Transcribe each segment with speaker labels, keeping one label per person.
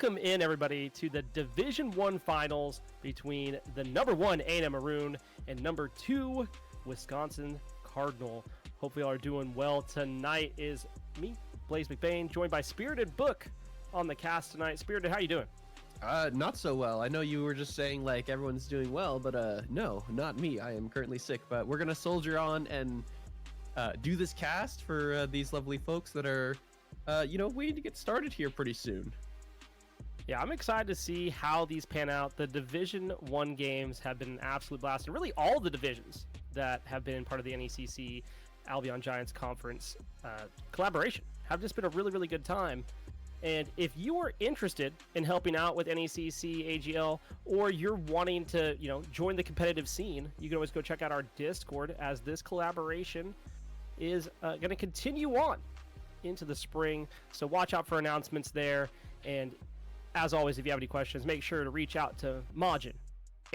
Speaker 1: welcome in everybody to the Division 1 finals between the number 1 A&M Maroon and number 2 Wisconsin Cardinal. Hope you all are doing well. Tonight is me, Blaze McBain, joined by Spirited Book on the cast tonight. Spirited, how you doing?
Speaker 2: Not so well. I know you were just saying like everyone's doing well, but no, not me. I am currently sick, but we're gonna soldier on and do this cast for these lovely folks that are waiting to get started here pretty soon.
Speaker 1: Yeah, I'm excited to see how these pan out. The Division 1 games have been an absolute blast, and really all the divisions that have been part of the NECC Albion Giants Conference collaboration have just been a really, really good time. And if you are interested in helping out with NECC, AGL, or you're wanting to, join the competitive scene, you can always go check out our Discord, as this collaboration is going to continue on into the spring. So watch out for announcements there. And as always, if you have any questions, make sure to reach out to Majin,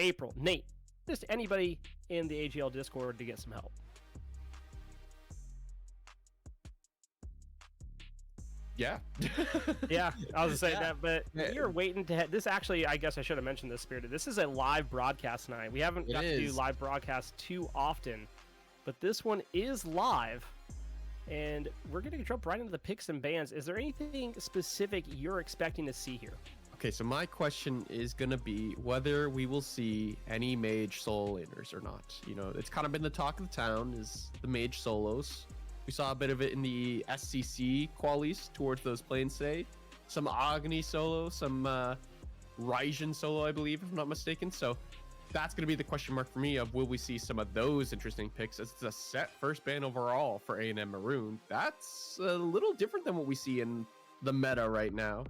Speaker 1: April, Nate, just anybody in the AGL Discord to get some help.
Speaker 2: Yeah.
Speaker 1: Yeah, I was gonna say that, but you're waiting to head. This actually, I guess I should have mentioned this, Spirited. This is a live broadcast tonight. We haven't got to do live broadcasts too often, but this one is live, and we're gonna jump right into the picks and bans. Is there anything specific you're expecting to see here?
Speaker 2: Okay, so my question is gonna be whether we will see any mage solo laners or not. It's kind of been the talk of the town is the mage solos. We saw a bit of it in the SCC qualies towards those planes today. Some Agni solo, some Raijin solo, I believe, if I'm not mistaken. So that's going to be the question mark for me of will we see some of those interesting picks, as it's a set first ban overall for A&M Maroon. That's a little different than what we see in the meta right now.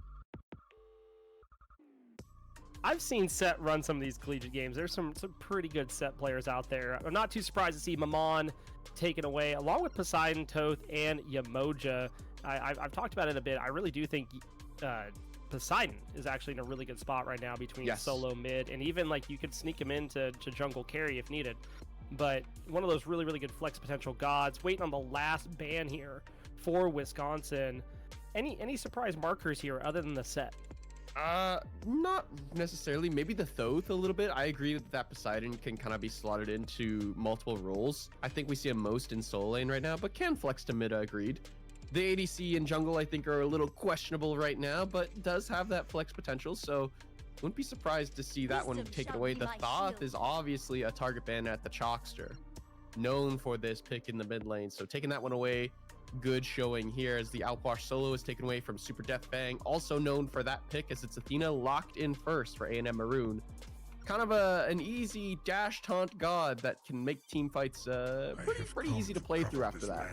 Speaker 1: I've seen Set run some of these collegiate games. There's some pretty good Set players out there. I'm not too surprised to see Mammon taken away, along with Poseidon, Toth, and Yamoja. I've talked about it a bit. I really do think Poseidon is actually in a really good spot right now between solo, mid, and even like you could sneak him into jungle carry if needed. But one of those really, really good flex potential gods. Waiting on the last ban here for Wisconsin. Any surprise markers here other than the Set?
Speaker 2: Not necessarily. Maybe the Thoth a little bit. I agree that Poseidon can kind of be slotted into multiple roles. I think we see him most in solo lane right now, but can flex to mid, agreed. The ADC and jungle, I think, are a little questionable right now, but does have that flex potential, so wouldn't be surprised to see that one taken away. The Thoth is obviously a target ban at the Chalkster, known for this pick in the mid lane, so taking that one away. Good showing here as the Outwash solo is taken away from Super Death Fang, also known for that pick, as it's Athena locked in first for A&M Maroon. Kind of an easy dash taunt god that can make team fights pretty easy to play through after that.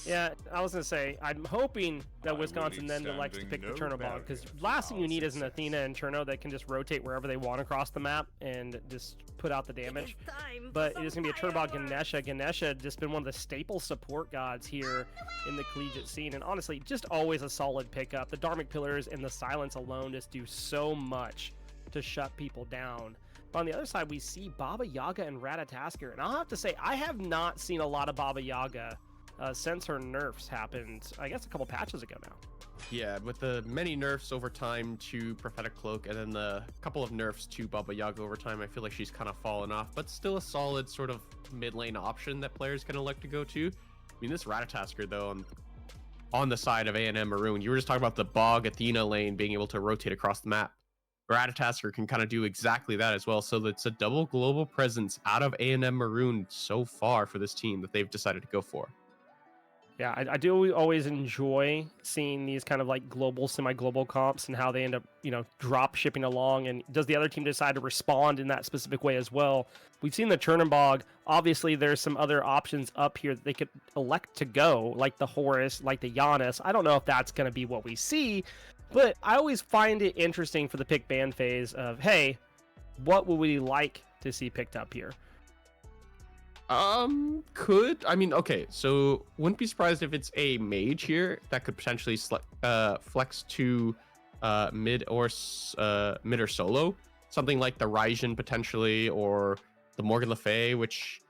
Speaker 1: Yeah, I was gonna say, I'm hoping that Wisconsin then elects to pick the Chernobog, because last thing you need is an Athena and Cherno that can just rotate wherever they want across the map and just put out the damage. But it is gonna be a Chernobog Ganesha. Ganesha just been one of the staple support gods here in the collegiate scene, and honestly, just always a solid pickup. The Dharmic Pillars and the Silence alone just do so much to shut people down. But on the other side, we see Baba Yaga and Ratatasker, and I'll have to say, I have not seen a lot of Baba Yaga since her nerfs happened, I guess a couple patches ago now.
Speaker 2: Yeah, with the many nerfs over time to Prophetic Cloak, and then the couple of nerfs to Baba Yaga over time, I feel like she's kind of fallen off, but still a solid sort of mid lane option that players can elect to go to. I mean, this Ratatasker, though, on the side of A&M Maroon, you were just talking about the Bog Athena lane being able to rotate across the map. Ratatasker can kind of do exactly that as well, so it's a double global presence out of A&M Maroon so far for this team that they've decided to go for.
Speaker 1: Yeah, I do always enjoy seeing these kind of like global, semi-global comps and how they end up, drop shipping along. And does the other team decide to respond in that specific way as well? We've seen the Chernobog. Obviously, there's some other options up here that they could elect to go, like the Horus, like the Giannis. I don't know if that's going to be what we see, but I always find it interesting for the pick ban phase of, hey, what would we like to see picked up here?
Speaker 2: Okay, so wouldn't be surprised if it's a mage here that could potentially flex to mid or solo, something like the Raijin potentially, or the Morgan Le Fay, which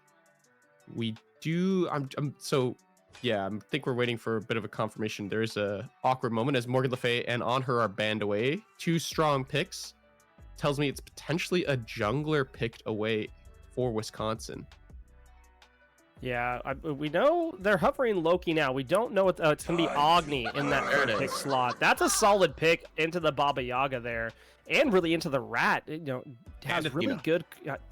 Speaker 2: we do. So Yeah, I think we're waiting for a bit of a confirmation. There is a awkward moment as Morgan Le Fay and On Her are banned away. Two strong picks. Tells me it's potentially a jungler picked away for Wisconsin.
Speaker 1: Yeah, we know they're hovering Loki now. We don't know what it's going to be Agni in that
Speaker 2: There it
Speaker 1: third pick
Speaker 2: is.
Speaker 1: slot. That's a solid pick into the Baba Yaga there, and really into the Rat. Has really
Speaker 2: Athena.
Speaker 1: good,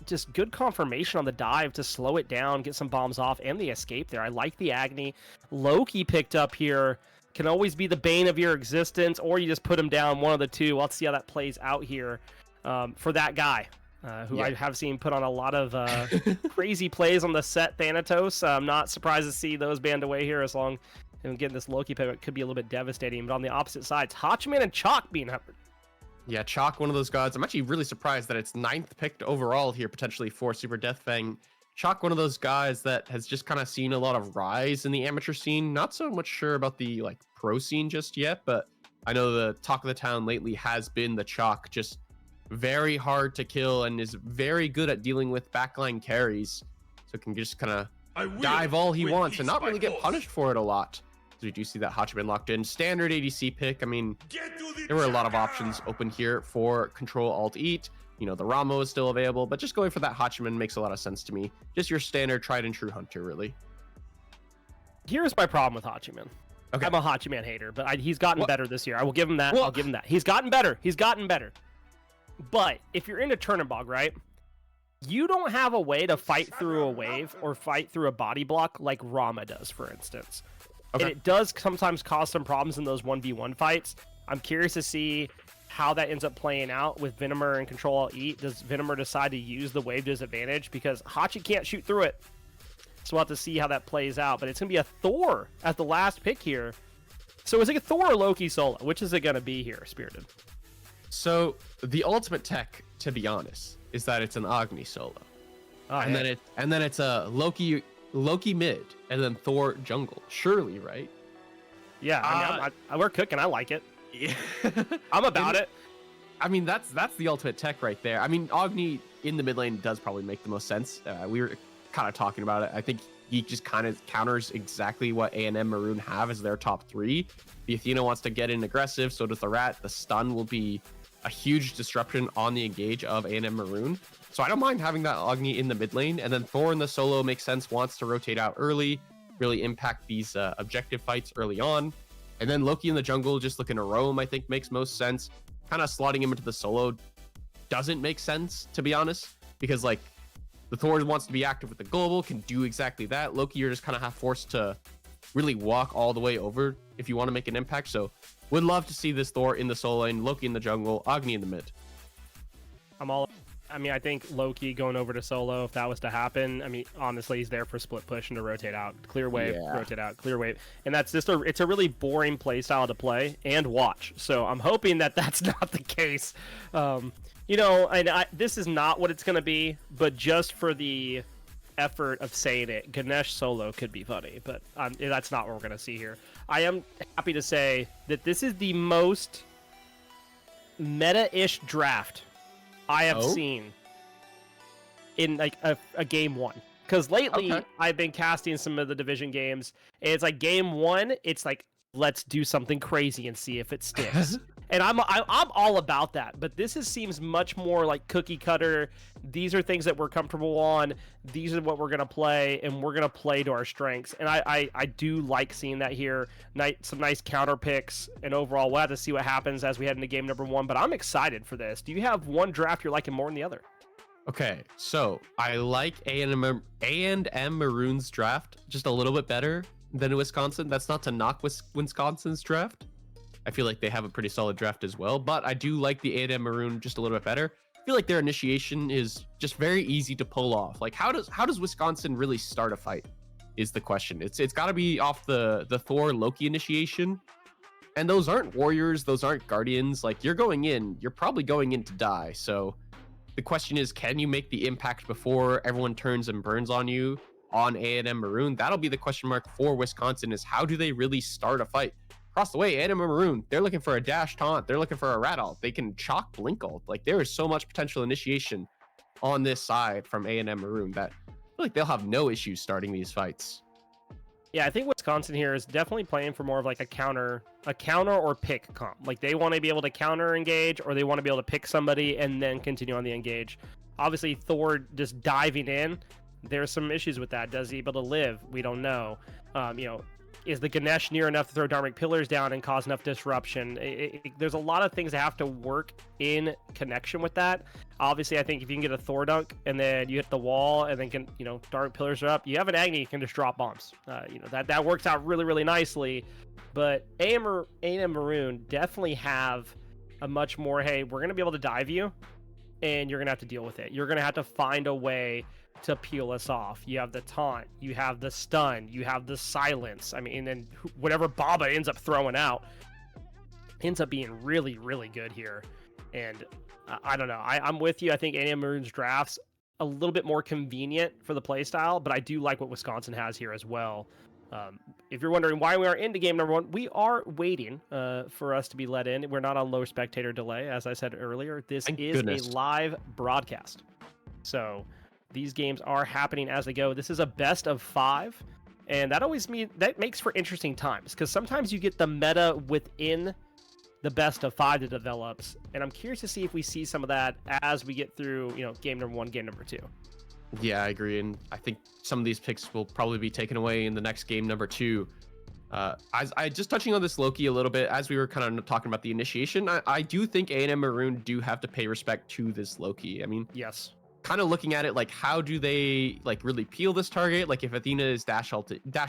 Speaker 1: just good confirmation on the dive to slow it down, get some bombs off, and the escape there. I like the Agni. Loki picked up here can always be the bane of your existence, or you just put him down, one of the two. Let's see how that plays out here for that guy. Who I have seen put on a lot of crazy plays on the set Thanatos. I'm not surprised to see those banned away here as long as getting this Loki pick. It could be a little bit devastating. But on the opposite sides, Hachiman and Chalk being hovered.
Speaker 2: Yeah, Chalk, one of those gods. I'm actually really surprised that it's 9th picked overall here, potentially for Super Deathfang. Chalk, one of those guys that has just kind of seen a lot of rise in the amateur scene. Not so much sure about the pro scene just yet, but I know the talk of the town lately has been the Chalk, just very hard to kill and is very good at dealing with backline carries. So can just kind of dive all he wants and not really get punished for it a lot. So we do see that Hachiman locked in. Standard ADC pick. I mean, there were a lot of options open here for Control Alt Eat. The Ramo is still available, but just going for that Hachiman makes a lot of sense to me. Just your standard tried and true hunter, really.
Speaker 1: Here's my problem with Hachiman. Okay. I'm a Hachiman hater, but he's gotten better this year. I will give him that. I'll give him that. He's gotten better. But if you're into Turnabog, right? You don't have a way to fight through a wave or fight through a body block like Rama does, for instance. Okay. And it does sometimes cause some problems in those 1v1 fights. I'm curious to see how that ends up playing out with Venomer and Control Alt Eat. Does Venomer decide to use the wave disadvantage? Because Hachi can't shoot through it. So we'll have to see how that plays out. But it's going to be a Thor at the last pick here. So is it a Thor or Loki solo? Which is it going to be here, Spirited?
Speaker 2: So the ultimate tech, to be honest, is that it's an Agni solo, and then it's a Loki mid, and then Thor jungle. Surely, right?
Speaker 1: Yeah, I mean, we're cooking. I like it.
Speaker 2: Yeah.
Speaker 1: I'm about it.
Speaker 2: I mean, that's the ultimate tech right there. I mean, Agni in the mid lane does probably make the most sense. We were kind of talking about it. I think he just kind of counters exactly what A&M Maroon have as their top 3. The Athena wants to get in aggressive, so does the Rat. The stun will be a huge disruption on the engage of A&M Maroon. So I don't mind having that Agni in the mid lane, and then Thor in the solo makes sense, wants to rotate out early, really impact these objective fights early on. And then Loki in the jungle, just looking to roam, I think makes most sense. Kind of slotting him into the solo doesn't make sense, to be honest, because the Thor wants to be active with the global, can do exactly that. Loki, you're just kind of forced to really walk all the way over if you want to make an impact. So would love to see this Thor in the solo lane, Loki in the jungle, Agni in the mid.
Speaker 1: I think Loki going over to solo, if that was to happen, I mean, honestly, he's there for split push and to rotate out. Clear wave, rotate out, clear wave. And that's just it's a really boring play style to play and watch. So I'm hoping that that's not the case. This is not what it's going to be, but just for the effort of saying it, Ganesh solo could be funny, but that's not what we're going to see here. I am happy to say that this is the most meta-ish draft I have seen in a game one. Because lately I've been casting some of the division games, and it's game one, it's let's do something crazy and see if it sticks. And I'm all about that, but this seems much more like cookie cutter. These are things that we're comfortable on. These are what we're gonna play, and we're gonna play to our strengths. And I do like seeing that here. Some nice counter picks, and overall we'll have to see what happens as we head into game number 1. But I'm excited for this. Do you have one draft you're liking more than the other?
Speaker 2: Okay, so I like A&M Maroon's draft just a little bit better than Wisconsin. That's not to knock Wisconsin's draft. I feel like they have a pretty solid draft as well, but I do like the A&M Maroon just a little bit better. I feel like their initiation is just very easy to pull off. How does Wisconsin really start a fight is the question. It's got to be off the Thor Loki initiation. And those aren't warriors, those aren't guardians. You're probably going in to die. So the question is, can you make the impact before everyone turns and burns on you on A&M Maroon? That'll be the question mark for Wisconsin, is how do they really start a fight? Across the way, A&M Maroon, they're looking for a dash taunt. They're looking for a rat ult. They can chalk blink ult. There is so much potential initiation on this side from A&M Maroon that I feel like they'll have no issues starting these fights.
Speaker 1: Yeah, I think Wisconsin here is definitely playing for more of like a counter or pick comp. Like they want to be able to counter engage, or they want to be able to pick somebody and then continue on the engage. Obviously, Thor just diving in, there's some issues with that. Does he able to live? We don't know. Is the Ganesh near enough to throw Dharmic Pillars down and cause enough disruption? There's a lot of things that have to work in connection with that. Obviously, I think if you can get a Thor dunk and then you hit the wall and then Dharmic Pillars are up, you have an Agni, you can just drop bombs. That works out really, really nicely. But A&M Maroon definitely have a much more, hey, we're going to be able to dive you, and you're going to have to deal with it. You're going to have to find a way to peel us off. You have the taunt, you have the stun, you have the silence. I mean, and then whatever Baba ends up throwing out ends up being really, really good here. And I don't know. I'm with you. I think A&M Maroon's draft's a little bit more convenient for the playstyle, but I do like what Wisconsin has here as well. If you're wondering why we are into game number 1, we are waiting for us to be let in. We're not on low spectator delay, as I said earlier. This is a live broadcast. So these games are happening as they go. This is a best of 5, and that makes for interesting times, because sometimes you get the meta within the best of 5 that develops, and I'm curious to see if we see some of that as we get through, game number 1, game number 2.
Speaker 2: Yeah, I agree, and I think some of these picks will probably be taken away in the next game number 2. I just touching on this Loki a little bit, as we were kind of talking about the initiation, I do think A&M Maroon do have to pay respect to this Loki. I mean,
Speaker 1: yes.
Speaker 2: Kind of looking at it, like, how do they like really peel this target? Like, if Athena is dash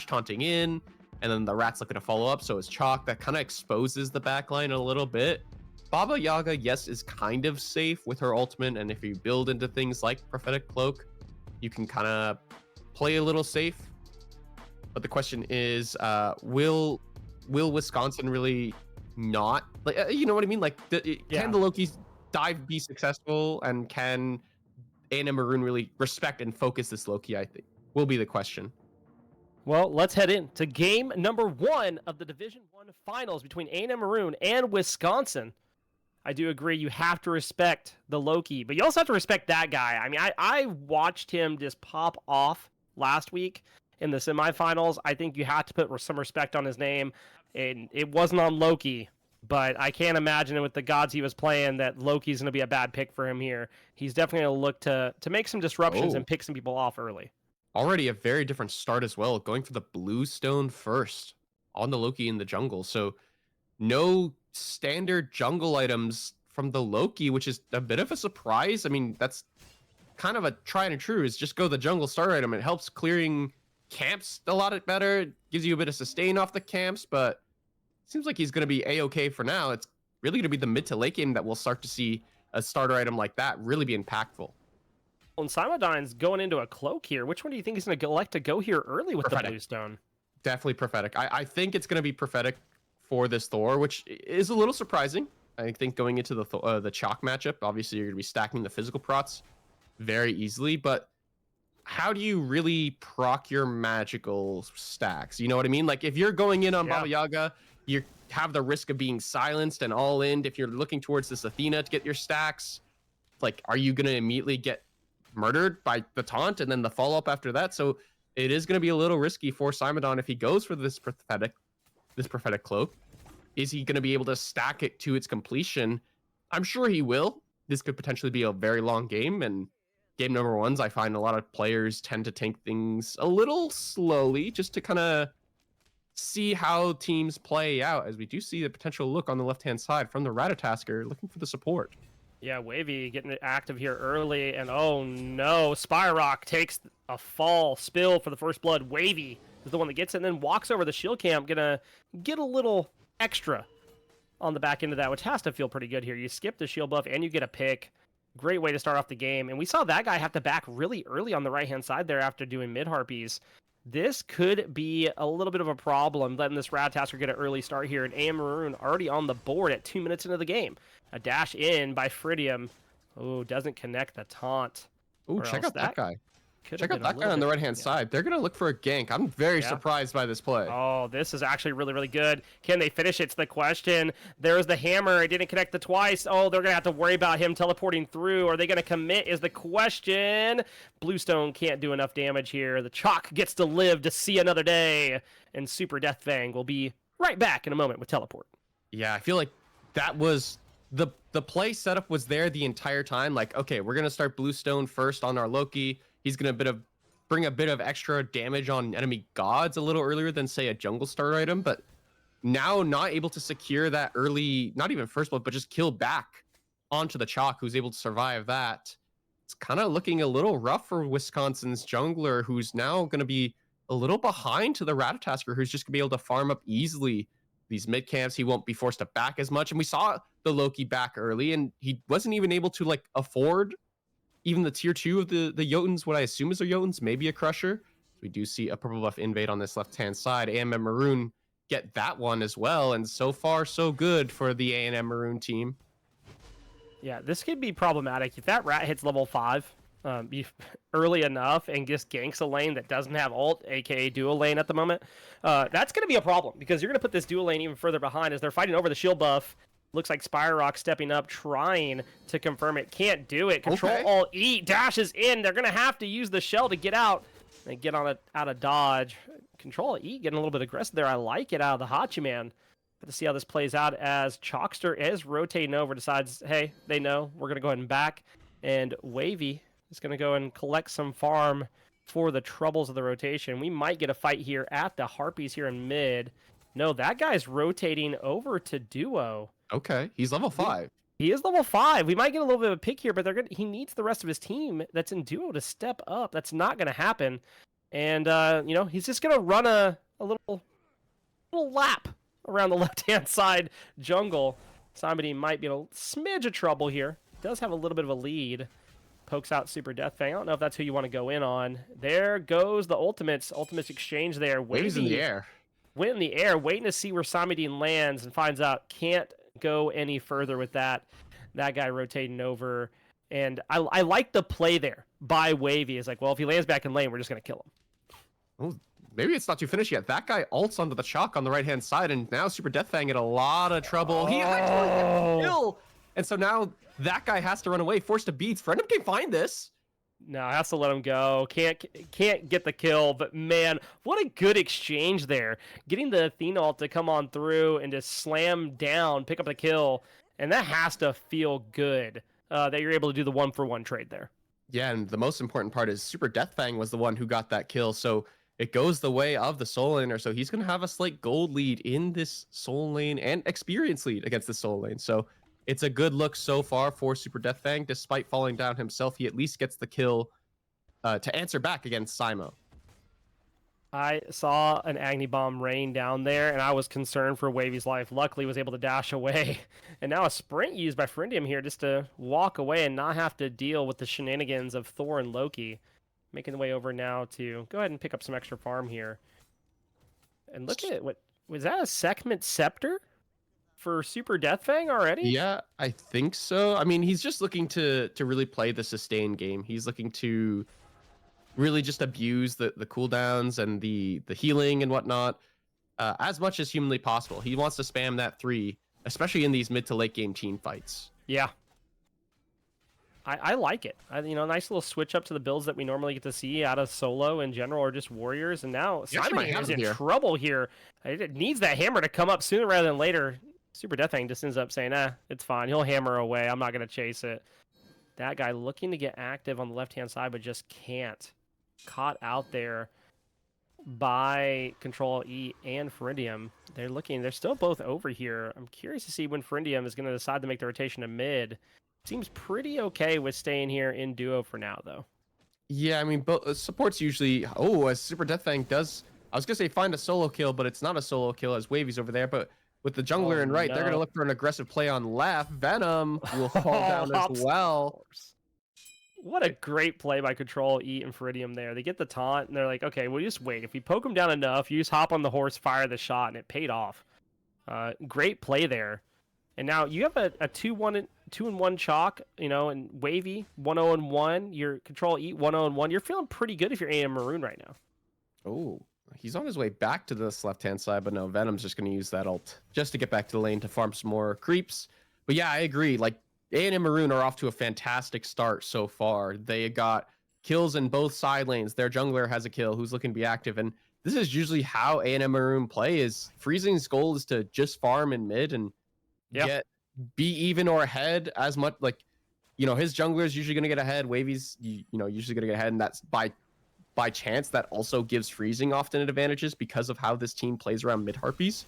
Speaker 2: taunting in, and then the rat's looking to follow up, so is Chalk, that kind of exposes the backline a little bit. Baba Yaga, yes, is kind of safe with her ultimate, and if you build into things like Prophetic Cloak, you can kind of play a little safe. But the question is, will Wisconsin really not, like, you know what I mean? Like, can the Loki's dive be successful, and can A&M Maroon really respect and focus this Loki, I think, will be the question.
Speaker 1: Well, let's head into game number 1 of the Division 1 finals between A&M Maroon and Wisconsin. I do agree, you have to respect the Loki, but you also have to respect that guy. I mean, I watched him just pop off last week in the semifinals. I think you have to put some respect on his name, and it wasn't on Loki, but I can't imagine it with the gods he was playing that Loki's going to be a bad pick for him here. He's definitely going to look to make some disruptions and pick some people off early.
Speaker 2: Already a very different start as well, going for the Bluestone first on the Loki in the jungle. So no standard jungle items from the Loki, which is a bit of a surprise. I mean, that's kind of a tried and true, is just go the jungle star item. It helps clearing camps a lot better. It gives you a bit of sustain off the camps, but seems like he's going to be A-okay for now. It's really going to be the mid to late game that we'll start to see a starter item like that really be impactful.
Speaker 1: And Simodyne's going into a cloak here. Which one do you think he's going to elect to go here early with
Speaker 2: Prophetic.
Speaker 1: The Bluestone?
Speaker 2: Definitely Prophetic. I think it's going to be Prophetic for this Thor, which is a little surprising. I think going into the Chalk matchup, obviously you're going to be stacking the physical procs very easily, but how do you really proc your magical stacks? You know what I mean? Like, if you're going in on Baba Yaga, you have the risk of being silenced and all in. If you're looking towards this Athena to get your stacks, like, are you going to immediately get murdered by the taunt and then the follow-up after that? So it is going to be a little risky for Simodon if he goes for this prophetic cloak. Is he going to be able to stack it to its completion? I'm sure he will. This could potentially be a very long game, and game number 1s, I find a lot of players tend to take things a little slowly just to kind of see how teams play out, as we do see the potential look on the left-hand side from the Ratatasker looking for the support.
Speaker 1: Yeah, Wavy getting active here early, and oh no, Spyrock takes a fall spill for the first blood. Wavy is the one that gets it and then walks over the shield camp, gonna get a little extra on the back end of that, which has to feel pretty good here. You skip the shield buff and you get a pick. Great way to start off the game, and we saw that guy have to back really early on the right-hand side there after doing mid-harpies. This could be a little bit of a problem, letting this Ratatasker get an early start here, and A&M Maroon already on the board at 2 minutes into the game. A dash in by Fridium. Oh, doesn't connect the taunt.
Speaker 2: Oh, check out that guy.
Speaker 1: Could
Speaker 2: Check
Speaker 1: have
Speaker 2: out
Speaker 1: been a
Speaker 2: that guy
Speaker 1: little
Speaker 2: on the
Speaker 1: bit-
Speaker 2: right-hand side. They're going to look for a gank. I'm very
Speaker 1: Yeah.
Speaker 2: surprised by this play.
Speaker 1: Oh, this is actually really, really good. Can they finish? It's the question. There's the hammer. It didn't connect the twice. Oh, they're going to have to worry about him teleporting through. Are they going to commit is the question. Bluestone can't do enough damage here. The Chalk gets to live to see another day. And Super Death Fang will be right back in a moment with teleport.
Speaker 2: Yeah, I feel like that was the play setup was there the entire time. Like, okay, we're going to start Bluestone first on our Loki. He's going to bring a bit of extra damage on enemy gods a little earlier than, say, a jungle start item, but now not able to secure that early, not even first blood, but just kill back onto the Chalk, who's able to survive that. It's kind of looking a little rough for Wisconsin's jungler, who's now going to be a little behind to the Ratatasker, who's just going to be able to farm up easily these mid camps. He won't be forced to back as much. And we saw the Loki back early, and he wasn't even able to like afford even the tier 2 of the Jotuns, what I assume is a Jotuns, maybe a Crusher. We do see a purple buff invade on this left-hand side. A&M Maroon get that one as well, and so far so good for the A&M Maroon team.
Speaker 1: Yeah, this could be problematic. If that rat hits level 5 early enough and just ganks a lane that doesn't have ult, aka dual lane at the moment, that's going to be a problem because you're going to put this dual lane even further behind as they're fighting over the shield buff. Looks like Spyrock stepping up, trying to confirm it. Can't do it. Control Alt E dashes in. They're going to have to use the shell to get out and get on out of dodge. Control Alt E getting a little bit aggressive there. I like it out of the Hachiman. But to see how this plays out as Chalkster is rotating over, decides, hey, they know we're going to go ahead and back. And Wavy is going to go and collect some farm for the troubles of the rotation. We might get a fight here at the Harpies here in mid. No, that guy's rotating over to duo.
Speaker 2: Okay, he's level 5.
Speaker 1: He is level 5. We might get a little bit of a pick here, but he needs the rest of his team that's in duo to step up. That's not going to happen. And, he's just going to run a little lap around the left-hand side jungle. Somebody might be in a smidge of trouble here. Does have a little bit of a lead. Pokes out Super Death Fang. I don't know if that's who you want to go in on. There goes the ultimates. Ultimates exchange there.
Speaker 2: Waves in the air.
Speaker 1: Went in the air, waiting to see where Samidine lands and finds out can't go any further with that. That guy rotating over. And I like the play there by Wavy. It's like, well, if he lands back in lane, we're just going to kill him.
Speaker 2: Oh, maybe it's not too finished yet. That guy ults onto the Chalk on the right-hand side, and now Super Death Fang in a lot of trouble. He actually gets a kill. And so now that guy has to run away, forced to beats. Friendham can find this.
Speaker 1: No, has to let him go. Can't get the kill, but man, what a good exchange there. Getting the Athena ult to come on through and just slam down, pick up the kill, and that has to feel good that you're able to do the 1-for-1 trade there.
Speaker 2: Yeah, and the most important part is Super Death Fang was the one who got that kill, so it goes the way of the Soul Laner, so he's going to have a slight gold lead in this Soul Lane and experience lead against the Soul Lane, so it's a good look so far for Super Death Fang. Despite falling down himself, he at least gets the kill to answer back against Simo.
Speaker 1: I saw an Agni Bomb rain down there, and I was concerned for Wavy's life. Luckily, was able to dash away. And now a sprint used by Frindium here just to walk away and not have to deal with the shenanigans of Thor and Loki. Making the way over now to go ahead and pick up some extra farm here. And look at what was that, a Sekhmet Scepter for Super Death Fang already?
Speaker 2: Yeah, I think so. I mean, he's just looking to really play the sustain game. He's looking to really just abuse the cooldowns and the healing and whatnot as much as humanly possible. He wants to spam that 3, especially in these mid to late game team fights.
Speaker 1: Yeah. I like it. Nice little switch up to the builds that we normally get to see out of solo in general or just warriors. And now Simon is in trouble here. It needs that hammer to come up sooner rather than later. Super Death Fang just ends up saying, it's fine. He'll hammer away. I'm not going to chase it. That guy looking to get active on the left-hand side, but just can't. Caught out there by Control E and Frindium. They're still both over here. I'm curious to see when Frindium is going to decide to make the rotation to mid. Seems pretty okay with staying here in duo for now, though.
Speaker 2: Yeah, I mean, both supports usually... Oh, as Super Death Fang does... I was going to say find a solo kill, but it's not a solo kill as Wavy's over there, but with the jungler in right, they're going to look for an aggressive play on left. Venom will fall down as well.
Speaker 1: What a great play by Control E and Firidium there. They get the taunt, and they're like, okay, we'll just wait. If we poke him down enough, you just hop on the horse, fire the shot, and it paid off. Great play there. And now you have a 2-1 2-1 chalk, you know, and wavy 1-0-1. Your control eat 1-0-1. You're feeling pretty good if you're A&M Maroon right now.
Speaker 2: Oh, he's on his way back to this left-hand side, but no, Venom's just going to use that ult just to get back to the lane to farm some more creeps. But yeah, I agree. Like, A&M Maroon are off to a fantastic start so far. They got kills in both side lanes. Their jungler has a kill who's looking to be active, and this is usually how A&M Maroon play. Is Freezing's goal is to just farm in mid and be even or ahead as much. Like, you know, his jungler is usually going to get ahead. Wavy's usually going to get ahead, and that's by chance. That also gives Freezing often advantages because of how this team plays around mid harpies.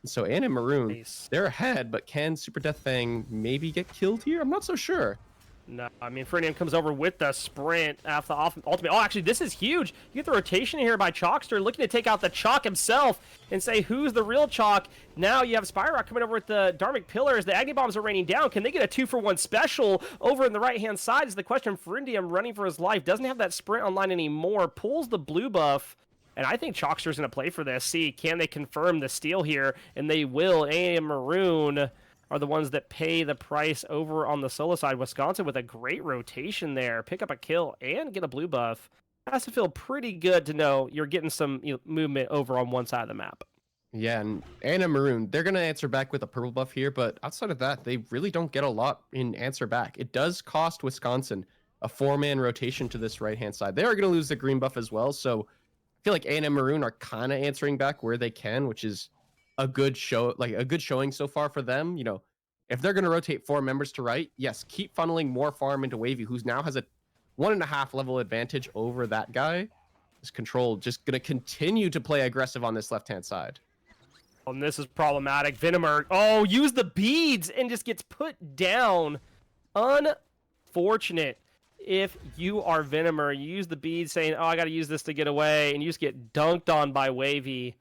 Speaker 2: And so A&M Maroon, they're ahead, but can Super Death Fang maybe get killed here? I'm not so sure.
Speaker 1: No, I mean, Ferdinand comes over with the sprint after the ultimate. Oh, actually, this is huge. You get the rotation here by Chalkster, looking to take out the Chalk himself and say, who's the real Chalk? Now you have Spyrock coming over with the Dharmic Pillars. The Agni Bombs are raining down. Can they get a 2-for-1 special over in the right-hand side is the question. Ferindium running for his life. Doesn't have that sprint online anymore. Pulls the blue buff. And I think Chalkster's going to play for this. See, can they confirm the steal here? And they will. A&M Maroon are the ones that pay the price over on the solo side. Wisconsin with a great rotation there. Pick up a kill and get a blue buff. Has to feel pretty good to know you're getting some movement over on one side of the map.
Speaker 2: Yeah, and A&M Maroon, they're going to answer back with a purple buff here, but outside of that, they really don't get a lot in answer back. It does cost Wisconsin a 4-man rotation to this right-hand side. They are going to lose the green buff as well, so I feel like A&M Maroon are kind of answering back where they can, which is a good show, like a good showing so far for them. You know, if they're going to rotate 4 members to right, yes, keep funneling more farm into Wavy, who's now has a 1.5 level advantage over that guy. His control just going to continue to play aggressive on this left-hand side.
Speaker 1: And this is problematic. Venomer, oh, use the beads and just gets put down. Unfortunate. If you are Venomer, you use the beads saying, oh, I got to use this to get away, and you just get dunked on by Wavy.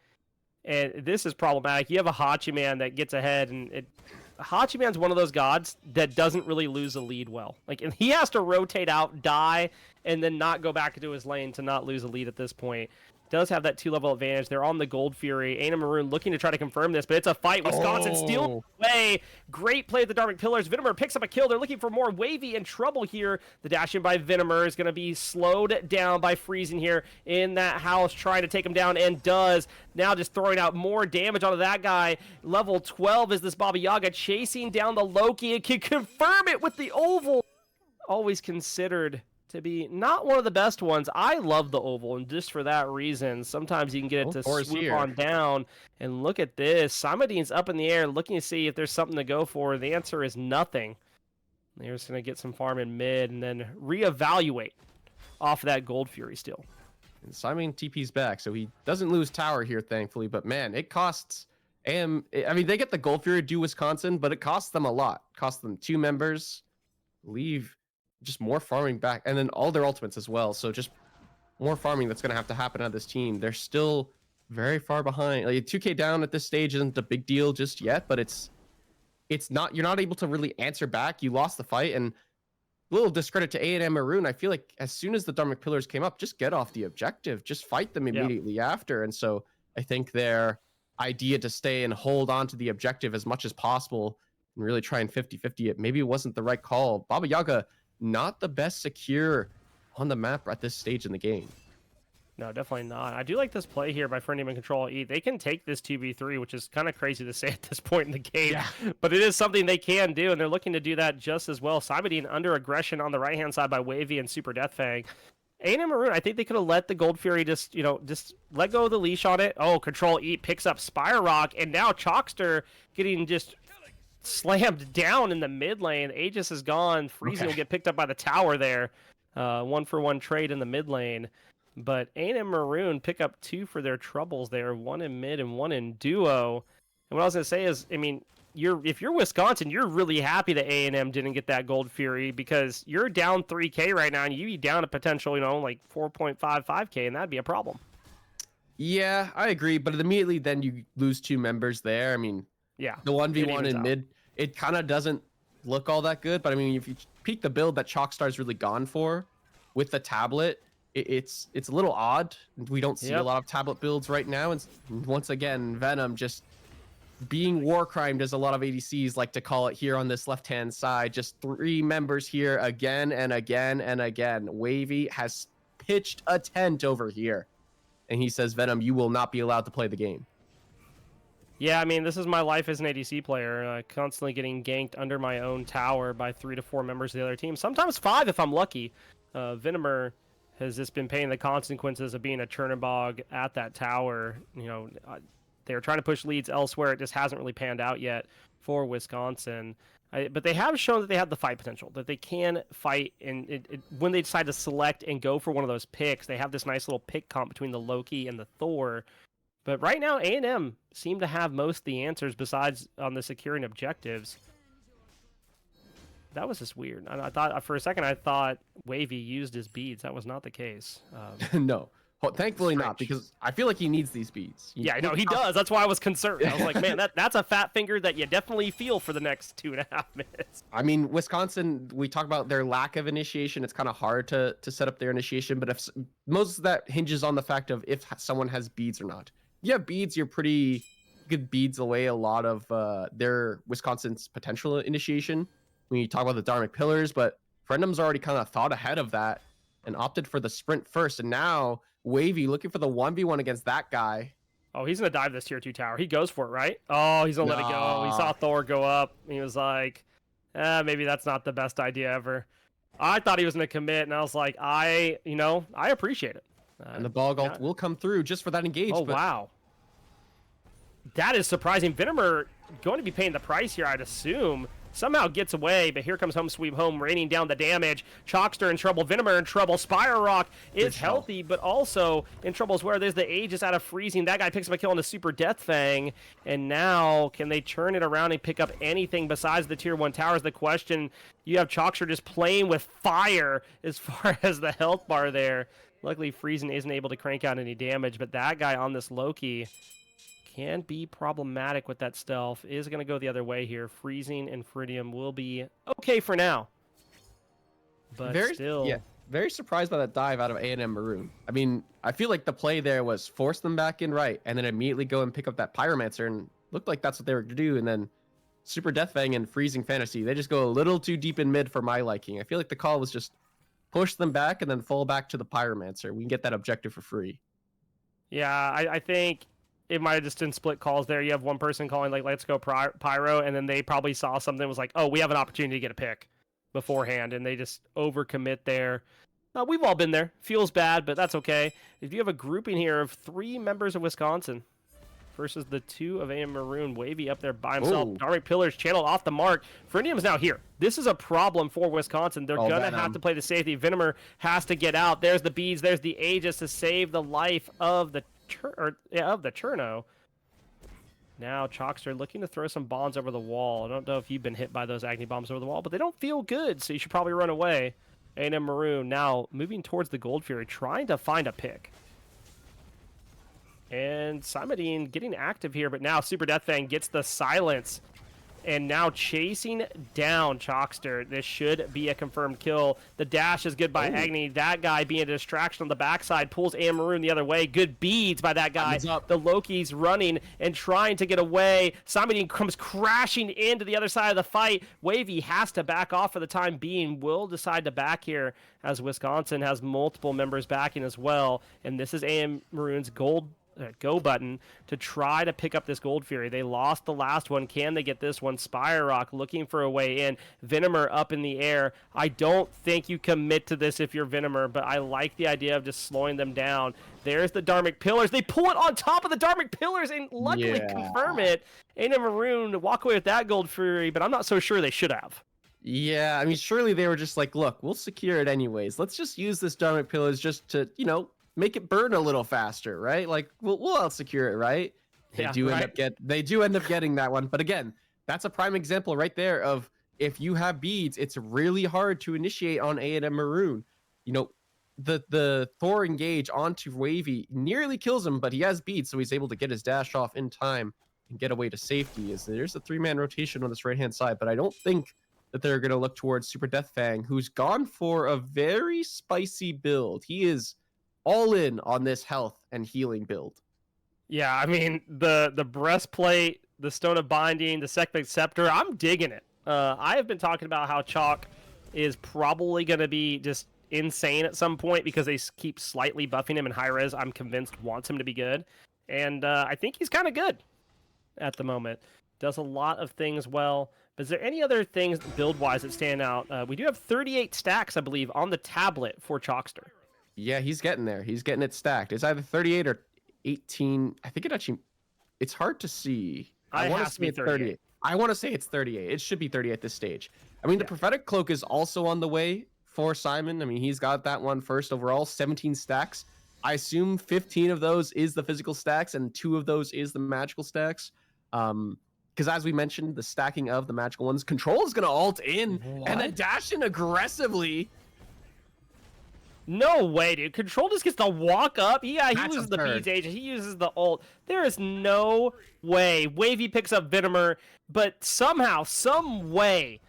Speaker 1: And this is problematic. You have a Hachiman that gets ahead, and Hachiman's one of those gods that doesn't really lose a lead well. Like, and he has to rotate out, die, and then not go back into his lane to not lose a lead at this point. Does have that 2-level advantage. They're on the Gold Fury. A&M Maroon looking to try to confirm this, but it's a fight. Wisconsin steals away. Great play at the Dharmic Pillars. Venomer picks up a kill. They're looking for more. Wavy in trouble here. The dash in by Venomer is going to be slowed down by Freezing here in that house, trying to take him down, and does. Now just throwing out more damage onto that guy. Level 12 is this Baba Yaga chasing down the Loki and can confirm it with the Oval. Always considered to be not one of the best ones. I love the Oval, and just for that reason, sometimes you can get it to swoop on down. And look at this. Simadine's up in the air looking to see if there's something to go for. The answer is nothing. They're just going to get some farm in mid and then reevaluate off of that Gold Fury still.
Speaker 2: And Simon TP's back, so he doesn't lose tower here, thankfully. But man, it costs I mean, they get the Gold Fury do Wisconsin, but it costs them a lot. It costs them 2 members. Leave just more farming back, and then all their ultimates as well. So just more farming that's going to have to happen on this team. They're still very far behind. Like 2K down at this stage isn't a big deal just yet, but it's not. You're not able to really answer back. You lost the fight, and a little discredit to A&M Maroon. I feel like as soon as the Dharmic Pillars came up, just get off the objective, just fight them immediately after. And so I think their idea to stay and hold on to the objective as much as possible and really try and 50-50 it maybe wasn't the right call. Baba Yaga, not the best secure on the map at this stage in the game.
Speaker 1: No, definitely not. I do like this play here by Ferdinand and Control E. They can take this 2v3, which is kind of crazy to say at this point in the game. Yeah. But it is something they can do, and they're looking to do that just as well. Simodine under aggression on the right-hand side by Wavy and Super Death Fang. A&M Maroon, I think they could have let the Gold Fury just let go of the leash on it. Oh, Control E picks up Spyrock, and now Chalkster getting just slammed down in the mid lane. Aegis is gone. Freezing will get picked up by the tower there. 1-for-1 trade in the mid lane. But A&M Maroon pick up 2 for their troubles there. 1 in mid and 1 in duo. And what I was going to say is, I mean, if you're Wisconsin, you're really happy that A&M didn't get that Gold Fury because you're down 3K right now, and you'd be down a potential, like 4.55K, and that'd be a problem.
Speaker 2: Yeah, I agree. But immediately then you lose 2 members there. I mean, yeah, the 1v1 in mid, it kind of doesn't look all that good. But I mean, if you peek the build that Chalkstar's really gone for with the tablet, it's a little odd. We don't see a lot of tablet builds right now. And once again, Venom just being war crimed, as a lot of ADCs like to call it here on this left-hand side. Just 3 members here again and again and again. Wavy has pitched a tent over here. And he says, Venom, you will not be allowed to play the game.
Speaker 1: Yeah, I mean, this is my life as an ADC player. Constantly getting ganked under my own tower by 3 to 4 members of the other team. Sometimes 5 if I'm lucky. Venomer has just been paying the consequences of being a Chernobog at that tower. You know, they were trying to push leads elsewhere. It just hasn't really panned out yet for Wisconsin. But they have shown that they have the fight potential, that they can fight. And when they decide to select and go for one of those picks, they have this nice little pick comp between the Loki and the Thor. But right now, A&M seem to have most of the answers besides on the securing objectives. That was just weird. I thought for a second, I thought Wavy used his beads. That was not the case.
Speaker 2: No. Thankfully not, because I feel like he needs these beads.
Speaker 1: Yeah, I know he does. That's why I was concerned. I was like, man, that's a fat finger that you definitely feel for the next 2.5 minutes.
Speaker 2: I mean, Wisconsin, we talk about their lack of initiation. It's kind of hard to set up their initiation, but if most of that hinges on the fact of if someone has beads or not. If you have beads, you're pretty good beads away a lot of their Wisconsin's potential initiation. When you talk about the Dharmic Pillars, but Friendum's already kind of thought ahead of that and opted for the sprint first, and now Wavy looking for the 1v1 against that guy.
Speaker 1: Oh, he's going to dive this tier 2 tower. He goes for it, right? Oh, he's going to let it go. He saw Thor go up. He was like, maybe that's not the best idea ever. I thought he was going to commit, and I was like, I appreciate it.
Speaker 2: And the ball ult will come through just for that engage.
Speaker 1: Oh, wow. That is surprising. Venomer going to be paying the price here, I'd assume. Somehow gets away, but here comes Home Sweep Home, raining down the damage. Chalkster in trouble, Venomer in trouble. Spire Rock is healthy, but also in trouble as well. There's the Aegis out of freezing. That guy picks up a kill on the Super Death Fang. And now, can they turn it around and pick up anything besides the Tier 1 towers? The question, you have Chalkster just playing with fire as far as the health bar there. Luckily, Freezing isn't able to crank out any damage, but that guy on this Loki can be problematic with that stealth. Is going to go the other way here. Freezing and Fridium will be okay for now. But
Speaker 2: very surprised by that dive out of A&M Maroon. I mean, I feel like the play there was force them back in right, and then immediately go and pick up that Pyromancer, and looked like that's what they were going to do. And then Super Death Fang and Freezing Fantasy, they just go a little too deep in mid for my liking. I feel like the call was just push them back and then fall back to the Pyromancer. We can get that objective for free.
Speaker 1: Yeah, I think it might have just been split calls there. You have one person calling, like, let's go Pyro, and then they probably saw something that was like, oh, we have an opportunity to get a pick beforehand, and they just overcommit there. We've all been there. Feels bad, but that's okay. If you have a grouping here of 3 members of Wisconsin versus the 2 of A&M Maroon, Wavy up there by himself. Dharmic Pillars channeled off the mark. Fridium is now here. This is a problem for Wisconsin. They're going to have to play the safety. Venomer has to get out. There's the beads. There's the Aegis to save the life of the Cherno. Now Chalkster looking to throw some bombs over the wall. I don't know if you've been hit by those Agni bombs over the wall, but they don't feel good, so you should probably run away. A&M Maroon now moving towards the Gold Fury, trying to find a pick. And Simodine getting active here, but now Super Death Fang gets the silence. And now chasing down Chalkster. This should be a confirmed kill. The dash is good by Agni. That guy being a distraction on the backside pulls A&M Maroon the other way. Good beads by that guy. The Loki's running and trying to get away. Simodine comes crashing into the other side of the fight. Wavy has to back off for the time being. Will decide to back here as Wisconsin has multiple members backing as well. And this is A&M Maroon's go button to try to pick up this Gold Fury. They lost the last one. Can they get this one? Spire Rock looking for a way in. Venomer up in the air. I don't think you commit to this if you're Venomer, but I like the idea of just slowing them down. There's the Dharmic Pillars. They pull it on top of the Dharmic Pillars and luckily confirm it. A&M Maroon walk away with that Gold Fury, but I'm not so sure they should have.
Speaker 2: Yeah, I mean, surely they were just like, look, we'll secure it anyways. Let's just use this Dharmic Pillars just to, make it burn a little faster, right? Like we'll out-secure it, right? They do end up getting that one. But again, that's a prime example right there of if you have beads, it's really hard to initiate on A&M Maroon. The Thor engage onto Wavy nearly kills him, but he has beads, so he's able to get his dash off in time and get away to safety. There's a 3-man rotation on this right-hand side, but I don't think that they're going to look towards Super Death Fang, who's gone for a very spicy build. He is all in on this health and healing build.
Speaker 1: Yeah, I mean, the breastplate the Stone of Binding, the Sekbek Scepter. I'm digging it. I have been talking about how Chalk is probably going to be just insane at some point because they keep slightly buffing him in high res. I'm convinced wants him to be good. And I think he's kind of good at the moment. Does a lot of things well. But is there any other things build-wise that stand out? We do have 38 stacks, I believe, on the tablet for Chalkster.
Speaker 2: Yeah, he's getting there. He's getting it stacked. It's either 38 or 18. I think it actually... It's hard to see. I want to say it's 38. I want to say it's 38. It should be 38 at this stage. I mean, the Prophetic Cloak is also on the way for Simon. I mean, he's got that one first overall, 17 stacks. I assume 15 of those is the physical stacks and 2 of those is the magical stacks. Because as we mentioned, the stacking of the magical ones, Control is going to ult in and then dash in aggressively.
Speaker 1: No way, dude. Control just gets to walk up. Yeah, he loses the beads agent. He uses the ult. There is no way. Wavy picks up Venomer, but somehow, some way,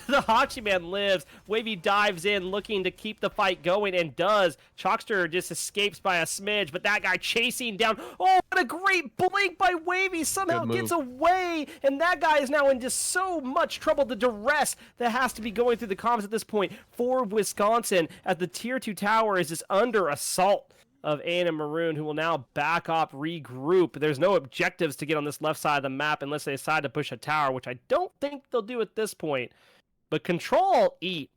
Speaker 1: the Hachiman lives. Wavy dives in looking to keep the fight going and does. Chalkster just escapes by a smidge, but that guy chasing down. Oh, what a great blink by Wavy. Somehow gets away, and that guy is now in just so much trouble. The duress that has to be going through the comms at this point for Wisconsin as the tier 2 tower is just under assault of A&M Maroon, who will now back up, regroup. There's no objectives to get on this left side of the map unless they decide to push a tower, which I don't think they'll do at this point. But Control Eat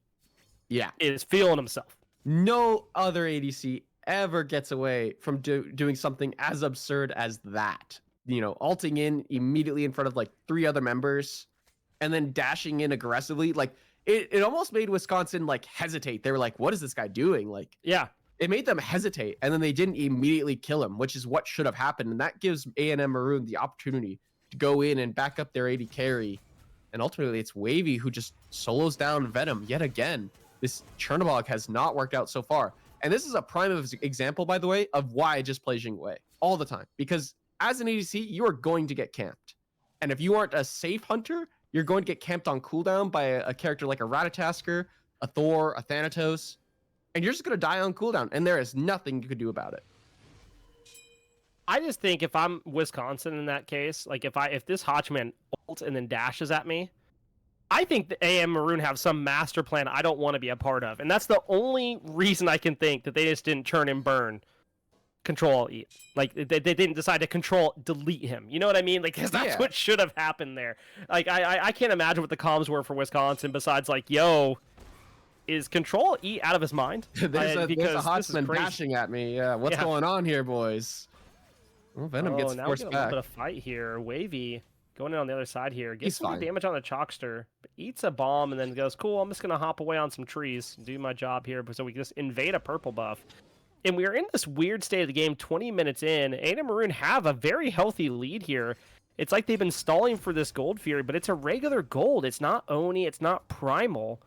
Speaker 1: is feeling himself.
Speaker 2: No other ADC ever gets away from doing something as absurd as that. You know, ulting in immediately in front of like 3 other members and then dashing in aggressively. Like, it almost made Wisconsin like hesitate. They were like, what is this guy doing? Like,
Speaker 1: yeah.
Speaker 2: It made them hesitate, and then they didn't immediately kill him, which is what should have happened. And that gives A&M Maroon the opportunity to go in and back up their AD carry. And ultimately, it's Wavy who just solos down Venom yet again. This Chernobog has not worked out so far. And this is a prime example, by the way, of why I just play Jingwei all the time. Because as an ADC, you are going to get camped. And if you aren't a safe hunter, you're going to get camped on cooldown by a character like a Ratatasker, a Thor, a Thanatos. And you're just going to die on cooldown, and there is nothing you could do about it.
Speaker 1: I just think if I'm Wisconsin in that case, like if this Hachiman ults and then dashes at me, I think the A&M Maroon have some master plan I don't want to be a part of. And that's the only reason I can think that they just didn't turn and burn Control Eat. Like, they didn't decide to Control delete him. You know what I mean? Like, 'cause that's what should have happened there. Like, I can't imagine what the comms were for Wisconsin besides, like, yo... Is Control Eat out of his mind?
Speaker 2: There's a Hachiman dashing at me. What's going on here, boys? Well, Venom gets forced back.
Speaker 1: A little bit of fight here. Wavy going in on the other side here. Gets some damage on the Chalkster, but eats a bomb and then goes, cool, I'm just going to hop away on some trees, do my job here, so we can just invade a purple buff. And we are in this weird state of the game 20 minutes in. A&M Maroon have a very healthy lead here. It's like they've been stalling for this Gold Fury, but it's a regular gold. It's not Oni. It's not Primal.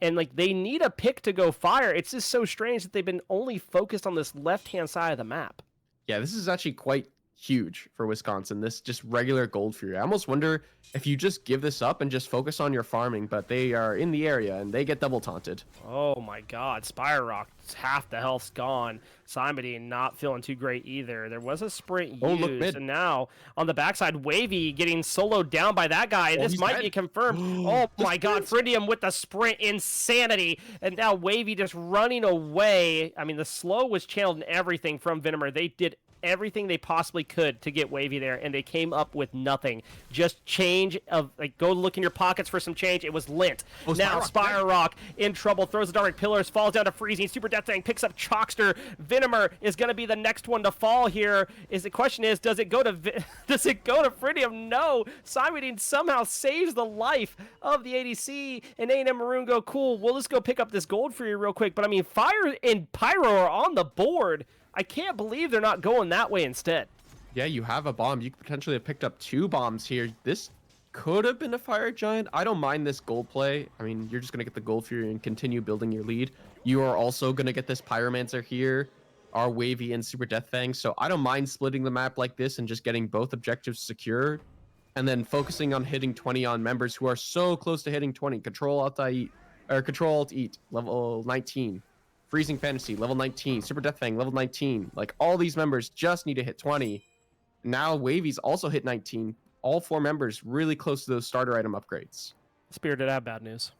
Speaker 1: And, like, they need a pick to go fire. It's just so strange that they've been only focused on this left-hand side of the map.
Speaker 2: Yeah, this is actually quite huge for Wisconsin, this just regular Gold Fury. I almost wonder if you just give this up and just focus on your farming, but they are in the area, and they get double taunted.
Speaker 1: Oh, my God. Spire Rock, half the health's gone. Simon not feeling too great either. There was a sprint used, and now on the backside, Wavy getting soloed down by that guy. This might be confirmed. Oh, my God. Frindium with the sprint. Insanity. And now Wavy just running away. I mean, the slow was channeled and everything from Venomer. They did everything they possibly could to get Wavy there, and they came up with nothing. Just change of, like, go look in your pockets for some change. It was lint. Now Spire Rock in trouble, throws the Dark Pillars, falls down to freezing. Super Death Thing picks up Chalkster. Venomer is going to be the next one to fall here. The question is, does it go to Frindium? No. Simon somehow saves the life of the ADC, and A&M Maroon go, cool, we'll just go pick up this gold for you real quick. But I mean, Fire and Pyro are on the board. I can't believe they're not going that way instead.
Speaker 2: Yeah, you have a bomb. You could potentially have picked up 2 bombs here. This could have been a Fire Giant. I don't mind this gold play. I mean, you're just going to get the Gold Fury and continue building your lead. You are also going to get this Pyromancer here, our Wavy and Super Death Fang. So I don't mind splitting the map like this and just getting both objectives secured. And then focusing on hitting 20 on members who are so close to hitting 20. Control Alt Eat, level 19. Freezing Fantasy, level 19. Super Death Fang, level 19. Like, all these members just need to hit 20. Now Wavy's also hit 19. all 4 members really close to those starter item upgrades.
Speaker 1: Spirited, I have bad news.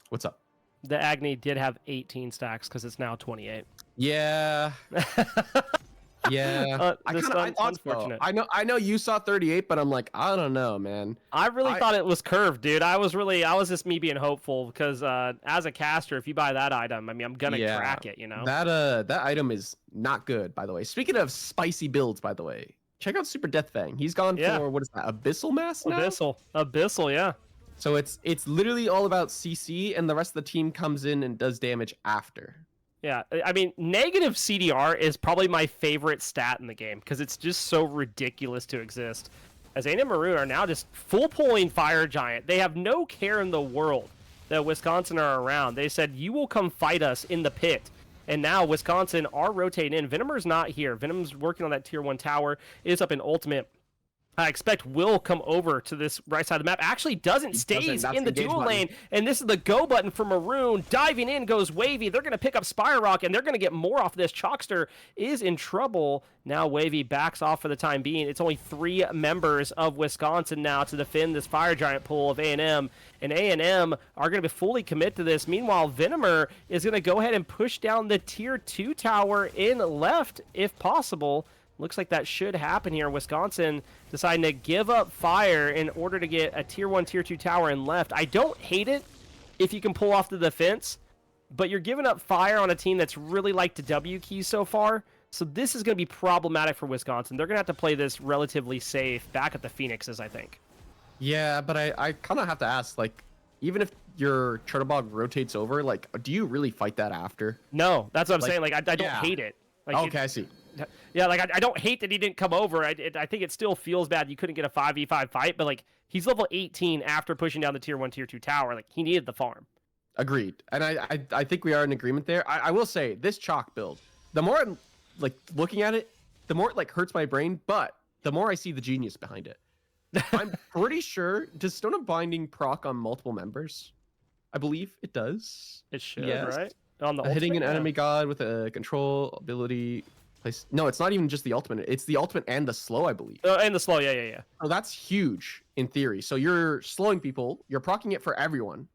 Speaker 2: What's up?
Speaker 1: The Agni did have 18 stacks because it's now 28.
Speaker 2: Yeah. Yeah. I thought so. I know you saw 38, but I'm like, I don't know, man.
Speaker 1: I really thought it was curved, dude. I was just me being hopeful because as a caster, if you buy that item, I mean, I'm gonna crack it, you know.
Speaker 2: That item is not good, by the way. Speaking of spicy builds, by the way, check out Super Death Fang. He's gone for what is that? Abyssal Mass now?
Speaker 1: Abyssal, yeah.
Speaker 2: So it's literally all about CC, and the rest of the team comes in and does damage after.
Speaker 1: Yeah, I mean, negative CDR is probably my favorite stat in the game because it's just so ridiculous to exist. As A&M Maroon are now just full pulling Fire Giant. They have no care in the world that Wisconsin are around. They said, you will come fight us in the pit. And now Wisconsin are rotating in. Venomer's not here. Venom's working on that tier 1 tower. Is up in ultimate. I expect will come over to this right side of the map. Actually doesn't, stays in the dual lane. And this is the go button for Maroon. Diving in goes Wavy. They're going to pick up Spire Rock, and they're going to get more off this. Chalkster is in trouble. Now Wavy backs off for the time being. It's only 3 members of Wisconsin now to defend this Fire Giant pool of A&M. And A&M are going to be fully commit to this. Meanwhile, Venomer is going to go ahead and push down the tier 2 tower in left if possible. Looks like that should happen here. Wisconsin deciding to give up fire in order to get a tier 1, tier 2 tower in left. I don't hate it if you can pull off the defense, but you're giving up fire on a team that's really liked to W keys so far. So this is going to be problematic for Wisconsin. They're going to have to play this relatively safe back at the Phoenixes, I think.
Speaker 2: Yeah, but I kind of have to ask, like, even if your Chernobog rotates over, like, do you really fight that after?
Speaker 1: No, that's what I'm saying. Like, I don't hate it. Like,
Speaker 2: okay, I see.
Speaker 1: Yeah, like I don't hate that he didn't come over. I think it still feels bad you couldn't get a 5v5 fight, but like he's level 18 after pushing down the tier 1, tier 2 tower. Like he needed the farm.
Speaker 2: Agreed. And I think we are in agreement there. I will say this chalk build, the more I'm like looking at it, the more it like hurts my brain, but the more I see the genius behind it. I'm pretty sure, does Stone of Binding proc on multiple members? I believe it does.
Speaker 1: It should, right? On the
Speaker 2: hitting an
Speaker 1: ultimate,
Speaker 2: enemy god with a control ability. No, it's not even just the ultimate. It's the ultimate and the slow, I believe.
Speaker 1: And the slow, yeah.
Speaker 2: Oh, that's huge in theory. So you're slowing people, you're proccing it for everyone,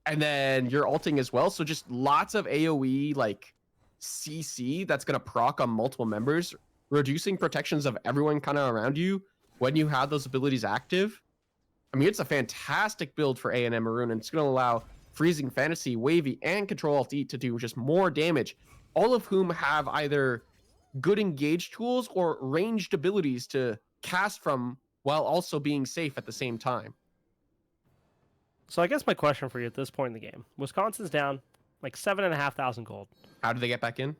Speaker 2: and then you're ulting as well. So just lots of AoE like CC that's gonna proc on multiple members, reducing protections of everyone kind of around you when you have those abilities active. I mean, it's a fantastic build for A&M Maroon, and it's gonna allow Freezing Fantasy, Wavy, and Control Alt E to do just more damage. All of whom have either good engage tools or ranged abilities to cast from while also being safe at the same time.
Speaker 1: So I guess my question for you at this point in the game, Wisconsin's down like 7,500 gold.
Speaker 2: How do they get back in?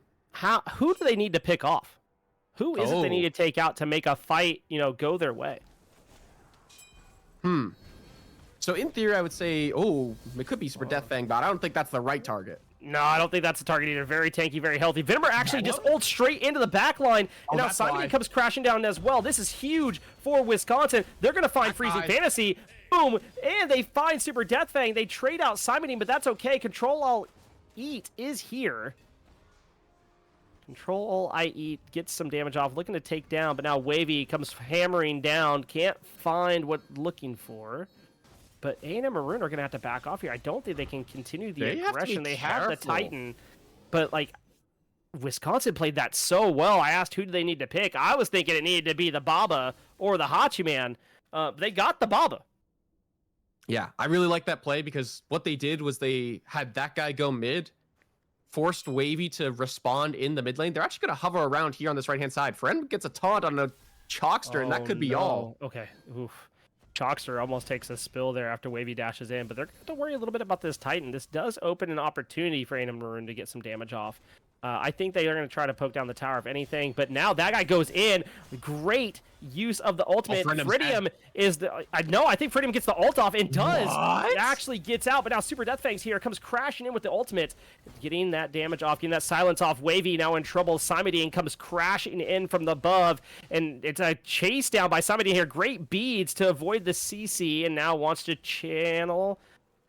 Speaker 1: Who do they need to pick off? Who is it they need to take out to make a fight, go their way?
Speaker 2: So in theory, I would say, it could be Super Death Fang, but I don't think that's the right target.
Speaker 1: No, I don't think that's the target either. Very tanky, very healthy. Venomer actually just ults straight into the back line. And now Simon comes crashing down as well. This is huge for Wisconsin. They're going to find Freezing Fantasy. Boom. And they find Super Death Fang. They trade out Simoning, but that's okay. Control Alt Eat is here. Control Alt I Eat gets some damage off. Looking to take down, but now Wavy comes hammering down. Can't find what looking for. But A&M Maroon are going to have to back off here. I don't think they can continue the aggression. They have the Titan. But, like, Wisconsin played that so well. I asked who do they need to pick. I was thinking it needed to be the Baba or the Hachiman. They got the Baba.
Speaker 2: Yeah, I really like that play because what they did was they had that guy go mid, forced Wavy to respond in the mid lane. They're actually going to hover around here on this right-hand side. Friend gets a taunt on a Chalkster, and that could be all.
Speaker 1: Okay. Oof. Chalkster almost takes a spill there after Wavy dashes in, but they're going to have to worry a little bit about this Titan. This does open an opportunity for A&M Maroon to get some damage off. I think they are going to try to poke down the tower if anything, but now that guy goes in. Great use of the ultimate. Fridium is the... I think Fridium gets the ult off and does. It actually gets out, but now Super Death Fangs here comes crashing in with the ultimate, getting that damage off, getting that silence off. Wavy now in trouble. Simodine comes crashing in from the above, and it's a chase down by Simodine here. Great beads to avoid the CC, and now wants to channel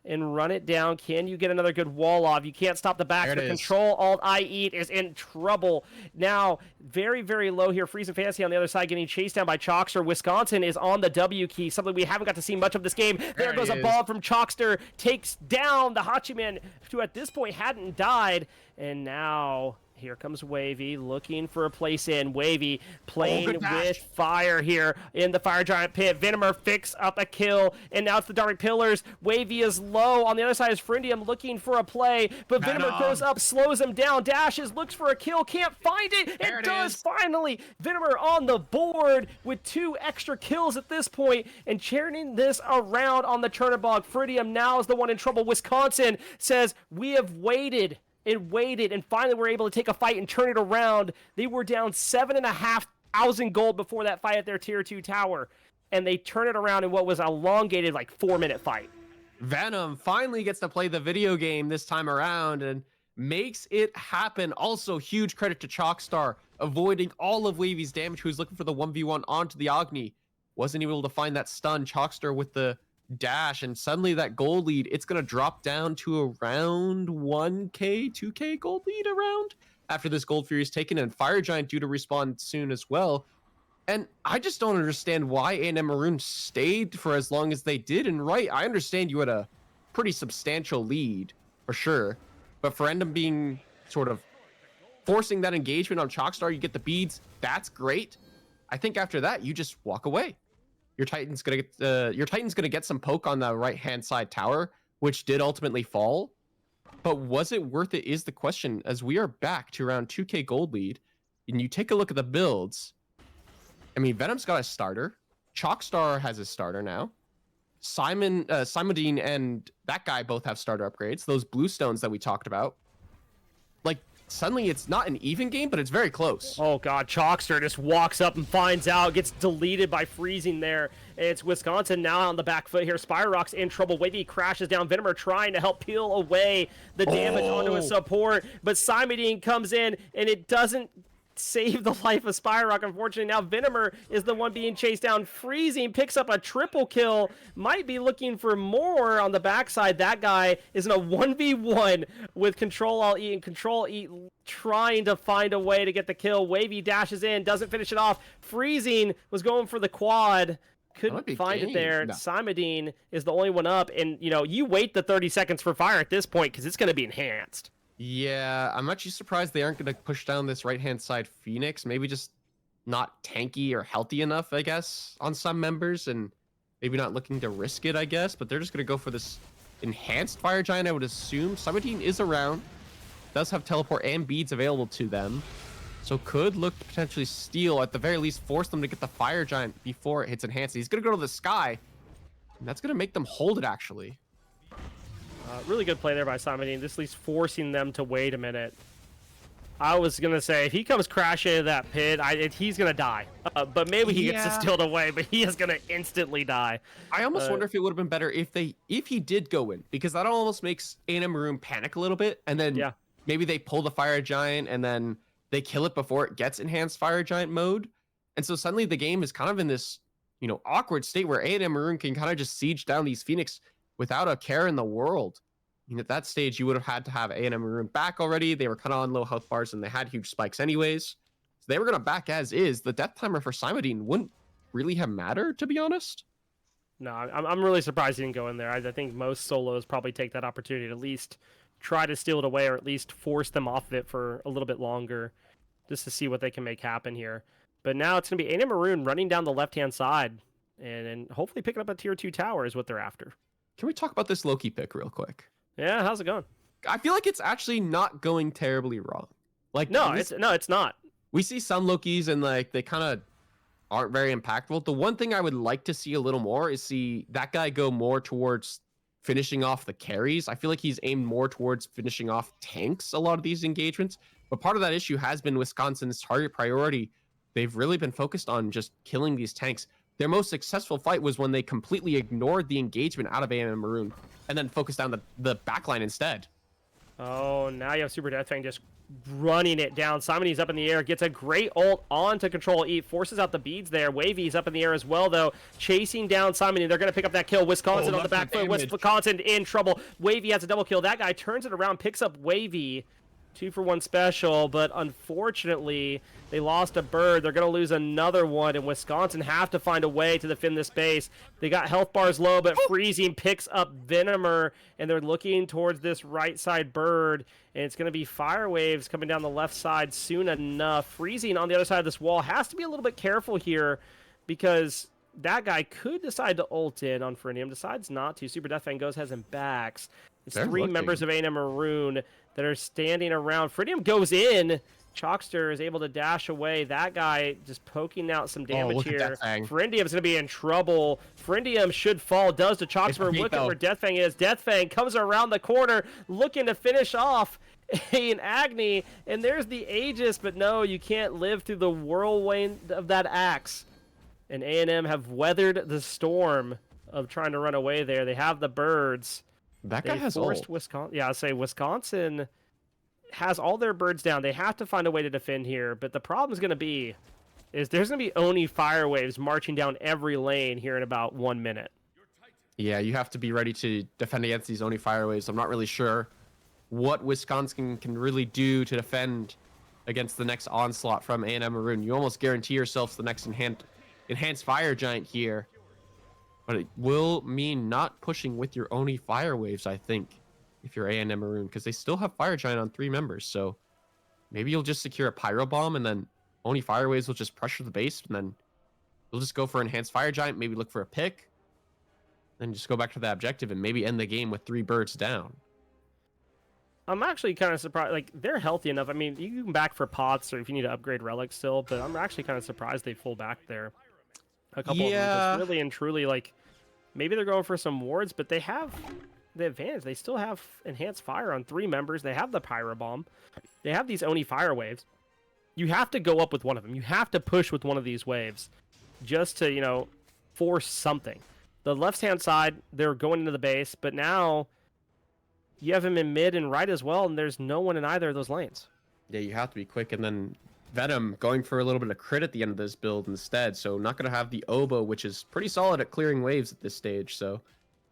Speaker 1: and run it down. Can you get another good wall off? You can't stop the backs,
Speaker 2: There it
Speaker 1: but
Speaker 2: is.
Speaker 1: Control Alt I Eat is in trouble. Now, very, very low here. Freezing Fantasy on the other side getting chased down by Chalkster. Wisconsin is on the W key, something we haven't got to see much of this game. There goes a bomb from Chalkster, takes down the Hachiman, who at this point hadn't died, and now here comes Wavy looking for a place in. Wavy playing with fire here in the Fire Giant pit. Venomer picks up a kill, and now it's the Dark Pillars. Wavy is low. On the other side is Frindium looking for a play, but Venomer goes up, slows him down, dashes, looks for a kill, can't find it. It does finally. Venomer on the board with 2 extra kills at this point, and turning this around on the Chernobog. Frindium now is the one in trouble. Wisconsin says, we have waited and finally were able to take a fight and turn it around. They were down 7,500 gold before that fight at their tier 2 tower, and they turn it around in what was an elongated, like, 4-minute fight.
Speaker 2: Venom finally gets to play the video game this time around and makes it happen. Also, huge credit to Chalkstar, avoiding all of Wavy's damage, who was looking for the 1v1 onto the Agni. Wasn't able to find that stun. Chalkstar with the dash, and suddenly that gold lead, it's going to drop down to around 1k 2k gold lead around after this gold fury is taken, and Fire Giant due to respawn soon as well. And I just don't understand why A&M Maroon stayed for as long as they did. And right, I understand you had a pretty substantial lead for sure, but for Endem being sort of forcing that engagement on Chalkstar, you get the beads, that's great. I think after that you just walk away. Your Titan's gonna get some poke on the right-hand side tower, which did ultimately fall. But was it worth it is the question, as we are back to around 2k gold lead, and you take a look at the builds. I mean, Venom's got a starter. Chalkstar has a starter now. Simodine and that guy both have starter upgrades. Those blue stones that we talked about. Like, suddenly it's not an even game, but it's very close.
Speaker 1: Oh god, Chalkster just walks up and finds out, gets deleted by freezing there. It's Wisconsin now on the back foot here. Spyrock's in trouble. Wavy crashes down. Venomer trying to help peel away the damage onto his support, but Simodine comes in and it doesn't save the life of Spyrock. Unfortunately, now Venomer is the one being chased down. Freezing picks up a triple kill. Might be looking for more on the backside. That guy is in a 1v1 with Control Alt E, and Control E trying to find a way to get the kill. Wavy dashes in, doesn't finish it off. Freezing was going for the quad. Couldn't find it there. No. Simodine is the only one up, and you wait the 30 seconds for fire at this point because it's going to be enhanced.
Speaker 2: Yeah, I'm actually surprised they aren't going to push down this right-hand side Phoenix. Maybe just not tanky or healthy enough, I guess, on some members, and maybe not looking to risk it, I guess. But they're just going to go for this enhanced Fire Giant, I would assume. 17 is around, does have teleport and beads available to them, so could look to potentially steal, at the very least, force them to get the Fire Giant before it hits enhanced. He's going to go to the sky, and that's going to make them hold it, actually.
Speaker 1: Really good play there by Simodine, just at least forcing them to wait a minute. I was going to say, if he comes crashing into that pit, he's going to die. But maybe he gets distilled away, but he is going to instantly die.
Speaker 2: I almost wonder if it would have been better if he did go in, because that almost makes A&M Maroon panic a little bit, and then maybe they pull the Fire Giant, and then they kill it before it gets enhanced Fire Giant mode. And so suddenly the game is kind of in this, awkward state where A&M Maroon can kind of just siege down these Phoenix without a care in the world. At that stage, you would have had to have A&M Maroon back already. They were kind of on low health bars, and they had huge spikes anyways. So they were going to back as is. The death timer for Simodine wouldn't really have mattered, to be honest.
Speaker 1: No, I'm really surprised he didn't go in there. I think most solos probably take that opportunity to at least try to steal it away, or at least force them off of it for a little bit longer, just to see what they can make happen here. But now it's going to be A&M Maroon running down the left-hand side, and hopefully picking up a tier 2 tower is what they're after.
Speaker 2: Can we talk about this Loki pick real quick?
Speaker 1: Yeah, how's it going?
Speaker 2: I feel like it's actually not going terribly wrong. Like
Speaker 1: it's not.
Speaker 2: We see some Lokis and they kind of aren't very impactful. The one thing I would like to see a little more is see that guy go more towards finishing off the carries. I feel like he's aimed more towards finishing off tanks a lot of these engagements. But part of that issue has been Wisconsin's target priority. They've really been focused on just killing these tanks. Their most successful fight was when they completely ignored the engagement out of A&M Maroon and then focused on the backline instead.
Speaker 1: Oh, now you have Super Death Fang just running it down. Simony's up in the air, gets a great ult on to control E, forces out the beads there. Wavy's up in the air as well, though, chasing down Simony. They're going to pick up that kill. Wisconsin on the back foot. Wisconsin in trouble. Wavy has a double kill. That guy turns it around, picks up Wavy. 2-for-1 special, but unfortunately, they lost a bird. They're going to lose another one, and Wisconsin have to find a way to defend this base. They got health bars low, but Freezing picks up Venomer, and they're looking towards this right side bird, and it's going to be Fire Waves coming down the left side soon enough. Freezing on the other side of this wall has to be a little bit careful here, because that guy could decide to ult in on Frenium, decides not to. Super Death Fang goes, has him backs. It's three members of A&M Maroon that are standing around. Frenium goes in. Chalkster is able to dash away. That guy just poking out some damage here. Frendium's going to be in trouble. Frendium should fall. Does to Chalkster. Look at where Death Fang is. Death Fang comes around the corner looking to finish off an Agni. And there's the Aegis, but no, you can't live through the whirlwind of that axe. And A&M have weathered the storm of trying to run away there. They have the birds.
Speaker 2: That guy has ult.
Speaker 1: Wisconsin. Yeah, I say Wisconsin has all their birds down. They have to find a way to defend here, but the problem is going to be there's going to be Oni Fire Waves marching down every lane here in about 1 minute.
Speaker 2: Yeah, you have to be ready to defend against these Oni Fire Waves. I'm not really sure what Wisconsin can really do to defend against the next onslaught from A&M Maroon. You almost guarantee yourselves the next enhanced Fire Giant here. But it will mean not pushing with your Oni Fire Waves, I think, if you're A&M Maroon, because they still have Fire Giant on 3 members. So maybe you'll just secure a Pyro Bomb, and then Oni Fire Waves will just pressure the base, and then you'll just go for Enhanced Fire Giant, maybe look for a pick, then just go back to that objective and maybe end the game with 3 birds down.
Speaker 1: I'm actually kind of surprised. Like, they're healthy enough. I mean, you can back for pots or if you need to upgrade relics still, but I'm actually kind of surprised they full back there. A couple of them just really and truly, like, maybe they're going for some wards, but they have the advantage. They still have enhanced fire on 3 members. They have the Pyro Bomb. They have these Oni Fire Waves. You have to go up with one of them. You have to push with one of these waves just to, you know, force something. The left-hand side, they're going into the base, but now you have him in mid and right as well, and there's no one in either of those lanes.
Speaker 2: Yeah, you have to be quick, and then Venom going for a little bit of crit at the end of this build instead, so not going to have the Oboe, which is pretty solid at clearing waves at this stage, so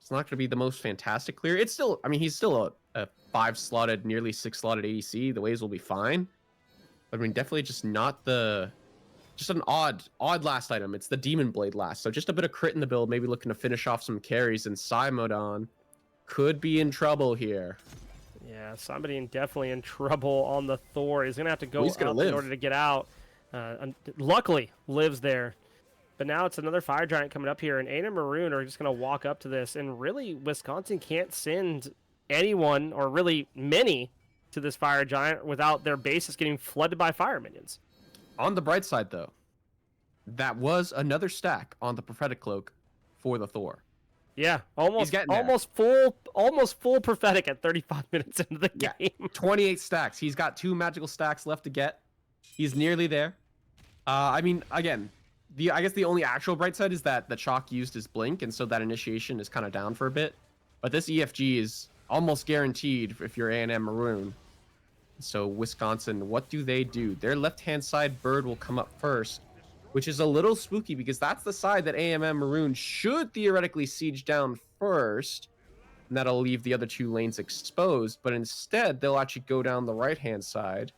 Speaker 2: it's not going to be the most fantastic clear. It's still, I mean, he's still a 5-slotted, nearly 6-slotted ADC. The waves will be fine. But I mean, definitely just not the, just an odd last item. It's the Demon Blade last, so just a bit of crit in the build, maybe looking to finish off some carries, and Simodon could be in trouble here.
Speaker 1: Yeah, somebody definitely in trouble on the Thor. He's going to have to go up in order to get out. Luckily, lives there. But now it's another Fire Giant coming up here, and A&M Maroon are just going to walk up to this. And really, Wisconsin can't send anyone, or really many, to this Fire Giant without their bases getting flooded by fire minions.
Speaker 2: On the bright side, though, that was another stack on the Prophetic Cloak for the Thor.
Speaker 1: Yeah, almost full prophetic at 35 minutes into the game.
Speaker 2: Yeah, 28 stacks. He's got 2 magical stacks left to get. He's nearly there. I mean, again, I guess the only actual bright side is that the Chalk used his blink, and so that initiation is kind of down for a bit. But this EFG is almost guaranteed if you're A&M Maroon. So Wisconsin, what do? Their left-hand side bird will come up first, which is a little spooky because that's the side that A&M Maroon should theoretically siege down first, and that'll leave the other 2 lanes exposed, but instead they'll actually go down the right-hand side.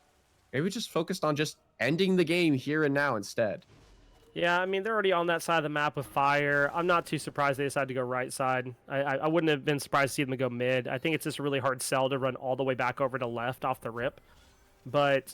Speaker 2: Maybe just focused on just ending the game here and now instead.
Speaker 1: Yeah, I mean, they're already on that side of the map with fire. I'm not too surprised they decided to go right side. I wouldn't have been surprised to see them go mid. I think it's just a really hard sell to run all the way back over to left off the rip. But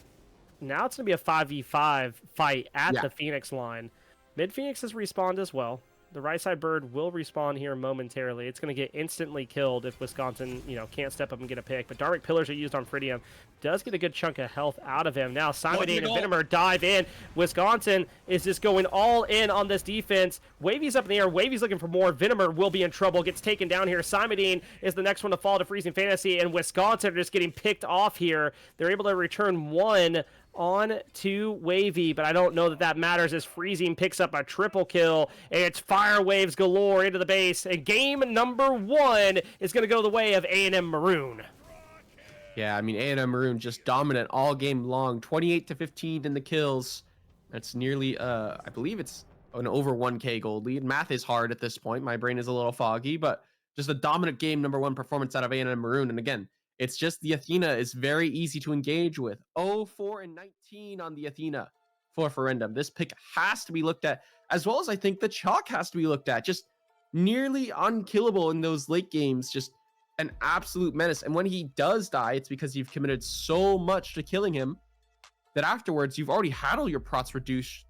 Speaker 1: now it's going to be a 5v5 fight at the Phoenix line. Mid Phoenix has respawned as well. The right side bird will respawn here momentarily. It's going to get instantly killed if Wisconsin, you know, can't step up and get a pick. But Dharmic Pillars are used on Frenium. Does get a good chunk of health out of him. Now Simodane and Venomer dive in. Wisconsin is just going all in on this defense. Wavy's up in the air. Wavy's looking for more. Venomer will be in trouble. Gets taken down here. Simodane is the next one to fall to Freezing Fantasy. And Wisconsin are just getting picked off here. They're able to return 1 on to Wavy, but I don't know that matters as Freezing picks up a triple kill, and it's fire waves galore into the base, and game number 1 is going to go the way of A&M Maroon.
Speaker 2: Yeah, I mean, A&M Maroon just dominant all game long, 28-15 in the kills. That's nearly, I believe it's an over 1K gold lead. Math is hard at this point. My brain is a little foggy, but just a dominant game number 1 performance out of A&M Maroon. And again, it's just the Athena is very easy to engage with. 0-4-19 on the Athena for Ferendum. This pick has to be looked at, as well as I think the Chalk has to be looked at. Just nearly unkillable in those late games. Just an absolute menace. And when he does die, it's because you've committed so much to killing him that afterwards you've already had all your prots reduced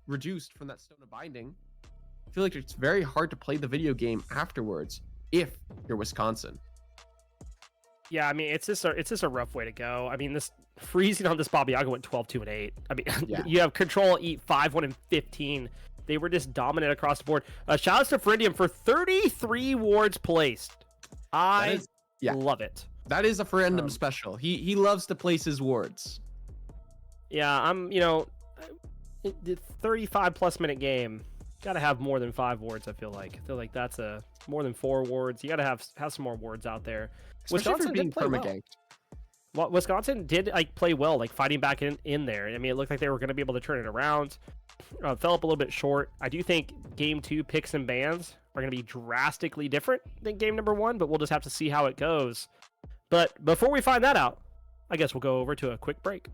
Speaker 2: from that Stone of Binding. I feel like it's very hard to play the video game afterwards if you're Wisconsin.
Speaker 1: Yeah, I mean, it's just a rough way to go. I mean, this freezing on this Baba Yaga went 12-2-8. I mean,
Speaker 2: Yeah.
Speaker 1: You have Control eat 5-1-15. They were just dominant across the board. Shout out to Feridium for 33 wards placed. I love it.
Speaker 2: That is a Ferendum special. He loves to place his wards.
Speaker 1: Yeah, I'm, the 35 plus minute game, gotta have more than 5 wards. I feel like that's a more than 4 wards. You gotta have some more wards out there.
Speaker 2: Especially
Speaker 1: Wisconsin did play well. Well, Wisconsin did play well, like fighting back in there. I mean, it looked like they were going to be able to turn it around. Fell up a little bit short. I do think game 2 picks and bans are going to be drastically different than game number 1, but we'll just have to see how it goes. But before we find that out, I guess we'll go over to a quick break.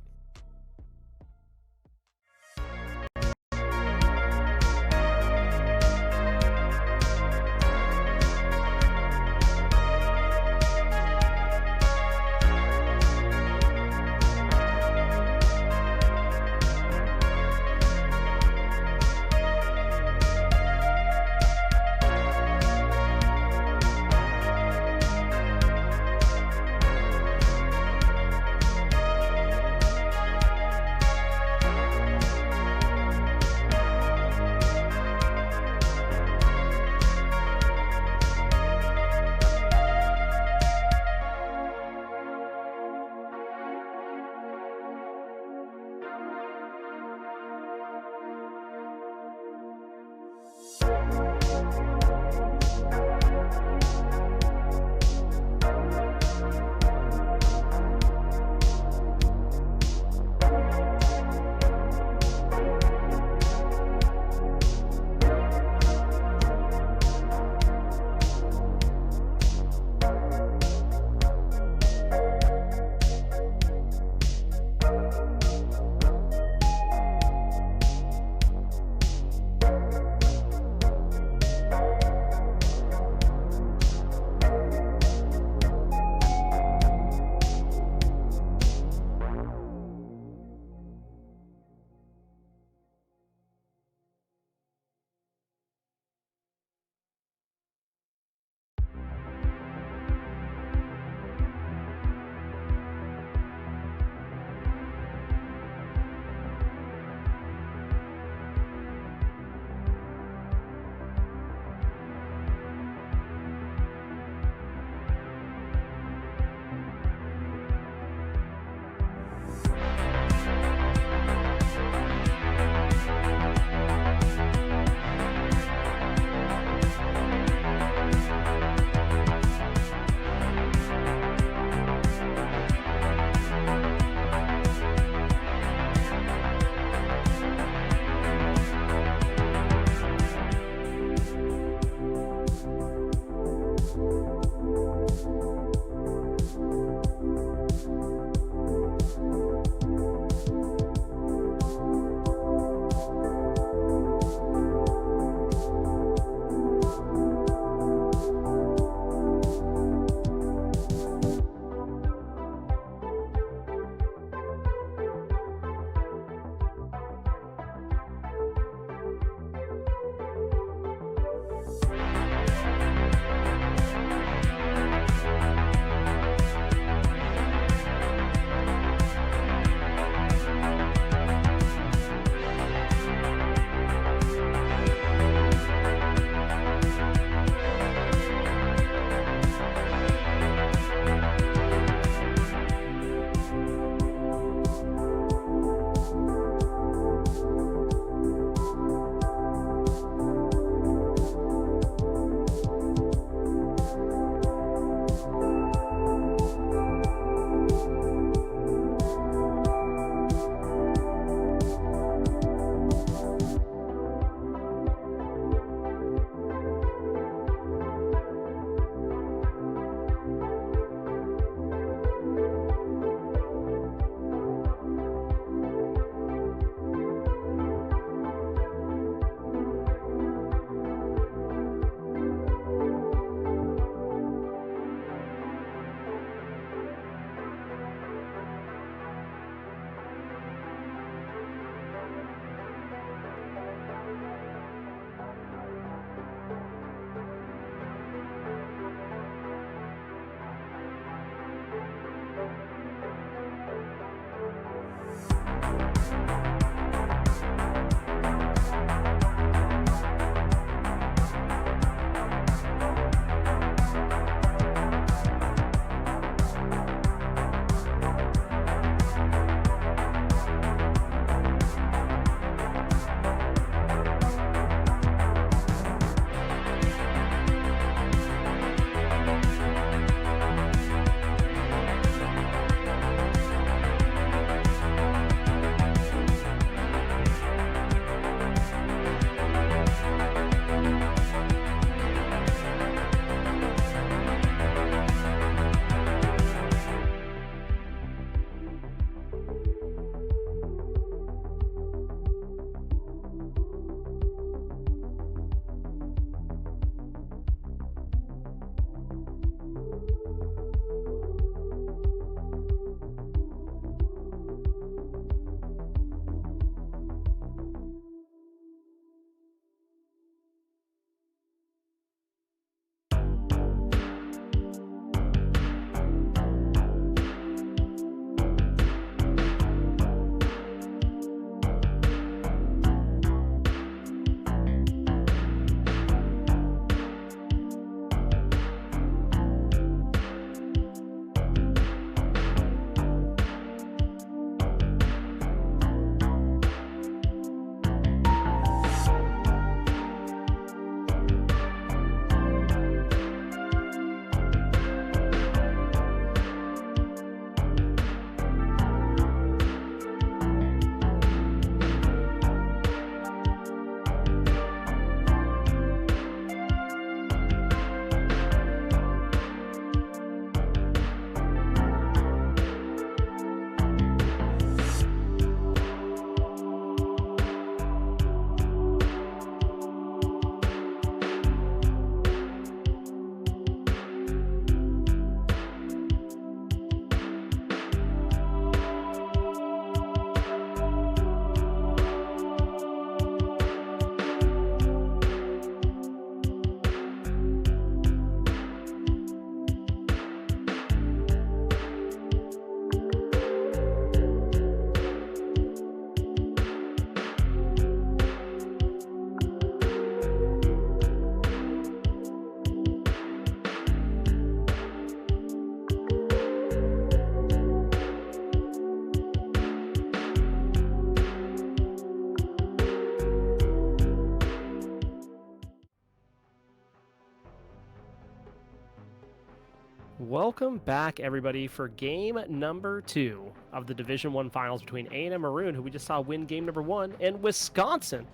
Speaker 1: Welcome back, everybody, for game number 2 of the Division 1 finals between A&M Maroon, who we just saw win game number 1, and Wisconsin,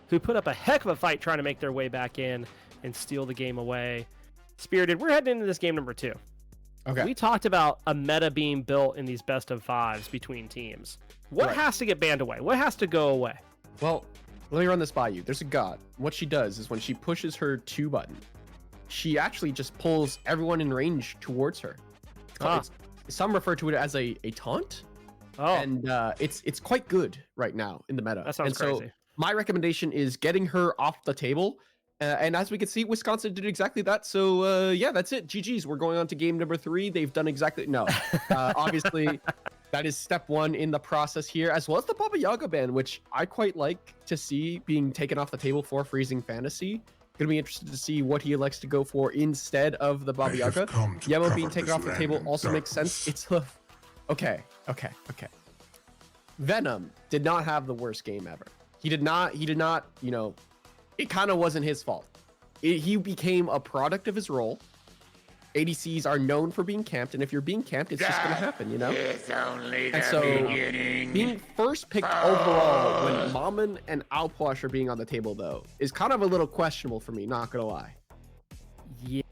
Speaker 1: who put up a heck of a fight trying to make their way back in and steal the game away. Spirited, we're heading into this game number 2.
Speaker 2: Okay.
Speaker 1: We talked about a meta being built in these best of 5s between teams. What has to get banned away? What has to go away?
Speaker 2: Well, let me run this by you. There's a god. What she does is when she pushes her 2 button, she actually just pulls everyone in range towards her. Some refer to it as a taunt.
Speaker 1: Oh,
Speaker 2: And it's quite good right now in the meta.
Speaker 1: that sounds
Speaker 2: and
Speaker 1: crazy.
Speaker 2: So my recommendation is getting her off the table. And as we can see, Wisconsin did exactly that. So yeah, that's it. GG's. We're going on to game number 3. They've done exactly obviously that is step 1 in the process here, as well as the Baba Yaga ban, which I quite like to see being taken off the table for Freezing Fantasy. Gonna be interested to see what he elects to go for instead of the Baba Yaga. Yemo being taken off the table also makes sense. It's okay. Venom did not have the worst game ever. He did not, it kind of wasn't his fault. He became a product of his role. ADCs are known for being camped, and if you're being camped, it's just gonna happen,
Speaker 3: It's only the
Speaker 2: And so,
Speaker 3: beginning.
Speaker 2: being first picked overall when Mammon and Alpwash are being on the table, though, is kind of a little questionable for me, not gonna lie.
Speaker 1: Yeah.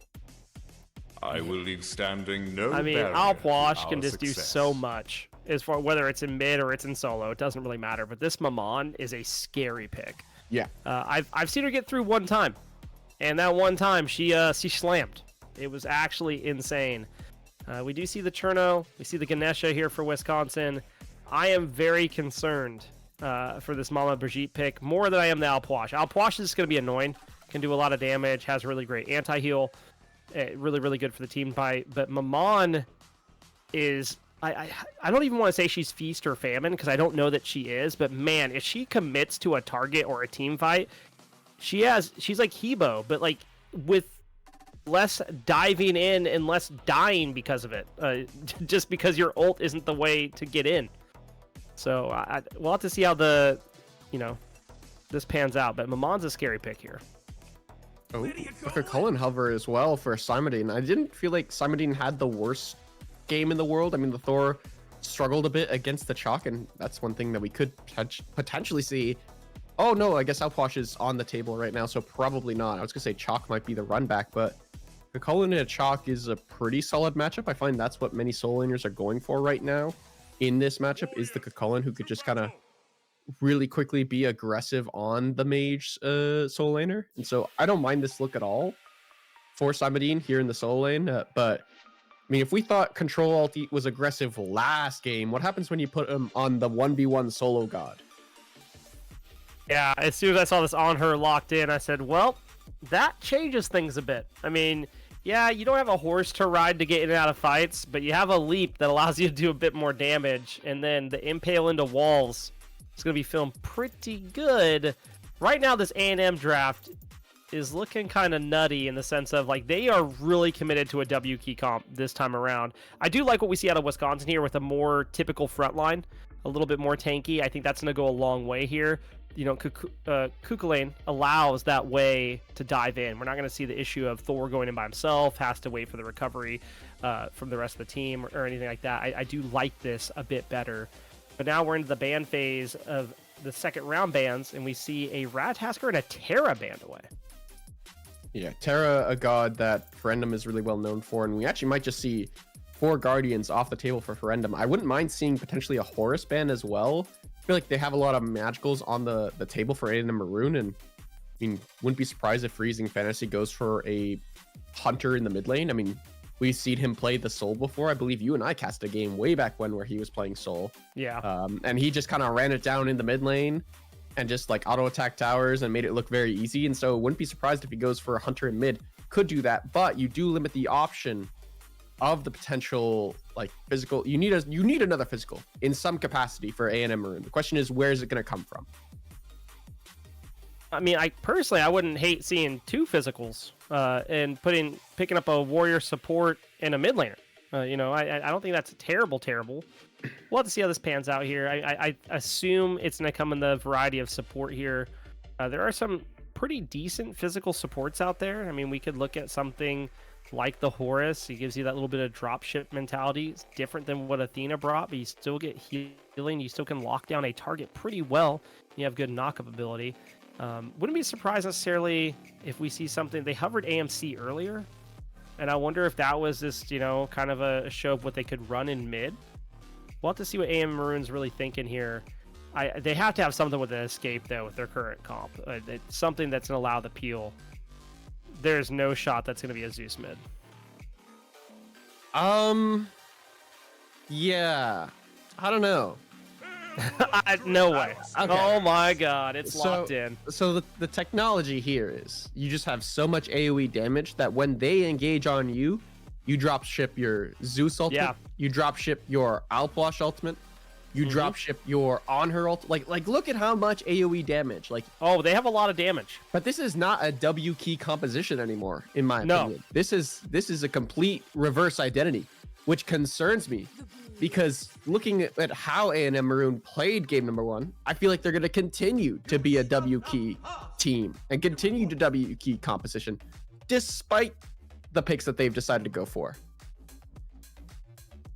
Speaker 4: I will leave standing no
Speaker 1: I mean,
Speaker 4: barrier
Speaker 1: Alpwash
Speaker 4: to
Speaker 1: can
Speaker 4: our
Speaker 1: just do
Speaker 4: success.
Speaker 1: so much. As far whether it's in mid or it's in solo, it doesn't really matter. But this Mammon is a scary pick.
Speaker 2: Yeah.
Speaker 1: I've seen her get through one time, and that one time she slammed. It was actually insane. We do see the Cherno. We see the Ganesha here for Wisconsin. I am very concerned for this Mama Brigitte pick, more than I am the Alpwash. Alpwash is going to be annoying. Can do a lot of damage. Has really great anti-heal. Really, really good for the team fight. But Mammon is... I don't even want to say she's feast or famine, because I don't know that she is. But man, if she commits to a target or a team fight, she's like Hebo, but like with less diving in and less dying because of it, just because your ult isn't the way to get in. So we'll have to see how this pans out. But Mammon's a scary pick here.
Speaker 2: Oh, look at Cullen hover as well for Simodine. I didn't feel like Simodine had the worst game in the world. I mean, the Thor struggled a bit against the Chalk, and that's one thing that we could potentially see. Oh no, I guess Alpwash is on the table right now, so probably not. I was gonna say Chalk might be the run back, but Cullen and a Chalk is a pretty solid matchup. I find that's what many soul laners are going for right now in this matchup, is the Cullen, who could just kind of really quickly be aggressive on the mage soul laner. And so I don't mind this look at all for Simodine here in the soul lane. But I mean, if we thought Control Alt E was aggressive last game, what happens when you put him on the 1v1 solo god?
Speaker 1: Yeah, as soon as I saw this on her locked in, I said, well, that changes things a bit. I mean, yeah, you don't have a horse to ride to get in and out of fights, but you have a leap that allows you to do a bit more damage, and then the impale into walls is going to be feeling pretty good. Right now, this A&M draft is looking kind of nutty in the sense of, like, they are really committed to a W key comp this time around. I do like what we see out of Wisconsin here with a more typical front line, a little bit more tanky. I think that's going to go a long way here. Kukulane allows that way to dive in. We're not going to see the issue of Thor going in by himself, has to wait for the recovery from the rest of the team or anything like that. I do like this a bit better. But now we're into the ban phase of the second round bans, and we see a Radtasker and a Terra banned away.
Speaker 2: Yeah, Terra, a god that Ferendum is really well known for, and we actually might just see 4 Guardians off the table for Ferendum. I wouldn't mind seeing potentially a Horus ban as well. I feel like they have a lot of magicals on the table for A&M Maroon, and I mean, wouldn't be surprised if Freezing Fantasy goes for a Hunter in the mid lane. I mean, we've seen him play the Soul before. I believe you and I cast a game way back when where he was playing Soul.
Speaker 1: Yeah.
Speaker 2: And he just kind of ran it down in the mid lane and just like auto attack towers and made it look very easy. And so wouldn't be surprised if he goes for a Hunter in mid. Could do that, but you do limit the option of the potential like physical. You need another physical in some capacity for A&M Maroon. The question is, where is it going to come from?
Speaker 1: I mean, I wouldn't hate seeing 2 physicals and picking up a warrior support and a mid laner. I don't think that's terrible. We'll have to see how this pans out here. I assume it's going to come in the variety of support here. There are some pretty decent physical supports out there. I mean, we could look at something like the Horus. He gives you that little bit of dropship mentality. It's different than what Athena brought, but you still get healing. You still can lock down a target pretty well. You have good knock-up ability. Wouldn't be surprised necessarily if we see something. They hovered AMC earlier, and I wonder if that was just, kind of a show of what they could run in mid. We'll have to see what A&M Maroon's really thinking here. They have to have something with an escape, though, with their current comp. It's something that's going to allow the peel. There's no shot that's going to be a Zeus mid.
Speaker 2: Yeah. I don't know.
Speaker 1: No way.
Speaker 2: Okay.
Speaker 1: Oh my god, it's locked in.
Speaker 2: So the technology here is you just have so much AoE damage that when they engage on you, you drop ship your Zeus ultimate, you drop ship your Alpwash ultimate, you drop ship your on her ultimate. Like look at how much AoE damage.
Speaker 1: Oh, they have a lot of damage.
Speaker 2: But this is not a W key composition anymore, in my opinion. This is a complete reverse identity, which concerns me. Because looking at how A&M Maroon played game number 1, I feel like they're going to continue to be a W key team and continue to W key composition, despite the picks that they've decided to go for.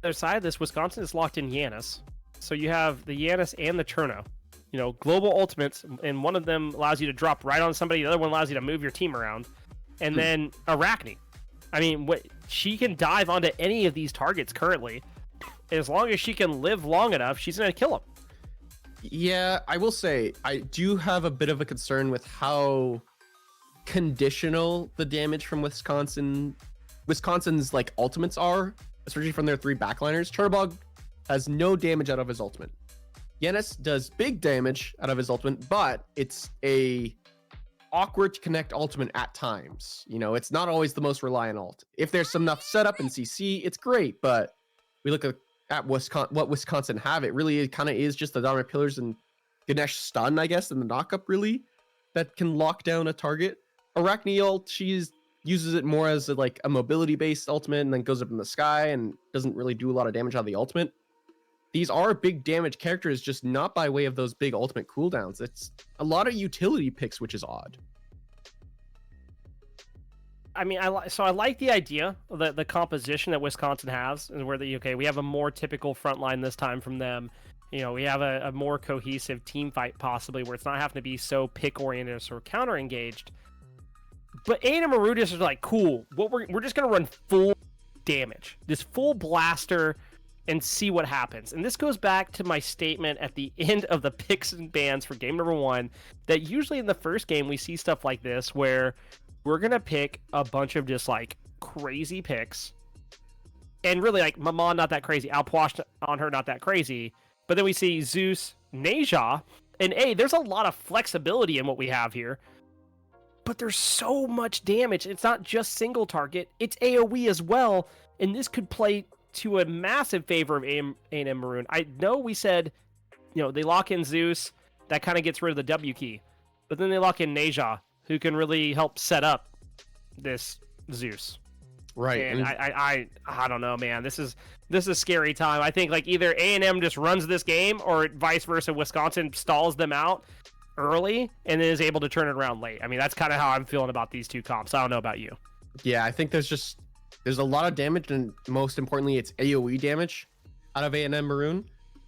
Speaker 1: Other side of this, Wisconsin is locked in Yanis. So you have the Yanis and the Cherno. Global ultimates, and one of them allows you to drop right on somebody, the other one allows you to move your team around. And then Arachne. I mean, she can dive onto any of these targets currently. As long as she can live long enough, she's going to kill him.
Speaker 2: Yeah, I will say, I do have a bit of a concern with how conditional the damage from Wisconsin's ultimates are, especially from their 3 backliners. Chernobog has no damage out of his ultimate. Yanis does big damage out of his ultimate, but it's a awkward to connect ultimate at times. It's not always the most reliant ult. If there's enough setup in CC, it's great, but we look at what Wisconsin have, it really kind of is just the dominant pillars and Ganesh stun, I guess, and the knockup really that can lock down a target. Arachne ult, she uses it more as a mobility based ultimate and then goes up in the sky and doesn't really do a lot of damage out of the ultimate. These are big damage characters, just not by way of those big ultimate cooldowns. It's a lot of utility picks, which is odd.
Speaker 1: I mean, I like the idea of the composition that Wisconsin has, and where we have a more typical front line this time from them. We have a more cohesive team fight possibly, where it's not having to be so pick oriented or counter engaged. But A&M Maroon is cool. We're just gonna run full damage, this full blaster, and see what happens. And this goes back to my statement at the end of the picks and bans for game number 1, that usually in the first game we see stuff like this where we're going to pick a bunch of just crazy picks. And really Maman, not that crazy. Alpwash on her, not that crazy. But then we see Zeus, Neja, and there's a lot of flexibility in what we have here. But there's so much damage. It's not just single target. It's AoE as well. And this could play to a massive favor of A&M Maroon. I know we said, they lock in Zeus. That kind of gets rid of the W key. But then they lock in Neja, who can really help set up this Zeus.
Speaker 2: Right.
Speaker 1: And I don't know, man. This is a scary time. I think either A&M just runs this game, or vice versa, Wisconsin stalls them out early and then is able to turn it around late. I mean, that's kind of how I'm feeling about these two comps. I don't know about you.
Speaker 2: Yeah, I think there's a lot of damage, and most importantly, it's AoE damage out of A&M Maroon.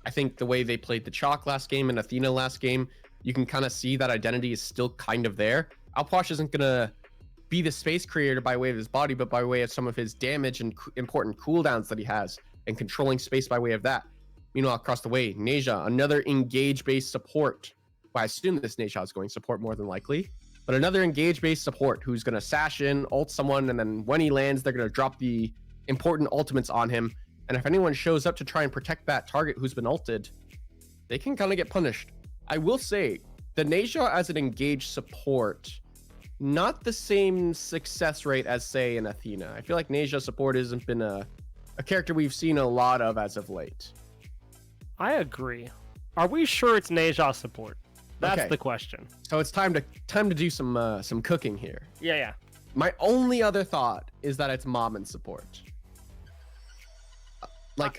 Speaker 2: I think the way they played the Chalk last game and Athena last game, you can kind of see that identity is still kind of there. Alpwash isn't going to be the space creator by way of his body, but by way of some of his damage and important cooldowns that he has, and controlling space by way of that. Meanwhile, across the way, Neja, another engage-based support. Well, I assume this Neja is going support more than likely, but another engage-based support who's going to sash in, ult someone, and then when he lands, they're going to drop the important ultimates on him. And if anyone shows up to try and protect that target who's been ulted, they can kind of get punished. I will say, the Neja as an engaged support, not the same success rate as, say, an Athena. I feel like Neja support hasn't been a character we've seen a lot of as of late.
Speaker 1: I agree. Are we sure it's Neja support? That's the question.
Speaker 2: So it's time to do some cooking here.
Speaker 1: Yeah.
Speaker 2: My only other thought is that it's Mammon support.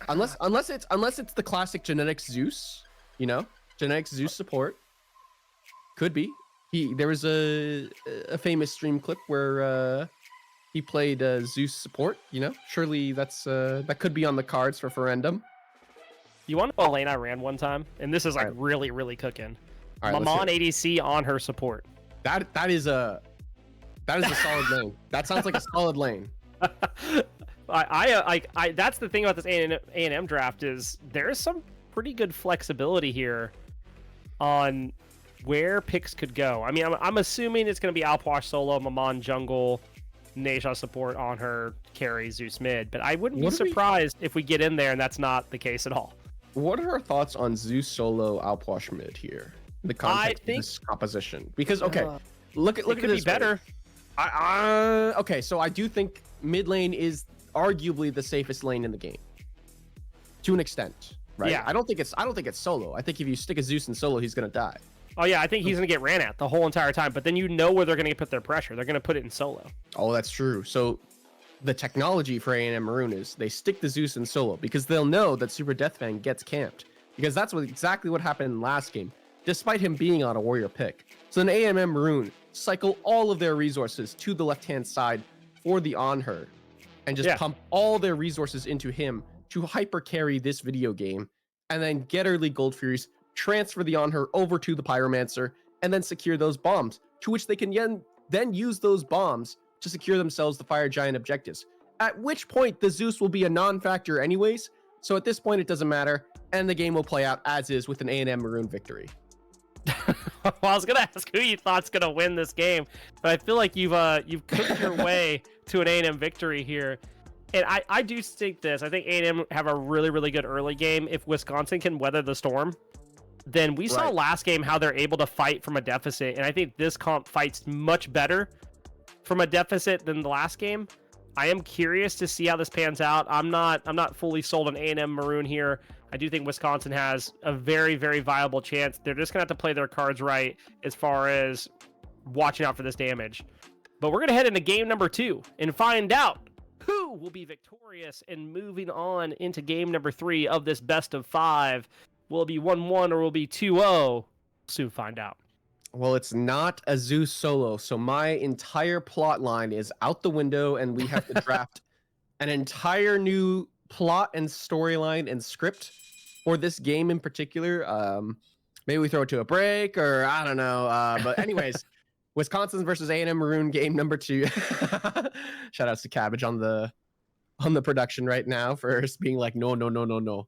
Speaker 2: Unless it's the classic genetics Zeus, genetics Zeus support. Could be. There was a famous stream clip where He played Zeus support, you know? Surely that could be on the cards for Ferendum.
Speaker 1: You want to know a lane I ran one time? And this is like
Speaker 2: All right.
Speaker 1: really, really cooking.
Speaker 2: All right, let's hear
Speaker 1: Mammon
Speaker 2: it.
Speaker 1: ADC on her support.
Speaker 2: That is a solid lane. That sounds like a solid lane.
Speaker 1: I that's the thing about this A&M draft is there is some pretty good flexibility here on where picks could go. I mean, I'm assuming it's going to be Alpwash solo, Mammon jungle, Neja support on her, carry Zeus mid, but I wouldn't be surprised if we get in there and that's not the case at all.
Speaker 2: What are our thoughts on Zeus solo Alpwash mid here? The context of this composition, because look at
Speaker 1: it could
Speaker 2: this
Speaker 1: be better.
Speaker 2: Okay, so I do think mid lane is arguably the safest lane in the game, to an extent, right?
Speaker 1: Yeah.
Speaker 2: I don't think it's solo. I think if you stick a Zeus in solo, he's gonna die.
Speaker 1: Oh yeah, I think he's gonna get ran at the whole entire time. But then you know where they're gonna put their pressure. They're gonna put it in solo.
Speaker 2: Oh, that's true. So the technology for A&M Maroon is they stick the Zeus in solo because they'll know that Super Deathfang gets camped, because that's exactly what happened in last game, despite him being on a warrior pick. So then A&M Maroon cycle all of their resources to the left-hand side for the on her, and just pump all their resources into him to hyper carry this video game, and then get early Gold Furies, transfer the on her over to the Pyromancer, and then secure those bombs, to which they can then use those bombs to secure themselves the Fire Giant objectives. At which point the Zeus will be a non-factor anyways, so at this point it doesn't matter, and the game will play out as is with an A&M Maroon victory.
Speaker 1: Well, I was gonna ask who you thought's gonna win this game, but I feel like you've cooked your way to an A&M victory here. And I do think this. I think A&M have a really, really good early game. If Wisconsin can weather the storm, then we saw last game how they're able to fight from a deficit, and I think this comp fights much better from a deficit than the last game. I am curious to see how this pans out. I'm not fully sold on A&M Maroon here. I do think Wisconsin has a very, very viable chance. They're just gonna have to play their cards right as far as watching out for this damage. But we're gonna head into game number 2 and find out who will be victorious and moving on into game number 3 of this best of 5. Will it be 1-1 or will it be 2-0? Soon find out.
Speaker 2: Well, it's not a Zeus solo, so my entire plot line is out the window, and we have to draft an entire new plot and storyline and script for this game in particular. Maybe we throw it to a break, or I don't know. But anyways, Wisconsin versus A&M Maroon game number 2. Shout outs to Cabbage on the production right now for being like, no.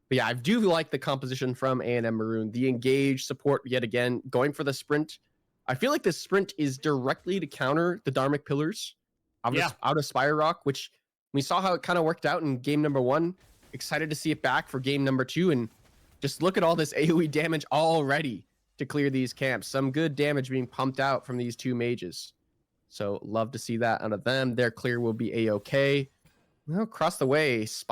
Speaker 2: But yeah, I do like the composition from A&M Maroon. The engage support, yet again, going for the sprint. I feel like this sprint is directly to counter the Dharmic Pillars out of Spire Rock, which we saw how it kind of worked out in game number 1. Excited to see it back for game number 2. And just look at all this AoE damage already to clear these camps. Some good damage being pumped out from these 2 mages. So love to see that out of them. Their clear will be A-OK. Well, across the way, it's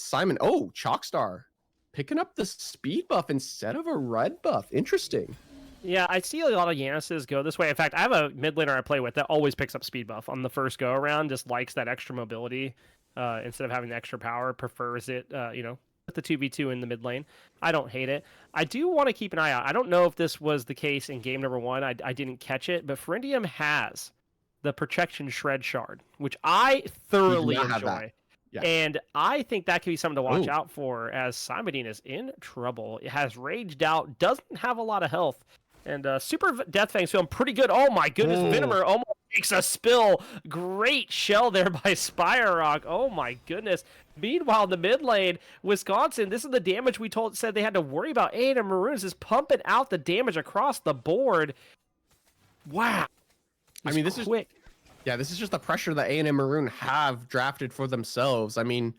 Speaker 2: Simon. Oh, Chalkstar picking up the speed buff instead of a red buff. Interesting.
Speaker 1: Yeah, I see a lot of Yanis's go this way. In fact, I have a mid laner I play with that always picks up speed buff on the first go around, just likes that extra mobility instead of having the extra power, prefers it, with the 2v2 in the mid lane. I don't hate it. I do want to keep an eye out. I don't know if this was the case in game number 1. I didn't catch it, but Ferendium has the Protection Shred Shard, which I thoroughly enjoy. Yeah. And I think that could be something to watch out for, as Simodine is in trouble. It has raged out, doesn't have a lot of health, and Super Deathfang's feeling pretty good. Oh my goodness, Venomer almost makes a spill. Great shell there by Spire Rock. Oh my goodness. Meanwhile, in the mid lane, Wisconsin, this is the damage we said they had to worry about. A&M Maroons is pumping out the damage across the board. Wow.
Speaker 2: I mean, this is quick. Yeah, this is just the pressure that A&M Maroon have drafted for themselves. I mean,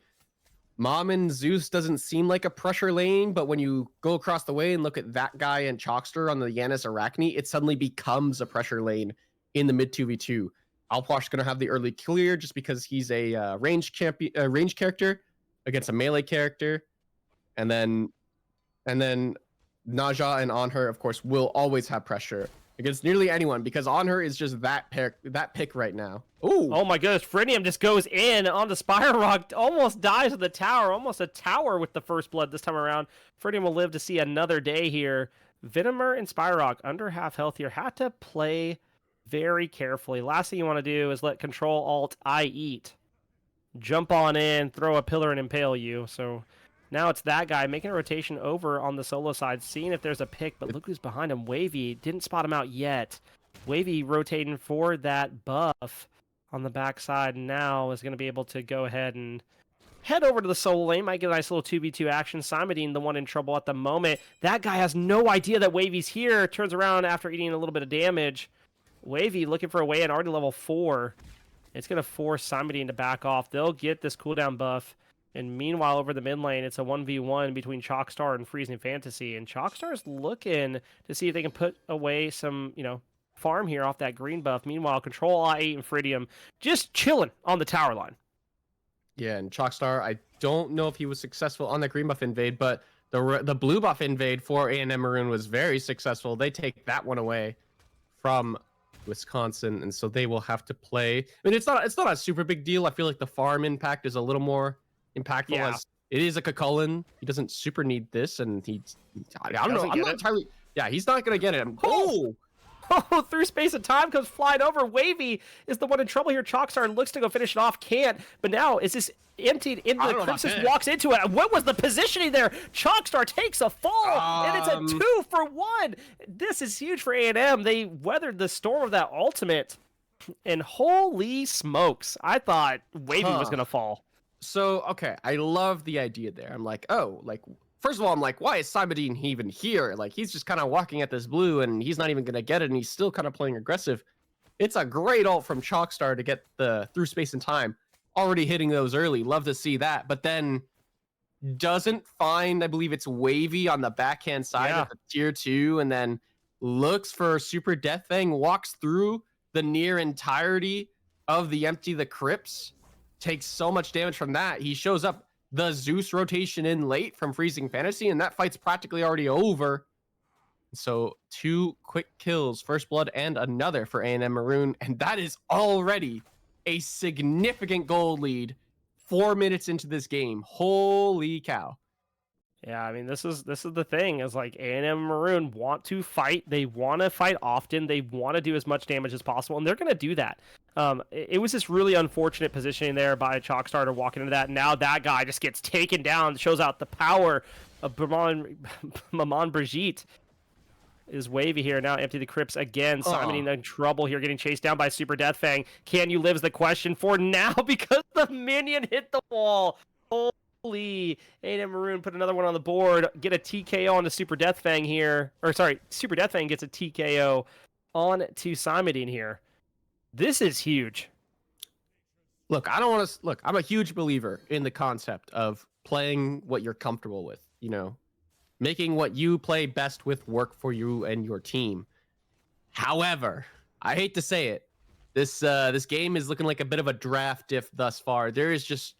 Speaker 2: Mom and Zeus doesn't seem like a pressure lane, but when you go across the way and look at that guy and Chalkster on the Yanis Arachne, it suddenly becomes a pressure lane in the mid 2v2. Alpwash is going to have the early clear just because he's a range character against a melee character. And then Naja and On Her, of course, will always have pressure against nearly anyone, because On Her is just that pick right now. Ooh.
Speaker 1: Oh my goodness, Frenium just goes in on the Spire Rock, almost dies at the tower, almost a tower with the first blood this time around. Frenium will live to see another day here. Venomer and Spire Rock under half health here. Had to play very carefully. Last thing you want to do is let Control Alt I eat. Jump on in, throw a pillar and impale you. So now it's that guy making a rotation over on the solo side, seeing if there's a pick, but look who's behind him. Wavy didn't spot him out yet. Wavy rotating for that buff on the backside now is going to be able to go ahead and head over to the solo lane. Might get a nice little 2v2 action. Simodine, the one in trouble at the moment. That guy has no idea that Wavy's here. Turns around after eating a little bit of damage. Wavy looking for a way in, already level 4. It's going to force Simodine to back off. They'll get this cooldown buff. And meanwhile, over the mid lane, it's a 1v1 between Chalkstar and Freezing Fantasy. And Chalkstar's looking to see if they can put away some, farm here off that green buff. Meanwhile, Control I8 and Fridium just chilling on the tower line.
Speaker 2: Yeah, and Chalkstar, I don't know if he was successful on the green buff invade, but the blue buff invade for A&M Maroon was very successful. They take that one away from Wisconsin, and so they will have to play. I mean, it's not a super big deal. I feel like the farm impact is a little more impactful as it is a Kakulin. He doesn't super need this, and I don't know. I'm not entirely. Yeah, he's not gonna get it.
Speaker 1: Oh, through space and time comes flying over. Wavy is the one in trouble here. Chalkstar looks to go finish it off, can't. But now is this emptied into the Crypts, walks into it. What was the positioning there? Chalkstar takes a fall, and it's a 2-for-1. This is huge for A&M. They weathered the storm of that ultimate, and holy smokes, I thought Wavy was gonna fall.
Speaker 2: So, okay, I love the idea there. I'm like, first of all, I'm like, why is Simodine even here? Like, he's just kind of walking at this blue, and he's not even going to get it, and he's still kind of playing aggressive. It's a great ult from Chalkstar to get the through space and time. Already hitting those early. Love to see that. But then doesn't find, I believe it's Wavy on the backhand side of the tier 2, and then looks for Super Death Fang, walks through the near entirety of the Empty the Crypts. Takes so much damage from that. He shows up the Zeus rotation in late from Freezing Fantasy, and that fight's practically already over. So 2 quick kills, first blood and another for A&M Maroon, and that is already a significant gold lead 4 minutes into this game. Holy cow.
Speaker 1: Yeah, I mean, this is the thing, is like A&M Maroon want to fight. They want to fight often. They want to do as much damage as possible, and they're going to do that. It was this really unfortunate positioning there by Chalkstar walking into that. Now that guy just gets taken down, shows out the power of Maman Brigitte. Is Wavy here, now Empty the Crypts again. Simon in trouble here, getting chased down by Super Death Fang. Can you live is the question for now, because the minion hit the wall. Holy, A&M Maroon put another one on the board, get a TKO on the Super Death Fang here. Or sorry, Super Death Fang gets a TKO on to Simodine here. This is huge.
Speaker 2: Look, I'm a huge believer in the concept of playing what you're comfortable with, making what you play best with work for you and your team. However, I hate to say it, this game is looking like a bit of a draft diff thus far. There is just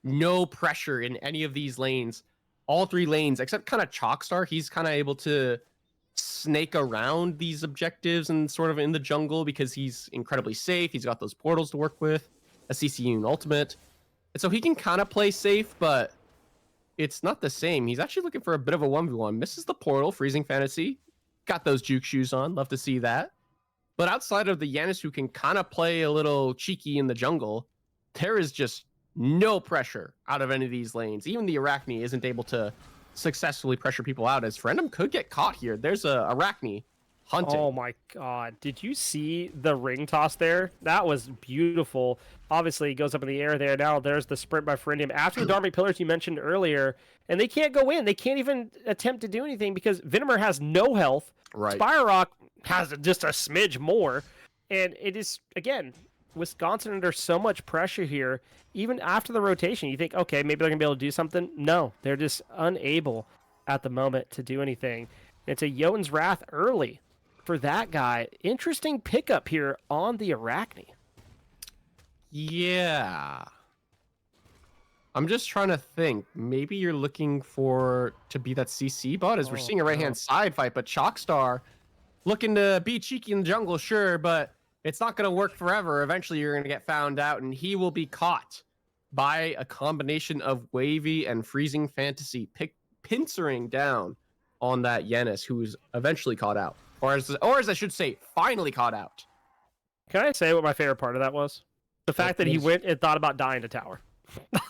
Speaker 2: no pressure in any of these lanes. All 3 lanes, except kind of Chalkstar, he's kind of able to snake around these objectives and sort of in the jungle because he's incredibly safe. He's got those portals to work with, a CCU and ultimate. And so he can kind of play safe, but it's not the same. He's actually looking for a bit of a 1v1. Misses the portal, Freezing Fantasy. Got those juke shoes on. Love to see that. But outside of the Yanis, who can kind of play a little cheeky in the jungle, there is just no pressure out of any of these lanes. Even the Arachne isn't able to successfully pressure people out, as Friendem could get caught here. There's a Arachne hunting.
Speaker 1: Oh my god. Did you see the ring toss there? That was beautiful. Obviously, he goes up in the air there. Now there's the sprint by Friendium. After the Dharmic Pillars you mentioned earlier, and they can't go in. They can't even attempt to do anything because Venomer has no health.
Speaker 2: Right.
Speaker 1: Spyrock has just a smidge more. And it is, again, Wisconsin under so much pressure here. Even after the rotation, you think, okay, maybe they're going to be able to do something. No, they're just unable at the moment to do anything. It's a Jotun's Wrath early for that guy. Interesting pickup here on the Arachne.
Speaker 2: Yeah. I'm just trying to think. Maybe you're looking to be that CC bot, as we're seeing a right-hand side fight, but Chalkstar looking to be cheeky in the jungle, sure, but it's not going to work forever. Eventually, you're going to get found out, and he will be caught by a combination of Wavy and Freezing Fantasy, pincering down on that Yanis, who's eventually caught out. Or as I should say, finally caught out.
Speaker 1: Can I say what my favorite part of that was? The fact that he
Speaker 2: was?
Speaker 1: went and thought about dying to tower.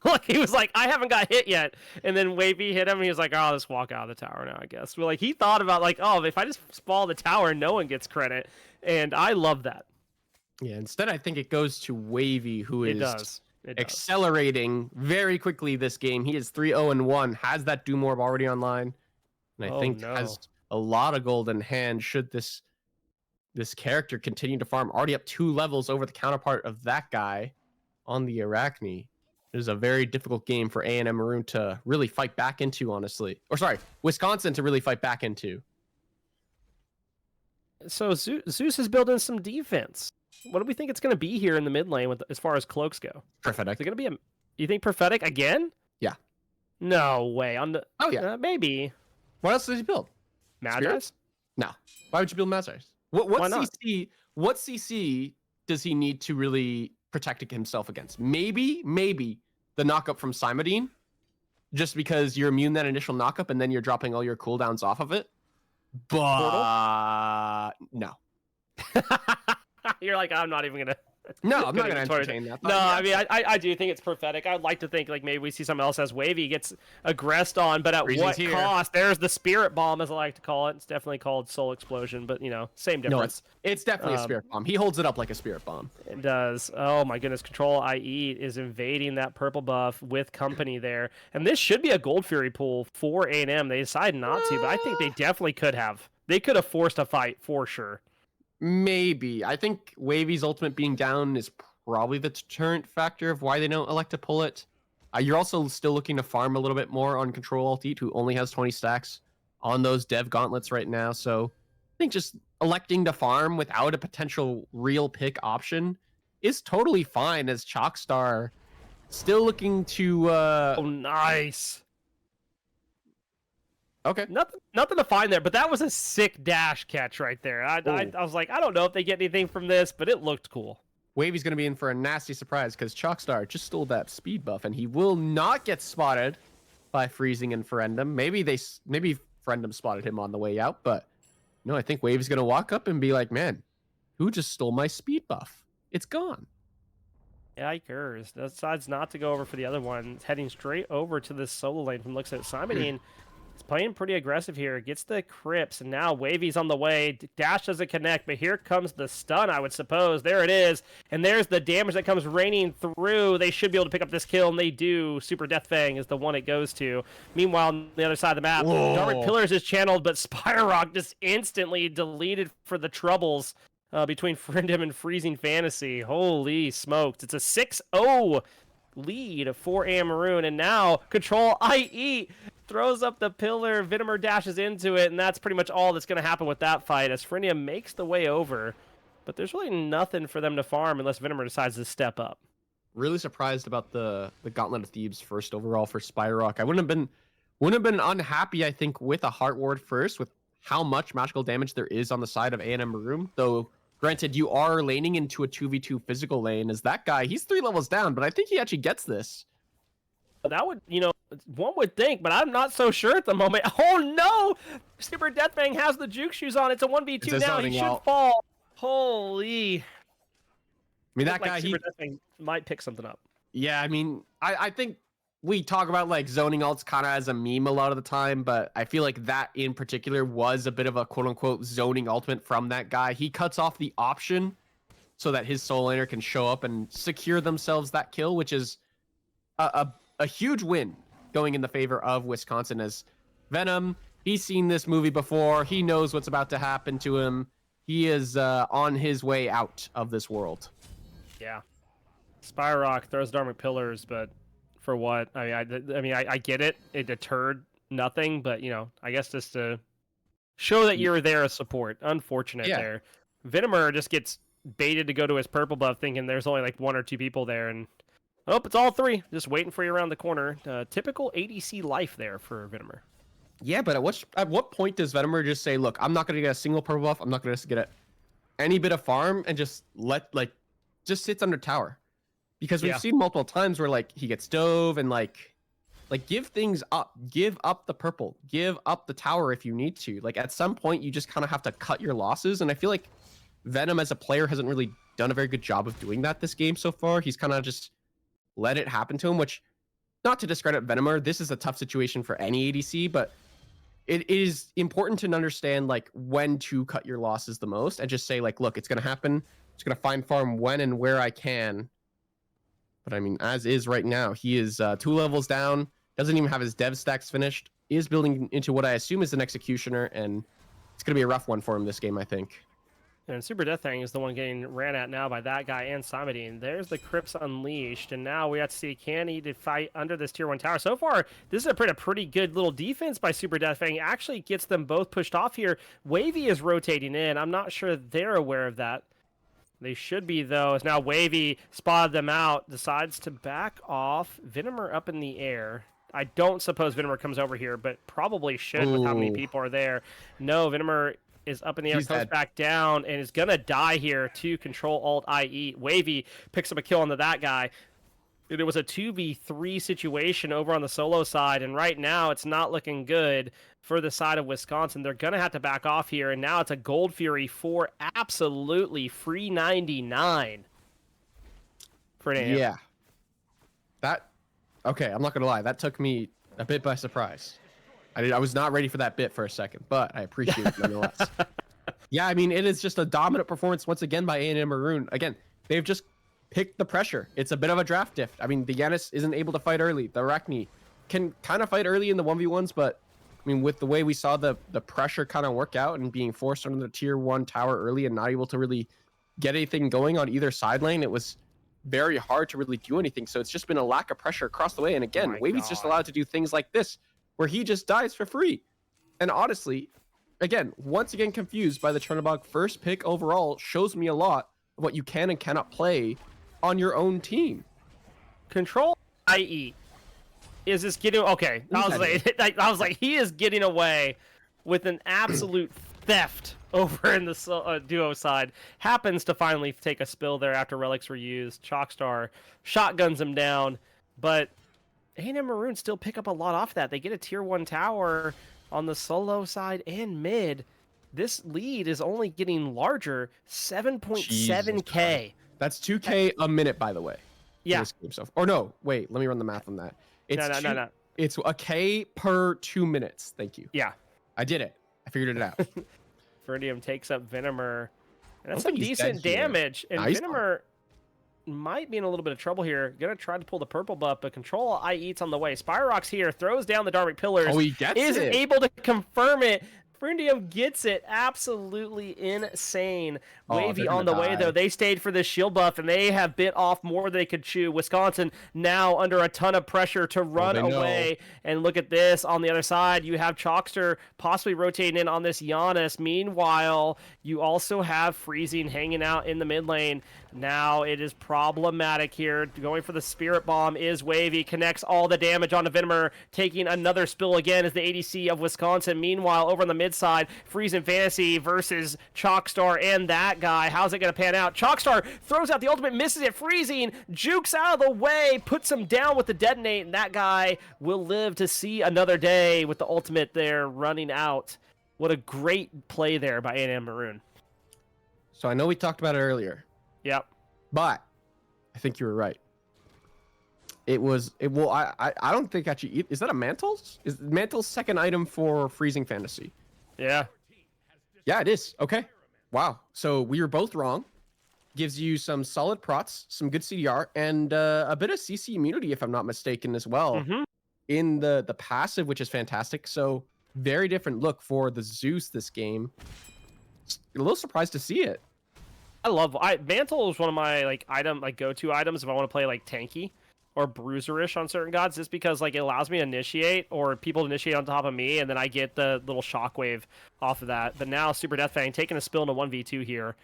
Speaker 1: Like he was like, I haven't got hit yet, and then Wavy hit him. And he was like, oh, I'll just walk out of the tower now, I guess. Well, like he thought about like, oh, if I just fall the tower, no one gets credit, and I love that.
Speaker 2: Yeah, instead I think it goes to Wavy, who
Speaker 1: It
Speaker 2: is
Speaker 1: does. It does.
Speaker 2: accelerating very quickly this game. He is 3-0-1, has that Doom Orb already online, and I
Speaker 1: Oh,
Speaker 2: think
Speaker 1: no.
Speaker 2: has a lot of gold in hand should this character continue to farm. Already up 2 levels over the counterpart of that guy on the Arachne. It is a very difficult game for A&M Maroon to really fight back into, honestly. Or sorry, Wisconsin to really fight back into.
Speaker 1: So Zeus is building some defense. What do we think it's going to be here in the mid lane with as far as cloaks go?
Speaker 2: Prophetic.
Speaker 1: Is it going to be you think prophetic again?
Speaker 2: Yeah.
Speaker 1: No way. On the
Speaker 2: Oh, yeah.
Speaker 1: Maybe.
Speaker 2: What else does he build?
Speaker 1: Magi's?
Speaker 2: No. Why would you build Mazars? What
Speaker 1: Why not?
Speaker 2: CC? What CC does he need to really protect himself against? Maybe the knockup from Simodine, just because you're immune that initial knockup and then you're dropping all your cooldowns off of it. But no,
Speaker 1: You're like, I'm not even gonna.
Speaker 2: no, I'm not
Speaker 1: Gonna
Speaker 2: gonna
Speaker 1: be torn.
Speaker 2: entertain that.
Speaker 1: No, I mean, I do think it's prophetic. I'd like to think like maybe we see someone else as Wavy gets aggressed on, but at
Speaker 2: Reason's
Speaker 1: what
Speaker 2: here.
Speaker 1: cost? There's the Spirit Bomb, as I like to call it. It's definitely called Soul Explosion, but same
Speaker 2: no,
Speaker 1: difference.
Speaker 2: it's definitely a spirit bomb. He holds it up like a spirit bomb.
Speaker 1: It does. Oh my goodness, Control IE is invading that purple buff with company there, and this should be a Gold Fury pool for A&M. They decided not to, but I think they definitely could have. They could have forced a fight for sure.
Speaker 2: Maybe. I think Wavy's ultimate being down is probably the deterrent factor of why they don't elect to pull it. You're also still looking to farm a little bit more on Control Alt Eat, who only has 20 stacks on those dev gauntlets right now. So I think just electing to farm without a potential real pick option is totally fine, as Chalkstar still looking to
Speaker 1: Oh, nice.
Speaker 2: okay.
Speaker 1: Nothing to find there, but that was a sick dash catch right there. I was like, I don't know if they get anything from this, but it looked cool.
Speaker 2: Wavy's going to be in for a nasty surprise because Chalkstar just stole that speed buff, and he will not get spotted by Freezing and Ferendum. Maybe Ferendum spotted him on the way out, but no, I think Wavy's going to walk up and be like, man, who just stole my speed buff? It's gone.
Speaker 1: Yikers. Decides not to go over for the other one. It's heading straight over to this solo lane from looks at Simodine. It's playing pretty aggressive here. Gets the Crips, and now Wavy's on the way. Dash doesn't connect, but here comes the stun, I would suppose. There it is. And there's the damage that comes raining through. They should be able to pick up this kill, and they do. Super Death Fang is the one it goes to. Meanwhile, on the other side of the map, Dark Pillars is channeled, but Spyrock just instantly deleted for the troubles between Friendhim and Freezing Fantasy. Holy smokes. It's a 6-0 lead for A&M Maroon, and now Control IE throws up the pillar, Vinimer dashes into it, and that's pretty much all that's going to happen with that fight as Friendhim makes the way over. But there's really nothing for them to farm unless Vinimer decides to step up.
Speaker 2: Really surprised about the Gauntlet of Thebes first overall for Spyrock. I wouldn't have been unhappy, I think, with a Heart Ward first, with how much magical damage there is on the side of A&M Maroon, though granted, you are laning into a 2v2 physical lane. As that guy, he's 3 levels down, but I think he actually gets this.
Speaker 1: That would, one would think, but I'm not so sure at the moment. Oh no! Super Deathfang has the juke shoes on. It's a 1v2
Speaker 2: It's a
Speaker 1: now. He
Speaker 2: zoning
Speaker 1: should
Speaker 2: out.
Speaker 1: fall. Holy.
Speaker 2: I mean, that
Speaker 1: Looked like
Speaker 2: guy,
Speaker 1: Super Deathfang might pick something up.
Speaker 2: yeah, I mean, I think we talk about like zoning alts kind of as a meme a lot of the time, but I feel like that in particular was a bit of a quote unquote zoning ultimate from that guy. He cuts off the option so that his soul laner can show up and secure themselves that kill, which is a huge win going in the favor of Wisconsin, as Venom, he's seen this movie before. He knows what's about to happen to him. He is on his way out of this world.
Speaker 1: Yeah. Spyrock throws Dark Pillars, but for what? I mean, I get it. It deterred nothing, but I guess just to show that you're there as support. Unfortunate there. Vinimer just gets baited to go to his purple buff, thinking there's only like 1 or 2 people there, and it's all 3, just waiting for you around the corner. Typical ADC life there for Vinimer.
Speaker 2: Yeah, but at what point does Venimer just say, look, I'm not going to get a single purple buff, I'm not going to get any bit of farm, and just just sits under tower? Because we've seen multiple times where like he gets dove and like give things up, give up the purple, give up the tower if you need to. Like at some point you just kind of have to cut your losses, and I feel like Venom as a player hasn't really done a very good job of doing that this game so far. He's kind of just let it happen to him, which, not to discredit Venomer, this is a tough situation for any ADC, but it is important to understand like when to cut your losses the most and just say like, look, it's going to happen. It's going to find farm when and where I can. But I mean, as is right now, he is 2 levels down, doesn't even have his dev stacks finished, is building into what I assume is an executioner, and it's going to be a rough one for him this game, I think.
Speaker 1: And Super Death Fang is the one getting ran at now by that guy and Simodine. There's the Crypts Unleashed, and now we have to see, can he fight under this tier 1 tower? So far, this is a pretty good little defense by Super Death Fang. Actually gets them both pushed off here. Wavy is rotating in. I'm not sure they're aware of that. They should be, though, as now Wavy spotted them out, decides to back off. Venomer up in the air. I don't suppose Venomer comes over here, but probably should with how many people are there. No, Venomer is up in the air, comes back down, and is going to die here to Control-Alt-I-E. Wavy picks up a kill onto that guy. It was a 2v3 situation over on the solo side, and right now it's not looking good for the side of Wisconsin. They're going to have to back off here, and now it's a Gold Fury for absolutely free 99 for an AM.
Speaker 2: Yeah. Okay, I'm not going to lie. That took me a bit by surprise. I was not ready for that bit for a second, but I appreciate it nonetheless. Yeah, I mean, it is just a dominant performance once again by A&M Maroon. Again, they've just picked the pressure. It's a bit of a draft diff. I mean, the Yanis isn't able to fight early. The Arachne can kind of fight early in the 1v1s, but I mean, with the way we saw the pressure kind of work out and being forced under the tier 1 tower early and not able to really get anything going on either side lane, it was very hard to really do anything. So it's just been a lack of pressure across the way. And again, Wavy's just allowed to do things like this, where he just dies for free. And honestly, again, once again confused by the Chernobog first pick overall, shows me a lot of what you can and cannot play on your own team.
Speaker 1: Control-IE. Is this getting... Okay, I was like, he is getting away with an absolute theft over in the duo side. Happens to finally take a spill there after relics were used. Chalkstar shotguns him down, but A&M Maroon still pick up a lot off that. They get a tier 1 tower on the solo side and mid. This lead is only getting larger, 7.7k.
Speaker 2: That's 2k a minute, by the way.
Speaker 1: Yeah.
Speaker 2: Or no, wait, let me run the math on that. It's
Speaker 1: no.
Speaker 2: It's a k per 2 minutes. Thank you.
Speaker 1: Yeah.
Speaker 2: I did it. I figured it out.
Speaker 1: Verdium takes up Venomer. And that's some decent damage. And Venomer might be in a little bit of trouble here. Gonna try to pull the purple buff, but Control-I eats on the way. Spyrox here throws down the Dharmic Pillars.
Speaker 2: Oh, he gets it.
Speaker 1: Isn't able to confirm it. Verdium gets it. Absolutely insane. Wavy on the way, though. They stayed for the shield buff, and they have bit off more than they could chew. Wisconsin now under a ton of pressure to run away. And look at this. On the other side, you have Chalkster possibly rotating in on this Giannis. Meanwhile, you also have Freezing hanging out in the mid lane. Now it is problematic here. Going for the Spirit Bomb is Wavy. Connects all the damage onto Venomer. Taking another spill again as the ADC of Wisconsin. Meanwhile, over on the mid side, Freezing Fantasy versus Chalkstar and that guy. How's it going to pan out? Chalkstar throws out the ultimate, misses it. Freezing jukes out of the way, puts him down with the detonate, and that guy will live to see another day with the ultimate there running out. What a great play there by A&M Maroon.
Speaker 2: So I know we talked about it earlier.
Speaker 1: Yep.
Speaker 2: But I think you were right. I don't think actually, is that a Mantle's? Is Mantle's second item for Freezing Fantasy?
Speaker 1: Yeah.
Speaker 2: Yeah, it is. Okay. Wow. So we were both wrong. Gives you some solid prots, some good CDR, and a bit of CC immunity, if I'm not mistaken, as well. In the passive, which is fantastic. So very different look for the Zeus this game. A little surprised to see it.
Speaker 1: Mantle is one of my go-to items if I want to play like tanky or bruiserish on certain gods, just because like it allows me to initiate or people to initiate on top of me, and then I get the little shockwave off of that. But now Super Death Fang taking a spill into 1v2 here.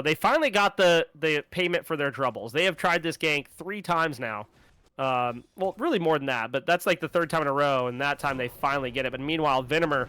Speaker 1: They finally got the payment for their troubles. They have tried this gank 3 times now. Well, really more than that, but that's like the 3rd time in a row, and that time they finally get it. But meanwhile, Venomer,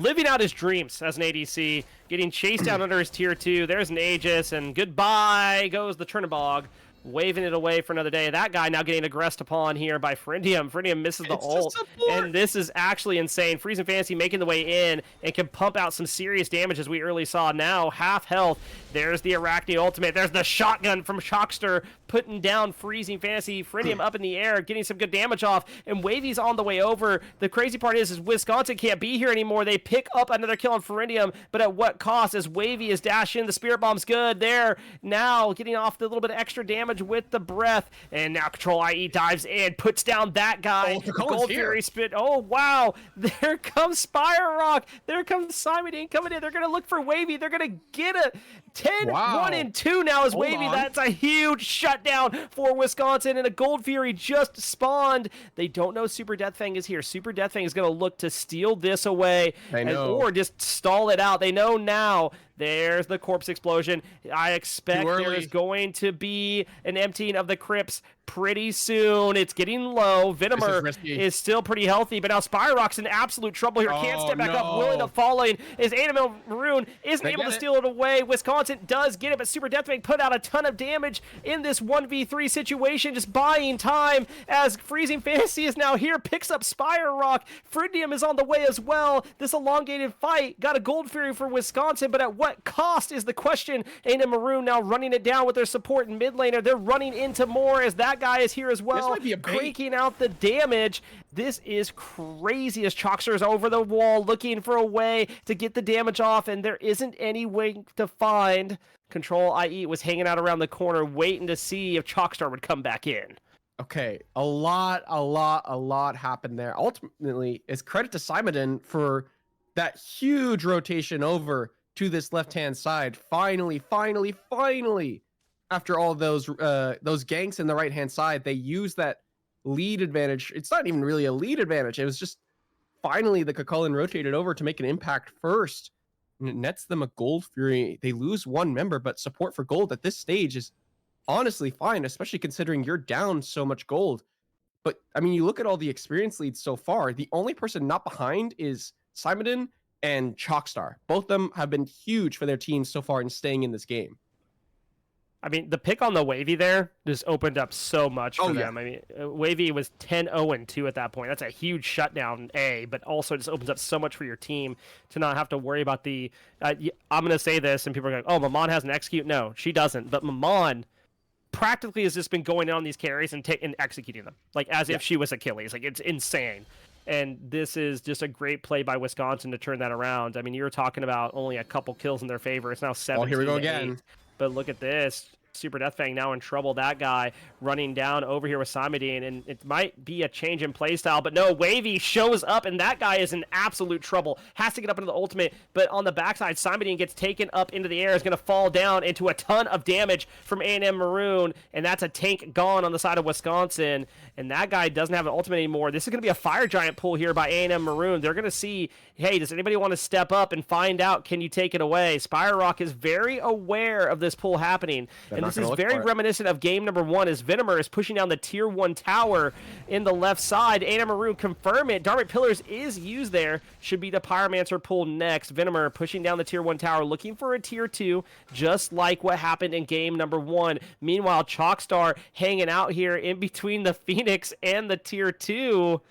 Speaker 1: living out his dreams as an ADC, getting chased down under his tier 2. There's an Aegis, and goodbye goes the Chernobog. waving it away for another day. That guy now getting aggressed upon here by Frindium. Frindium misses the ult, and this is actually insane. Freezing Fantasy making the way in and can pump out some serious damage, as we early saw. Now half health. There's the Arachne ultimate. There's the shotgun from Shockster putting down Freezing Fantasy. Frindium up in the air, getting some good damage off, and Wavy's on the way over. The crazy part is Wisconsin can't be here anymore. They pick up another kill on Frindium, but at what cost? As Wavy is dashing, the Spirit Bomb's good there. Now getting off the little bit of extra damage with the breath, and now Control IE dives in, puts down that guy. Gold Fury spit. Oh wow, there comes Spire Rock. There comes Simon coming in. They're gonna look for Wavy. They're gonna get a 10-1 and 2 now as Wavy. That's a huge shutdown for Wisconsin, and a Gold Fury just spawned. They don't know Super Death Fang is here. Super Death Fang is going to look to steal this away or just stall it out. They know now. There's the corpse explosion. I expect there is going to be an emptying of the crypts pretty soon. It's getting low. Venomer is still pretty healthy, but now Spyrock's in absolute trouble here. Can't step back up. Willing to fall in. Is A&M Maroon isn't able to steal it away. Wisconsin does get it, but Super Deathwing put out a ton of damage in this 1v3 situation, just buying time as Freezing Fantasy is now here, picks up Spire Rock. Frindium is on the way as well. This elongated fight got a Gold Fury for Wisconsin, but at what cost is the question. A&M Maroon now running it down with their support in mid laner. They're running into more as that guy is here as well, cranking out the damage. This is crazy as Chalkster is over the wall looking for a way to get the damage off, and there isn't any way to find. Control IE was hanging out around the corner waiting to see if Chalkstar would come back in.
Speaker 2: Okay, a lot happened there. Ultimately, it's credit to Simon for that huge rotation over to this left-hand side. Finally, after all those ganks in the right-hand side, they used that lead advantage. It's not even really a lead advantage. It was just finally the Kakulin rotated over to make an impact first. And it nets them a Gold Fury. They lose one member, but support for gold at this stage is honestly fine, especially considering you're down so much gold. But I mean, you look at all the experience leads so far, the only person not behind is Simon and Chalkstar. Both of them have been huge for their teams so far in staying in this game.
Speaker 1: I mean, the pick on the Wavy there just opened up so much for them. I mean, Wavy was 10-0-2 at that point. That's a huge shutdown, but also just opens up so much for your team to not have to worry about the... I'm going to say this, and people are going, oh, Maman has an execute. No, she doesn't. But Maman practically has just been going in on these carries and executing them, like as if she was Achilles. Like, it's insane. And this is just a great play by Wisconsin to turn that around. I mean, you were talking about only a couple kills in their favor. It's now 7-8.
Speaker 2: Oh, here we go again.
Speaker 1: But look at this. Super Deathfang now in trouble. That guy running down over here with Simedine, and it might be a change in playstyle, but no, Wavy shows up, and that guy is in absolute trouble. Has to get up into the ultimate, but on the backside, Simedine gets taken up into the air, is going to fall down into a ton of damage from A&M Maroon, and that's a tank gone on the side of Wisconsin, and that guy doesn't have an ultimate anymore. This is going to be a Fire Giant pull here by A&M Maroon. They're going to see, hey, does anybody want to step up and find out, can you take it away? Spire Rock is very aware of this pull happening, and this is very reminiscent of game number 1 as Venomer is pushing down the tier 1 tower in the left side. A&M Maroon confirm it. Dark Pillars is used there. Should be the Pyromancer pull next. Venomer pushing down the tier 1 tower, looking for a tier 2, just like what happened in game number 1. Meanwhile, Chalkstar hanging out here in between the Phoenix and the tier 2.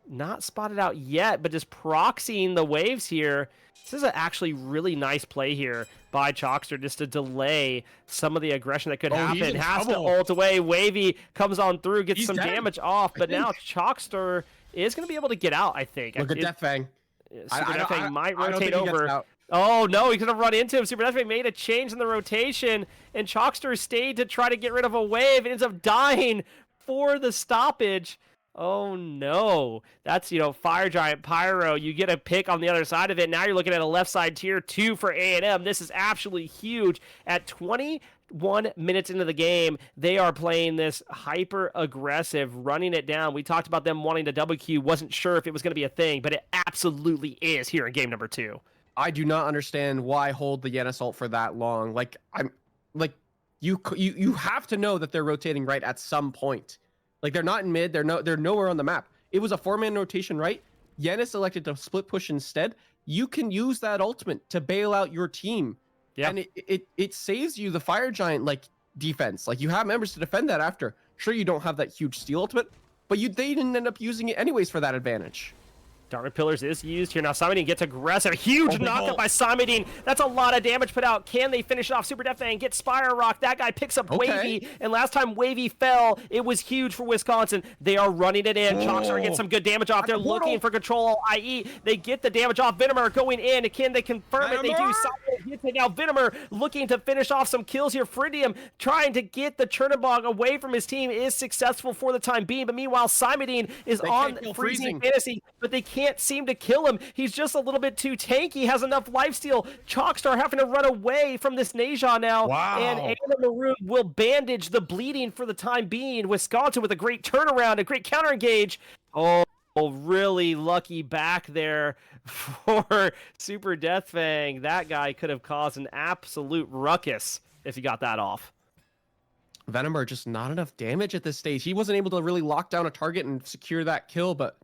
Speaker 1: Not spotted out yet, but just proxying the waves here. This is actually really nice play here by Chalkster just to delay some of the aggression that could happen. Has to ult away. Wavy comes on through, gets some damage off, but now Chalkster is going to be able to get out, I think.
Speaker 2: Look at Deathfang.
Speaker 1: Super Deathfang might rotate over. Oh, no, he's going to run into him. Super Deathfang made a change in the rotation, and Chalkster stayed to try to get rid of a wave and ends up dying for the stoppage. Oh no, that's, Fire Giant Pyro. You get a pick on the other side of it. Now you're looking at a left side tier 2 for A&M. This is absolutely huge. At 21 minutes into the game, they are playing this hyper aggressive, running it down. We talked about them wanting to double Q. Wasn't sure if it was going to be a thing, but it absolutely is here in game number 2.
Speaker 2: I do not understand why hold the Yen Assault for that long. You have to know that they're rotating right at some point. Like, they're not in mid. They're nowhere on the map. It was a 4-man rotation, right? Yenis elected to split push instead. You can use that ultimate to bail out your team. Yeah. And it saves you the Fire Giant. Like, defense. Like, you have members to defend that after. Sure, you don't have that huge steal ultimate, but they didn't end up using it anyways for that advantage.
Speaker 1: Dark Pillars is used here. Now Simon gets aggressive. Huge knockup
Speaker 2: goal.
Speaker 1: by Simon. That's a lot of damage put out. Can they finish it off? Super Death Fang gets Spire Rock. That guy picks up Wavy. And last time Wavy fell, it was huge for Wisconsin. They are running it in. Chalkstar gets some good damage off. They're looking for control, i.e. they get the damage off. Venomer going in. Can they confirm it? They do. Simon hits it. Now Venomer looking to finish off some kills here. Fridium trying to get the Chernobog away from his team is successful for the time being. But meanwhile, Simon is on Freezing Fantasy, but they can't seem to kill him. He's just a little bit too tanky, has enough lifesteal. Chalkstar having to run away from this Neja now.
Speaker 4: Wow.
Speaker 1: And A&M Maroon will bandage the bleeding for the time being. Wisconsin with a great turnaround, a great counter engage. Oh, really lucky back there for Super Death Fang. That guy could have caused an absolute ruckus if he got that off.
Speaker 2: Venomer just not enough damage at this stage. He wasn't able to really lock down a target and secure that kill, but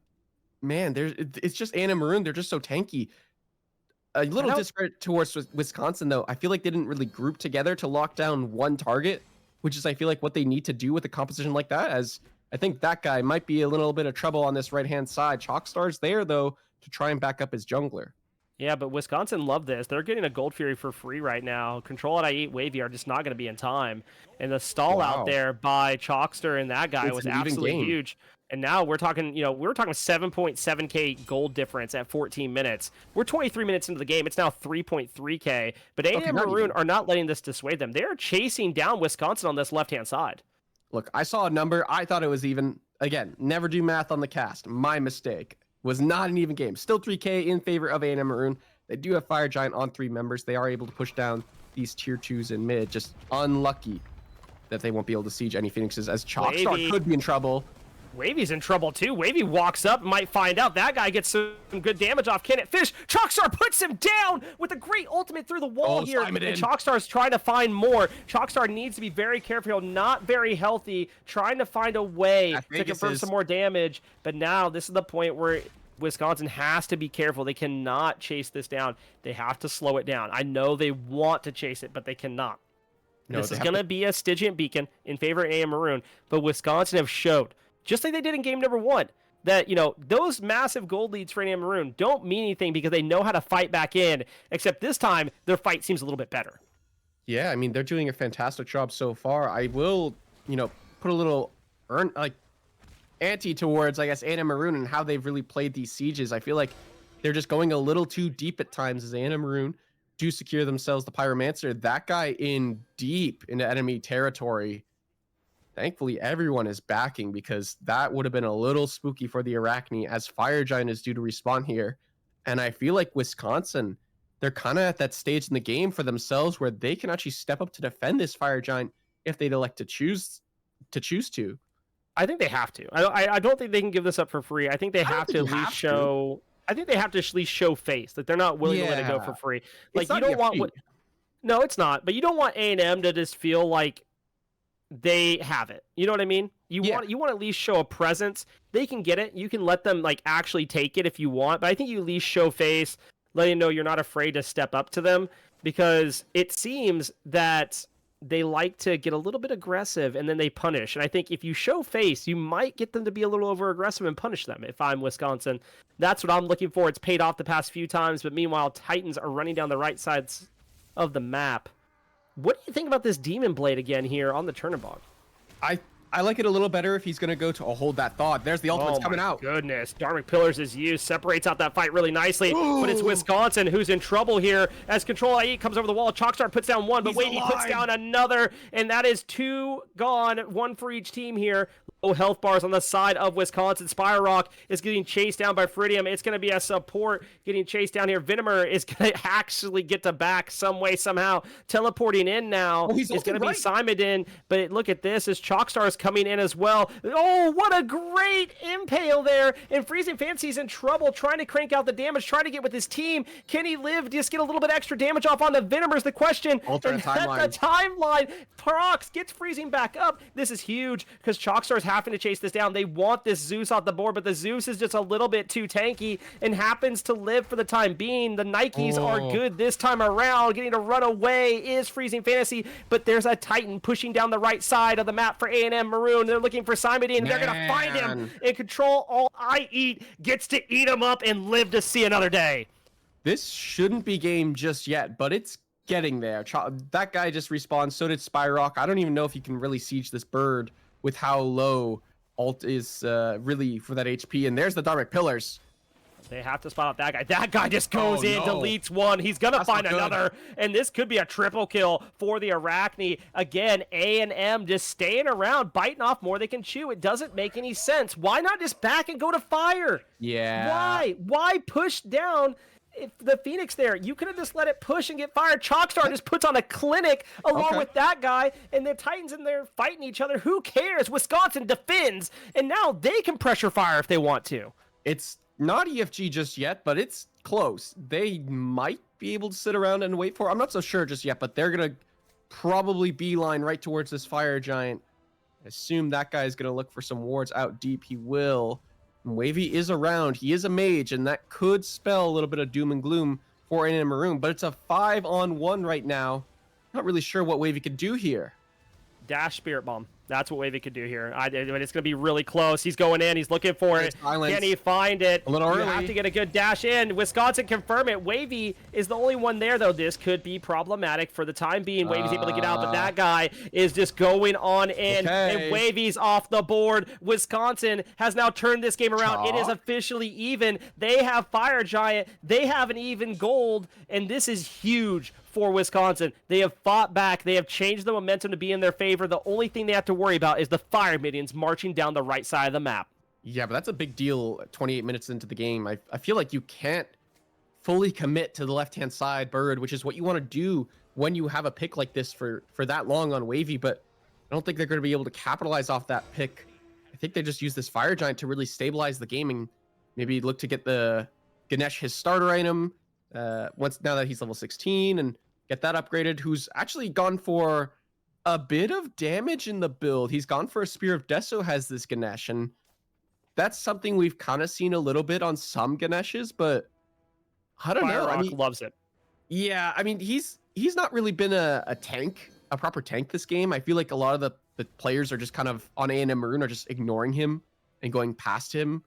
Speaker 2: man, it's just A&M Maroon. They're just so tanky. A little discredit towards Wisconsin, though. I feel like they didn't really group together to lock down one target, which is, I feel like, what they need to do with a composition like that, as I think that guy might be a little bit of trouble on this right-hand side. Chalkstar's there, though, to try and back up his jungler.
Speaker 1: Yeah, but Wisconsin love this. They're getting a Gold Fury for free right now. Control at I8 Wavy are just not going to be in time. And the stall out there by Chalkstar and that guy was absolutely huge. And now we're talking, we're talking 7.7k gold difference at 14 minutes. We're 23 minutes into the game. It's now 3.3k. But A&M Maroon are not letting this dissuade them. They're chasing down Wisconsin on this left-hand side.
Speaker 2: Look, I saw a number. I thought it was even. Again, never do math on the cast. My mistake. Was not an even game. Still 3k in favor of A&M Maroon. They do have Fire Giant on 3 members. They are able to push down these tier 2s in mid. Just unlucky that they won't be able to siege any Phoenixes, as Chalkstar could be in trouble.
Speaker 1: Wavy's in trouble too. Wavy walks up, might find out. That guy gets some good damage off. Can it finish? Chalkstar puts him down with a great ultimate through the wall here. And Chalkstar's trying to find more. Chalkstar needs to be very careful. Not very healthy. Trying to find a way to confirm some more damage. But now this is the point where Wisconsin has to be careful. They cannot chase this down. They have to slow it down. I know they want to chase it, but they cannot. No, this is going to be a Stygian Beacon in favor of A&M Maroon. But Wisconsin have showed, just like they did in game number 1, that, those massive gold leads for A&M Maroon don't mean anything because they know how to fight back in, except this time their fight seems a little bit better.
Speaker 2: Yeah, I mean, they're doing a fantastic job so far. I will, put a little ante towards, I guess, A&M Maroon and how they've really played these sieges. I feel like they're just going a little too deep at times as A&M Maroon do secure themselves the Pyromancer. That guy in deep into enemy territory. Thankfully, everyone is backing because that would have been a little spooky for the Arachne as Fire Giant is due to respawn here. And I feel like Wisconsin, they're kind of at that stage in the game for themselves where they can actually step up to defend this Fire Giant if they'd elect to choose to.
Speaker 1: I think they have to. I don't think they can give this up for free. I think they have to at least show. I think they have to at least show face that they're not willing to let it go for free. Like, you don't want what. No, it's not. But you don't want A&M to just feel like they have it. You know what I mean? You want to at least show a presence. They can get it. You can let them actually take it if you want. But I think you at least show face, letting them know you're not afraid to step up to them, because it seems that they like to get a little bit aggressive and then they punish. And I think if you show face, you might get them to be a little over aggressive and punish them. If I'm Wisconsin, that's what I'm looking for. It's paid off the past few times, but meanwhile, Titans are running down the right sides of the map. What do you think about this Demon Blade again here on the Chernobog?
Speaker 2: I like it a little better if he's going to go to hold that thought. There's the ultimate's coming out.
Speaker 1: Goodness. Dark Pillars is used, separates out that fight really nicely. Ooh. But it's Wisconsin who's in trouble here as Control IE comes over the wall. Chalkstar puts down one, but Wavy puts down another, and that is 2 gone, 1 for each team here. Low health bars on the side of Wisconsin. Spire Rock is getting chased down by Fridium. It's going to be a support getting chased down here. Venomer is going to actually get to back some way, somehow. Teleporting in now is going to be Simon. But look at this as Chalkstar is coming in as well. Oh, what a great impale there. And Freezing Fantasy's in trouble, trying to crank out the damage, trying to get with his team. Can he live? Just get a little bit extra damage off on the Venomer's the question.
Speaker 2: Alternate timeline.
Speaker 1: The timeline. Prox gets Freezing back up. This is huge because Chalkstar's having to chase this down. They want this Zeus off the board, but the Zeus is just a little bit too tanky and happens to live for the time being. The Nikes are good this time around. Getting to run away is Freezing Fantasy, but there's a Titan pushing down the right side of the map for A&M Maroon. They're looking for Simon, and they're going to find him and control. All I eat gets to eat him up and live to see another day.
Speaker 2: This shouldn't be game just yet, but it's getting there. That guy just respawned. So did Spyrock. I don't even know if you can really siege this bird with how low ult is really for that HP. And there's the Dharmic Pillars.
Speaker 1: They have to spot out that guy. That guy just goes in, deletes one. He's going to find another. And this could be a triple kill for the Arachne. Again, A&M just staying around, biting off more they can chew. It doesn't make any sense. Why not just back and go to fire?
Speaker 2: Yeah.
Speaker 1: Why? Why push down? If the Phoenix there, you could have just let it push and get fired. Chalkstar just puts on a clinic along with that guy, and the Titans in there fighting each other. Who cares? Wisconsin defends, and now they can pressure fire if they want to.
Speaker 2: It's not EFG just yet, but it's close. They might be able to sit around and wait for it. I'm not so sure just yet, but they're going to probably beeline right towards this Fire Giant. I assume that guy is going to look for some wards out deep. He will. Wavy is around. He is a mage, and that could spell a little bit of doom and gloom for A&M Maroon, but it's a 5-on-1 right now. Not really sure what Wavy could do here.
Speaker 1: Dash Spirit Bomb. That's what Wavy could do here. But it's going to be really close. He's going in. He's looking for it. Can he find it?
Speaker 2: A little early.
Speaker 1: You have to get a good dash in. Wisconsin confirm it. Wavy is the only one there, though. This could be problematic for the time being. Wavy's able to get out, but that guy is just going on in, and Wavy's off the board. Wisconsin has now turned this game around. It is officially even. They have Fire Giant. They have an even gold, and this is huge for Wisconsin. They have fought back. They have changed the momentum to be in their favor. The only thing they have to worry about is the Fire Minions marching down the right side of the map.
Speaker 2: Yeah, but that's a big deal 28 minutes into the game. I feel like you can't fully commit to the left-hand side bird, which is what you want to do when you have a pick like this for that long on Wavy, but I don't think they're going to be able to capitalize off that pick. I think they just use this Fire Giant to really stabilize the game and maybe look to get the Ganesh his starter item now that he's level 16 and get that upgraded, who's actually gone for a bit of damage in the build. He's gone for a Spear of Deso, has this Ganesh, and that's something we've kind of seen a little bit on some Ganeshes, but I don't know.
Speaker 1: Loves it.
Speaker 2: Yeah, I mean, he's not really been a tank, a proper tank this game. I feel like a lot of the players are just kind of on A&M Maroon are just ignoring him and going past him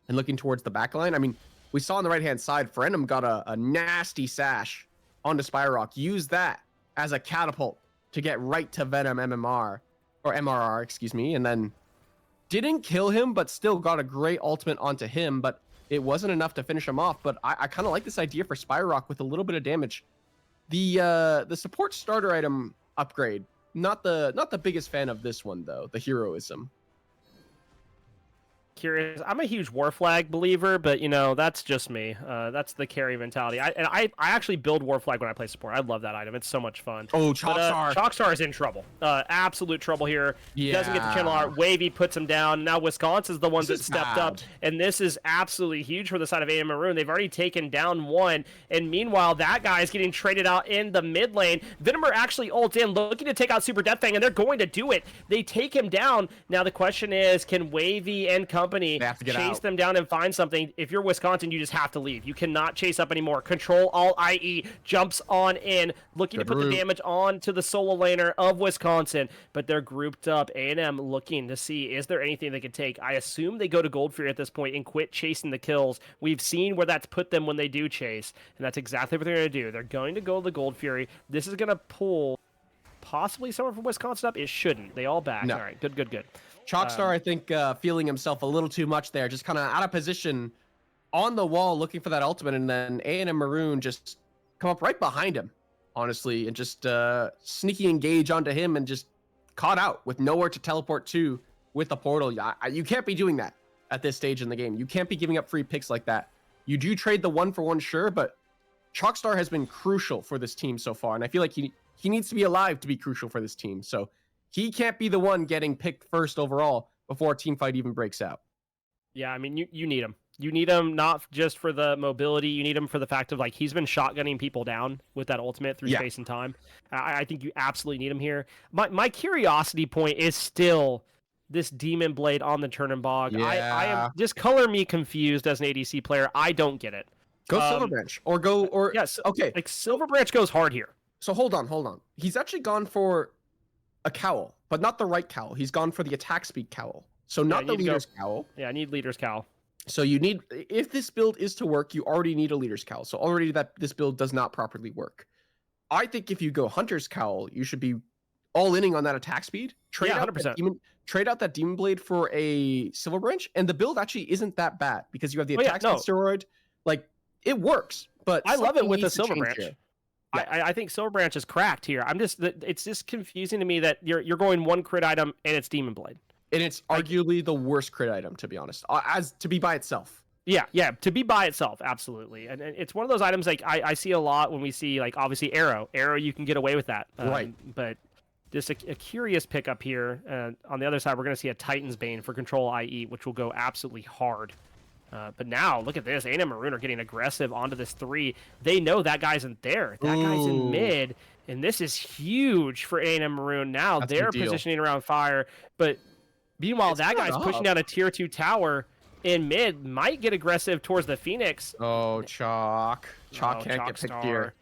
Speaker 2: and looking towards the back line. I mean, we saw on the right-hand side, Ferendum got a nasty sash onto Spyrock, use that as a catapult to get right to Venom MRR, excuse me, and then didn't kill him, but still got a great ultimate onto him, but it wasn't enough to finish him off. But I kind of like this idea for Spyrock with a little bit of damage. The support starter item upgrade, not the biggest fan of this one though, the heroism.
Speaker 1: Curious. I'm a huge War Flag believer, but that's just me. That's the carry mentality. I actually build War Flag when I play support. I love that item. It's so much fun.
Speaker 2: Oh, Chalkstar.
Speaker 1: Chalkstar is in trouble. Absolute trouble here.
Speaker 2: Yeah.
Speaker 1: Doesn't get the channel art. Wavy puts him down. Now Wisconsin's the ones that stepped up, and this is absolutely huge for the side of A&M Maroon. They've already taken down one, and meanwhile that guy is getting traded out in the mid lane. Venomer actually ults in, looking to take out Super Death Fang, and they're going to do it. They take him down. Now the question is, can Wavy and company chase them down and find something? If you're Wisconsin, you just have to leave. You cannot chase up anymore. Control Alt IE jumps on in, looking to put the damage on to the solo laner of Wisconsin, but they're grouped up. A&M looking to see, is there anything they can take? I assume they go to Gold Fury at this point and quit chasing the kills. We've seen where that's put them when they do chase, and that's exactly what they're going to do. They're going to go to the Gold Fury. This is going to pull possibly someone from Wisconsin up. It shouldn't. They all back.
Speaker 2: No.
Speaker 1: All right, good.
Speaker 2: Chalkstar, I think, feeling himself a little too much there, just kind of out of position on the wall looking for that ultimate, and then A&M Maroon just come up right behind him, honestly, and just sneaky engage onto him and just caught out with nowhere to teleport to with the portal. You can't be doing that at this stage in the game. You can't be giving up free picks like that. You do trade the 1-for-1, sure, but Chalkstar has been crucial for this team so far, and I feel like he needs to be alive to be crucial for this team, so he can't be the one getting picked first overall before a team fight even breaks out.
Speaker 1: Yeah, I mean, you need him. You need him not just for the mobility. You need him for the fact of, like, he's been shotgunning people down with that ultimate through space and time. I think you absolutely need him here. My curiosity point is still, this Demon Blade on the Turnenbog. I
Speaker 2: Yeah.
Speaker 1: am just color me confused as an ADC player. I don't get it.
Speaker 2: Go Silver Branch or go or
Speaker 1: yes.
Speaker 2: okay.
Speaker 1: Like Silver Branch goes hard here.
Speaker 2: So hold on. He's actually gone for a cowl, but not the right cowl. He's gone for the attack speed cowl. So not the leader's cowl.
Speaker 1: Yeah, I need leader's cowl.
Speaker 2: So you need, if this build is to work, you already need a leader's cowl. So already this build does not properly work. I think if you go hunter's cowl, you should be all inning on that attack speed. Trade out
Speaker 1: 100%.
Speaker 2: Trade out that demon blade for a silver branch, and the build actually isn't that bad because you have the attack speed steroid. Like it works, but
Speaker 1: I love it with the silver branch.
Speaker 2: Yeah.
Speaker 1: I think silver branch is cracked here. It's just confusing to me that you're going one crit item and it's demon blade.
Speaker 2: And it's arguably the worst crit item, to be honest, as to be by itself.
Speaker 1: Yeah, to be by itself, absolutely. And it's one of those items like I see a lot when we see like obviously arrow, you can get away with that.
Speaker 2: Right.
Speaker 1: But just a curious pickup here. On the other side, we're going to see a Titan's Bane for control IE, which will go absolutely hard. But now, look at this. A&M Maroon are getting aggressive onto this 3. They know that guy's in there. That guy's in mid. And this is huge for A&M Maroon. Now they're positioning around fire. But meanwhile, that guy's pushing down a tier 2 tower in mid. Might get aggressive towards the Phoenix.
Speaker 2: Oh, Chalk. Chalk can't get picked here.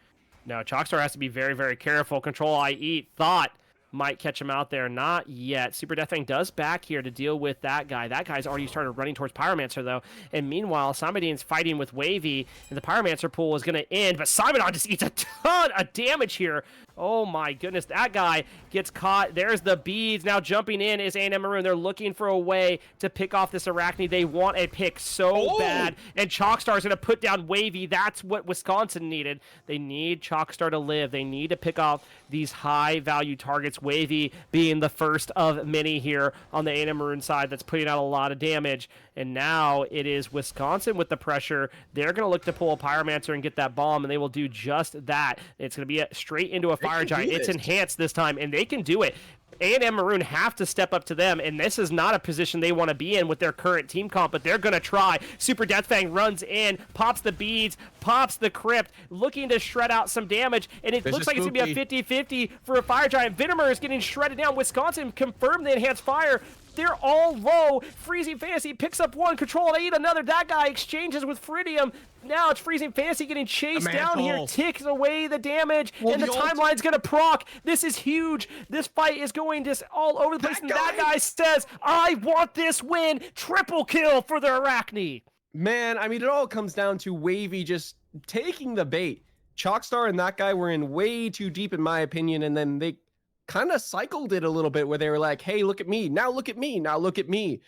Speaker 1: No, Chalkstar has to be very, very careful. Control IE thought might catch him out there. Not yet. Super Deathfang does back here to deal with that guy. That guy's already started running towards Pyromancer, though. And meanwhile, Simodine's fighting with Wavy, and the Pyromancer pool is going to end. But Simodon just eats a ton of damage here. Oh my goodness, that guy gets caught. There's the beads. Now jumping in is A&M Maroon. They're looking for a way to pick off this Arachne. They want a pick so bad. And Chalkstar's going to put down Wavy. That's what Wisconsin needed. They need Chalkstar to live. They need to pick off these high-value targets. Wavy being the first of many here on the A&M Maroon side that's putting out a lot of damage. And now it is Wisconsin with the pressure. They're going to look to pull a Pyromancer and get that bomb, and they will do just that. It's going to be straight into a Fire Giant. It's enhanced this time, and they can do it. A&M Maroon have to step up to them, and this is not a position they want to be in with their current team comp, but they're going to try. Super Deathfang runs in, pops the beads, pops the crypt, looking to shred out some damage, and it looks like it's going to be a 50-50 for a Fire Giant. Vinimer is getting shredded down. Wisconsin confirmed the enhanced fire. They're all low. Freezing Fantasy picks up one. Control and 8 another. That guy exchanges with Fridium. Now it's Freezing Fantasy getting chased down here. Ticks away the damage. And the timeline's going to proc. This is huge. This fight is going just all over the place. And that guy says, I want this win. Triple kill for the Arachne.
Speaker 2: Man, I mean, it all comes down to Wavy just taking the bait. Chalkstar and that guy were in way too deep, in my opinion. And then they kind of cycled it a little bit where they were like, hey, look at me. Now look at me. Now look at me.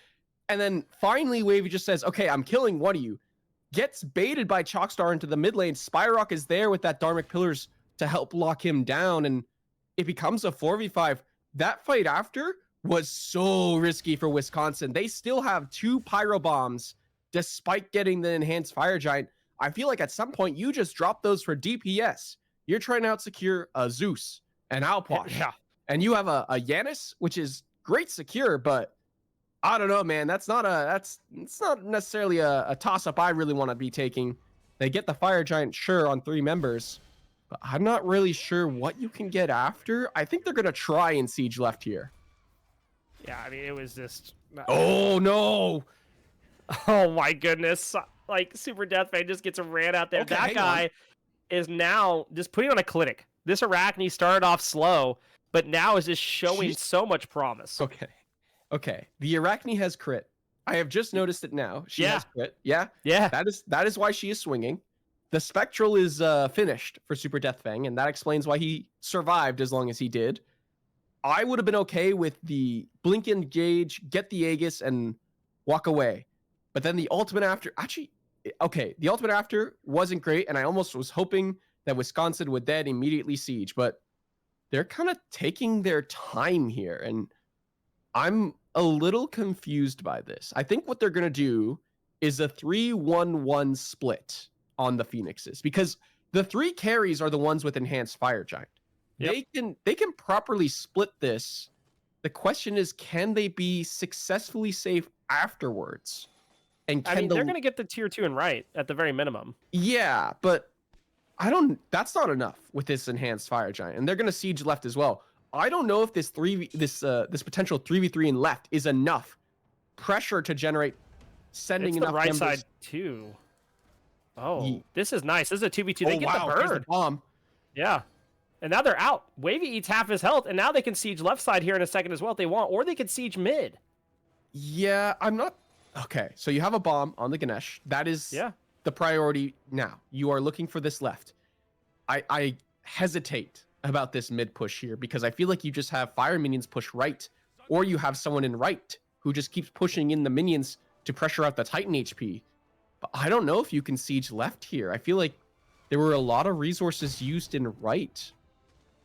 Speaker 2: And then finally Wavy just says, okay, I'm killing one of you. Gets baited by Chalkstar into the mid lane. Spyrock is there with that Dharmic Pillars to help lock him down. And it becomes a 4v5. That fight after was so risky for Wisconsin. They still have 2 Pyro Bombs despite getting the enhanced Fire Giant. I feel like at some point you just drop those for DPS. You're trying to outsecure a Zeus, an Alposh.
Speaker 1: Yeah.
Speaker 2: And you have a Yanis, which is great secure, but I don't know, man. It's not necessarily a toss-up I really want to be taking. They get the Fire Giant, sure, on 3 members, but I'm not really sure what you can get after. I think they're going to try and siege left here.
Speaker 1: Yeah, I mean, it was just...
Speaker 2: Oh, no!
Speaker 1: Oh, my goodness. Like, Super Deathfang just gets ran out there. Okay, that guy is now just putting on a clinic. This Arachne started off slow, but now is just showing so much promise.
Speaker 2: Okay. The Arachne has crit. I have just noticed it now. She has crit. Yeah. That is why she is swinging. The Spectral is finished for Super Deathfang, and that explains why he survived as long as he did. I would have been okay with the blink engage, get the Aegis, and walk away. But then the ultimate after... Actually, okay, the ultimate after wasn't great, and I almost was hoping that Wisconsin would then immediately siege, but they're kind of taking their time here, and I'm a little confused by this. I think what they're going to do is a 3-1-1 split on the Phoenixes, because the 3 carries are the ones with enhanced Fire Giant. Yep. They can properly split this. The question is, can they be successfully safe afterwards? And
Speaker 1: I mean, they're going to get the tier 2 and right at the very minimum.
Speaker 2: Yeah, but that's not enough with this enhanced Fire Giant, and they're going to siege left as well. I don't know if this potential 3v3 in left is enough pressure to generate sending
Speaker 1: It's
Speaker 2: enough
Speaker 1: the right
Speaker 2: members.
Speaker 1: side too. Oh, this is nice. This is a 2v2. They get the
Speaker 2: here's the
Speaker 1: bird.
Speaker 2: bomb.
Speaker 1: Yeah. And now they're out. Wavy eats half his health, and now they can siege left side here in a second as well if they want, or they can siege mid.
Speaker 2: Yeah, I'm not. Okay, so you have a bomb on the Ganesh. That is the priority now. You are looking for this left. I hesitate about this mid push here because I feel like you just have fire minions push right, or you have someone in right who just keeps pushing in the minions to pressure out the Titan HP. But I don't know if you can siege left here. I feel like there were a lot of resources used in right.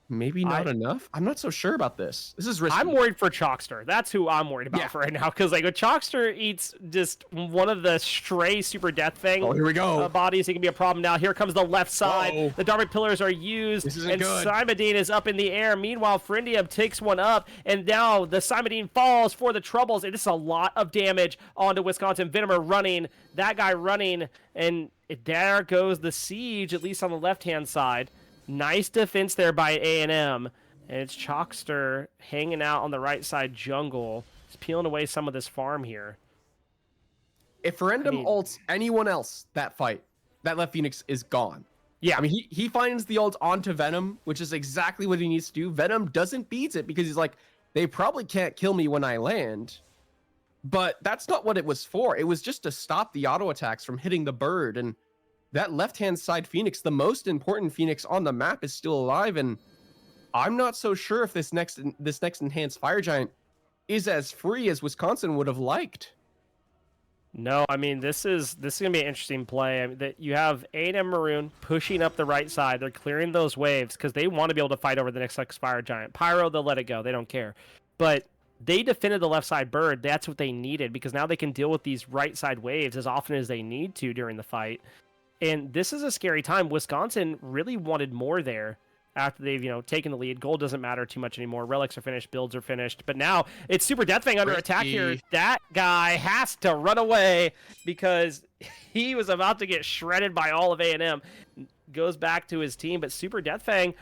Speaker 2: Maybe not enough. I'm not so sure about this. This is risky.
Speaker 1: I'm worried for Chalkster. That's who I'm worried about for right now. Because like when Chalkster eats just one of the stray super death thing,
Speaker 2: here we go.
Speaker 1: Bodies, it can be a problem. Now here comes the left side. The Dharmic pillars are used, and
Speaker 2: good.
Speaker 1: Simodine is up in the air. Meanwhile, Frindium takes one up, and now the Simodine falls for the troubles. And this is a lot of damage onto Wisconsin. Venomer running, that guy running, and there goes the siege, at least on the left-hand side. Nice defense there by A&M. And it's Chalkster hanging out on the right side jungle. He's peeling away some of this farm here.
Speaker 2: If Ferendum ults anyone else that fight, that left Phoenix is gone.
Speaker 1: Yeah.
Speaker 2: I mean, he finds the ult onto Venom, which is exactly what he needs to do. Venom doesn't beat it because he's like, they probably can't kill me when I land. But that's not what it was for. It was just to stop the auto attacks from hitting the bird. And that left-hand side Phoenix, the most important Phoenix on the map, is still alive. And I'm not so sure if this next enhanced Fire Giant is as free as Wisconsin would have liked.
Speaker 1: No, I mean, this is gonna be an interesting play. I mean, that you have A&M Maroon pushing up the right side. They're clearing those waves because they want to be able to fight over the next Fire Giant. Pyro, they'll let it go. They don't care. But they defended the left side bird. That's what they needed because now they can deal with these right side waves as often as they need to during the fight. And this is a scary time. Wisconsin really wanted more there after they've, taken the lead. Gold doesn't matter too much anymore. Relics are finished. Builds are finished. But now it's Super Deathfang under attack here. That guy has to run away because he was about to get shredded by all of A&M. Goes back to his team, but Super Deathfang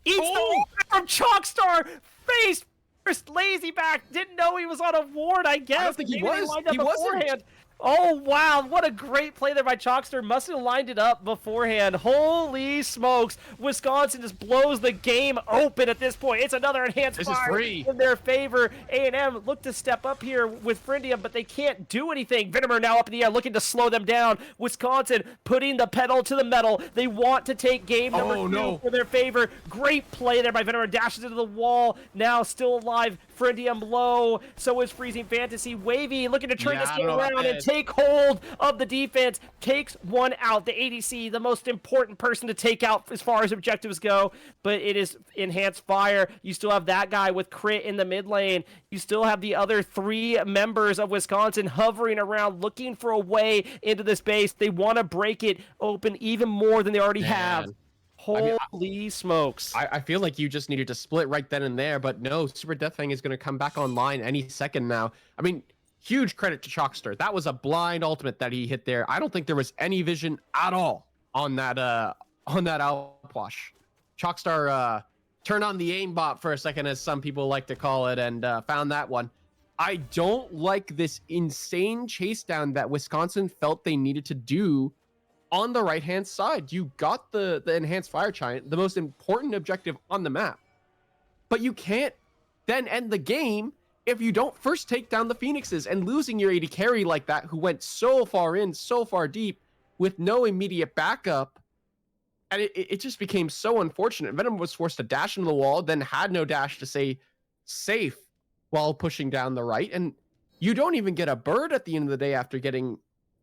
Speaker 1: eats the ward from Chalkstar. Face first, lazy back. Didn't know he was on a ward, I guess.
Speaker 2: I don't think he was. He wasn't.
Speaker 1: Oh, wow. What a great play there by Chalkster. Must have lined it up beforehand. Holy smokes. Wisconsin just blows the game open at this point. It's another enhanced fire in their favor. A&M look to step up here with Frindium, but they can't do anything. Venomer now up in the air looking to slow them down. Wisconsin putting the pedal to the metal. They want to take game number 2 for their favor. Great play there by Venomer. Dashes into the wall. Now still alive. Frindium low. So is Freezing Fantasy. Wavy looking to turn this game around and take hold of the defense. Takes one out. The ADC, the most important person to take out as far as objectives go. But it is enhanced fire. You still have that guy with crit in the mid lane. You still have the other 3 members of Wisconsin hovering around looking for a way into this base. They want to break it open even more than they already have. Holy smokes.
Speaker 2: I feel like you just needed to split right then and there, but no, Super Deathfang is going to come back online any second now. I mean, huge credit to Chalkster. That was a blind ultimate that he hit there. I don't think there was any vision at all on that outwash. Chalkster turned on the aimbot for a second, as some people like to call it, and found that one. I don't like this insane chase down that Wisconsin felt they needed to do on the right-hand side. You got the enhanced Fire Giant, the most important objective on the map. But you can't then end the game if you don't first take down the Phoenixes, and losing your AD carry like that, who went so far in, so far deep, with no immediate backup. And it just became so unfortunate. Venom was forced to dash into the wall, then had no dash to stay safe while pushing down the right. And you don't even get a bird at the end of the day after getting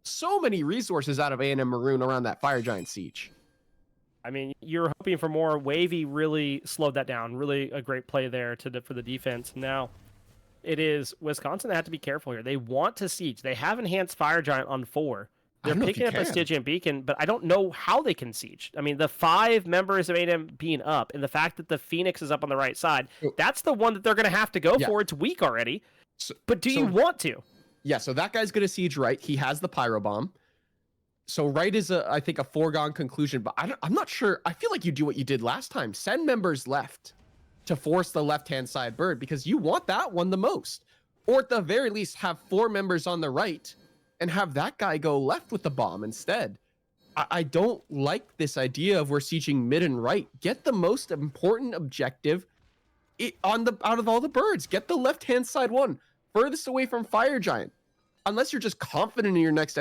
Speaker 2: so many resources out of A&M Maroon around that Fire Giant siege.
Speaker 1: I mean, you're hoping for more. Wavy really slowed that down. Really a great play there for the defense. Now, it is Wisconsin that have to be careful here. They want to siege. They have enhanced Fire Giant on 4. They're picking up a Stygian Beacon, but I don't know how they can siege. I mean, the 5 members of A&M being up, and the fact that the Phoenix is up on the right side, that's the one that they're going to have to go for. It's weak already. But do you want to?
Speaker 2: Yeah, so that guy's going to siege right. He has the Pyro Bomb. So right is, I think, a foregone conclusion, but I'm not sure. I feel like you do what you did last time. Send members left to force the left-hand side bird because you want that one the most. Or at the very least, have 4 members on the right and have that guy go left with the bomb instead. I don't like this idea of we're sieging mid and right. Get the most important objective out of all the birds. Get the left-hand side one furthest away from Fire Giant. Unless you're just confident in your next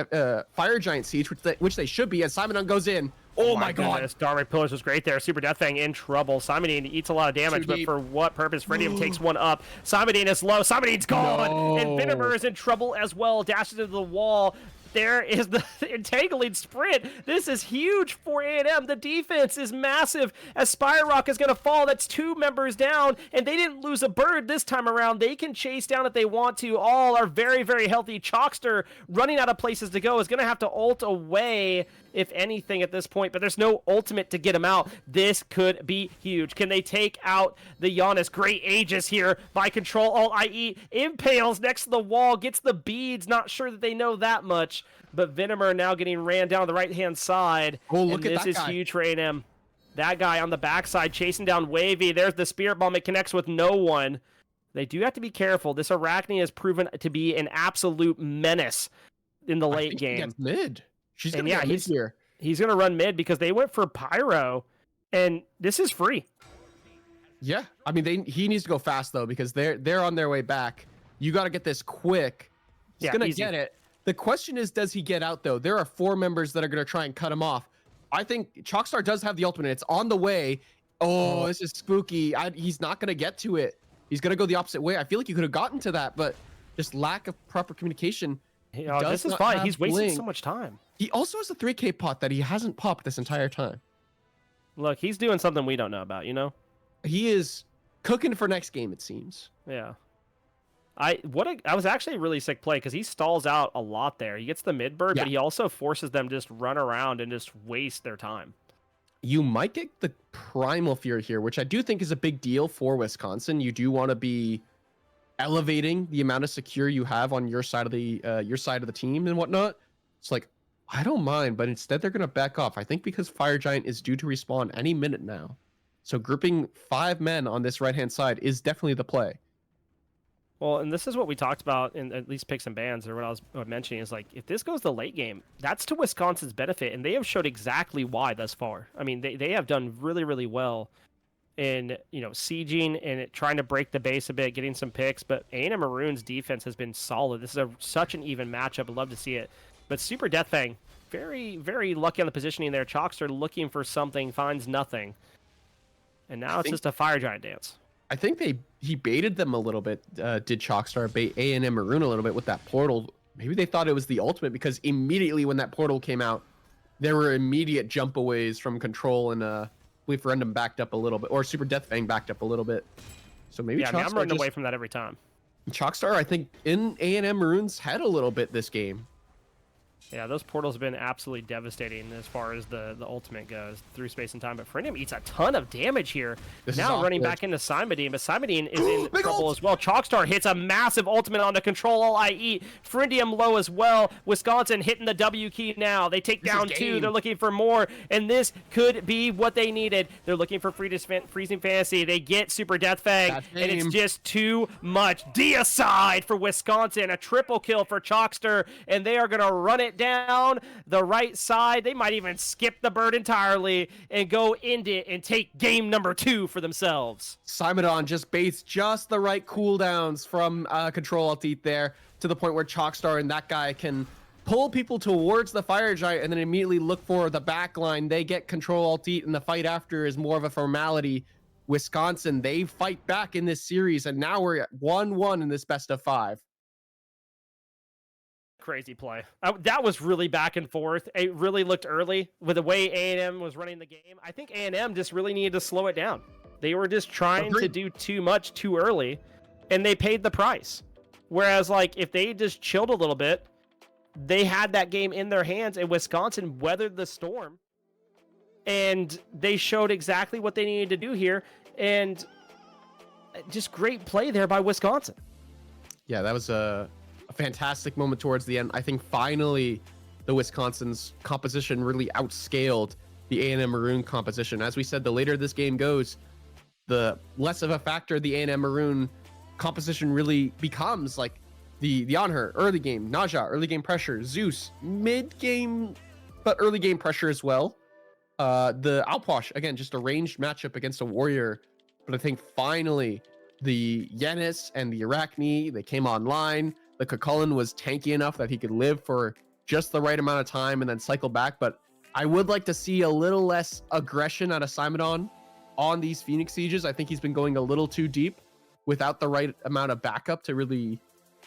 Speaker 2: Fire Giant siege, which they should be, as Simon goes in. Oh my god.
Speaker 1: Dark Pillars was great there. Super Death Fang in trouble. Simon eats a lot of damage, but for what purpose? Frendium takes one up. Simon is low. Simon's gone.
Speaker 2: No.
Speaker 1: And Venemer is in trouble as well. Dashes into the wall. There is the entangling sprint. This is huge for A&M. The defense is massive as Spyrock is going to fall. That's 2 members down, and they didn't lose a bird this time around. They can chase down if they want to. All are very, very healthy. Chalkster, running out of places to go, is going to have to ult away, if anything, at this point, but there's no ultimate to get him out. This could be huge. Can they take out the Giannis? Great Aegis here by Control Alt IE. Impales next to the wall, gets the beads. Not sure that they know that much, but Venemer now getting ran down the right-hand side.
Speaker 2: Oh, look at
Speaker 1: this
Speaker 2: that
Speaker 1: is
Speaker 2: guy.
Speaker 1: huge for A&M. That guy on the backside chasing down Wavy. There's the Spirit Bomb. It connects with no one. They do have to be careful. This Arachne has proven to be an absolute menace in the late game.
Speaker 2: He gets mid. She's gonna
Speaker 1: And
Speaker 2: get mid here.
Speaker 1: He's going to run mid because they went for Pyro, and this is free.
Speaker 2: Yeah, I mean, he needs to go fast though because they're on their way back. You got to get this quick. He's gonna get it. The question is, does he get out though? There are 4 members that are gonna try and cut him off. I think Chalkstar does have the ultimate. It's on the way. Oh, this is spooky. He's not gonna get to it. He's gonna go the opposite way. I feel like he could have gotten to that, but just lack of proper communication.
Speaker 1: This is fine. He's wasting so much time.
Speaker 2: He also has a 3K pot that he hasn't popped this entire time.
Speaker 1: Look, he's doing something we don't know about, you know?
Speaker 2: He is cooking for next game, it seems.
Speaker 1: Yeah. I was actually a really sick play because he stalls out a lot there. He gets the mid bird, but he also forces them to just run around and just waste their time.
Speaker 2: You might get the Primal Fury here, which I do think is a big deal for Wisconsin. You do want to be elevating the amount of secure you have on your side of the team and whatnot. It's like, I don't mind, but instead they're going to back off. I think because Fire Giant is due to respawn any minute now. So grouping 5 men on this right-hand side is definitely the play.
Speaker 1: Well, and this is what we talked about in at least picks and bans, or what I was mentioning, is like, if this goes the late game, that's to Wisconsin's benefit, and they have showed exactly why thus far. I mean, they have done really, really well in, sieging and trying to break the base a bit, getting some picks, but A&M Maroon's defense has been solid. This is such an even matchup. I'd love to see it. But Super Death Fang, very, very lucky on the positioning there. Chalkster looking for something, finds nothing. And now it's just a Fire Giant dance.
Speaker 2: I think he baited them a little bit. Did Chalkstar bait A&M Maroon a little bit with that portal? Maybe they thought it was the ultimate because immediately when that portal came out, there were immediate jumpaways from Control, and I believe Ferendum backed up a little bit, or Super Death Fang backed up a little bit. So maybe
Speaker 1: yeah, I'm running away from that every time.
Speaker 2: Chalkstar, I think, in A&M Maroon's head a little bit this game.
Speaker 1: Yeah, those portals have been absolutely devastating as far as the ultimate goes through space and time. But Ferendum eats a ton of damage here. Now running back into Simodine, but Simodine is in trouble as well. Chalkstar hits a massive ultimate onto Control All IE. Ferendum low as well. Wisconsin hitting the W key now. They take down 2. They're looking for more, and this could be what they needed. They're looking for Freezing Fantasy. They get Super Death Fang, and it's just too much. Deicide for Wisconsin. A triple kill for Chalkster, and they are going to run it down the right side. They might even skip the bird entirely and go end it and take game number 2 for themselves.
Speaker 2: Simodon just baits just the right cooldowns from Control Alt Eat there to the point where Chalkstar and that guy can pull people towards the Fire Giant and then immediately look for the back line. They get Control Alt Eat, and the fight after is more of a formality. Wisconsin, they fight back in this series, and now we're at 1-1 in this best of 5.
Speaker 1: Crazy play. That was really back and forth. It really looked early with the way A&M was running the game. I think A&M just really needed to slow it down. They were just trying to do too much too early, and they paid the price. Whereas, like, if they just chilled a little bit, they had that game in their hands, and Wisconsin weathered the storm, and they showed exactly what they needed to do here, and just great play there by Wisconsin.
Speaker 2: Yeah, that was a fantastic moment towards the end. I think finally the Wisconsin's composition really outscaled the A&M Maroon composition. As we said, the later this game goes, the less of a factor the A&M Maroon composition really becomes. Like the Anher, early game, Naja, early game pressure, Zeus, mid game, but early game pressure as well. The Alposh, again, just a ranged matchup against a warrior. But I think finally the Yanis and the Arachne, they came online. The Cucullin was tanky enough that he could live for just the right amount of time and then cycle back. But I would like to see a little less aggression out of Simon on these Phoenix Sieges. I think he's been going a little too deep without the right amount of backup to really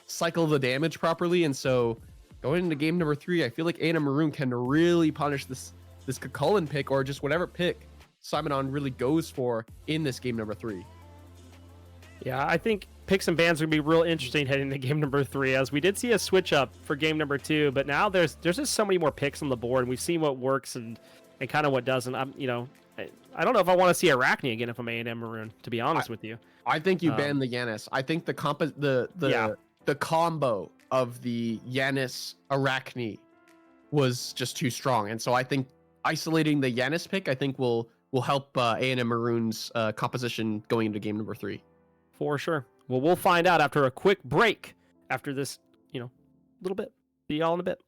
Speaker 2: cycle the damage properly. And so going into game number 3, I feel like A&M Maroon can really punish this Cucullin pick, or just whatever pick Simon really goes for in this game number 3.
Speaker 1: Yeah, I think picks and bans are going to be real interesting heading into game number 3, as we did see a switch up for game number 2, but now there's just so many more picks on the board, and we've seen what works and kind of what doesn't. I don't know if I want to see Arachne again if I'm A&M Maroon, to be honest with you.
Speaker 2: I think you ban the Yanis. I think the combo of the Yanis Arachne was just too strong, and so I think isolating the Yanis pick, I think will help A&M Maroon's composition going into game number 3.
Speaker 1: For sure. Well, we'll find out after a quick break after this, little bit. See y'all in a bit.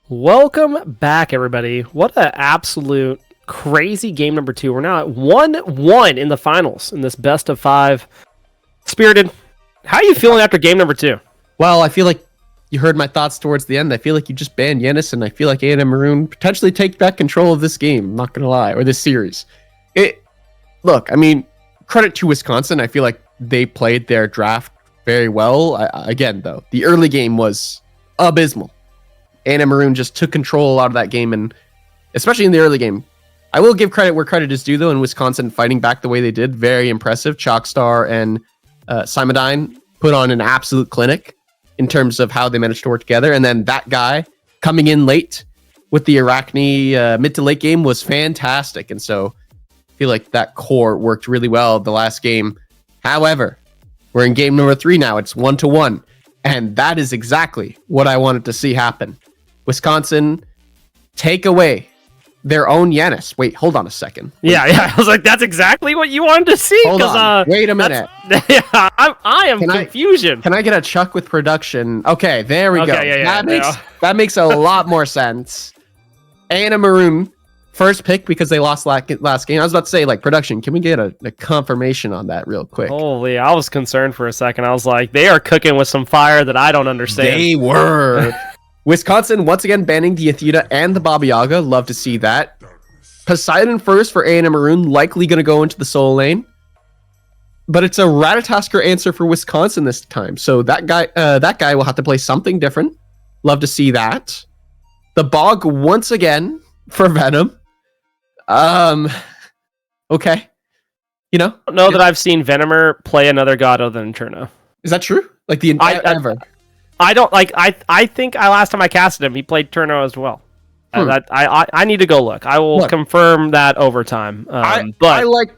Speaker 1: Welcome back, everybody. What an absolute crazy game number 2. We're now at 1-1 in the finals in this best of 5. Spirited, how are you feeling after game number 2?
Speaker 2: Well, I feel like you heard my thoughts towards the end. I feel like you just banned Yenis, and I feel like A&M Maroon potentially take back control of this game. I'm not going to lie, or this series. Look, I mean, credit to Wisconsin. I feel like they played their draft very well. Again, though, the early game was abysmal. A&M Maroon just took control out of that game, and especially in the early game. I will give credit where credit is due, though, in Wisconsin fighting back the way they did. Very impressive. Chalkstar and Simodine put on an absolute clinic in terms of how they managed to work together. And then that guy coming in late with the Arachne mid to late game was fantastic. And so I feel like that core worked really well the last game. However, we're in game number 3 now. It's 1-1. And that is exactly what I wanted to see happen. Wisconsin take away their own Yanis. Wait, hold on a second.
Speaker 1: Yeah. I was like, that's exactly what you wanted to see.
Speaker 2: Hold on. Wait a minute.
Speaker 1: Yeah, I am confusion.
Speaker 2: Can I get a chuck with production? Okay, there we go.
Speaker 1: Yeah,
Speaker 2: that makes a lot more sense. A&M Maroon, first pick because they lost last game. I was about to say, like, production, can we get a confirmation on that real quick?
Speaker 1: Holy, I was concerned for a second. I was like, they are cooking with some fire that I don't understand.
Speaker 2: They were. Wisconsin, once again, banning the Athena and the Baba Yaga. Love to see that. Poseidon first for A&M Maroon, likely going to go into the solo lane. But it's a Ratatasker answer for Wisconsin this time. So that guy will have to play something different. Love to see that. The Bog once again for Venom. Okay. You know?
Speaker 1: I don't know that I've seen Venomer play another god other than Cherno.
Speaker 2: Is that true? Like the ever?
Speaker 1: I don't like. I think last time I casted him, he played Cherno as well. I need to go look. I will confirm that over time. But
Speaker 2: I like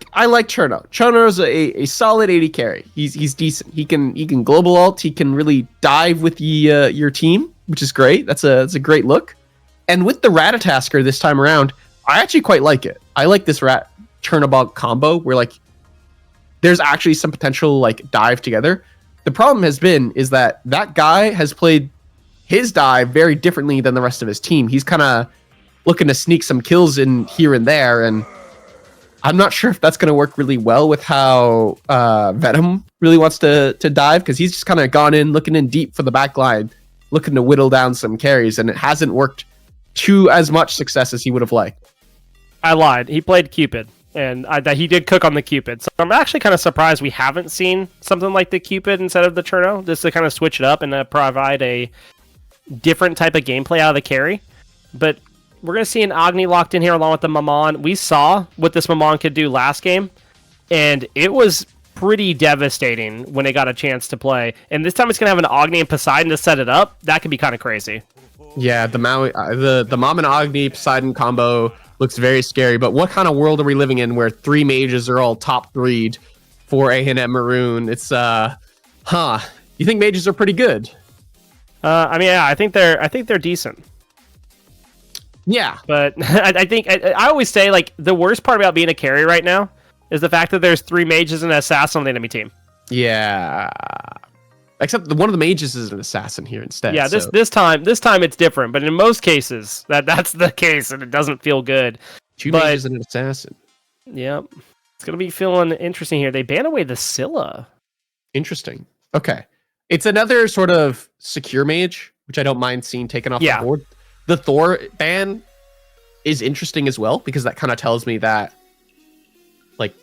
Speaker 2: Cherno. Cherno is a solid AD carry. He's decent. He can global ult. He can really dive with your team, which is great. That's a great look. And with the Ratatasker this time around, I actually quite like it. I like this Rat Chernobog combo where like there's actually some potential like dive together. The problem is that guy has played his dive very differently than the rest of his team. He's kind of looking to sneak some kills in here and there, and I'm not sure if that's going to work really well with how Venom really wants to dive, because he's just kind of gone in, looking in deep for the back line, looking to whittle down some carries, and it hasn't worked to as much success as he would have liked.
Speaker 1: I lied. He played Cupid. And he did cook on the Cupid. So I'm actually kind of surprised we haven't seen something like the Cupid instead of the Cherno, just to kind of switch it up and provide a different type of gameplay out of the carry. But we're going to see an Agni locked in here along with the Mammon. We saw what this Mammon could do last game, and it was pretty devastating when it got a chance to play. And this time it's going to have an Agni and Poseidon to set it up. That could be kind of crazy.
Speaker 2: Yeah, the Mom and Agni Poseidon combo looks very scary, but what kind of world are we living in where 3 mages are all top 3'd for A&M Maroon? It's you think mages are pretty good?
Speaker 1: I mean, yeah, I think they're decent.
Speaker 2: Yeah,
Speaker 1: but I think I always say like the worst part about being a carry right now is the fact that there's 3 mages and an assassin on the enemy team.
Speaker 2: Yeah. Except one of the mages is an assassin here instead.
Speaker 1: Yeah, this time it's different, but in most cases that's the case, and it doesn't feel good.
Speaker 2: 2 mages and an assassin.
Speaker 1: Yep, it's gonna be feeling interesting here. They ban away the Scylla.
Speaker 2: Interesting. Okay, it's another sort of secure mage, which I don't mind seeing taken off the board. The Thor ban is interesting as well because that kind of tells me that, like,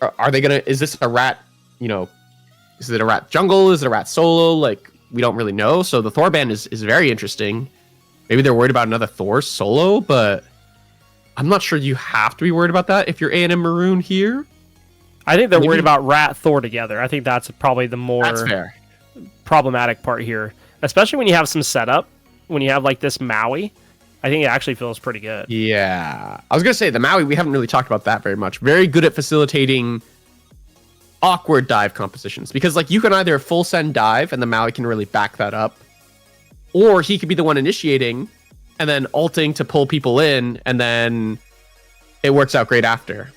Speaker 2: are they gonna? Is this a rat? You know. Is it a rat jungle? Is it a rat solo? Like, we don't really know. So the Thor ban is very interesting. Maybe they're worried about another Thor solo, but I'm not sure you have to be worried about that if you're A&M Maroon here.
Speaker 1: I think they're worried about rat Thor together. I think that's probably the more problematic part here. Especially when you have some setup. When you have like this Maui. I think it actually feels pretty good.
Speaker 2: Yeah. I was going to say, the Maui, we haven't really talked about that very much. Very good at facilitating awkward dive compositions, because like you can either full send dive and the Maui can really back that up, or he could be the one initiating and then ulting to pull people in, and then it works out great after.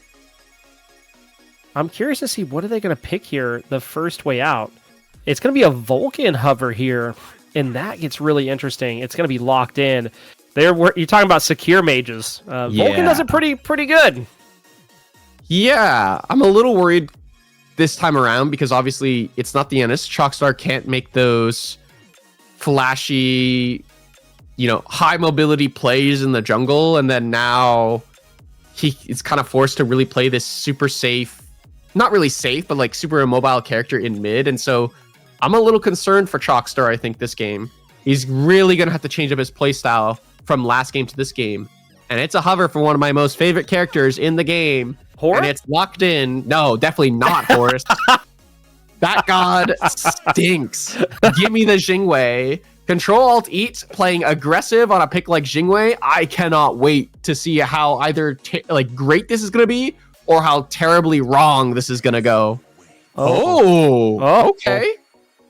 Speaker 1: I'm curious to see what are they going to pick here the first way out. It's going to be a Vulcan hover here, and that gets really interesting. It's going to be locked in. You're talking about secure mages. Vulcan does it pretty good.
Speaker 2: Yeah, I'm a little worried this time around because obviously it's not the Ennis. Chalkstar can't make those flashy, high mobility plays in the jungle, and then now he is kind of forced to really play this super safe, not really safe, but like super immobile character in mid. And so I'm a little concerned for Chalkstar, I think, this game. He's really going to have to change up his playstyle from last game to this game. And it's a hover for one of my most favorite characters in the game.
Speaker 1: Horus?
Speaker 2: And it's locked in. No, definitely not Horus. That god stinks. Give me the Jingwei. Control-Alt-Eat playing aggressive on a pick like Jingwei. I cannot wait to see how either great this is going to be or how terribly wrong this is going to go. Oh, okay.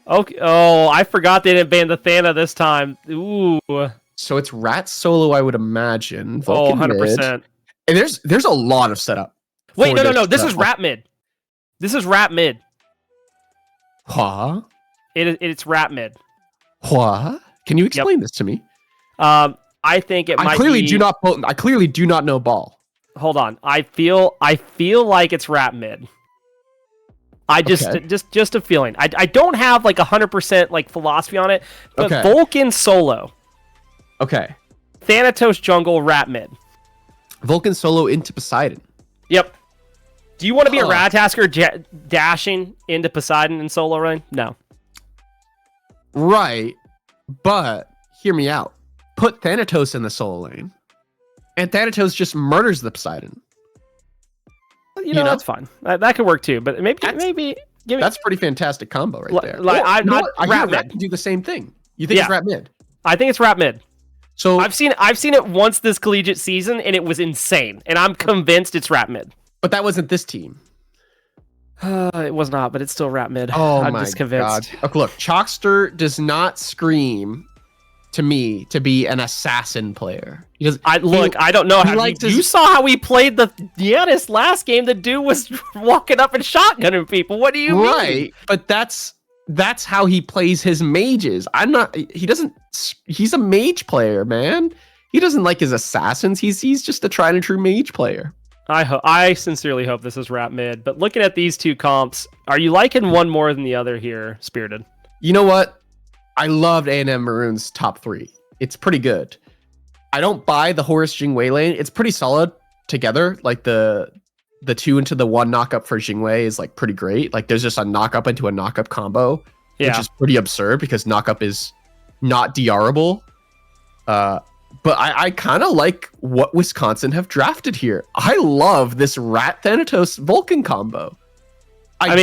Speaker 1: Okay. Oh, I forgot they didn't ban the Thana this time. Ooh.
Speaker 2: So it's Rat solo, I would imagine. Vulcan
Speaker 1: 100%.
Speaker 2: mid. And there's a lot of setup.
Speaker 1: Wait, no. This is Rat mid. This is Rat mid.
Speaker 2: Huh?
Speaker 1: It's Rat mid.
Speaker 2: What? Can you explain this to me?
Speaker 1: I think it might.
Speaker 2: I clearly do not know ball.
Speaker 1: Hold on. I feel like it's Rat mid. Just a feeling. I don't have like 100% like philosophy on it, but Vulcan solo.
Speaker 2: Okay.
Speaker 1: Thanatos jungle Rat mid.
Speaker 2: Vulcan solo into Poseidon.
Speaker 1: Yep. Do you want to be a Ratatasker dashing into Poseidon in solo lane? No.
Speaker 2: Right, but hear me out. Put Thanatos in the solo lane, and Thanatos just murders the Poseidon.
Speaker 1: You know? That's fine. That could work too. But maybe give me.
Speaker 2: That's a pretty fantastic combo right there.
Speaker 1: I
Speaker 2: hear Rat can do the same thing. You think it's Rat mid?
Speaker 1: I think it's Rat mid.
Speaker 2: So
Speaker 1: I've seen it once this collegiate season, and it was insane. And I'm convinced it's Rat mid.
Speaker 2: But that wasn't this team.
Speaker 1: It was not, but it's still Rat mid.
Speaker 2: Oh
Speaker 1: I'm
Speaker 2: my
Speaker 1: just convinced.
Speaker 2: God. Okay, look, Chalkster does not scream to me to be an assassin player.
Speaker 1: I don't know how you saw how he played the Giannis last game. The dude was walking up and shotgunning people. What do you mean? Right,
Speaker 2: but that's how he plays his mages. He's a mage player, man. He doesn't like his assassins. He's just a tried and true mage player.
Speaker 1: I sincerely hope this is Rat mid, but looking at these two comps, are you liking one more than the other here, Spirited?
Speaker 2: You know what? I loved A&M Maroon's top 3. It's pretty good. I don't buy the Horus Jingwei lane. It's pretty solid together. Like the 2 into the 1 knock-up for Jingwei is like pretty great. Like there's just a knock-up into a knock-up combo, which is pretty absurd because knock-up is not DRable. But I kind of like what Wisconsin have drafted here. I love this Rat Thanatos Vulcan combo. I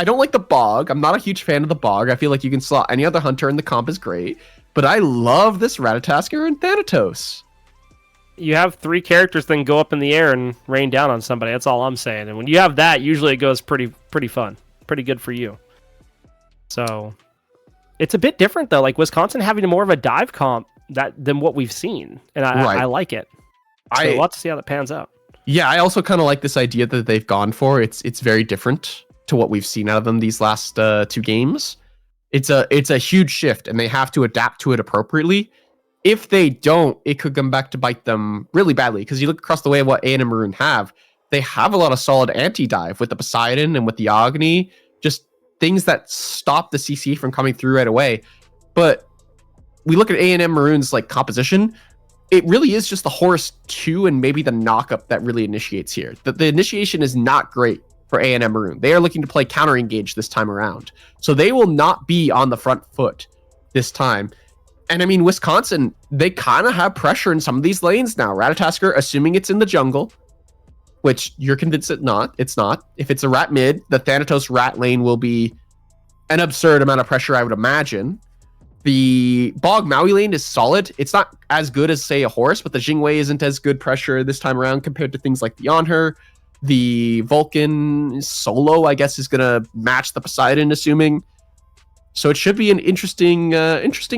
Speaker 2: don't like the Bog. I'm not a huge fan of the Bog. I feel like you can slot any other hunter in the comp is great. But I love this Ratatasker and Thanatos.
Speaker 1: You have 3 characters then go up in the air and rain down on somebody. That's all I'm saying. And when you have that, usually it goes pretty fun. Pretty good for you. So it's a bit different though. Like Wisconsin having more of a dive comp than what we've seen, and I like it. So we'll have to see how that pans out.
Speaker 2: Yeah, I also kind of like this idea that they've gone for. It's very different to what we've seen out of them these last 2 games. It's a huge shift, and they have to adapt to it appropriately. If they don't, it could come back to bite them really badly. Because you look across the way of what A&M Maroon have, they have a lot of solid anti-dive with the Poseidon and with the Agni, just things that stop the CC from coming through right away. But we look at A&M Maroon's like composition, it really is just the Horus 2 and maybe the knockup that really initiates here. The initiation is not great for A&M Maroon. They are looking to play counter engage this time around. So they will not be on the front foot this time. And I mean, Wisconsin, they kind of have pressure in some of these lanes now. Ratatasker, assuming it's in the jungle, which you're convinced it's not. If it's a Rat mid, the Thanatos Rat lane will be an absurd amount of pressure, I would imagine. The Bog Maui lane is solid. It's not as good as, say, a Horus, but the Jingwei isn't as good pressure this time around compared to things like the Onher. The Vulcan solo, I guess, is going to match the Poseidon, assuming. So it should be an interesting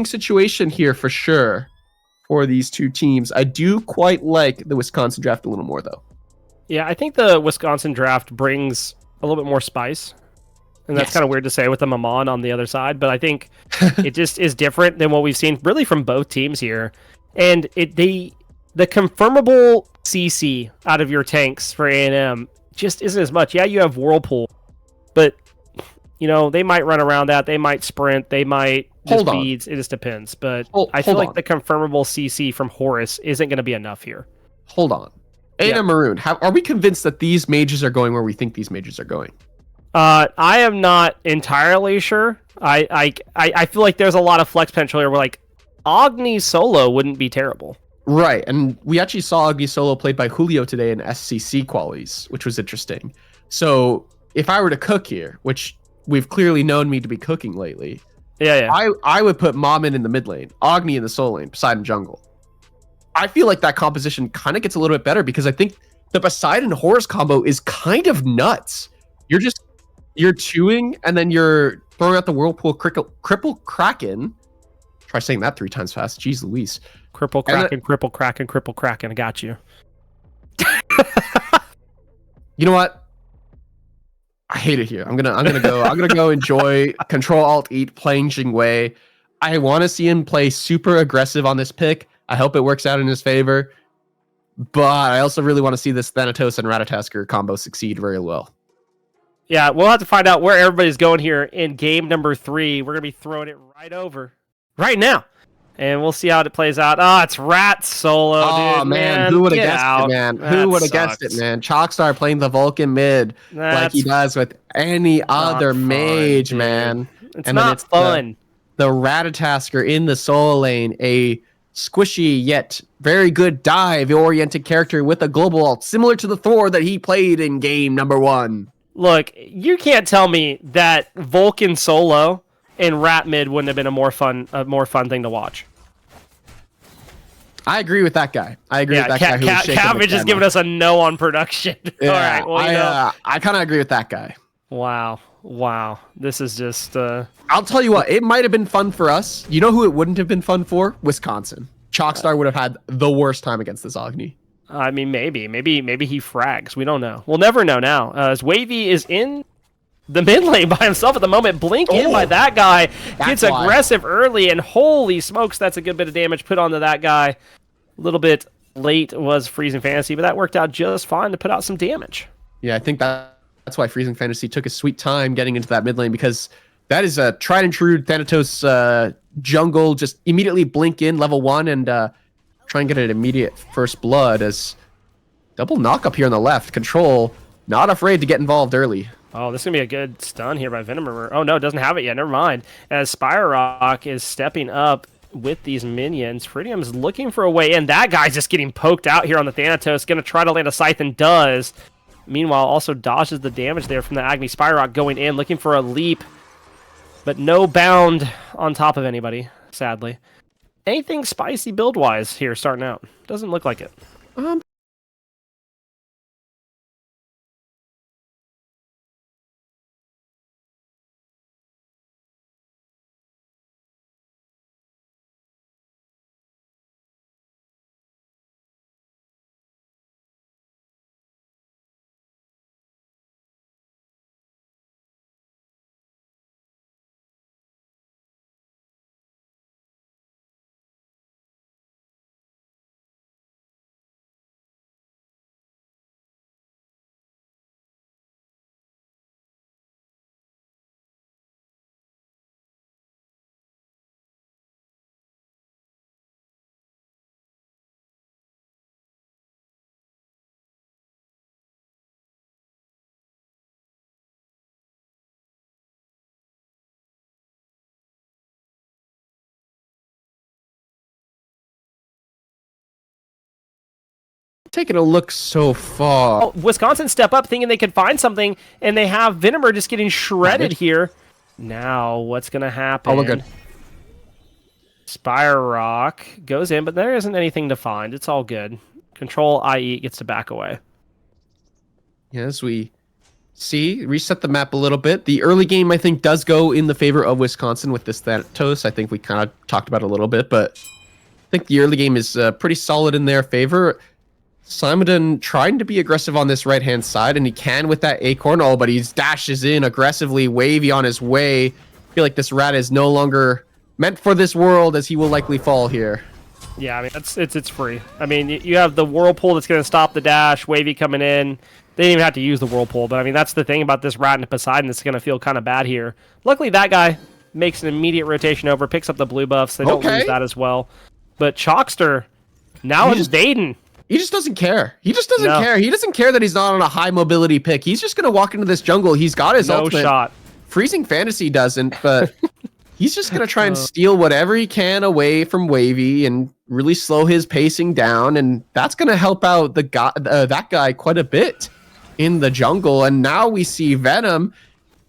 Speaker 2: situation here for sure for these 2 teams. I do quite like the Wisconsin draft a little more, though.
Speaker 1: Yeah, I think the Wisconsin draft brings a little bit more spice. And that's kind of weird to say with the Mammon on the other side, but I think it just is different than what we've seen really from both teams here. And the confirmable CC out of your tanks for A&M just isn't as much. Yeah, you have Whirlpool, but they might run around that. They might sprint. They might just beads. It just depends. But I feel like the confirmable CC from Horus isn't going to be enough here.
Speaker 2: Hold on. A&M Maroon, are we convinced that these mages are going where we think these mages are going?
Speaker 1: I am not entirely sure. I feel like there's a lot of flex potential here where like Agni solo wouldn't be terrible.
Speaker 2: Right, and we actually saw Agni solo played by Julio today in SCC qualies, which was interesting. So if I were to cook here, which we've clearly known me to be cooking lately, I would put Mamin in the mid lane, Agni in the soul lane, Poseidon jungle. I feel like that composition kind of gets a little bit better because I think the Poseidon Horus combo is kind of nuts. You're chewing and then you're throwing out the Whirlpool Cripple Kraken. Try saying that 3 times fast. Jeez Louise.
Speaker 1: Cripple Kraken, Cripple Kraken, Cripple Kraken. I got you.
Speaker 2: You know what? I hate it here. I'm gonna go enjoy Control Alt Eat playing Jingwei. I want to see him play super aggressive on this pick. I hope it works out in his favor. But I also really want to see this Thanatos and Ratatasker combo succeed very well.
Speaker 1: Yeah, we'll have to find out where everybody's going here in game number 3. We're going to be throwing it right over right now. And we'll see how it plays out. It's Rat solo, dude.
Speaker 2: Oh, man. Who would have guessed it, man? Who would have guessed it, man? Chalkstar playing the Vulcan mid like he does with any other mage, dude. Man.
Speaker 1: It's not fun.
Speaker 2: The Ratatasker in the soul lane, a squishy yet very good dive-oriented character with a global ult, similar to the Thor that he played in game number 1.
Speaker 1: Look, you can't tell me that Vulcan solo and Rat mid wouldn't have been a more fun thing to watch.
Speaker 2: I agree with that guy. I agree with that guy.
Speaker 1: Cabbage is giving us a no on production.
Speaker 2: Yeah,
Speaker 1: all right, well,
Speaker 2: I kind of agree with that guy.
Speaker 1: Wow. This is just...
Speaker 2: I'll tell you what, it might have been fun for us. You know who it wouldn't have been fun for? Wisconsin. Chalkstar would have had the worst time against this Agni.
Speaker 1: I mean, maybe he frags. We don't know. We'll never know now. As Wavy is in the mid lane by himself at the moment. Blink in by that guy. Gets aggressive early, and holy smokes, that's a good bit of damage put onto that guy. A little bit late was Freezing Fantasy, but that worked out just fine to put out some damage.
Speaker 2: Yeah, I think that's why Freezing Fantasy took a sweet time getting into that mid lane, because that is a tried and true Thanatos jungle. Just immediately blink in level 1 and try and get an immediate first blood. As double knock up here on the left. Control not afraid to get involved early.
Speaker 1: Oh, this is going to be a good stun here by Venomer. Oh, no, it doesn't have it yet. Never mind. As Spyrock is stepping up with these minions, Fritium's looking for a way in. That guy's just getting poked out here on the Thanatos. Going to try to land a Scythe and does. Meanwhile, also dodges the damage there from the Agni. Spyrock going in, looking for a leap. But no bound on top of anybody, sadly. Anything spicy build-wise here starting out? Doesn't look like it.
Speaker 2: Taking a look so far.
Speaker 1: Oh, Wisconsin step up thinking they could find something, and they have Venomer just getting shredded here. Now, what's going to happen?
Speaker 2: Oh, we're good.
Speaker 1: Spyrock goes in, but there isn't anything to find. It's all good. Control IE gets to back away.
Speaker 2: As we see, reset the map a little bit. The early game, I think, does go in the favor of Wisconsin with this Thanatos. I think we kind of talked about it a little bit, but I think the early game is pretty solid in their favor. Simon trying to be aggressive on this right-hand side, and he can with that Acorn. Oh, but he dashes in aggressively, Wavy on his way. I feel like this rat is no longer meant for this world, as he will likely fall here.
Speaker 1: Yeah, I mean it's free. I mean you have the whirlpool that's going to stop the dash. Wavy coming in. They didn't even have to use the whirlpool, but I mean that's the thing about this Rat and Poseidon that's going to feel kind of bad here. Luckily that guy makes an immediate rotation over, picks up the blue buffs. They don't lose that as well. But Chalkster now invading.
Speaker 2: He just doesn't care. He just doesn't care. He doesn't care that he's not on a high mobility pick. He's just going to walk into this jungle. He's got his ultimate.
Speaker 1: No shot.
Speaker 2: Freezing Fantasy doesn't, but he's just going to try and steal whatever he can away from Wavy and really slow his pacing down. And that's going to help out the guy, that guy quite a bit in the jungle. And now we see Venom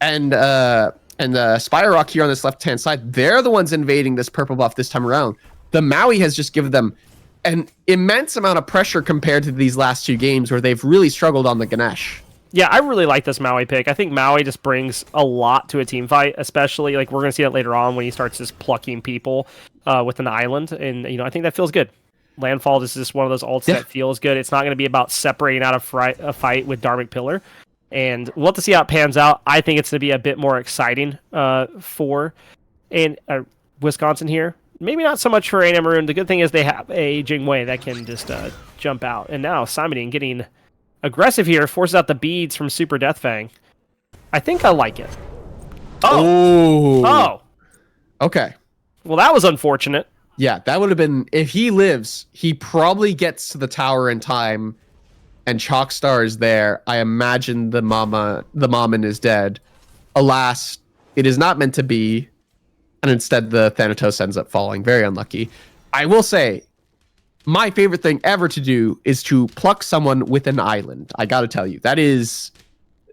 Speaker 2: and Spyrock here on this left-hand side. They're the ones invading this purple buff this time around. The Maui has just given them an immense amount of pressure compared to these last two games where they've really struggled on the Ganesh.
Speaker 1: Yeah, I really like this Maui pick. I think Maui just brings a lot to a team fight, especially like we're going to see that later on when he starts just plucking people with an island. And, I think that feels good. Landfall is just one of those ults that feels good. It's not going to be about separating out a fight with Dharmic Pillar. And we'll have to see how it pans out. I think it's going to be a bit more exciting for Wisconsin here. Maybe not so much for A&M Maroon. The good thing is they have a Jingwei that can just jump out. And now Simon getting aggressive here, forces out the beads from Super Deathfang. I think I like it. Oh.
Speaker 2: Okay.
Speaker 1: Well, that was unfortunate.
Speaker 2: Yeah, that would have been... If he lives, he probably gets to the tower in time, and Chalkstar is there. I imagine the Mammon is dead. Alas, it is not meant to be, and instead the Thanatos ends up falling. Very unlucky. I will say, my favorite thing ever to do is to pluck someone with an island. I gotta tell you, that is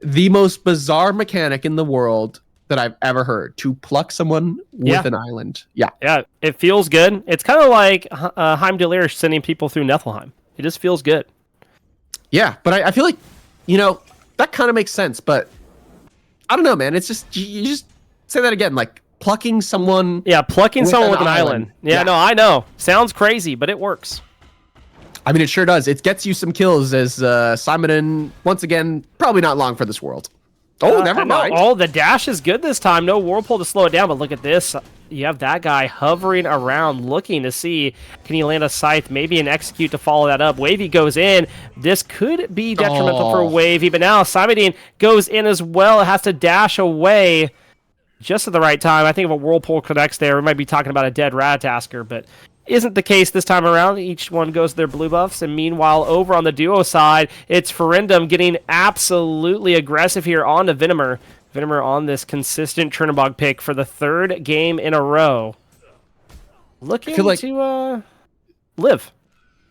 Speaker 2: the most bizarre mechanic in the world that I've ever heard. To pluck someone with an island. Yeah,
Speaker 1: it feels good. It's kind of like Heimdallr sending people through Niflheim. It just feels good.
Speaker 2: Yeah, but I feel like, that kind of makes sense. But I don't know, man. It's just, you just say that again, like plucking someone.
Speaker 1: Yeah, plucking someone with an island. Yeah, no, I know. Sounds crazy, but it works.
Speaker 2: I mean, it sure does. It gets you some kills as Simonin, once again, probably not long for this world. Oh, never mind.
Speaker 1: Oh, the dash is good this time. No whirlpool to slow it down, but look at this. You have that guy hovering around looking to see, can he land a scythe, maybe an execute to follow that up. Wavy goes in. This could be detrimental for Wavy, but now Simon goes in as well. It has to dash away just at the right time. I think if a whirlpool connects there, we might be talking about a dead Ratatasker, but isn't the case this time around. Each one goes to their blue buffs, and meanwhile, over on the duo side, it's Ferendum getting absolutely aggressive here on to Venomer. Venomer on this consistent Chernobog pick for the third game in a row. Looking to live.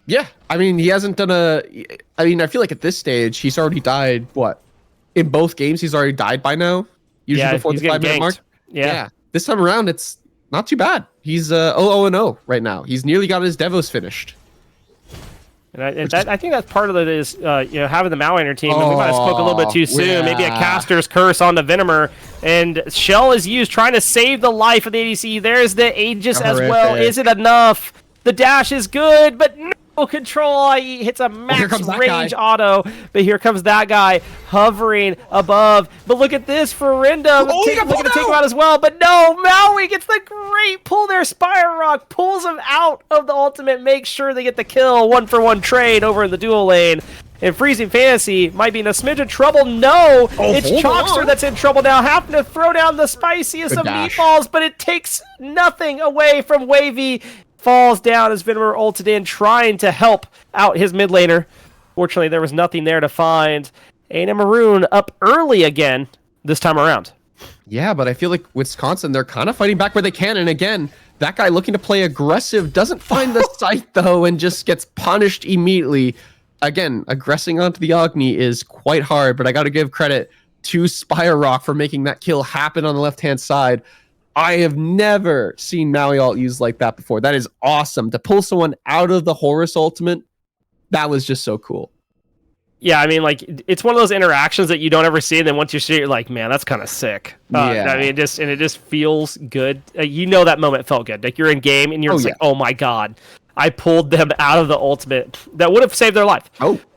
Speaker 2: Yeah, I mean, he hasn't done I feel like at this stage, he's already died, in both games, he's already died by now? Usually before the 5-minute mark?
Speaker 1: Yeah.
Speaker 2: This time around, it's not too bad. He's 0-0 right now. He's nearly got his Devos finished.
Speaker 1: And I think that's part of it is having the Maui in your team. And we might have spoke a little bit too soon. Yeah. Maybe a caster's curse on the Venomer. And Shell is used trying to save the life of the ADC. There's the Aegis as well. Is it enough? The dash is good, but no control. IE hits a max range auto. But here comes that guy hovering above. But look at this for Ferendum. Looking to take him out as well. But no, Maui gets the great pull there. Spyrock pulls him out of the ultimate. Makes sure they get the kill. 1-for-1 trade over in the dual lane. And Freezing Fantasy might be in a smidge of trouble. No, it's Chalkster that's in trouble now. Having to throw down the spiciest of meatballs, but it takes nothing away from Wavy. Falls down as Venomer ulted in, trying to help out his mid laner. Fortunately, there was nothing there to find. A&M Maroon up early again this time around.
Speaker 2: Yeah, but I feel like Wisconsin, they're kind of fighting back where they can. And again, that guy looking to play aggressive doesn't find the site, though, and just gets punished immediately. Again, aggressing onto the Agni is quite hard, but I got to give credit to Spyrock for making that kill happen on the left-hand side. I have never seen Maui ult used like that before. That is awesome. To pull someone out of the Horus ultimate, that was just so cool.
Speaker 1: Yeah, I mean, like, it's one of those interactions that you don't ever see, and then once you see it, you're like, man, that's kind of sick. I mean, it just feels good. That moment felt good. Like, you're in game, and you're like, oh my god, I pulled them out of the ultimate. That would have saved their life.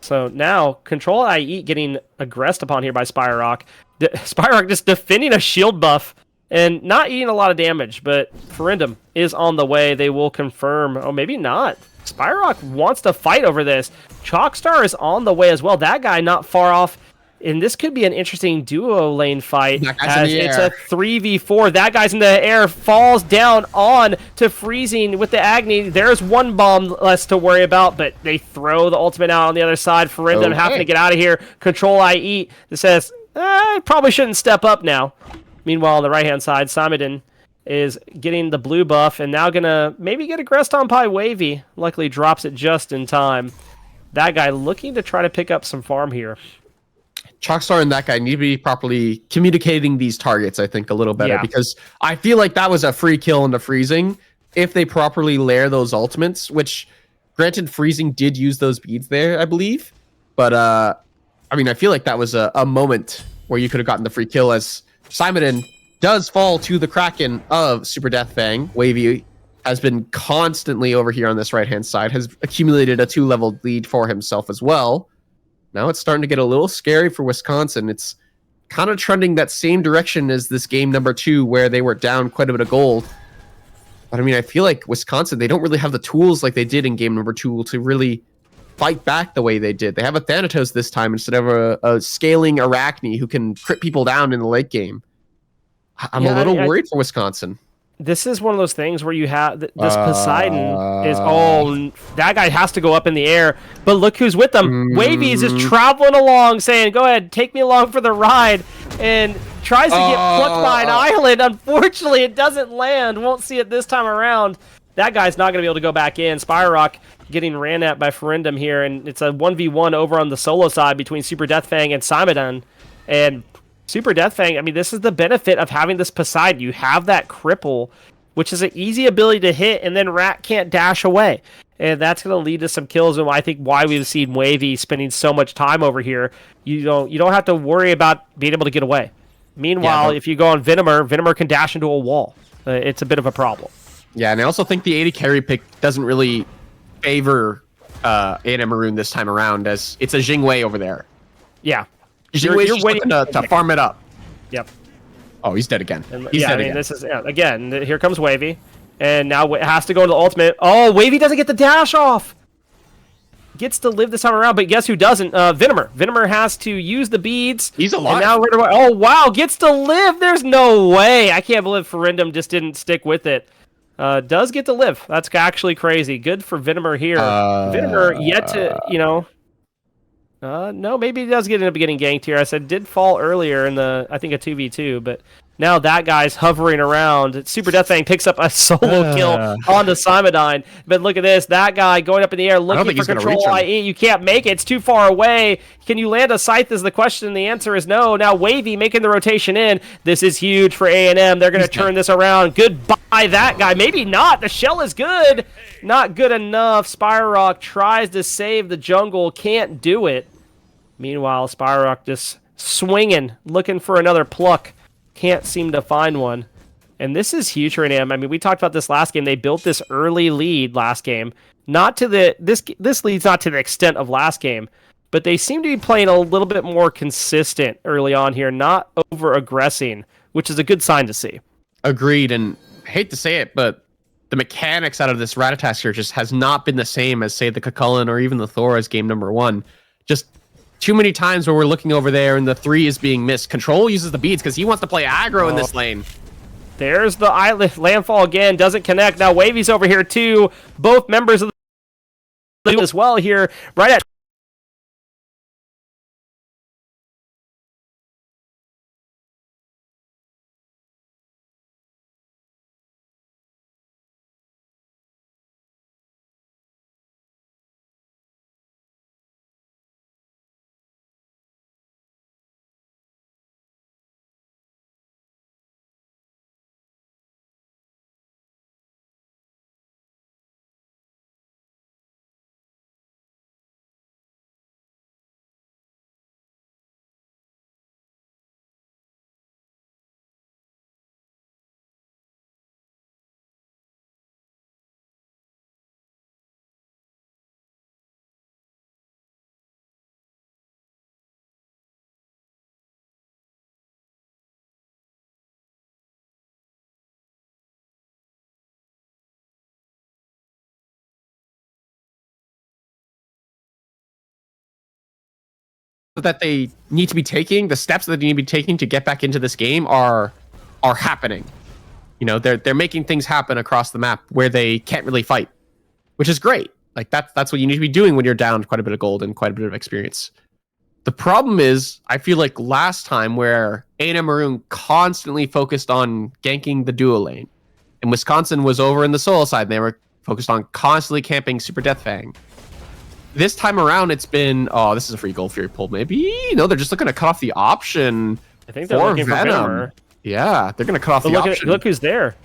Speaker 1: So now, Control IE getting aggressed upon here by Spyrock. Spyrock just defending a shield buff and not eating a lot of damage, but Ferendum is on the way. They will confirm. Oh, maybe not. Spyrock wants to fight over this. Chalkstar is on the way as well. That guy not far off. And this could be an interesting duo lane fight as it's a 3v4. That guy's in the air, falls down on to freezing with the Agni. There's one bomb less to worry about, but they throw the ultimate out on the other side. Ferendum having to get out of here. Control I eat. It says, probably shouldn't step up now. Meanwhile, on the right-hand side, Simon is getting the blue buff and now going to maybe get aggressed on by Wavy. Luckily drops it just in time. That guy looking to try to pick up some farm here.
Speaker 2: Chalkstar and that guy need to be properly communicating these targets, I think, a little better, because I feel like that was a free kill into freezing if they properly layer those ultimates, which, granted, freezing did use those beads there, I believe. But, I mean, I feel like that was a moment where you could have gotten the free kill as Simon does fall to the Kraken of Super Death Fang. Wavy has been constantly over here on this right-hand side, has accumulated a 2-level lead for himself as well. Now it's starting to get a little scary for Wisconsin. It's kind of trending that same direction as this game number 2, where they were down quite a bit of gold. But I mean, I feel like Wisconsin, they don't really have the tools like they did in game number 2 to really fight back the way they did. They have a Thanatos this time instead of a scaling Arachne who can crit people down in the late game. I'm a little worried for Wisconsin.
Speaker 1: This is one of those things where you have this Poseidon is that guy has to go up in the air, but look who's with them. Wavy is just traveling along saying, go ahead, take me along for the ride, and tries to get plucked by an island. Unfortunately, it doesn't land. Won't see it this time around. That guy's not going to be able to go back in. Spyrock getting ran at by Ferendum here, and it's a 1v1 over on the solo side between Super Death Fang and Simon. And Super Death Fang, I mean, this is the benefit of having this Poseidon. You have that cripple, which is an easy ability to hit, and then Rat can't dash away. And that's going to lead to some kills, and I think why we've seen Wavy spending so much time over here. You don't have to worry about being able to get away. Meanwhile, if you go on Venomer can dash into a wall. It's a bit of a problem. Yeah,
Speaker 2: and I also think the 80 carry pick doesn't really favor A&M Maroon this time around, as it's a Jingwei over there.
Speaker 1: Yeah.
Speaker 2: You're waiting to farm it up.
Speaker 1: Yep.
Speaker 2: Oh, he's dead again.
Speaker 1: He's dead again. This is again. Here comes Wavy, and now it has to go to the ultimate. Oh, Wavy doesn't get the dash off. Gets to live this time around, but guess who doesn't? Venomer. Venomer has to use the beads.
Speaker 2: He's alive.
Speaker 1: And now oh wow, gets to live. There's no way. I can't believe Ferendum just didn't stick with it. Does get to live. That's actually crazy. Good for Venomer here. Venomer yet to no, maybe he does end up getting ganked here. I said did fall earlier in I think a 2v2, but now that guy's hovering around. Super Death Fang picks up a solo kill onto Simodine. But look at this. That guy going up in the air looking for control IE. You can't make it. It's too far away. Can you land a scythe is the question. The answer is no. Now Wavy making the rotation in. This is huge for A&M. They're going to turn this around. Goodbye, that guy. Maybe not. The shell is good. Not good enough. Spyrock tries to save the jungle. Can't do it. Meanwhile, Spyrock just swinging, looking for another pluck. Can't seem to find one. And this is huge for A&M. I mean, we talked about this last game. They built this early lead last game. Not to this lead's not to the extent of last game, but they seem to be playing a little bit more consistent early on here, not over-aggressing, which is a good sign to see.
Speaker 2: Agreed, and I hate to say it, but the mechanics out of this Ratatask here just has not been the same as, say, the Cucullin or even the Thora's game number 1. Just too many times where we're looking over there and the 3 is being missed. Control uses the beads because he wants to play aggro in this lane.
Speaker 1: There's the island landfall again. Doesn't connect. Now Wavy's over here too. Both members of the as well here. Right at
Speaker 2: that they need to be taking, the steps that they need to be taking to get back into this game are happening. You know, they're making things happen across the map where they can't really fight, which is great. Like that's what you need to be doing when you're down quite a bit of gold and quite a bit of experience. The problem is, I feel like last time where A&M Maroon constantly focused on ganking the duo lane, and Wisconsin was over in the solo side, and they were focused on constantly camping Super Deathfang. This time around, it's been, oh, this is a free Gold Fury pull. Maybe, no, they're just looking to cut off the option.
Speaker 1: I think they're looking for Venom.
Speaker 2: Yeah, they're going to cut off the option.
Speaker 1: Look who's there.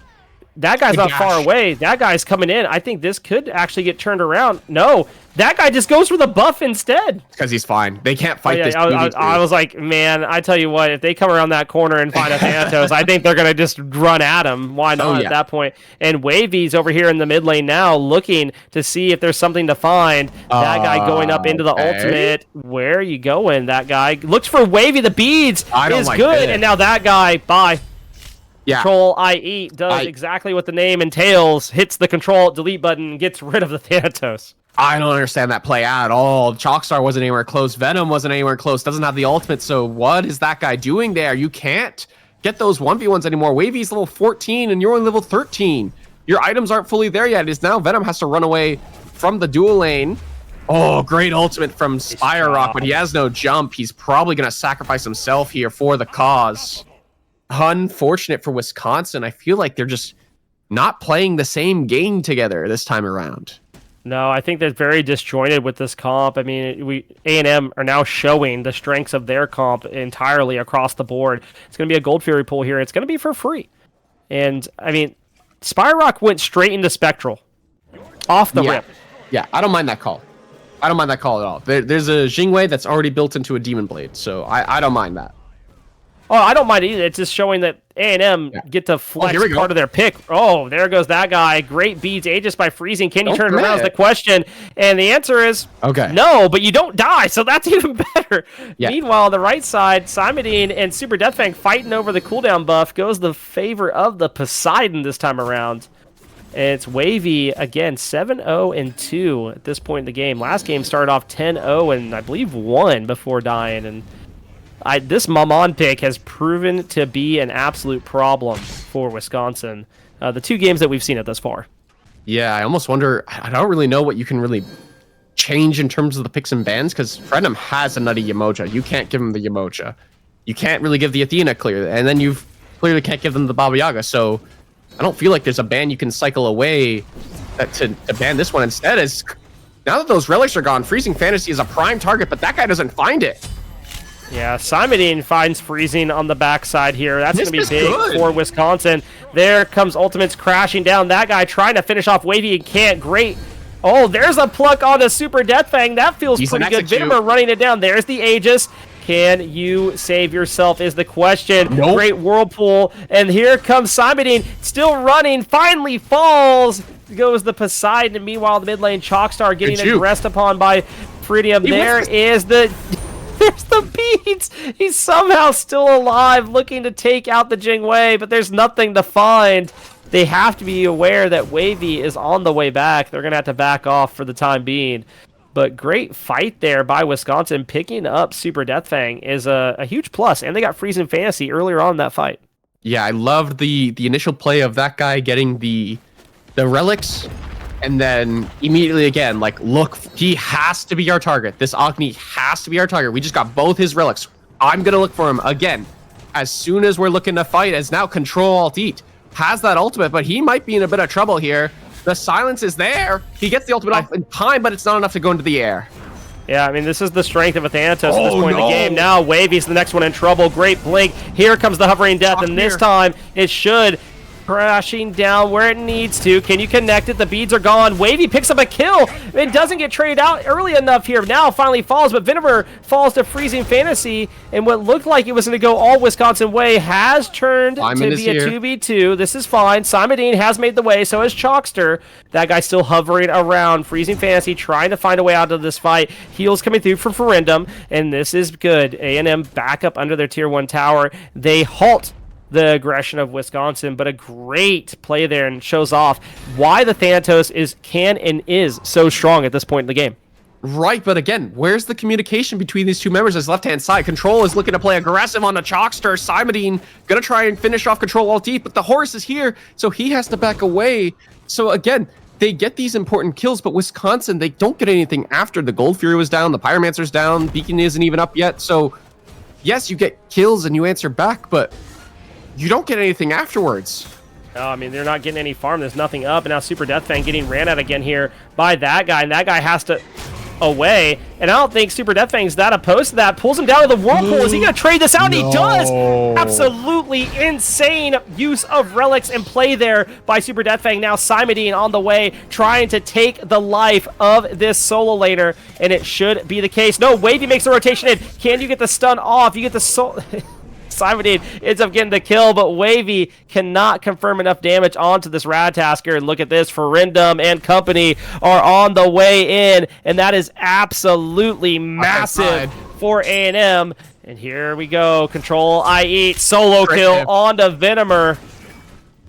Speaker 1: That guy's not far away. That guy's coming in. I think this could actually get turned around. No, that guy just goes for the buff instead.
Speaker 2: Because he's fine. They can't fight this.
Speaker 1: I was like, man, I tell you what, if they come around that corner and find a Thanatos, I think they're going to just run at him. Why not at that point? And Wavy's over here in the mid lane now looking to see if there's something to find. That guy going up into the ultimate. Where are you going? That guy looks for Wavy. The beads is good. And now that guy, bye.
Speaker 2: Yeah.
Speaker 1: Control I-E does exactly what the name entails, hits the control delete button, gets rid of the Thanatos.
Speaker 2: I don't understand that play at all. Chalkstar wasn't anywhere close. Venom wasn't anywhere close. Doesn't have the ultimate. So what is that guy doing there? You can't get those 1v1s anymore. Wavy's level 14 and you're only level 13. Your items aren't fully there yet. It is now Venom has to run away from the dual lane. Oh, great ultimate from Spire Rock, but he has no jump. He's probably going to sacrifice himself here for the cause. Unfortunate for Wisconsin. I feel like they're just not playing the same game together this time around.
Speaker 1: No, I think they're very disjointed with this comp. I mean, A&M are now showing the strengths of their comp entirely across the board. It's going to be a Gold Fury pool here. It's going to be for free. And, I mean, Spire Rock went straight into Spectral. Off the rip.
Speaker 2: Yeah, I don't mind that call. I don't mind that call at all. There's a Jingwei that's already built into a Demon Blade, so I don't mind that.
Speaker 1: Oh, I don't mind either. It's just showing that A&M get to flex part of their pick. Oh, there goes that guy. Great beats Aegis by freezing. Can you turn it around is the question. And the answer is no, but you don't die, so that's even better. Yeah. Meanwhile, on the right side, Simodine and Super Deathfang fighting over the cooldown buff. Goes the favor of the Poseidon this time around. And it's Wavy, again, 7-0-2 at this point in the game. Last game started off 10-0 and I believe 1 before dying. And this Mammon pick has proven to be an absolute problem for Wisconsin. The 2 games that we've seen it thus far.
Speaker 2: Yeah, I almost wonder, I don't really know what you can really change in terms of the picks and bans, because Fredham has a nutty Yemoja. You can't give him the Yemoja. You can't really give the Athena clear, and then you clearly can't give them the Baba Yaga, so I don't feel like there's a ban you can cycle away to ban this one. Instead, is now that those relics are gone, Freezing Fantasy is a prime target, but that guy doesn't find it.
Speaker 1: Yeah, Simodine finds freezing on the backside here. That's going to be big for Wisconsin. There comes Ultimates crashing down. That guy trying to finish off Wavy and can't. Great. Oh, there's a pluck on the Super Deathfang. That feels pretty good. Vinimer running it down. There's the Aegis. Can you save yourself is the question.
Speaker 2: Nope.
Speaker 1: Great Whirlpool. And here comes Simodine. Still running. Finally falls. Goes the Poseidon. And meanwhile, the mid lane Chalkstar getting aggressed upon by Fridium. There's the beads. He's somehow still alive, looking to take out the Jingwei, but there's nothing to find. They have to be aware that Wavy is on the way back. They're going to have to back off for the time being. But great fight there by Wisconsin. Picking up Super Deathfang is a huge plus, and they got Freezing Fantasy earlier on in that fight.
Speaker 2: Yeah, I loved the initial play of that guy getting the relics. And then immediately again, like, look, he has to be our target. This Agni has to be our target. We just got both his relics. I'm going to look for him again. As soon as we're looking to fight, as now Control-Alt-Eat has that ultimate, but he might be in a bit of trouble here. The silence is there. He gets the ultimate off in time, but it's not enough to go into the air.
Speaker 1: Yeah, I mean, this is the strength of a Thanatos at this point in the game. Now Wavy's the next one in trouble. Great blink. Here comes the Hovering Death, and this time it should crashing down where it needs to. Can you connect it? The beads are gone. Wavy picks up a kill. It doesn't get traded out early enough here. Now finally falls, but Vinimer falls to Freezing Fantasy, and what looked like it was going to go all Wisconsin way has turned to be a 2v2. This is fine. Simodine has made the way, so has Chalkster. That guy still hovering around. Freezing Fantasy trying to find a way out of this fight. Heals coming through from Ferendum, and this is good. A&M back up under their tier 1 tower. They halt the aggression of Wisconsin, but a great play there, and shows off why the Thanatos can and is so strong at this point in the game.
Speaker 2: Right, but again, where's the communication between these two members? As left-hand side, Control is looking to play aggressive on the Chalkster. Simodine gonna try and finish off Control all deep, but the horse is here, so he has to back away. So again, they get these important kills, but Wisconsin, they don't get anything after. The Gold Fury was down, the Pyromancer's down, Beacon isn't even up yet. So yes, you get kills and you answer back, but you don't get anything afterwards.
Speaker 1: I mean, they're not getting any farm. There's nothing up, and now Super Deathfang getting ran at again here by that guy, and that guy has to away. And I don't think Super Deathfang's that opposed to that. Pulls him down to the Whirlpool. Is he going to trade this out? No. He does! Absolutely insane use of relics and play there by Super Deathfang. Now Simodine on the way, trying to take the life of this solo laner, and it should be the case. No, Wavy makes the rotation in. Can you get the stun off? You get the soul... Simodine ends up getting the kill, but Wavy cannot confirm enough damage onto this Ratatasker. And look at this, Ferindum and company are on the way in, and that is absolutely massive for A&M. And here we go, Control, I eat, solo kill onto Venomer.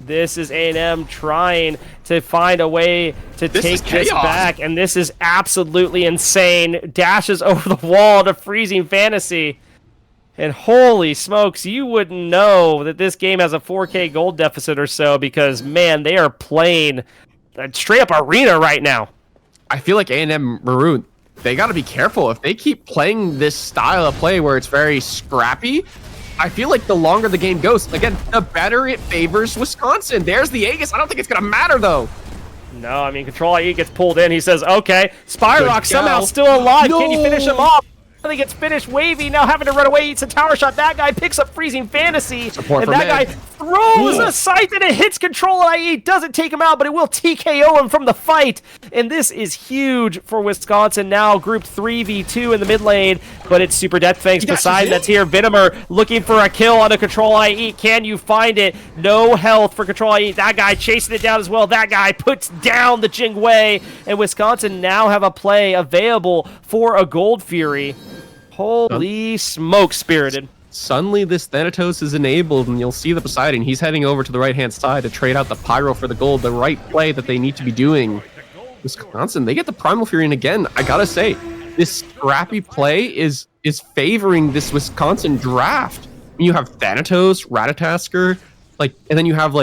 Speaker 1: This is A&M trying to find a way to take this back, and this is absolutely insane. Dashes over the wall to Freezing Fantasy. And holy smokes, you wouldn't know that this game has a 4K gold deficit or so because, man, they are playing a straight-up arena right now.
Speaker 2: I feel like A&M Maroon, they got to be careful. If they keep playing this style of play where it's very scrappy, I feel like the longer the game goes, again, the better it favors Wisconsin. There's the Aegis. I don't think it's going to matter, though.
Speaker 1: No, I mean, Control IE gets pulled in. He says, okay, Spyrock somehow still alive. No. Can you finish him off? He gets finished. Wavy now having to run away, eats a tower shot. That guy picks up Freezing Fantasy, and that guy throws a scythe and it hits Control, and IE doesn't take him out, but it will TKO him from the fight. And this is huge for Wisconsin now, group 3v2 in the mid lane, but it's Super Deathfang's Poseidon that's here. Venomer looking for a kill on a Control IE. Can you find it? No health for Control IE. That guy chasing it down as well. That guy puts down the Jingwei, and Wisconsin now have a play available for a Gold Fury. Holy smoke, Spirited.
Speaker 2: Suddenly this Thanatos is enabled, and you'll see the Poseidon. He's heading over to the right-hand side to trade out the Pyro for the gold, the right play that they need to be doing. Wisconsin, they get the Primal Fury, and again, I gotta say, this scrappy play is favoring this Wisconsin draft. You have Thanatos, Ratatasker, and then you have,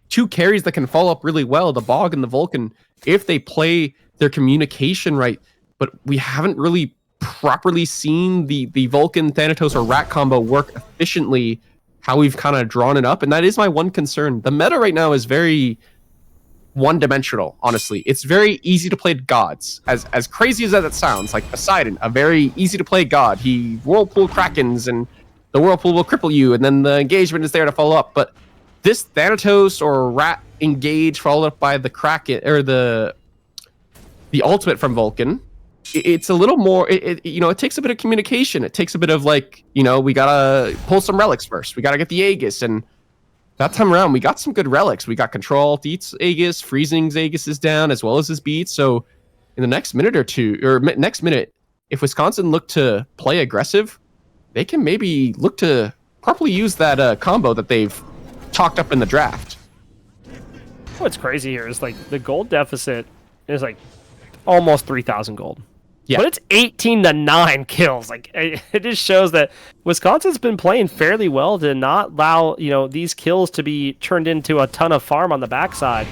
Speaker 2: two carries that can follow up really well, the Bog and the Vulcan, if they play their communication right, but we haven't really properly seen the Vulcan, Thanatos, or Rat combo work efficiently, how we've kind of drawn it up, and that is my one concern. The meta right now is very one-dimensional, honestly. It's very easy to play gods. As crazy as that sounds, like Poseidon, a very easy-to-play god. He Whirlpool Krakens, and the Whirlpool will cripple you, and then the engagement is there to follow up. But this Thanatos or Rat engage followed up by the Kraken, or the ultimate from Vulcan, it's a little more, it takes a bit of communication. It takes a bit of we gotta pull some relics first. We gotta get the Aegis, and that time around, we got some good relics. We got Control, Deets Aegis, Freezing's Aegis is down, as well as his beats. So in the next minute or two, or next minute, if Wisconsin look to play aggressive, they can maybe look to properly use that combo that they've talked up in the draft.
Speaker 1: What's crazy here is the gold deficit is almost 3,000 gold. Yeah. But it's 18-9 kills. It just shows that Wisconsin's been playing fairly well to not allow, these kills to be turned into a ton of farm on the backside.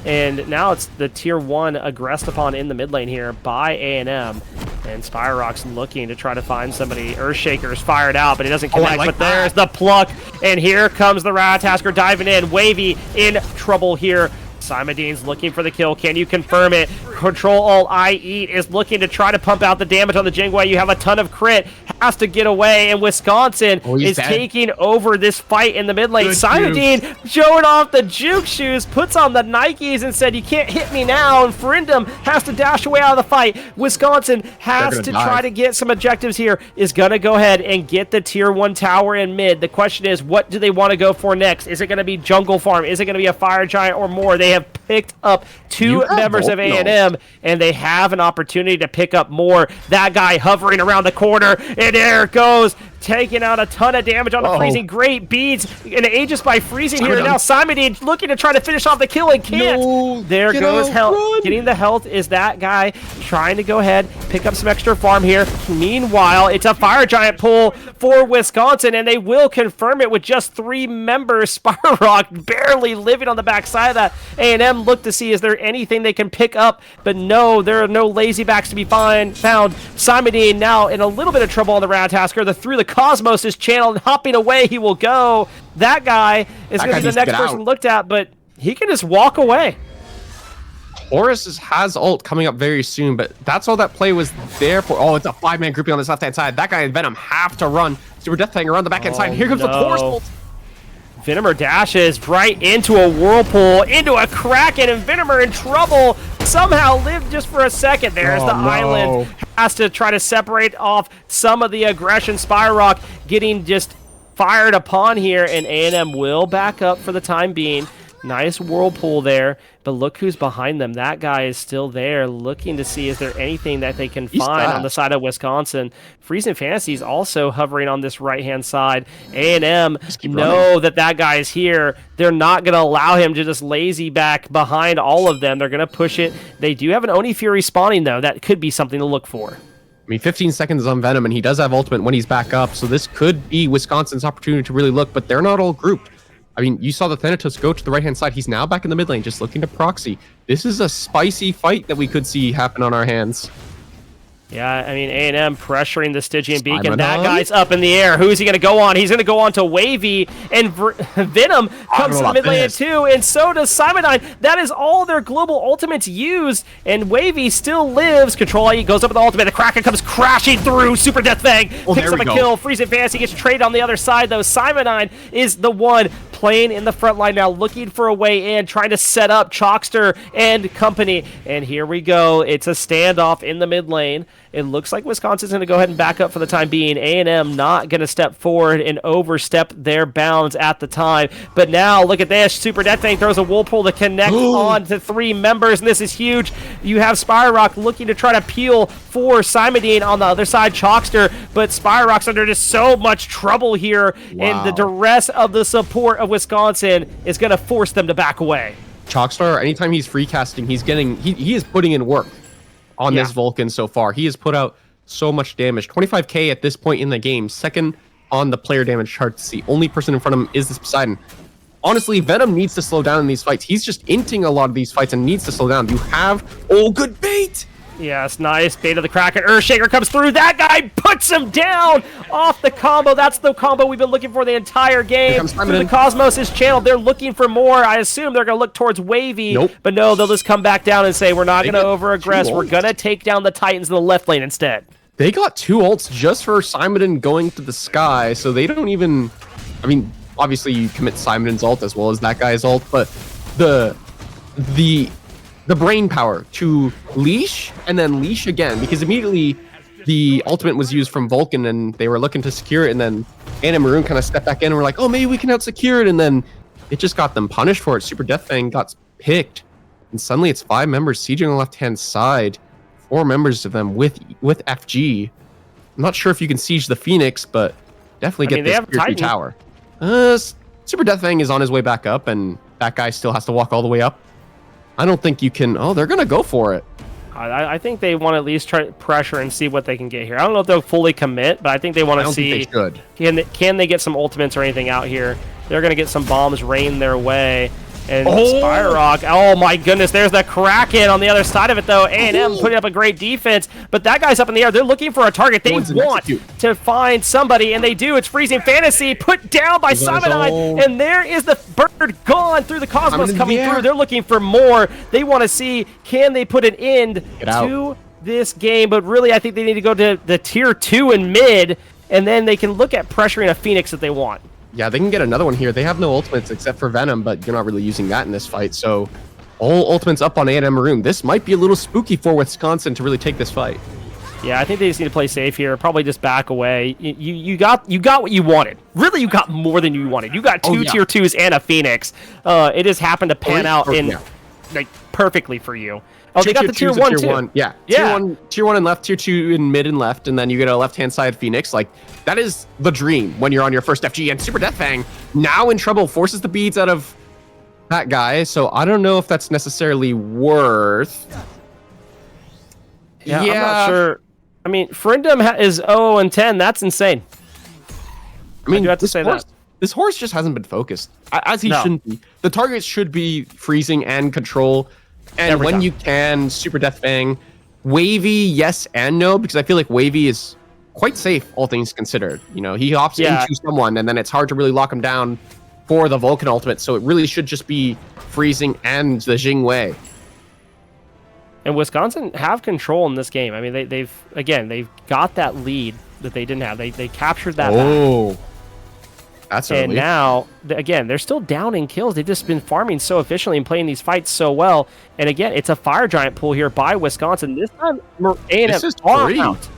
Speaker 1: And now it's the tier 1 aggressed upon in the mid lane here by A&M. And Spyrock's looking to try to find somebody. Earthshaker's fired out, but he doesn't connect. But there's the pluck. And here comes the Ratatasker diving in. Wavy in trouble here. Simodine's looking for the kill. Can you confirm it? Control Alt I Eat is looking to try to pump out the damage on the Jingwei. You have a ton of crit. Has to get away, and Wisconsin is taking over this fight in the mid lane. Simodine showing off the juke shoes, puts on the Nikes and said, you can't hit me now, and Ferindum has to dash away out of the fight. Wisconsin has to try to get some objectives here, is going to go ahead and get the tier 1 tower in mid. The question is, what do they want to go for next? Is it going to be jungle farm? Is it going to be a fire giant or more? They have picked up 2 members of A&M, and they have an opportunity to pick up more. That guy hovering around the corner, and there it goes. taking out a ton of damage on the freezing. Great beads and Aegis by freezing here. Now Simon looking to try to finish off the kill and can't.
Speaker 2: No,
Speaker 1: there goes health. Getting the health is that guy trying to go ahead, pick up some extra farm here. Meanwhile, it's a fire giant pull for Wisconsin, and they will confirm it with just 3 members. Spyrock barely living on the backside of that. A&M look to see is there anything they can pick up, but no, there are no lazy backs to be found. Simon now in a little bit of trouble on the Ratatasker. Through the Cosmos is channeled, hopping away. He will go. That guy is going to be the next person looked at, but he can just walk away.
Speaker 2: Horus has ult coming up very soon, but that's all that play was there for. Oh, it's a 5-man grouping on this left-hand side. That guy and Venom have to run. Super Death Fang around the backhand side. Here comes the Horus ult.
Speaker 1: Venomer dashes right into a whirlpool, into a Kraken, and Venomer in trouble. Somehow lived just for a second. There's the island. Has to try to separate off some of the aggression. Spyrock getting just fired upon here, and A&M will back up for the time being. Nice whirlpool there, but look who's behind them. That guy is still there, looking to see is there anything that they can find on the side of Wisconsin. Freezing Fantasies also hovering on this right-hand side. A&M know that guy is here. They're not going to allow him to just lazy back behind all of them. They're going to push it. They do have an Oni Fury spawning, though. That could be something to look for.
Speaker 2: I mean, 15 seconds on Venom, and he does have ultimate when he's back up, so this could be Wisconsin's opportunity to really look, but they're not all grouped. I mean, you saw the Thanatos go to the right-hand side. He's now back in the mid lane, just looking to proxy. This is a spicy fight that we could see happen on our hands.
Speaker 1: Yeah, I mean, A&M pressuring the Stygian Beacon. That guy's up in the air. Who is he going to go on? He's going to go on to Wavy, and Venom comes to the mid lane too, and so does Simonine. That is all their global ultimates used, and Wavy still lives. Control IE goes up with the ultimate. The Kraken comes crashing through. Super Death Fang picks up a kill. Freezing Fantasy gets traded on the other side, though. Simonine is the one playing in the front line now, looking for a way in, trying to set up Chalkster and company. And here we go. It's a standoff in the mid lane. It looks like Wisconsin's going to go ahead and back up for the time being. A&M not going to step forward and overstep their bounds at the time. But now, look at this. Super Death Fang throws a whirlpool to connect on to 3 members, and this is huge. You have Spyrock looking to try to peel for Simodine on the other side, Chalkster, but Spyrock's under just so much trouble here, and the duress of the support of Wisconsin is going to force them to back away.
Speaker 2: Chalkstar, anytime he's free casting, he's getting he is putting in work on this Vulcan so far. He has put out so much damage. 25k at this point in the game, second on the player damage charts. The only person in front of him is this Poseidon. Honestly, Venom needs to slow down in these fights. He's just inting a lot of these fights and needs to slow down. You have good bait.
Speaker 1: Yes, nice bait of the Kraken. Earthshaker comes through. That guy puts him down off the combo. That's the combo we've been looking for the entire game. The Cosmos is channeled. They're looking for more. I assume they're going to look towards Wavy. But no, they'll just come back down and say, we're not going to over-aggress. We're going to take down the Titans in the left lane instead.
Speaker 2: They got 2 ults just for Simon going to the sky, so they don't even... I mean, obviously you commit Simon's ult as well as that guy's ult, but the brain power to leash and then leash again, because immediately the ultimate was used from Vulcan and they were looking to secure it, and then A&M Maroon kind of stepped back in and were like, oh, maybe we can out secure it, and then it just got them punished for it. Super Death Fang got picked, and suddenly it's 5 members sieging on the left-hand side, 4 members of them with FG. I'm not sure if you can siege the Phoenix, but definitely get this tier 3 tower. Super Death Fang is on his way back up, and that guy still has to walk all the way up. I don't think you can... Oh, they're going to go for it.
Speaker 1: I think they want to at least try pressure and see what they can get here. I don't know if they'll fully commit, but I think they want to see... Can they get some ultimates or anything out here? They're going to get some bombs rain their way. And Spyrock, oh my goodness, there's the Kraken on the other side of it, though. A&M putting up a great defense, but that guy's up in the air. They're looking for a target. They want to find somebody, and they do. It's Freezing Fantasy, put down by Simonine, and there is the bird gone through the Cosmos coming through. They're looking for more. They want to see, can they put an end to this game? But really, I think they need to go to the tier 2 in mid, and then they can look at pressuring a Phoenix if they want.
Speaker 2: Yeah, they can get another one here. They have no ultimates except for Venom, but you're not really using that in this fight. So all ultimates up on A&M Maroon. This might be a little spooky for Wisconsin to really take this fight.
Speaker 1: Yeah, I think they just need to play safe here. Probably just back away. You got what you wanted. Really, you got more than you wanted. You got 2 tier 2s and a Phoenix. It just happened to pan out in like perfectly for you. Oh, they got the tier 1 too.
Speaker 2: Yeah.
Speaker 1: Yeah.
Speaker 2: Tier 1 and left, tier 2 in mid and left, and then you get a left-hand side Phoenix. Like, that is the dream when you're on your first FG. And Super Death Fang, now in trouble, forces the beads out of that guy. So I don't know if that's necessarily worth.
Speaker 1: Yeah, I'm not sure. I mean, Frindom is 0-10. That's insane.
Speaker 2: I mean,
Speaker 1: I do have to say that.
Speaker 2: This horse just hasn't been focused, as he shouldn't be. The targets should be freezing and control. And when you can, Super Death Fang, Wavy, yes and no, because I feel like Wavy is quite safe, all things considered. You know, he hops into someone, and then it's hard to really lock him down for the Vulcan ultimate. So it really should just be freezing and the Jing Wei.
Speaker 1: And Wisconsin have control in this game. I mean, they've got that lead that they didn't have. They captured that back.
Speaker 2: That's
Speaker 1: and now, again, they're still down in kills. They've just been farming so efficiently and playing these fights so well. And again, it's a Fire Giant pull here by Wisconsin. This time, A&M are out.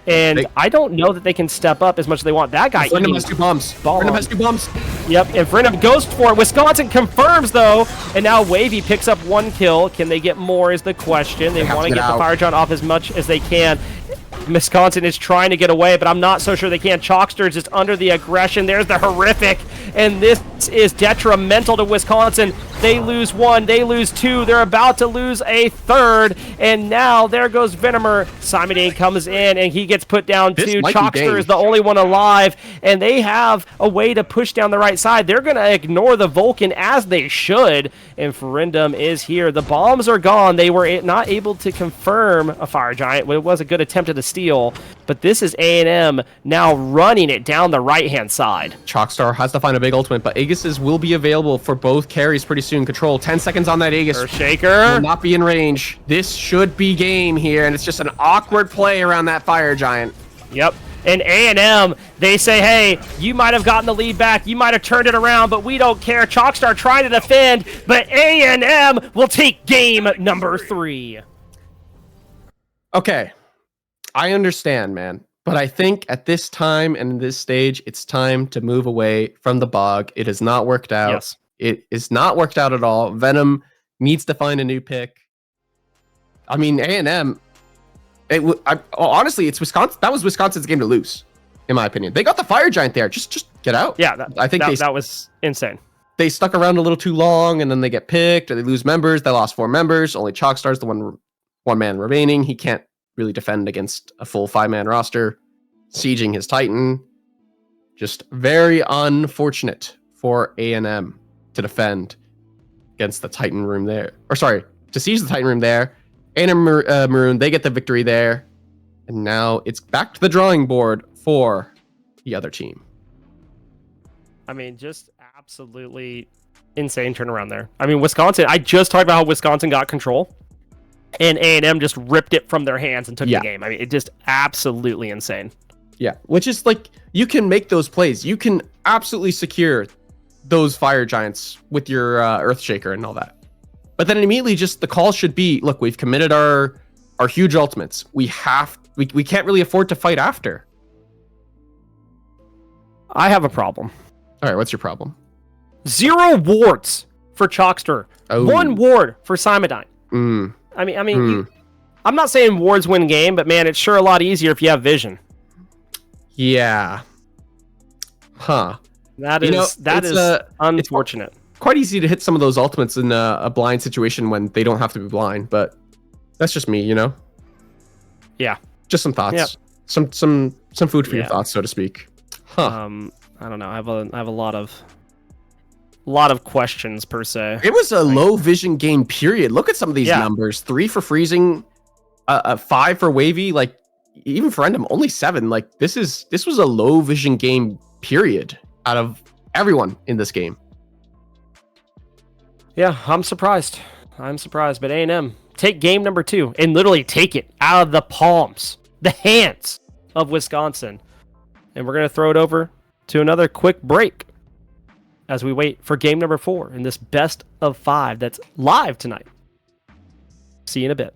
Speaker 1: And I don't know that they can step up as much as they want. That guy
Speaker 2: Frindom has 2 bombs. Frindom has 2 bombs.
Speaker 1: Yep, and Frindom goes for it. Wisconsin confirms, though. And now Wavy picks up 1 kill. Can they get more is the question. They want to get the Fire Giant off as much as they can. Wisconsin is trying to get away, but I'm not so sure they can. Chalkster is just under the aggression. There's the horrific, and this is detrimental to Wisconsin. They lose 1, they lose 2, they're about to lose a 3rd, and now there goes Venomer. Simon comes in, and he gets put down too. Chalkster is the only one alive, and they have a way to push down the right side. They're going to ignore the Vulcan, as they should, and Frindom is here. The bombs are gone. They were not able to confirm a Fire Giant. It was a good attempt at a steal, but this is A&M now running it down the right-hand side.
Speaker 2: Chalkstar has to find a big ultimate, but Aegis's will be available for both carries pretty soon. Control 10 seconds on that Aegis.
Speaker 1: Shaker
Speaker 2: will not be in range. This should be game here, and it's just an awkward play around that Fire Giant.
Speaker 1: Yep. And A&M, they say, hey, you might have gotten the lead back, you might have turned it around, but we don't care. Chalkstar trying to defend, but A&M will take game number 3.
Speaker 2: Okay, I understand, man. But I think at this time and in this stage, it's time to move away from the bog. It has not worked out.
Speaker 1: Yes.
Speaker 2: It is not worked out at all. Venom needs to find a new pick. I mean, A&M, honestly, it's Wisconsin. That was Wisconsin's game to lose, in my opinion. They got the Fire Giant there. Just get out.
Speaker 1: Yeah,
Speaker 2: I think
Speaker 1: that was insane.
Speaker 2: They stuck around a little too long, and then they get picked, or they lose members. They lost 4 members. Only Chalkstar's the one man remaining. He can't really defend against a full 5-man roster, sieging his Titan. Just very unfortunate for A&M to defend against the Titan room there. Or sorry, to siege the Titan room there. A&M Maroon, they get the victory there. And now it's back to the drawing board for the other team.
Speaker 1: I mean, just absolutely insane turnaround there. I mean, Wisconsin, I just talked about how Wisconsin got control. And A&M just ripped it from their hands and took the game. I mean, it just absolutely insane.
Speaker 2: Yeah, which is like, you can make those plays. You can absolutely secure those Fire Giants with your Earthshaker and all that. But then immediately just the call should be, look, we've committed our huge ultimates. We can't really afford to fight after.
Speaker 1: I have a problem.
Speaker 2: All right, what's your problem?
Speaker 1: 0 wards for Chalkster. 1 ward for Simodine. I mean, I'm not saying wards win game, but man, it's sure a lot easier if you have vision.
Speaker 2: Yeah. Huh.
Speaker 1: That is unfortunate.
Speaker 2: It's quite easy to hit some of those ultimates in a blind situation when they don't have to be blind, but that's just me, you know?
Speaker 1: Yeah.
Speaker 2: Just some thoughts. Yep. Some food for your thoughts, so to speak. Huh.
Speaker 1: I don't know. I have a lot of questions per se.
Speaker 2: It was a low vision game period. Look at some of these numbers. 3 for freezing, 5 for wavy, like even for Frindom, only 7. Like this was a low vision game period out of everyone in this game.
Speaker 1: Yeah, I'm surprised. But A&M take game number 2 and literally take it out of the palms, the hands of Wisconsin. And we're going to throw it over to another quick break as we wait for game number 4 in this best of 5 that's live tonight. See you in a bit.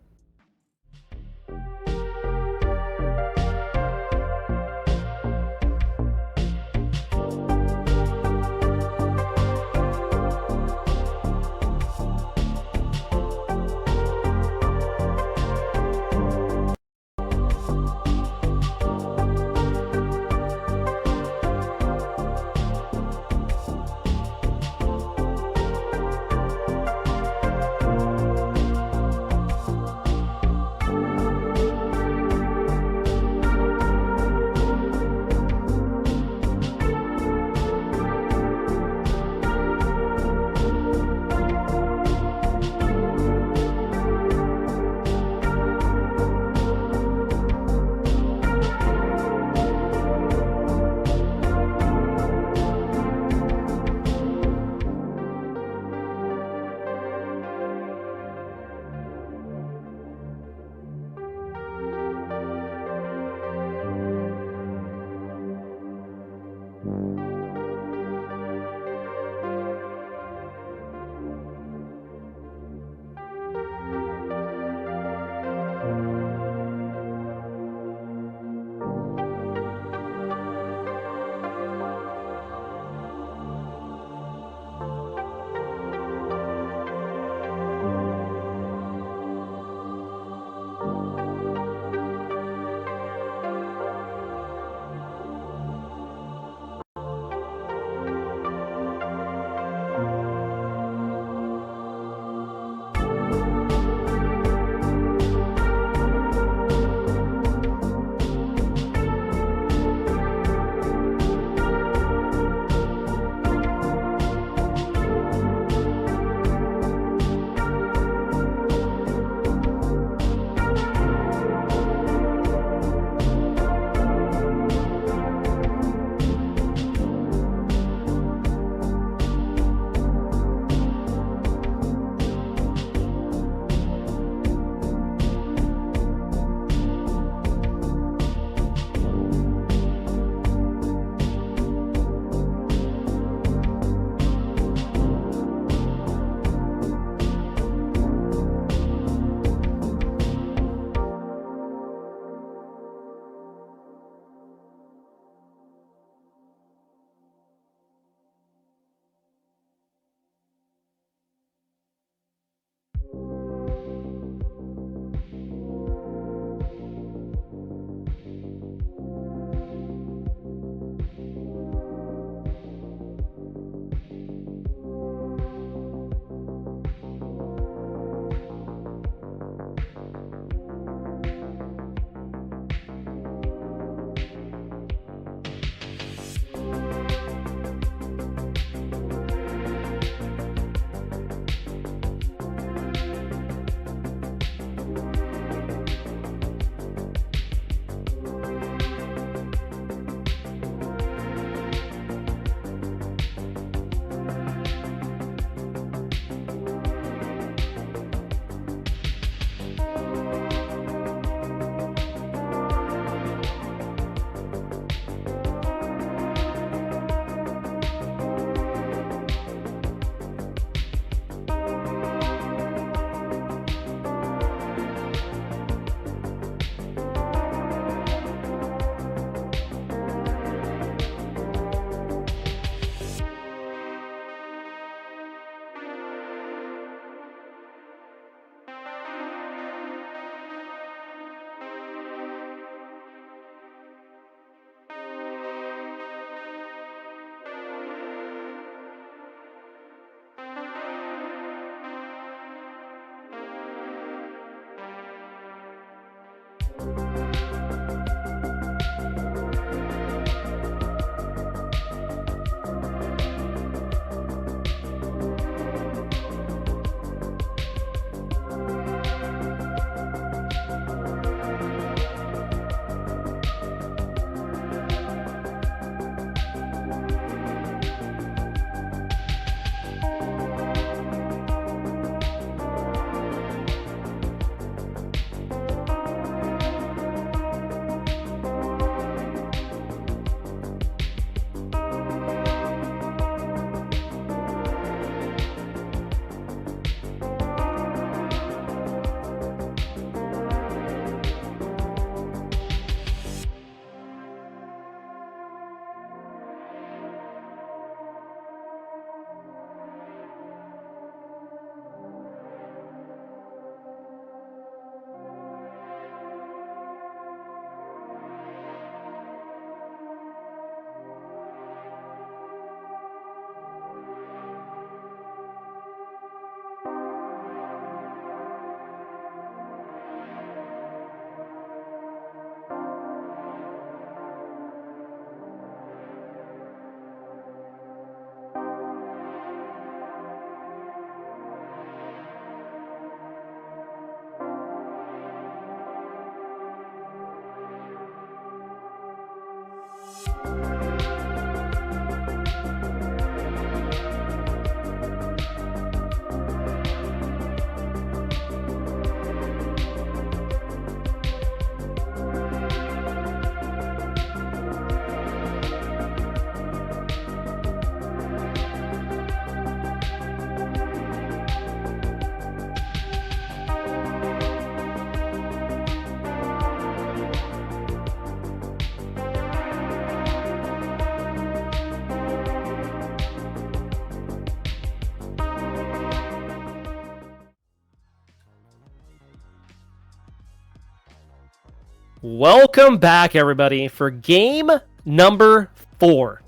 Speaker 1: Welcome back, everybody, for game number 4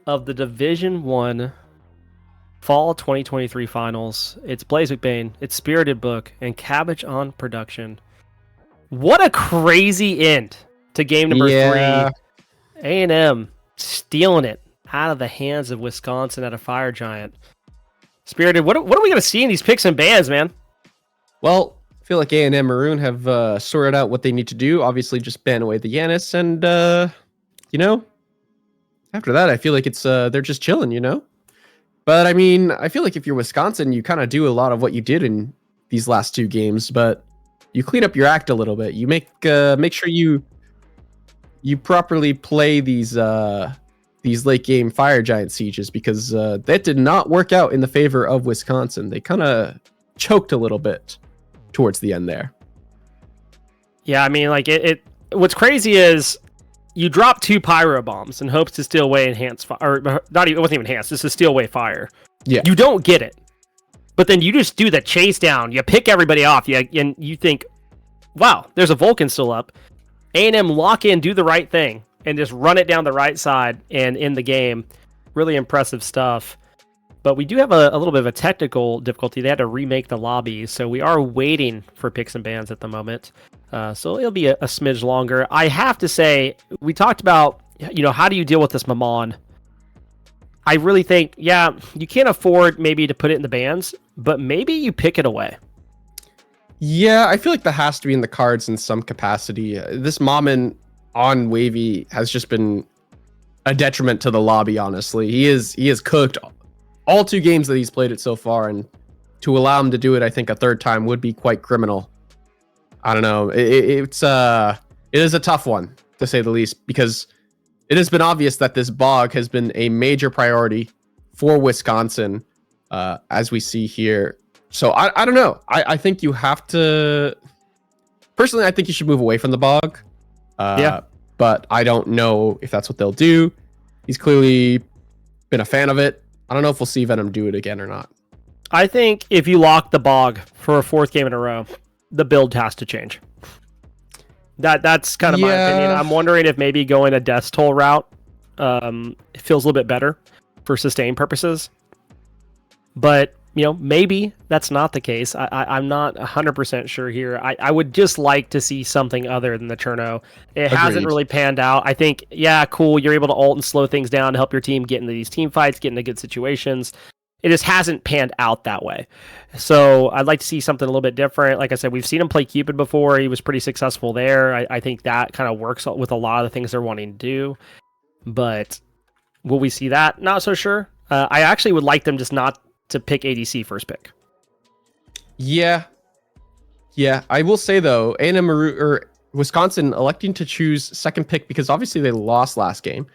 Speaker 1: of the Division 1 Fall 2023 Finals. It's Blaze McBain, it's Spirited Book, and Cabbage on production. What a crazy end to game number 3. A&M stealing it out of the hands of Wisconsin at a Fire Giant. Spirited, what are we going to see in these picks and bans, man?
Speaker 2: Well, I feel like A&M Maroon have sorted out what they need to do. Obviously, just ban away the Yanis, and after that, I feel like it's they're just chilling, But I mean, I feel like if you're Wisconsin, you kind of do a lot of what you did in these last 2 games, but you clean up your act a little bit. You make sure you properly play these late game Fire Giant sieges, because that did not work out in the favor of Wisconsin. They kind of choked a little bit towards the end there.
Speaker 1: Yeah, I mean, like what's crazy is you drop 2 pyro bombs in hopes to steal away enhanced fire, or not even, it wasn't even enhanced, it's a steal away fire.
Speaker 2: Yeah.
Speaker 1: You don't get it. But then you just do the chase down. You pick everybody off, and you think, wow, there's a Vulcan still up. A&M lock in, do the right thing, and just run it down the right side and in the game. Really impressive stuff. But we do have a little bit of a technical difficulty. They had to remake the lobby, so we are waiting for picks and bans at the moment. So it'll be a smidge longer. I have to say, we talked about, how do you deal with this Mammon? I really think, you can't afford maybe to put it in the bans, but maybe you pick it away.
Speaker 2: Yeah, I feel like that has to be in the cards in some capacity. This Mammon on Wavy has just been a detriment to the lobby, honestly. He is cooked all 2 games that he's played it so far, and to allow him to do it, I think, a 3rd time would be quite criminal. I don't know. It is a tough one, to say the least, because it has been obvious that this bog has been a major priority for Wisconsin, as we see here. So I don't know. I think you have to... Personally, I think you should move away from the bog. But I don't know if that's what they'll do. He's clearly been a fan of it. I don't know if we'll see Venom do it again or not.
Speaker 1: I think if you lock the bog for a 4th game in a row, the build has to change. That's kind of my opinion. I'm wondering if maybe going a Death Toll route feels a little bit better for sustain purposes. But maybe that's not the case. I'm not 100% sure here. I would just like to see something other than the Cherno. It hasn't
Speaker 2: Agreed.
Speaker 1: really panned out. I think, yeah, cool. You're able to ult and slow things down to help your team get into these team fights, get into good situations. It just hasn't panned out that way. So I'd like to see something a little bit different. Like I said, we've seen him play Cupid before. He was pretty successful there. I think that kind of works with a lot of the things they're wanting to do. But will we see that? Not so sure. I actually would like them just not to pick ADC first pick.
Speaker 2: Yeah. I will say though, A&M Maroon or Wisconsin electing to choose second pick because obviously they lost last game.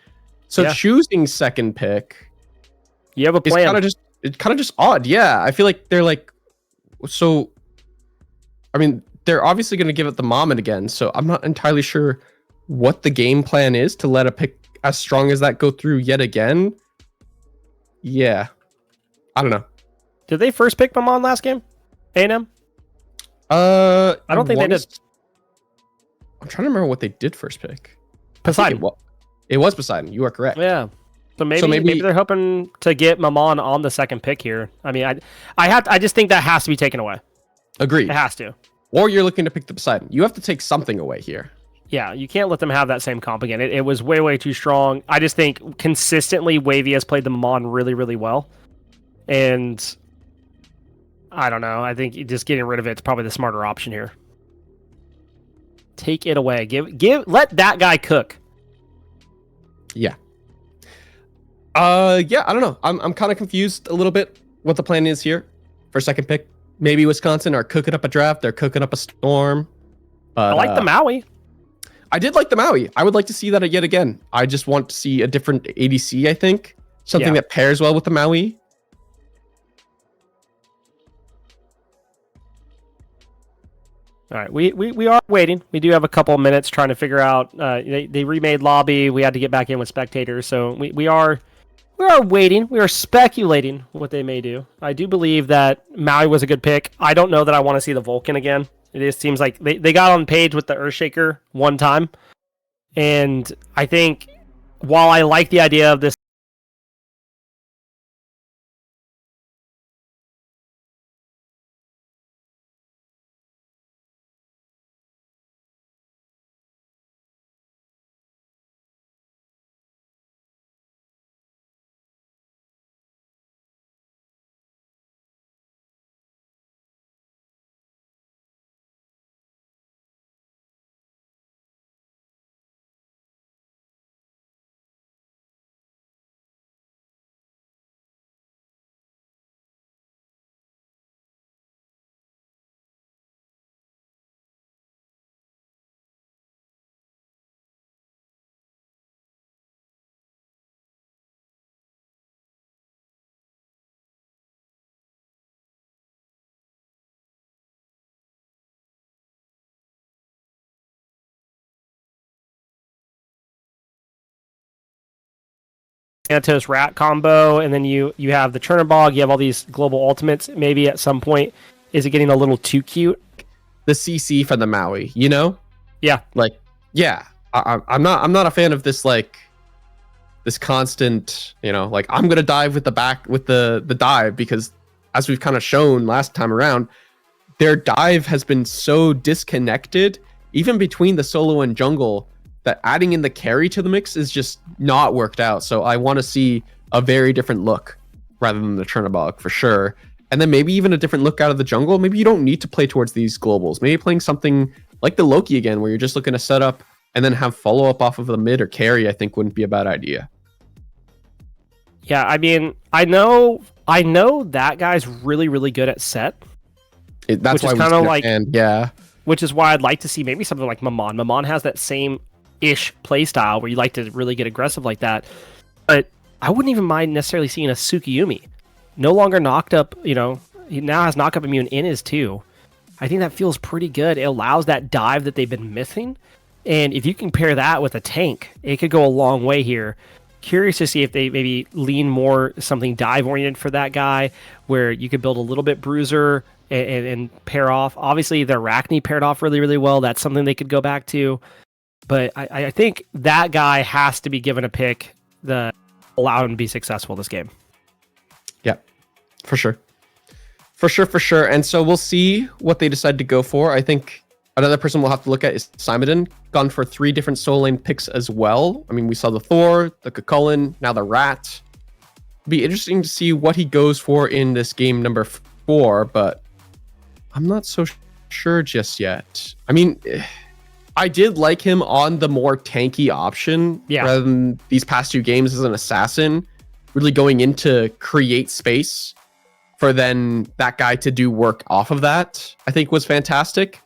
Speaker 2: So choosing second pick,
Speaker 1: you have a plan.
Speaker 2: It's kind of just odd. Yeah, I feel like they're like, so. I mean, they're obviously going to give it the Moment again. So I'm not entirely sure what the game plan is to let a pick as strong as that go through yet again. Yeah, I don't know.
Speaker 1: Did they first pick Mammon last game? A&M?
Speaker 2: I
Speaker 1: don't think they did.
Speaker 2: I'm trying to remember what they did first pick.
Speaker 1: Poseidon.
Speaker 2: It was Poseidon. You are correct.
Speaker 1: Yeah. So maybe they're hoping to get Mammon on the second pick here. I mean, I just think that has to be taken away.
Speaker 2: Agreed.
Speaker 1: It has to.
Speaker 2: Or you're looking to pick the Poseidon. You have to take something away here.
Speaker 1: Yeah, you can't let them have that same comp again. It was way too strong. I just think consistently Wavy has played the Mammon really, really well. And I don't know. I think just getting rid of it's probably the smarter option here. Take it away. Let that guy cook.
Speaker 2: Yeah. I don't know. I'm kind of confused a little bit what the plan is here for second pick. Maybe Wisconsin are cooking up a draft. They're cooking up a storm. But,
Speaker 1: I like the Maui.
Speaker 2: I did like the Maui. I would like to see that yet again. I just want to see a different ADC, I think. Something that pairs well with the Maui.
Speaker 1: All right, we are waiting. We do have a couple of minutes trying to figure out. They remade lobby. We had to get back in with spectators, so we are waiting. We are speculating what they may do. I do believe that Maui was a good pick. I don't know that I want to see the Vulcan again. It just seems like they got on page with the Earthshaker one time, and I think while I like the idea of this. Thanatos Rat combo, and then you have the Chernobog, you have all these global ultimates. Maybe at some point, is it getting a little too cute?
Speaker 2: The CC for the Maui, you know?
Speaker 1: Yeah.
Speaker 2: Like, yeah. I'm not a fan of this, like, this constant, like, I'm gonna dive with the dive, because as we've kind of shown last time around, their dive has been so disconnected, even between the solo and jungle, that adding in the carry to the mix is just not worked out. So I want to see a very different look rather than the Chernobog for sure. And then maybe even a different look out of the jungle. Maybe you don't need to play towards these globals. Maybe playing something like the Loki again, where you're just looking to set up and then have follow up off of the mid or carry, I think wouldn't be a bad idea.
Speaker 1: Yeah, I mean, I know that guy's really, really good at set.
Speaker 2: That's why we kind of like,
Speaker 1: which is why I'd like to see maybe something like Mammon. Mammon has that same-ish playstyle where you like to really get aggressive like that. But I wouldn't even mind necessarily seeing a Tsukiyumi. No longer knocked up, he now has knock-up immune in his 2. I think that feels pretty good. It allows that dive that they've been missing. And if you can pair that with a tank, it could go a long way here. Curious to see if they maybe lean more something dive-oriented for that guy, where you could build a little bit bruiser and pair off. Obviously, the Arachne paired off really, really well. That's something they could go back to. But I think that guy has to be given a pick that allow him to be successful this game.
Speaker 2: Yeah, for sure. For sure, for sure. And so we'll see what they decide to go for. I think another person we'll have to look at is Simon, gone for 3 different solo lane picks as well. I mean, we saw the Thor, the Cucullin, now the Rat. Be interesting to see what he goes for in this game number 4, but I'm not so sure just yet. I mean, I did like him on the more tanky option rather than these past 2 games as an assassin, really going in to create space for then that guy to do work off of that, I think was fantastic.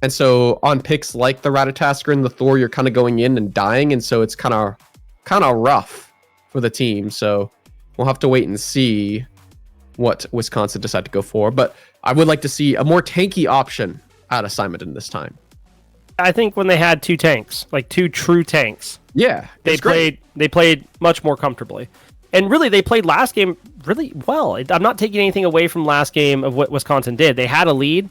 Speaker 2: And so on picks like the Ratatasker and the Thor, you're kind of going in and dying, and so it's kind of rough for the team. So we'll have to wait and see what Wisconsin decide to go for. But I would like to see a more tanky option out of Simon this time.
Speaker 1: I think when they had 2 tanks, like 2 true tanks, they played much more comfortably. And really, they played last game really well. I'm not taking anything away from last game of what Wisconsin did. They had a lead,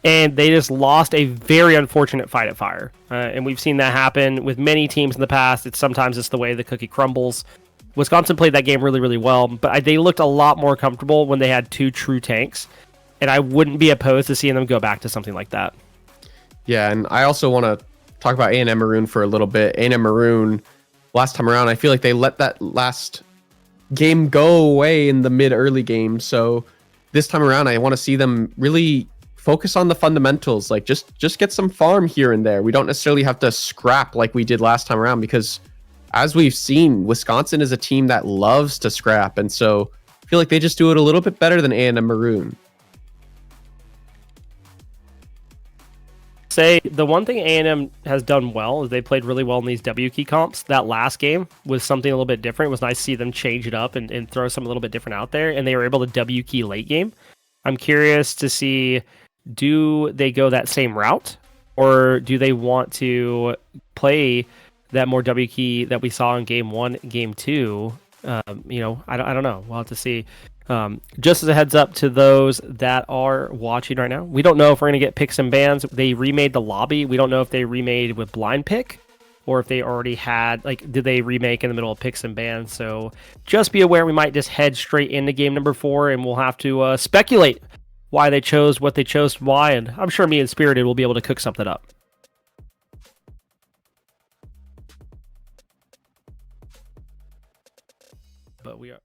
Speaker 1: and they just lost a very unfortunate fight at fire. And we've seen that happen with many teams in the past. Sometimes it's the way the cookie crumbles. Wisconsin played that game really, really well, but they looked a lot more comfortable when they had 2 true tanks. And I wouldn't be opposed to seeing them go back to something like that.
Speaker 2: Yeah, and I also want to talk about A&M Maroon for a little bit. A&M Maroon, last time around, I feel like they let that last game go away in the mid-early game. So this time around, I want to see them really focus on the fundamentals. Like just get some farm here and there. We don't necessarily have to scrap like we did last time around, because as we've seen, Wisconsin is a team that loves to scrap. And so I feel like they just do it a little bit better than A&M Maroon.
Speaker 1: Say the one thing A&M has done well is they played really well in these W key comps. That last game was something a little bit different. It was nice to see them change it up and throw something a little bit different out there, and they were able to W key late game. I'm curious to see, do they go that same route, or do they want to play that more W key that we saw in game 1, game 2? I don't know. We'll have to see. Just as a heads up to those that are watching right now, we don't know if we're going to get picks and bans. They remade the lobby. We don't know if they remade with blind pick or if they already had, did they remake in the middle of picks and bans? So just be aware, we might just head straight into game number 4, and we'll have to speculate why they chose what they chose, why, and I'm sure me and Spirited will be able to cook something up. But we are.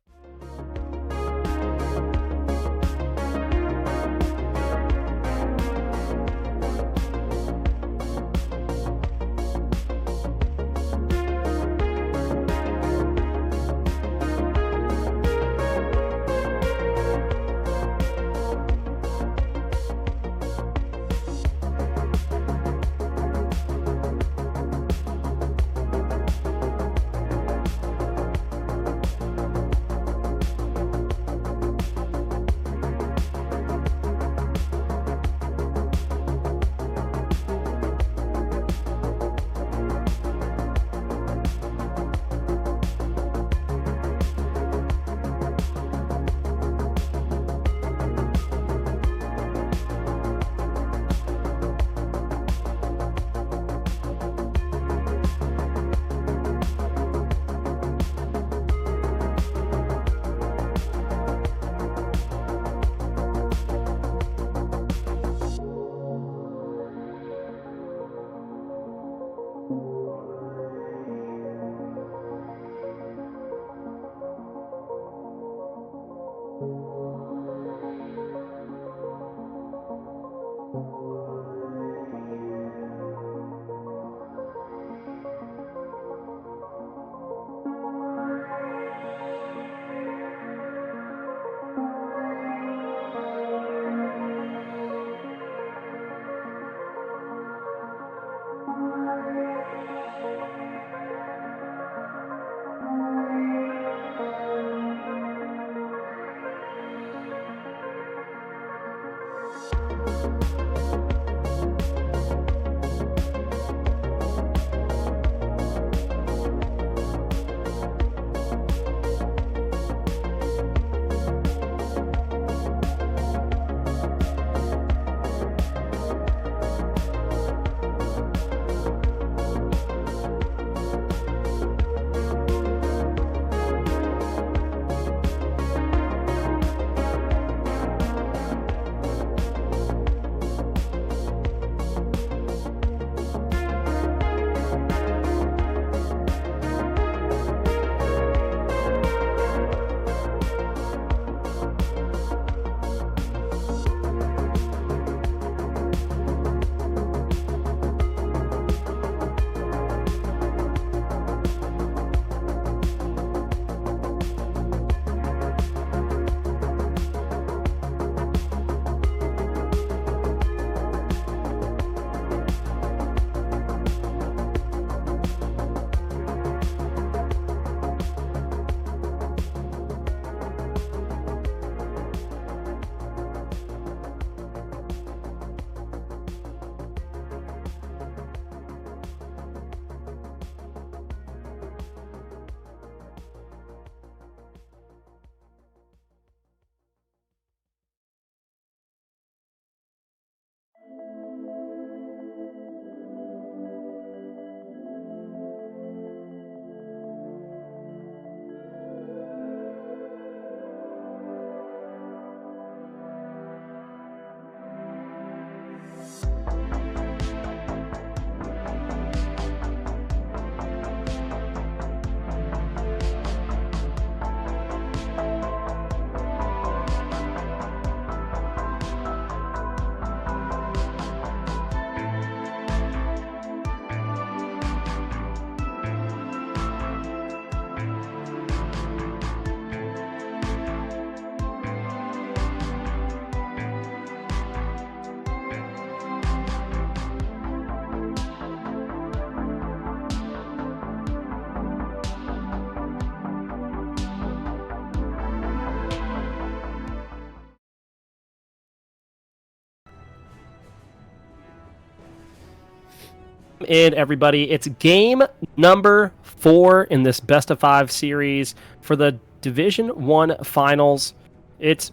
Speaker 1: in, everybody. It's game number 4 in this best of 5 series for the Division 1 finals. It's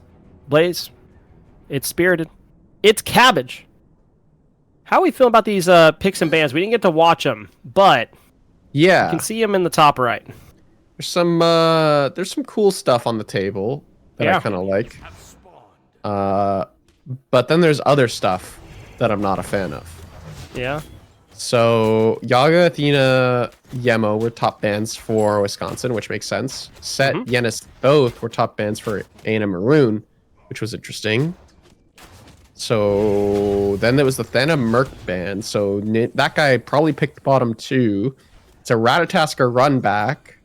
Speaker 1: Blaze. It's Spirited. It's Cabbage. How are we feeling about these picks and bans? We didn't get to watch them, but you can see them in the top right.
Speaker 2: There's some cool stuff on the table that I kind of like. But then there's other stuff that I'm not a fan of.
Speaker 1: Yeah.
Speaker 2: So Yaga, Athena, Yemo were top bans for Wisconsin, which makes sense. Set, Yenis, both were top bans for A&M Maroon, which was interesting. So then there was the Thana Merc ban. So that guy probably picked bottom 2. It's a Ratatasker run back.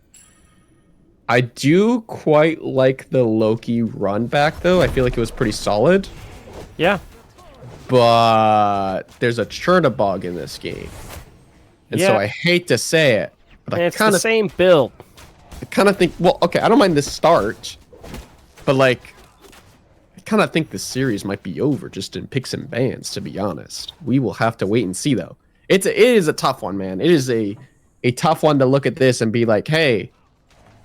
Speaker 2: I do quite like the Loki run back, though. I feel like it was pretty solid.
Speaker 1: Yeah.
Speaker 2: But there's a Chernabog in this game. And so I hate to say it, but
Speaker 1: it's the same build.
Speaker 2: I kind of think, well, okay, I don't mind the start, but like, I kind of think the series might be over just in picks and bans, to be honest. We will have to wait and see, though. It is a tough one, man. It is a tough one to look at this and be like, hey,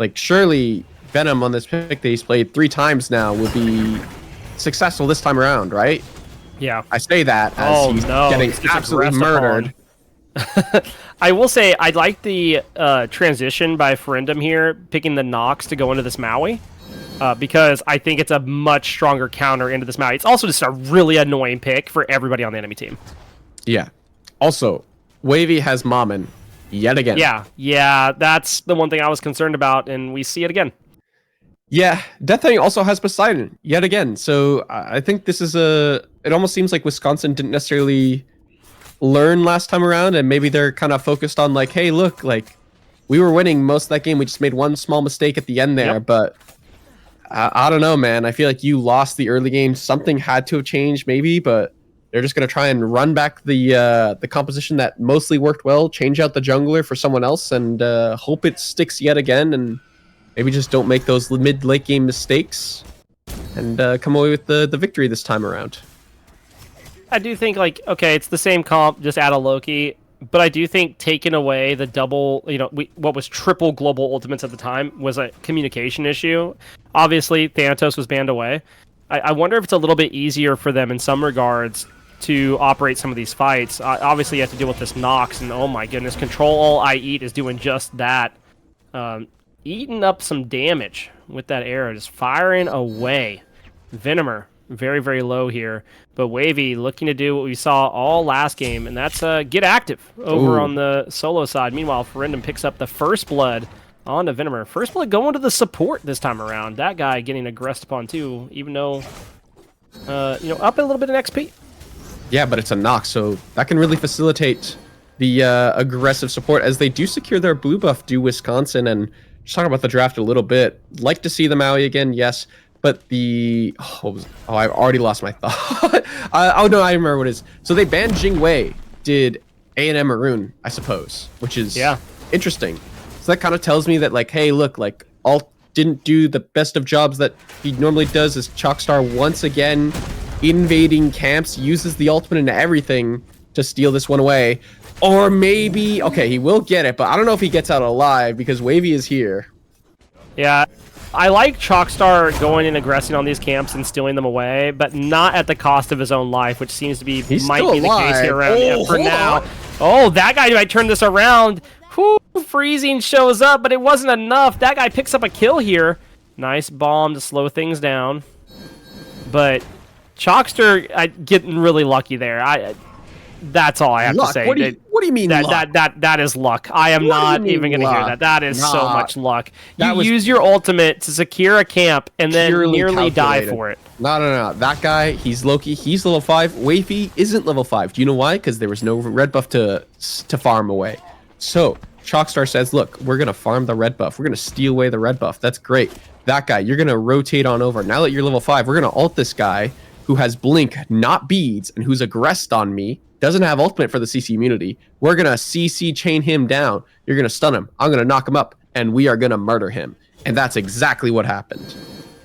Speaker 2: like, surely Venom on this pick that he's played 3 times now will be successful this time around, right?
Speaker 1: Yeah.
Speaker 2: I say that as he's getting absolutely murdered.
Speaker 1: I will say I like the transition by Ferendum here, picking the Nox to go into this Maui, because I think it's a much stronger counter into this Maui. It's also just a really annoying pick for everybody on the enemy team. Yeah.
Speaker 2: Also, Wavy has Mammon yet again.
Speaker 1: Yeah, that's the one thing I was concerned about, and we see it again.
Speaker 2: Yeah, Death Thing also has Poseidon yet again. So I think this is it almost seems like Wisconsin didn't necessarily learn last time around, and maybe they're kind of focused on like, hey, look, like we were winning most of that game. We just made one small mistake at the end there, but I don't know, man. I feel like you lost the early game. Something had to have changed maybe, but they're just going to try and run back the composition that mostly worked well, change out the jungler for someone else, and hope it sticks yet again, and maybe just don't make those mid-late game mistakes and come away with the victory this time around.
Speaker 1: I do think, like, okay, it's the same comp, just add a Loki, but I do think taking away the double, what was triple global ultimates at the time was a communication issue. Obviously, Thanatos was banned away. I wonder if it's a little bit easier for them in some regards to operate some of these fights. Obviously, you have to deal with this Nox, and oh my goodness, Control All I Eat is doing just that. Eating up some damage with that arrow, just firing away. Venomer, very, very low here. But Wavy looking to do what we saw all last game, and that's get active over on the solo side. Meanwhile, Ferendum picks up the first blood onto Venomer. First blood going to the support this time around. That guy getting aggressed upon too, even though, up a little bit in XP.
Speaker 2: Yeah, but it's a Nox, so that can really facilitate the aggressive support as they do secure their blue buff due Wisconsin. And just talking about the draft a little bit, like to see the Maui again, yes. But I've already lost my thought. Oh no, I remember what it is. So they banned Jingwei, did A&M Maroon, I suppose, which is interesting. So that kind of tells me that, like, hey, look, like, Alt didn't do the best of jobs that he normally does as Chalkstar once again invading camps, uses the ultimate and everything to steal this one away. Or maybe, okay, he will get it, but I don't know if he gets out alive because Wavy is here.
Speaker 1: Yeah. I like Chalkstar going and aggressing on these camps and stealing them away, but not at the cost of his own life, which seems to be the case here around for now. Oh, that guy might turn this around. Whew, freezing shows up, but it wasn't enough. That guy picks up a kill here. Nice bomb to slow things down. But Chalkstar getting really lucky there. That's all I have to say.
Speaker 2: What do you mean luck?
Speaker 1: That is luck. I am not even going to hear that. That is so much luck. You use your ultimate to secure a camp and then nearly die for it.
Speaker 2: No. That guy, he's Loki. He's level 5. Wavy isn't level 5. Do you know why? Because there was no red buff to farm away. So Chalkstar says, look, we're going to farm the red buff. We're going to steal away the red buff. That's great. That guy, you're going to rotate on over. Now that you're level 5, we're going to ult this guy who has blink, not beads, and who's aggressed on me. Doesn't have ultimate for the CC immunity. We're going to CC chain him down. You're going to stun him. I'm going to knock him up, and we are going to murder him. And that's exactly what happened.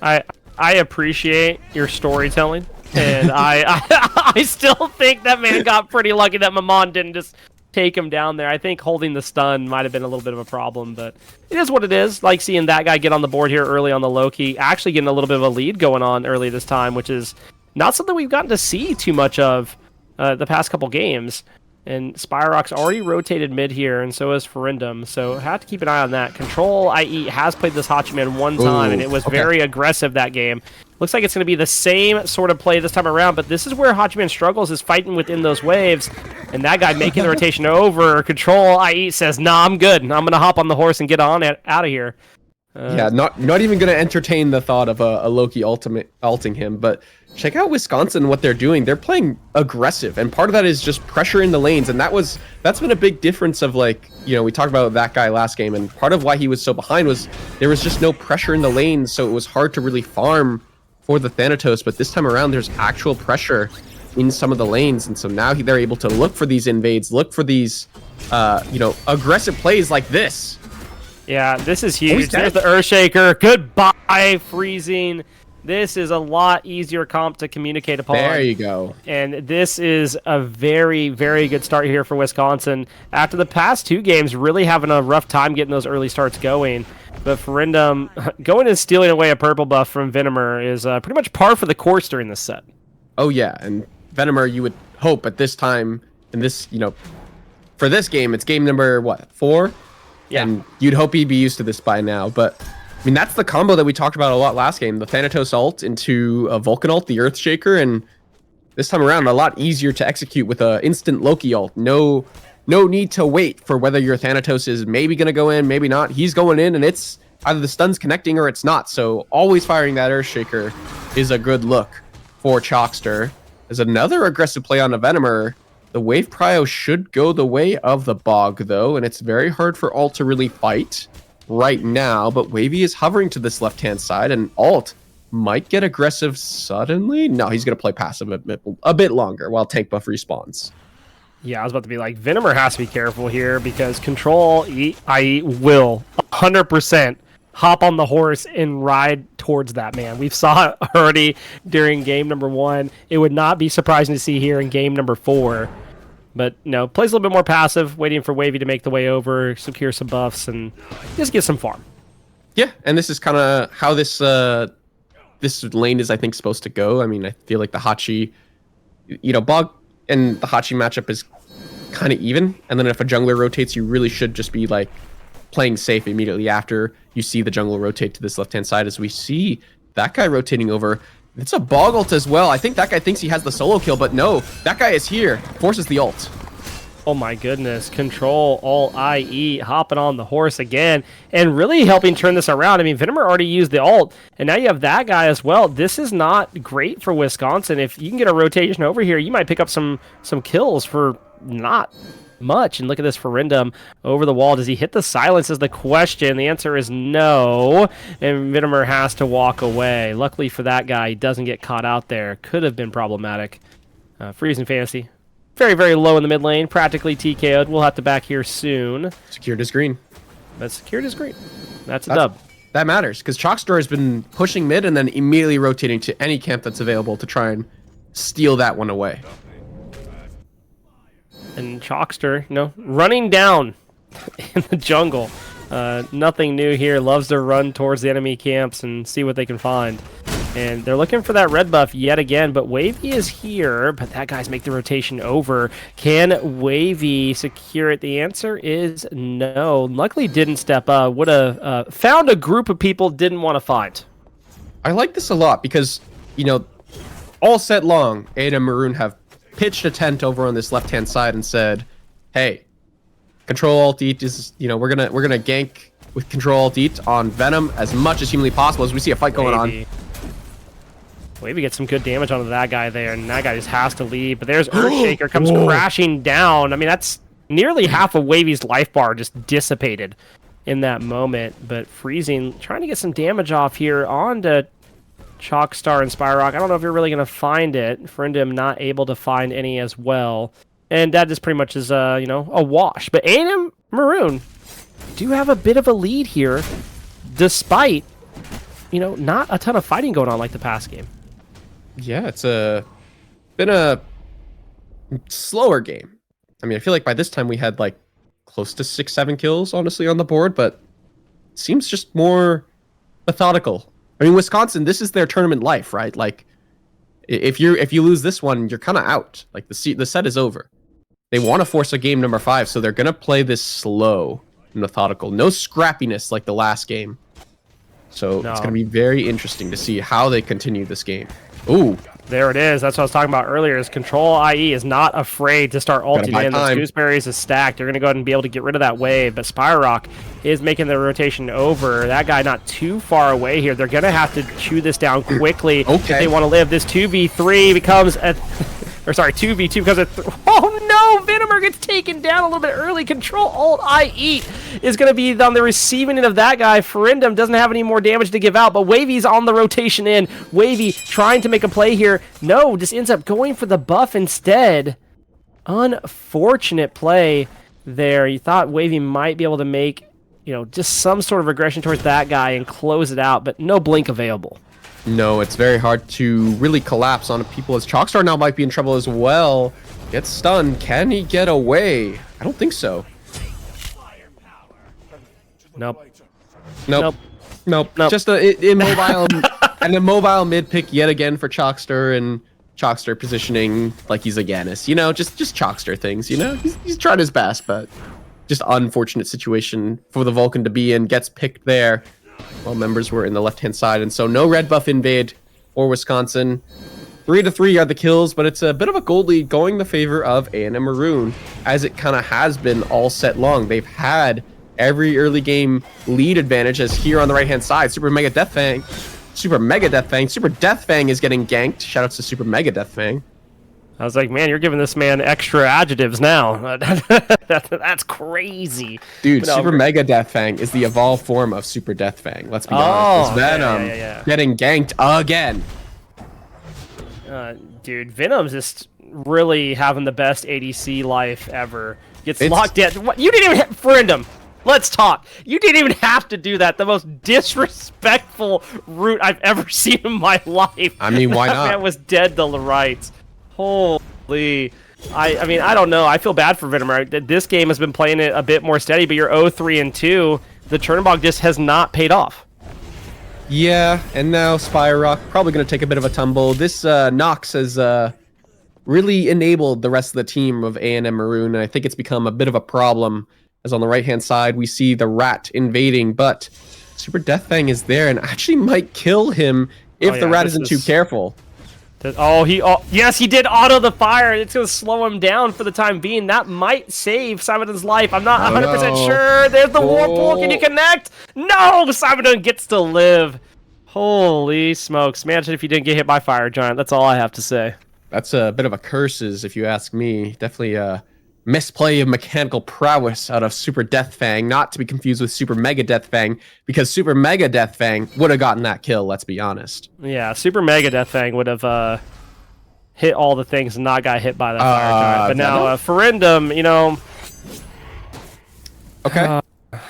Speaker 1: I appreciate your storytelling, and I still think that man got pretty lucky that Mammon didn't just take him down there. I think holding the stun might have been a little bit of a problem, but it is what it is. Like seeing that guy get on the board here early on the Loki, actually getting a little bit of a lead going on early this time, which is not something we've gotten to see too much of the past couple games. And Spyrock's already rotated mid here, and so has Ferindum, so have to keep an eye on that. Control, IE, has played this Hachiman one time, and it was very aggressive that game. Looks like it's going to be the same sort of play this time around, but this is where Hachiman struggles, is fighting within those waves, and that guy making the rotation over. Control, IE says, nah, I'm good. I'm going to hop on the horse and get on out of here.
Speaker 2: Yeah, not even going to entertain the thought of a Loki ulting him, but check out Wisconsin, what they're doing. They're playing aggressive, and part of that is just pressure in the lanes, and that's been a big difference of, like, you know, we talked about that guy last game, and part of why he was so behind was there was just no pressure in the lanes, so it was hard to really farm for the Thanatos, but this time around there's actual pressure in some of the lanes, and so now they're able to look for these invades, look for these, you know, aggressive plays like this.
Speaker 1: Yeah, this is huge. There's the Earthshaker. Goodbye, Freezing. This is a lot easier comp to communicate upon.
Speaker 2: There you go.
Speaker 1: And this is a very, very good start here for Wisconsin. After the past 2 games, really having a rough time getting those early starts going. But Ferindum going and stealing away a purple buff from Venomer is pretty much par for the course during this set.
Speaker 2: Oh, yeah. And Venomer, you would hope at this time, in this, you know, for this game, it's game number, what, 4?
Speaker 1: Yeah.
Speaker 2: And you'd hope he'd be used to this by now. But, I mean, that's the combo that we talked about a lot last game. The Thanatos ult into a Vulcan ult, the Earthshaker, and this time around, a lot easier to execute with a instant Loki ult. No need to wait for whether your Thanatos is maybe going to go in, maybe not. He's going in, and it's either the stun's connecting or it's not. So always firing that Earthshaker is a good look for Chalkster. There's another aggressive play on a Venomer. The Wave Prio should go the way of the Bog, though, and it's very hard for Alt to really fight right now, but Wavy is hovering to this left-hand side, and Alt might get aggressive suddenly. No, he's going to play passive a bit longer while Tank Buff respawns.
Speaker 1: Yeah, I was about to be like, Venomer has to be careful here because Control, IE will 100% hop on the horse and ride towards that man. We've saw it already during game number 1. It would not be surprising to see here in game number 4. But no, plays a little bit more passive, waiting for Wavy to make the way over, secure some buffs, and just get some farm.
Speaker 2: Yeah, and this is kind of how this lane is, I think, supposed to go. I mean, I feel like the Hachi, you know, Bog and the Hachi matchup is kind of even. And then if a jungler rotates, you really should just be, like, playing safe immediately after you see the jungler rotate to this left-hand side, as we see that guy rotating over. It's a Bog ult as well. I think that guy thinks he has the solo kill, but no, that guy is here. Forces the ult.
Speaker 1: Oh my goodness. Control, Alt, IE, hopping on the horse again, and really helping turn this around. I mean, Venomer already used the ult, and now you have that guy as well. This is not great for Wisconsin. If you can get a rotation over here, you might pick up some kills for not much. And look at this Ferindum over the wall. Does he hit the silence is the question. The answer is no, and Venomer has to walk away. Luckily for that guy, he doesn't get caught out there. Could have been problematic. Freezing Fantasy very, very low in the mid lane, practically TKO'd. We'll have to back here soon.
Speaker 2: Secured his green.
Speaker 1: But secured his green. That's a dub.
Speaker 2: That matters, because Chalkster has been pushing mid and then immediately rotating to any camp that's available to try and steal that one away.
Speaker 1: And Chalkster, you know, running down in the jungle. Nothing new here. Loves to run towards the enemy camps and see what they can find. And they're looking for that red buff yet again, but Wavy is here, but that guy's make the rotation over. Can Wavy secure it? The answer is no. Luckily didn't step up. Would have found a group of people didn't want to find.
Speaker 2: I like this a lot because, you know, all set long, A&M Maroon have pitched a tent over on this left-hand side and said, hey, Control Alt Eat is, you know, we're gonna gank with Control Alt Eat on Venom as much as humanly possible as we see a fight going on.
Speaker 1: Wavy gets some good damage onto that guy there, and that guy just has to leave. But there's Earthshaker comes crashing down. I mean, that's nearly half of Wavy's life bar just dissipated in that moment. But Freezing trying to get some damage off here onto Chalkstar and Spyrock. I don't know if you're really going to find it. Ferindum not able to find any as well. And that just pretty much is, you know, a wash. But A&M Maroon do have a bit of a lead here, despite, you know, not a ton of fighting going on like the past game.
Speaker 2: Yeah, it's been a slower game. I mean, I feel like by this time we had like close to 6-7 kills, honestly, on the board, but it seems just more methodical. I mean, Wisconsin, this is their tournament life, right? Like, if you lose this one, you're kind of out. Like the set is over. They want to force a game number 5, so they're gonna play this slow, methodical, no scrappiness like the last game. So it's gonna be very interesting to see how they continue this game. Ooh.
Speaker 1: There it is. That's what I was talking about earlier. Is Control IE is not afraid to start ulting in. Those gooseberries is stacked. They're going to go ahead and be able to get rid of that wave. But Spyrock is making the rotation over. That guy not too far away here. They're going to have to chew this down quickly if they want to live. This 2v3 becomes a... Or sorry, 2v2 because of... Oh no! Venomer gets taken down a little bit early. Control Alt IE is going to be on the receiving end of that guy. Ferindum doesn't have any more damage to give out, but Wavy's on the rotation in. Wavy trying to make a play here. No, just ends up going for the buff instead. Unfortunate play there. You thought Wavy might be able to make, you know, just some sort of aggression towards that guy and close it out, but no blink available.
Speaker 2: No, it's very hard to really collapse on people, as Chalkstar now might be in trouble as well. Gets stunned. Can he get away? I don't think so.
Speaker 1: Nope.
Speaker 2: Nope. Nope. Nope. Just a immobile an immobile mid pick yet again for Chalkster, and Chalkster positioning like he's a Ganis. You know, just Chalkster things, you know? He's tried his best, but just unfortunate situation for the Vulcan to be in. Gets picked there while members were in the left-hand side, and so no red buff invade for Wisconsin. 3-3 are the kills, but it's a bit of a gold lead going the favor of A&M Maroon, as it kind of has been all set long. They've had every early game lead advantage, as here on the right-hand side, Super Mega Death Fang Super Death Fang is getting ganked. Shoutouts to Super Mega Death Fang.
Speaker 1: I was like, man, you're giving this man extra adjectives now. That's crazy.
Speaker 2: Dude, no, Super Mega Death Fang is the evolved form of Super Death Fang. Let's be honest. It's Venom getting ganked again.
Speaker 1: Dude, Venom's just really having the best ADC life ever. Gets locked in. What? You didn't even hit Ferindum. Let's talk. You didn't even have to do that. The most disrespectful route I've ever seen in my life.
Speaker 2: I mean, why not?
Speaker 1: That man was dead to the rights. Holy. I mean, I don't know. I feel bad for Venomer. This game has been playing it a bit more steady, but you're 0-3-2. The Chernobog just has not paid off.
Speaker 2: Yeah, and now Spyrock probably going to take a bit of a tumble. This Nox has really enabled the rest of the team of A&M Maroon, and I think it's become a bit of a problem, as on the right-hand side we see the Rat invading, but Super Death Fang is there and actually might kill him if the Rat isn't too careful.
Speaker 1: Yes, he did auto the fire. It's going to slow him down for the time being. That might save Simon's life. I'm not 100% sure. There's the War Pool. Can you connect? No! Simon gets to live. Holy smokes. Imagine if you didn't get hit by Fire Giant. That's all I have to say.
Speaker 2: That's a bit of a curses, if you ask me. Definitely a misplay of mechanical prowess out of Super Death Fang, not to be confused with Super Mega Death Fang, because Super Mega Death Fang would have gotten that kill, let's be honest.
Speaker 1: Yeah, Super Mega Death Fang would have hit all the things and not got hit by that Fire Giant. But now, Ferindum, you know...
Speaker 2: Okay.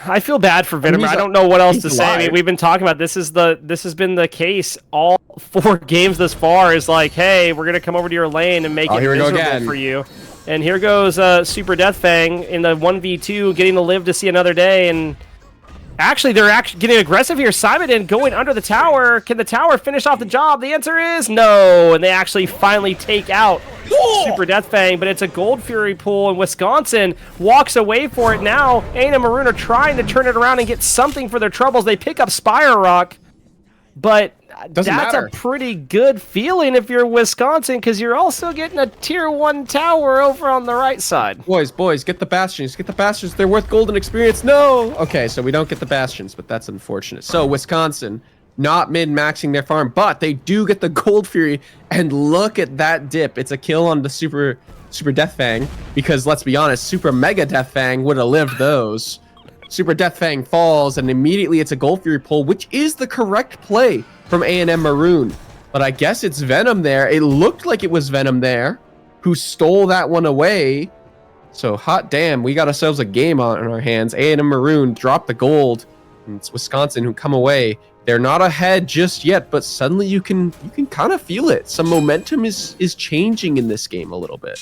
Speaker 1: I feel bad for Venomer. I don't know what else to say. I mean, we've been talking about this has been the case all 4 games thus far. Is like, hey, we're gonna come over to your lane and make it miserable for you. And here goes Super Death Fang in the 1v2, getting to live to see another day. And actually, they're getting aggressive here. Simon going under the tower. Can the tower finish off the job? The answer is no. And they actually finally take out Super Death Fang, but it's a Gold Fury pool, and Wisconsin walks away for it now. A&M Maroon are trying to turn it around and get something for their troubles. They pick up Spyrock, but that's a pretty good feeling if you're Wisconsin, because you're also getting a tier 1 tower over on the right side.
Speaker 2: Boys, get the Bastions. Get the Bastions. They're worth golden experience. No! Okay, so we don't get the Bastions, but that's unfortunate. So Wisconsin, not min-maxing their farm, but they do get the Gold Fury, and look at that dip. It's a kill on the Super Death Fang, because let's be honest, Super Mega Death Fang would have lived those. Super Death Fang falls, and immediately it's a Gold Fury pull, which is the correct play from A&M Maroon. But I guess it's Venom there. It looked like it was Venom there who stole that one away. So hot damn, we got ourselves a game on our hands. A&M Maroon dropped the gold, and it's Wisconsin who come away. They're not ahead just yet, but suddenly you can kind of feel it. Some momentum is changing in this game a little bit.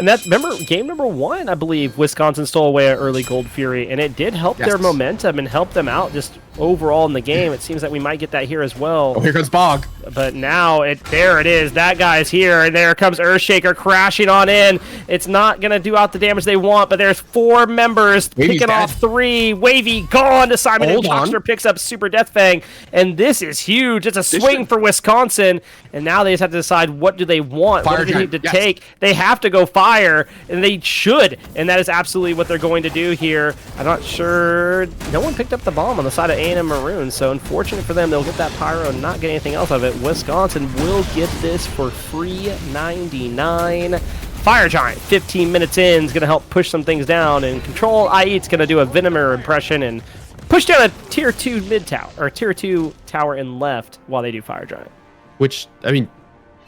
Speaker 1: And that, remember, game number 1, I believe, Wisconsin stole away an early Gold Fury, and it did help their momentum and help them out just overall in the game. It seems that we might get that here as well.
Speaker 2: Oh, here comes Bog.
Speaker 1: But now, there it is. That guy's here, and there comes Earthshaker crashing on in. It's not going to do out the damage they want, but there's 4 members picking off 3. Wavy gone to Simon, and Chockster picks up Super Death Fang, and this is huge. It's a swing for Wisconsin, and now they just have to decide what do they want, what do they need to take. They have to go fire, and they should, and that is absolutely what they're going to do here. I'm not sure. No one picked up the bomb on the side of A&M Maroon, so unfortunate for them. They'll get that pyro and not get anything else out of it. Wisconsin will get this for free 99. Fire Giant, 15 minutes in, is going to help push some things down, and Control IE is going to do a Venomer impression and push down a tier 2 mid tower, or tier 2 tower in left while they do Fire Giant.
Speaker 2: Which, I mean,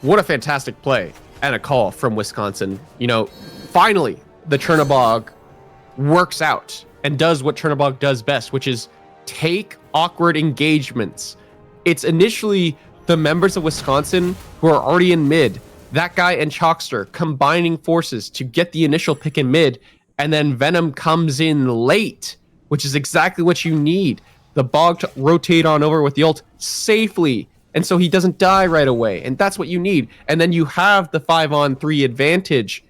Speaker 2: what a fantastic play and a call from Wisconsin. You know, finally, the Chernobog works out and does what Chernobog does best, which is take awkward engagements. It's initially the members of Wisconsin who are already in mid, that guy and Chockster combining forces to get the initial pick in mid, and then Venom comes in late, which is exactly what you need. The Bog to rotate on over with the ult safely, and so he doesn't die right away, and that's what you need. And then you have the 5-on-3 advantage,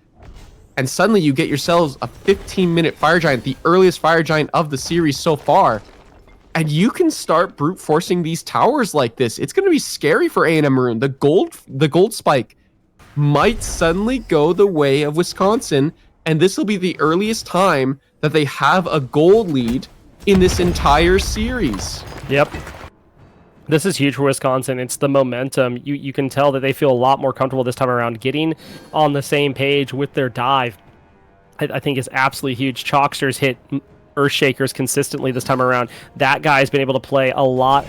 Speaker 2: and suddenly you get yourselves a 15-minute Fire Giant, the earliest Fire Giant of the series so far, and you can start brute forcing these towers like this. It's going to be scary for A&M Maroon. The gold spike might suddenly go the way of Wisconsin, and this will be the earliest time that they have a gold lead in this entire series.
Speaker 1: Yep. This is huge for Wisconsin. It's the momentum. You can tell that they feel a lot more comfortable this time around. Getting on the same page with their dive, I think, is absolutely huge. Chockster's hit Earthshakers consistently this time around. That guy's been able to play a lot,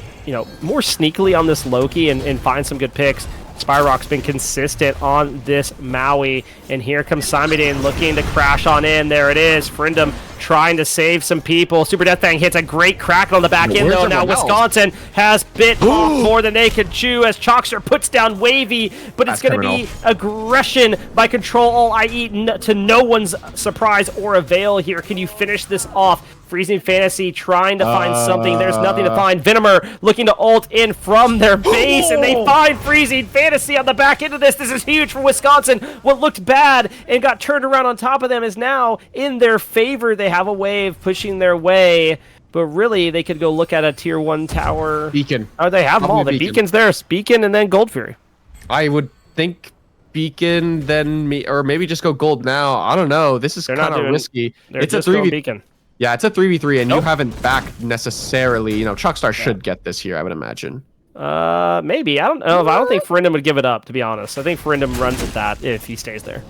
Speaker 1: more sneakily on this Loki and find some good picks. Spyrock's been consistent on this Maui, and here comes Simon looking to crash on in. There it is. Frindom trying to save some people. Super Death Fang hits a great crack on the back end, though. Now Wisconsin has bit off more than they could chew as Chockster puts down Wavy, but it's going to be aggression by Control All IE to no one's surprise or avail here. Can you finish this off? Freezing Fantasy trying to find something. There's nothing to find. Venomer looking to ult in from their base, and they find Freezing Fantasy on the back end of this. This is huge for Wisconsin. What looked bad and got turned around on top of them is now in their favor. They have a wave pushing their way, but really they could go look at a tier 1 tower.
Speaker 2: Beacon.
Speaker 1: Oh, they have them all. The Beacon's there. Beacon and then Gold Fury.
Speaker 2: I would think Beacon, then or maybe just go gold now. I don't know. This is kind of risky.
Speaker 1: It's a 3v Beacon.
Speaker 2: Yeah, it's a 3v3, and you haven't backed necessarily. Chockstar should get this here, I would imagine.
Speaker 1: Maybe. I don't know. I don't think Frindom would give it up, to be honest. I think Frindom runs at that if he stays there.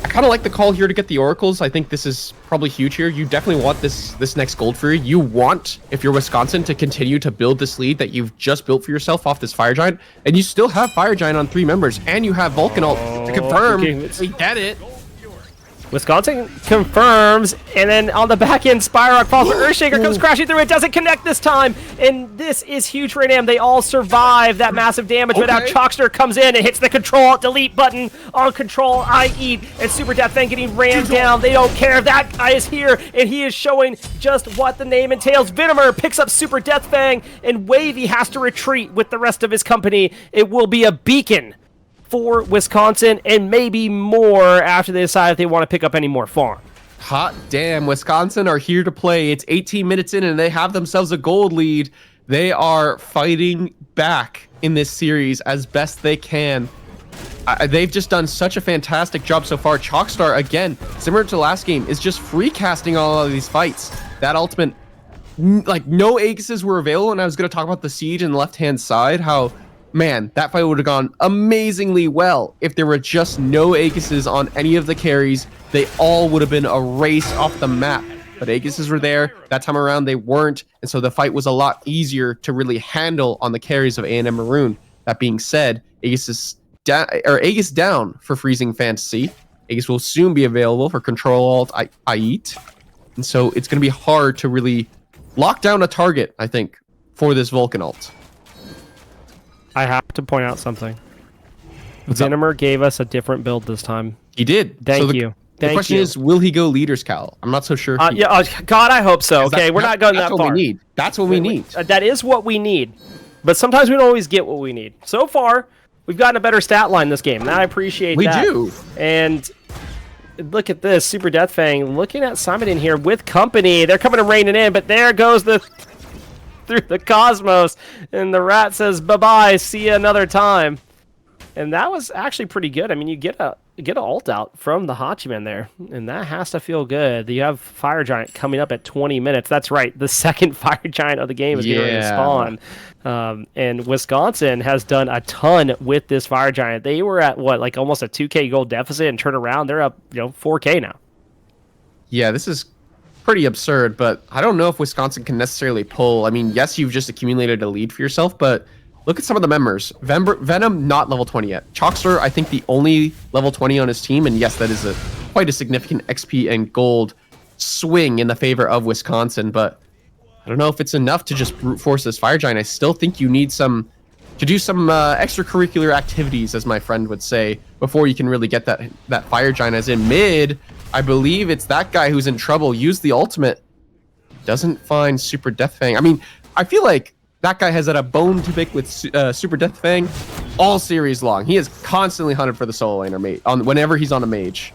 Speaker 2: I kind of like the call here to get the Oracles. I think this is probably huge here. You definitely want this next Gold Fury. You want, if you're Wisconsin, to continue to build this lead that you've just built for yourself off this Fire Giant, and you still have Fire Giant on 3 members, and you have Vulcan ult to confirm. We get it.
Speaker 1: Wisconsin confirms, and then on the back end, Spyrock falls, but Earthshaker comes crashing through. It doesn't connect this time, and this is huge for A&M. They all survive that massive damage, but now Chockster comes in and hits the Control Delete button on Control IE, and Super Death Fang getting rammed down. They don't care. That guy is here, and he is showing just what the name entails. Venomer picks up Super Death Fang, and Wavy has to retreat with the rest of his company. It will be a beacon for Wisconsin, and maybe more after they decide if they want to pick up any more farm.
Speaker 2: Hot damn, Wisconsin are here to play. It's 18 minutes in, and they have themselves a gold lead. They are fighting back in this series as best they can. They've just done such a fantastic job so far. Chockstar, again, similar to last game, is just free casting all of these fights. That ultimate, like, no Aegises were available, and I was going to talk about the siege on the left-hand side, how, man, that fight would have gone amazingly well if there were just no Aegises on any of the carries. They all would have been erased off the map. But Aegises were there. That time around, they weren't. And so the fight was a lot easier to really handle on the carries of A&M Maroon. That being said, Aegis down for Freezing Fantasy. Aegis will soon be available for Control Alt Ait. And so it's going to be hard to really lock down a target, I think, for this Vulcan ult.
Speaker 1: I have to point out something. Venomer gave us a different build this time.
Speaker 2: He did.
Speaker 1: Thank you.
Speaker 2: The question is, will he go leaders, Cal? I'm not so sure.
Speaker 1: God, I hope so. Okay, we're not going that far.
Speaker 2: That's what we need. That's what we need.
Speaker 1: That is what we need. But sometimes we don't always get what we need. So far, we've gotten a better stat line this game, and I appreciate that.
Speaker 2: We do.
Speaker 1: And look at this, Super Death Fang looking at Simon in here with company. They're coming and raining in, but there goes the through the cosmos, and the rat says bye-bye, see you another time. And that was actually pretty good. I mean, you get an ult out from the Hachiman there, and that has to feel good. You have Fire Giant coming up at 20 minutes. That's right, the second Fire Giant of the game is getting ready to spawn. And Wisconsin has done a ton with this Fire Giant. They were at what, like almost a 2K gold deficit, and turn around, they're up 4K now. Yeah,
Speaker 2: this is pretty absurd, but I don't know if Wisconsin can necessarily pull. I mean, yes, you've just accumulated a lead for yourself, but look at some of the members. Venom, not level 20 yet. Chalkster, I think the only level 20 on his team, and yes, that is quite a significant XP and gold swing in the favor of Wisconsin, but I don't know if it's enough to just brute force this Fire Giant. I still think you need to do some extracurricular activities, as my friend would say, before you can really get that Fire Giant. As in mid, I believe it's that guy who's in trouble. Use the ultimate. Doesn't find Super Death Fang. I mean, I feel like that guy has had a bone to pick with Super Death Fang all series long. He is constantly hunted for the solo laner mate whenever he's on a mage.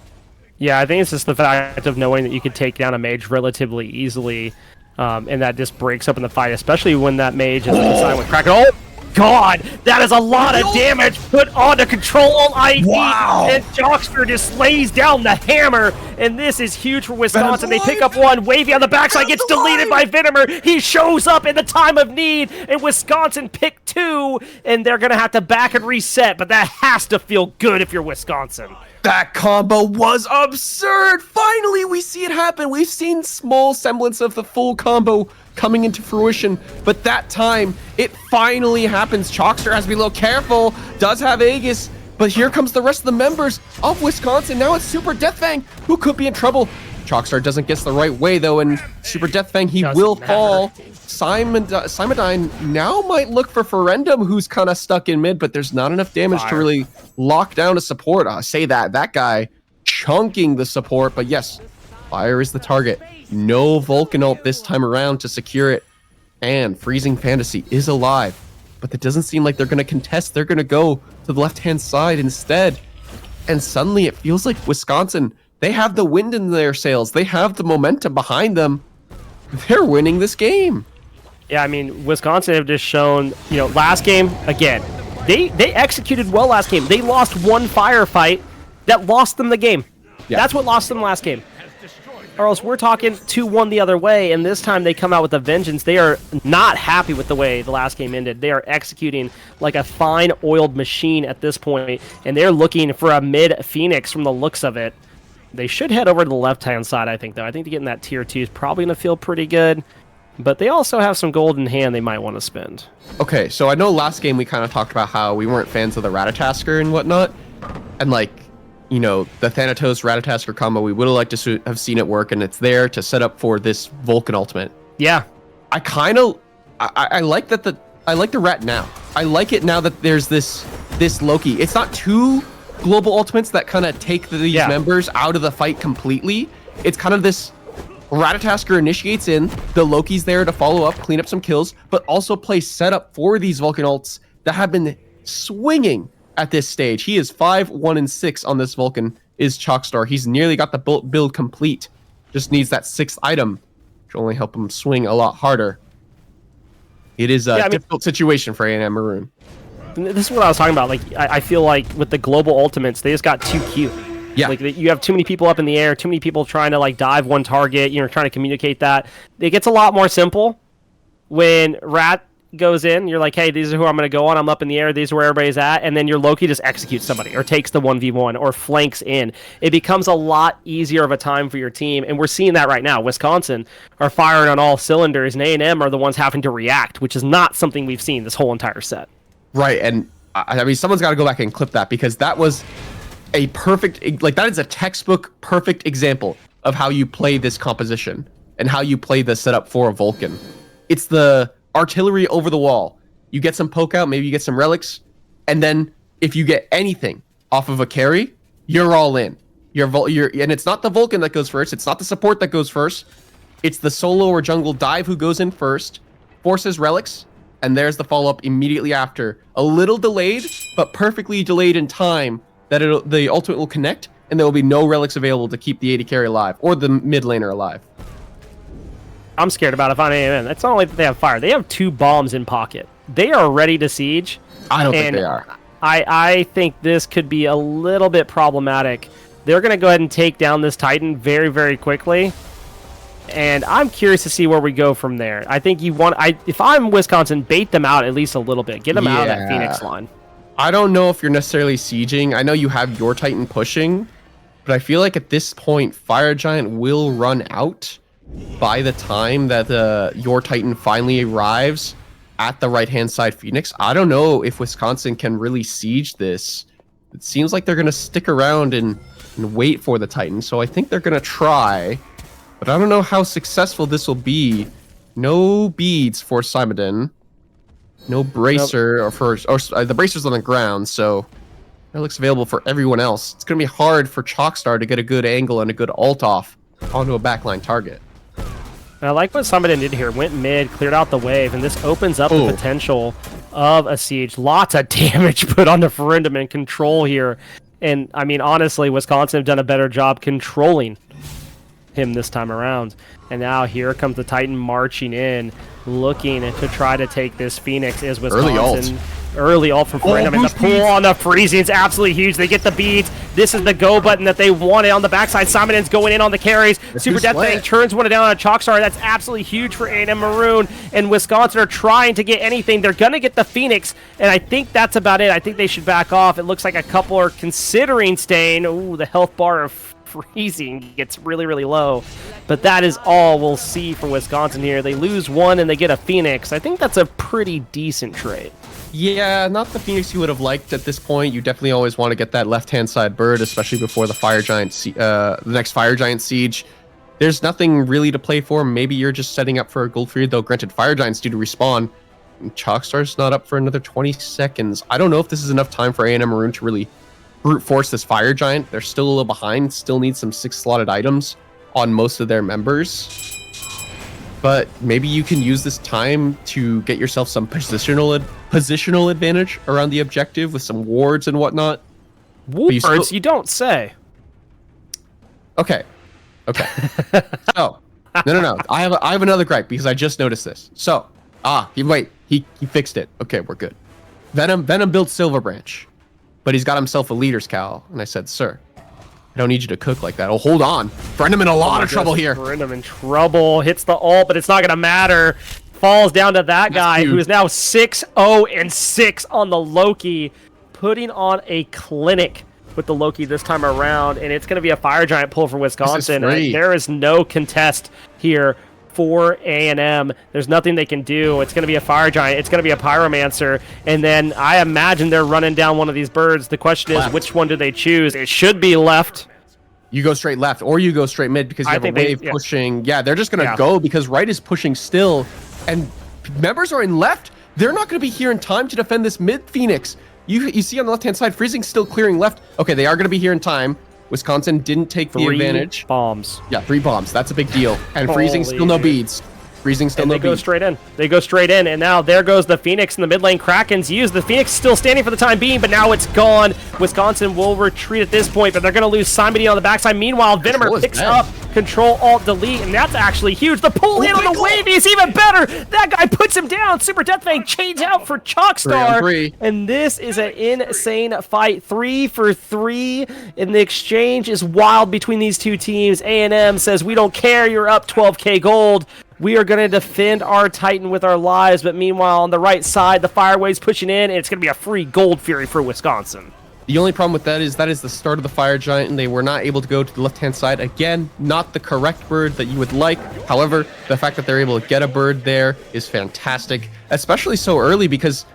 Speaker 1: Yeah, I think it's just the fact of knowing that you could take down a mage relatively easily, and that just breaks up in the fight, especially when that mage is designed with Kraken. Oh God, that is a lot of damage put on to control ID. Wow. And Jockster just lays down the hammer, and this is huge for Wisconsin. They pick up one. Wavy on the backside gets deleted by Venomer. He shows up in the time of need, and Wisconsin pick 2, and they're going to have to back and reset, but that has to feel good if you're Wisconsin.
Speaker 2: That combo was absurd. Finally, we see it happen. We've seen small semblance of the full combo coming into fruition, but that time it finally happens. Chalkster has to be a little careful, does have Aegis, but here comes the rest of the members of Wisconsin. Now it's Super Death Fang, who could be in trouble. Chalkster doesn't guess the right way though, and Super Death Fang, he will fall. Simondyne now might look for Ferendum, who's kind of stuck in mid, but there's not enough damage to really lock down a support. Say that guy chunking the support, but yes, Fire is the target. No Vulcan ult this time around to secure it, and Freezing Fantasy is alive, but it doesn't seem like they're going to contest. They're going to go to the left-hand side instead, and suddenly it feels like Wisconsin, they have the wind in their sails. They have the momentum behind them. They're winning this game.
Speaker 1: Yeah, I mean, Wisconsin have just shown, last game, again, they executed well last game. They lost one firefight that lost them the game. Yeah. That's what lost them last game. Or else we're talking 2-1 the other way, and this time they come out with a vengeance. They are not happy with the way the last game ended. They are executing like a fine oiled machine at this point, and they're looking for a mid Phoenix from the looks of it. They should head over to the left-hand side, I think, though. I think to get in that tier 2 is probably going to feel pretty good, but they also have some gold in hand they might want to spend.
Speaker 2: Okay, so I know last game we kind of talked about how we weren't fans of the Ratatasker and whatnot, and the Thanatos Ratatasker combo, we would have liked to have seen it work, and it's there to set up for this Vulcan ultimate.
Speaker 1: Yeah.
Speaker 2: I like that I like the Rat now. I like it now that there's this Loki. It's not two global ultimates that kind of take these members out of the fight completely. It's kind of this Ratatasker initiates in, the Loki's there to follow up, clean up some kills, but also play setup for these Vulcan ults that have been swinging at this stage. He is 5, 1, and 6 on this Vulcan, is Chalkstar. He's nearly got the build complete. Just needs that 6th item, which will only help him swing a lot harder. It is a difficult situation for A&M Maroon.
Speaker 1: This is what I was talking about. Like, I feel like with the global ultimates, they just got too cute. Yeah. Like, you have too many people up in the air, too many people trying to, dive one target, trying to communicate that. It gets a lot more simple when Rat goes in, you're like, hey, these are who I'm going to go on. I'm up in the air. These are where everybody's at. And then your Loki just executes somebody or takes the 1v1 or flanks in. It becomes a lot easier of a time for your team. And we're seeing that right now. Wisconsin are firing on all cylinders, and A&M are the ones having to react, which is not something we've seen this whole entire set.
Speaker 2: Right. And I mean, someone's got to go back and clip that, because that was a perfect, that is a textbook perfect example of how you play this composition and how you play the setup for a Vulcan. It's the artillery over the wall. You get some poke out, maybe you get some relics, and then if you get anything off of a carry, you're all in. And it's not the Vulcan that goes first. It's not the support that goes first. It's the solo or jungle dive who goes in first, forces relics, and there's the follow-up immediately after. A little delayed, but perfectly delayed in time that the ultimate will connect, and there will be no relics available to keep the AD carry alive or the mid laner alive.
Speaker 1: I'm scared about if I'm A&M. It's not only that they have fire; they have 2 bombs in pocket. They are ready to siege.
Speaker 2: I don't think they are.
Speaker 1: I think this could be a little bit problematic. They're going to go ahead and take down this Titan very, very quickly. And I'm curious to see where we go from there. I think if I'm Wisconsin, bait them out at least a little bit. Get them out of that Phoenix line.
Speaker 2: I don't know if you're necessarily sieging. I know you have your Titan pushing, but I feel like at this point, Fire Giant will run out by the time that your Titan finally arrives at the right-hand side Phoenix. I don't know if Wisconsin can really siege this. It seems like they're going to stick around and wait for the Titan, so I think they're going to try, but I don't know how successful this will be. No beads for Simon. No bracer, or the bracer's on the ground, so that looks available for everyone else. It's going to be hard for Chalkstar to get a good angle and a good ult off onto a backline target.
Speaker 1: I like what Simon did here. Went mid, cleared out the wave, and this opens up the potential of a siege. Lots of damage put on the Ferendum and control here. And, I mean, honestly, Wisconsin have done a better job controlling him this time around. And now here comes the Titan marching in, looking to try to take this Phoenix. Is Wisconsin. Early ult from Ferendum, and the pull on the freezing is absolutely huge. They get the beads. This is the go button that they wanted on the backside. Simon's going in on the carries. Super Death Fang turns one down on Chalkstar. That's absolutely huge for A&M Maroon, and Wisconsin are trying to get anything. They're going to get the Phoenix, and I think that's about it. I think they should back off. It looks like a couple are considering staying. Ooh, the health bar of freezing gets really, really low. But that is all we'll see for Wisconsin here. They lose one, and they get a Phoenix. I think that's a pretty decent trade.
Speaker 2: Yeah, not the Phoenix you would have liked at this point. You definitely always want to get that left-hand side bird, especially before the the next Fire Giant siege. There's nothing really to play for. Maybe you're just setting up for a gold period, though. Granted, Fire Giants do to respawn. Chalkstar's not up for another 20 seconds. I don't know if this is enough time for A&M Maroon to really brute force this Fire Giant. They're still a little behind. Still need some 6-slotted items on most of their members. But maybe you can use this time to get yourself some positional advantage around the objective with some wards and whatnot.
Speaker 1: Wards, you don't say.
Speaker 2: Okay. So, no. I have another gripe because I just noticed this. So, he fixed it. Okay, we're good. Venom built Silver Branch, but he's got himself a leader's cowl. And I said, sir, I don't need you to cook like that. Oh, hold on. Ferendum in a lot of trouble here.
Speaker 1: Ferendum in trouble. Hits the ult, but it's not going to matter. Falls down to that guy who is now 6-0-6 on the Loki, putting on a clinic with the Loki this time around, and it's going to be a Fire Giant pull for Wisconsin. There is no contest here for A&M. There's nothing they can do. It's going to be a Fire Giant. It's going to be a Pyromancer, and then I imagine they're running down one of these birds. The question is, which one do they choose? It should be left.
Speaker 2: You go straight left, or you go straight mid because you have a wave pushing. Yeah, they're just going to go because right is pushing still, and members are in left. They're not going to be here in time to defend this mid Phoenix. You see on the left-hand side, Freezing still clearing left. Okay, they are going to be here in time. Wisconsin didn't take the advantage.
Speaker 1: 3 bombs.
Speaker 2: Yeah, 3 bombs. That's a big deal. And Freezing still no beads. Freezing still no beads.
Speaker 1: They go straight in. They go straight in, and now there goes the Phoenix in the mid lane. Kraken's used. The Phoenix still standing for the time being, but now it's gone. Wisconsin will retreat at this point, but they're going to lose somebody on the backside. Meanwhile, Venomer picks up Control Alt Delete, and that's actually huge. The pull in on the wave is even better. That guy puts him down. Super Death Fang chains out for Chalkstar, and this is an insane fight. 3 for 3, and the exchange is wild between these two teams. A&M says, we don't care. You're up 12k gold. We are going to defend our Titan with our lives, but meanwhile, on the right side, the Fire Wave's pushing in, and it's going to be a free Gold Fury for Wisconsin.
Speaker 2: The only problem with that is the start of the Fire Giant, and they were not able to go to the left-hand side. Again, not the correct bird that you would like. However, the fact that they're able to get a bird there is fantastic, especially so early because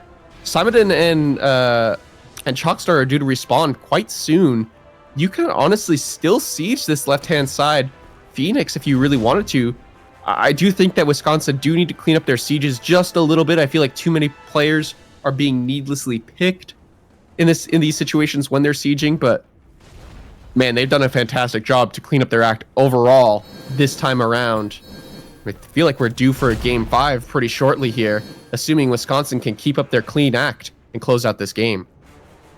Speaker 2: Simon and Chalkstar are due to respawn quite soon. You can honestly still siege this left-hand side Phoenix if you really wanted to. I do think that Wisconsin do need to clean up their sieges just a little bit. I feel like too many players are being needlessly picked in these situations when they're sieging, but man, they've done a fantastic job to clean up their act overall this time around. I feel like we're due for a game 5 pretty shortly here, assuming Wisconsin can keep up their clean act and close out this game.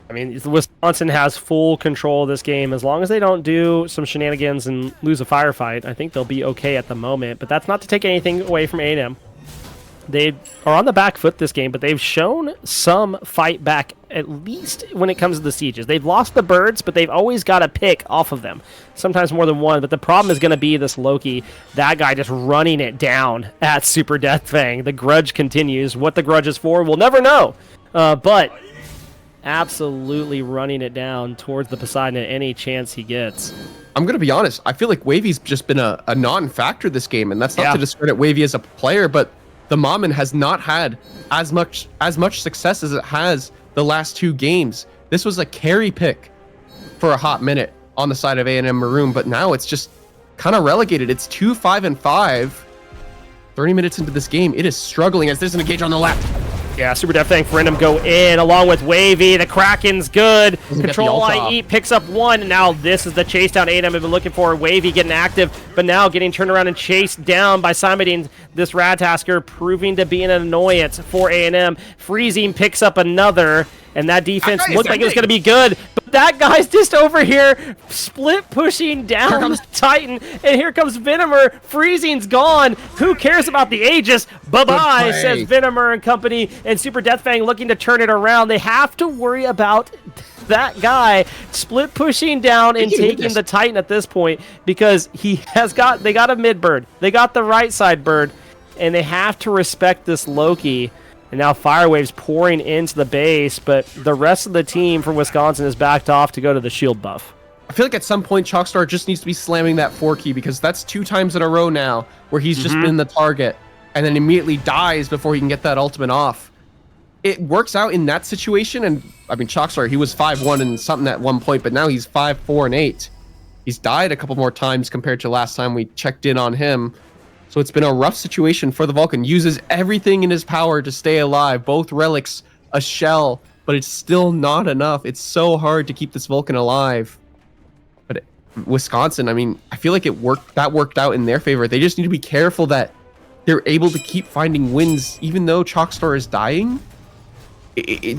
Speaker 1: I mean, Wisconsin has full control of this game. As long as they don't do some shenanigans and lose a firefight, I think they'll be okay at the moment. But that's not to take anything away from A&M. They are on the back foot this game, but they've shown some fight back, at least when it comes to the sieges. They've lost the birds, but they've always got a pick off of them. Sometimes more than one, but the problem is going to be this Loki. That guy just running it down at Super Death Fang. The grudge continues. What the grudge is for, we'll never know. But absolutely running it down towards the Poseidon at any chance he gets.
Speaker 2: I'm going to be honest. I feel like Wavy's just been a non-factor this game, and that's not to discredit Wavy as a player, but the Mammon has not had as much success as it has the last 2 games. This was a carry pick for a hot minute on the side of A&M Maroon, but now it's just kind of relegated. It's 2-5-5. 30 minutes into this game, it is struggling as there's an engage on the left.
Speaker 1: Yeah, Super Death Fang for Random go in along with Wavy. The Kraken's good. Control IE picks up 1. And now this is the chase down A&M have been looking for. Wavy getting active, but now getting turned around and chased down by Simon. This Radtasker proving to be an annoyance for A&M. Freezing picks up another, and that defense looked like it was going to be good. But that guy's just over here split pushing down the Titan, and here comes Venomer. Freezing's gone. Who cares about the Aegis? Bye-bye, says Venomer and company, and Super Death Fang looking to turn it around. They have to worry about that guy split pushing down and taking the Titan at this point, because they got a mid bird. They got the right side bird, and they have to respect this Loki. And now Firewave's pouring into the base, but the rest of the team from Wisconsin is backed off to go to the shield buff.
Speaker 2: I feel like at some point Chalkstar just needs to be slamming that 4 key, because that's 2 times in a row now where he's just been the target and then immediately dies before he can get that ultimate off. It works out in that situation, and I mean, Chalkstar, he was 5-1 and something at one point, but now he's 5-4-8. He's died a couple more times compared to last time we checked in on him. So it's been a rough situation for the Vulcan. Uses everything in his power to stay alive. Both relics, a shell, but it's still not enough. It's so hard to keep this Vulcan alive. But Wisconsin, I mean, I feel like that worked out in their favor. They just need to be careful that they're able to keep finding wins, even though Chalkstar is dying.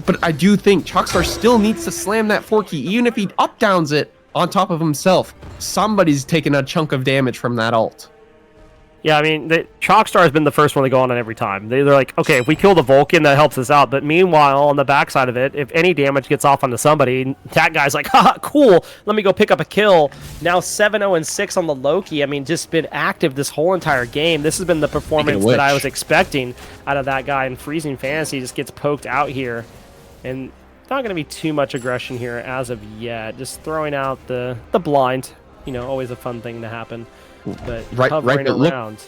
Speaker 2: But I do think Chalkstar still needs to slam that 4 key, even if he up-downs it on top of himself. Somebody's taking a chunk of damage from that ult.
Speaker 1: Yeah, I mean, Chalkstar has been the first one to go on every time. They're like, okay, if we kill the Vulcan, that helps us out. But meanwhile, on the backside of it, if any damage gets off onto somebody, that guy's like, haha, cool, let me go pick up a kill. Now 7-0-6 on the Loki. I mean, just been active this whole entire game. This has been the performance that I was expecting out of that guy. And Freezing Fantasy just gets poked out here. And not going to be too much aggression here as of yet. Just throwing out the blind. You know, always a fun thing to happen. But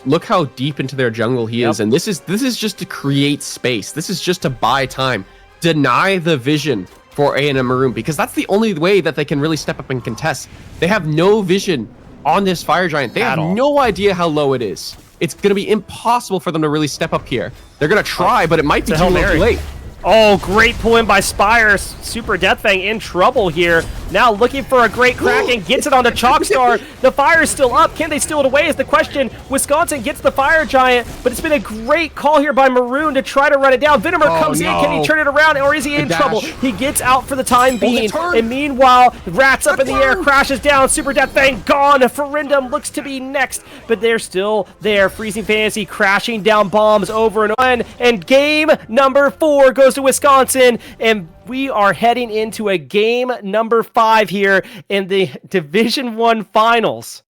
Speaker 2: look how deep into their jungle he is, and this is just to create space. This is just to buy time. Deny the vision for A&M Maroon, because that's the only way that they can really step up and contest. They have no vision on this Fire Giant. They have no idea how low it is. It's going to be impossible for them to really step up here. They're going to try, but it might be too late.
Speaker 1: Oh, great pull in by Spire. Super Death Fang in trouble here. Now looking for a great Kraken, gets it onto Chalkstar. The fire is still up. Can they steal it away is the question. Wisconsin gets the Fire Giant, but it's been a great call here by Maroon to try to run it down. Venomer comes in. Can he turn it around, or is he in trouble? He gets out for the time being. And meanwhile, Rat's up in the air, crashes down. Super Death Fang gone. Ferindum looks to be next, but they're still there. Freezing Fantasy crashing down bombs over and on. And game number 4 goes to Wisconsin, and we are heading into a game number 5 here in the Division 1 finals.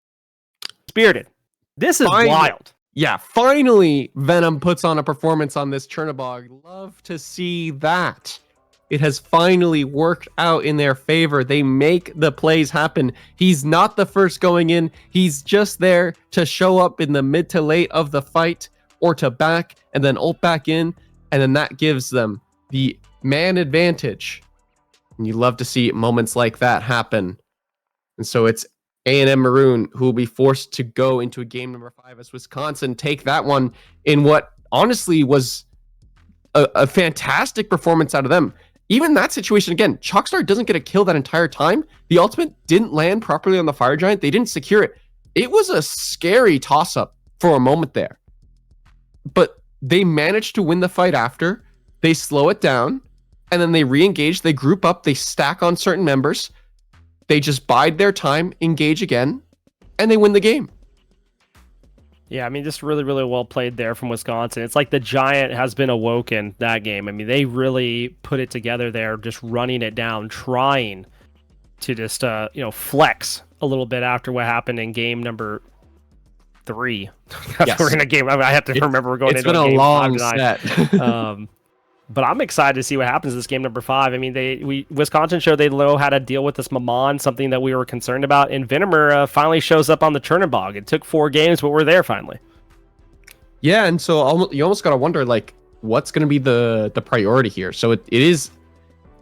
Speaker 1: Spirited, this is wild.
Speaker 2: Yeah, finally Venom puts on a performance on this Chernobog. Love to see that. It has finally worked out in their favor. They make the plays happen. He's not the first going in. He's just there to show up in the mid to late of the fight, or to back and then ult back in, and then that gives them the man advantage. And you love to see moments like that happen. And so it's A&M Maroon who will be forced to go into a game number 5 as Wisconsin take that one in what honestly was a fantastic performance out of them. even that situation, again, Chalkstar doesn't get a kill that entire time. The ultimate didn't land properly on the Fire Giant. They didn't secure it. It was a scary toss-up for a moment there. But they managed to win the fight after. They slow it down, and then they re-engage. They group up. They stack on certain members. They just bide their time, engage again, and they win the game.
Speaker 1: Yeah, I mean, just really, really well played there from Wisconsin. It's like the Giant has been awoken that game. I mean, they really put it together there, just running it down, trying to just, flex a little bit after what happened in game number 3.
Speaker 2: Yes.
Speaker 1: We're in a game. I have to remember we're going into
Speaker 2: a
Speaker 1: game
Speaker 2: long
Speaker 1: 5
Speaker 2: set.
Speaker 1: But I'm excited to see what happens in this game number 5. I mean, Wisconsin showed they know how to deal with this Mammon, something that we were concerned about. And Venomer finally shows up on the Chernobog. It took 4 games, but we're there finally.
Speaker 2: Yeah, and so you almost got to wonder, like, what's going to be the priority here? So it is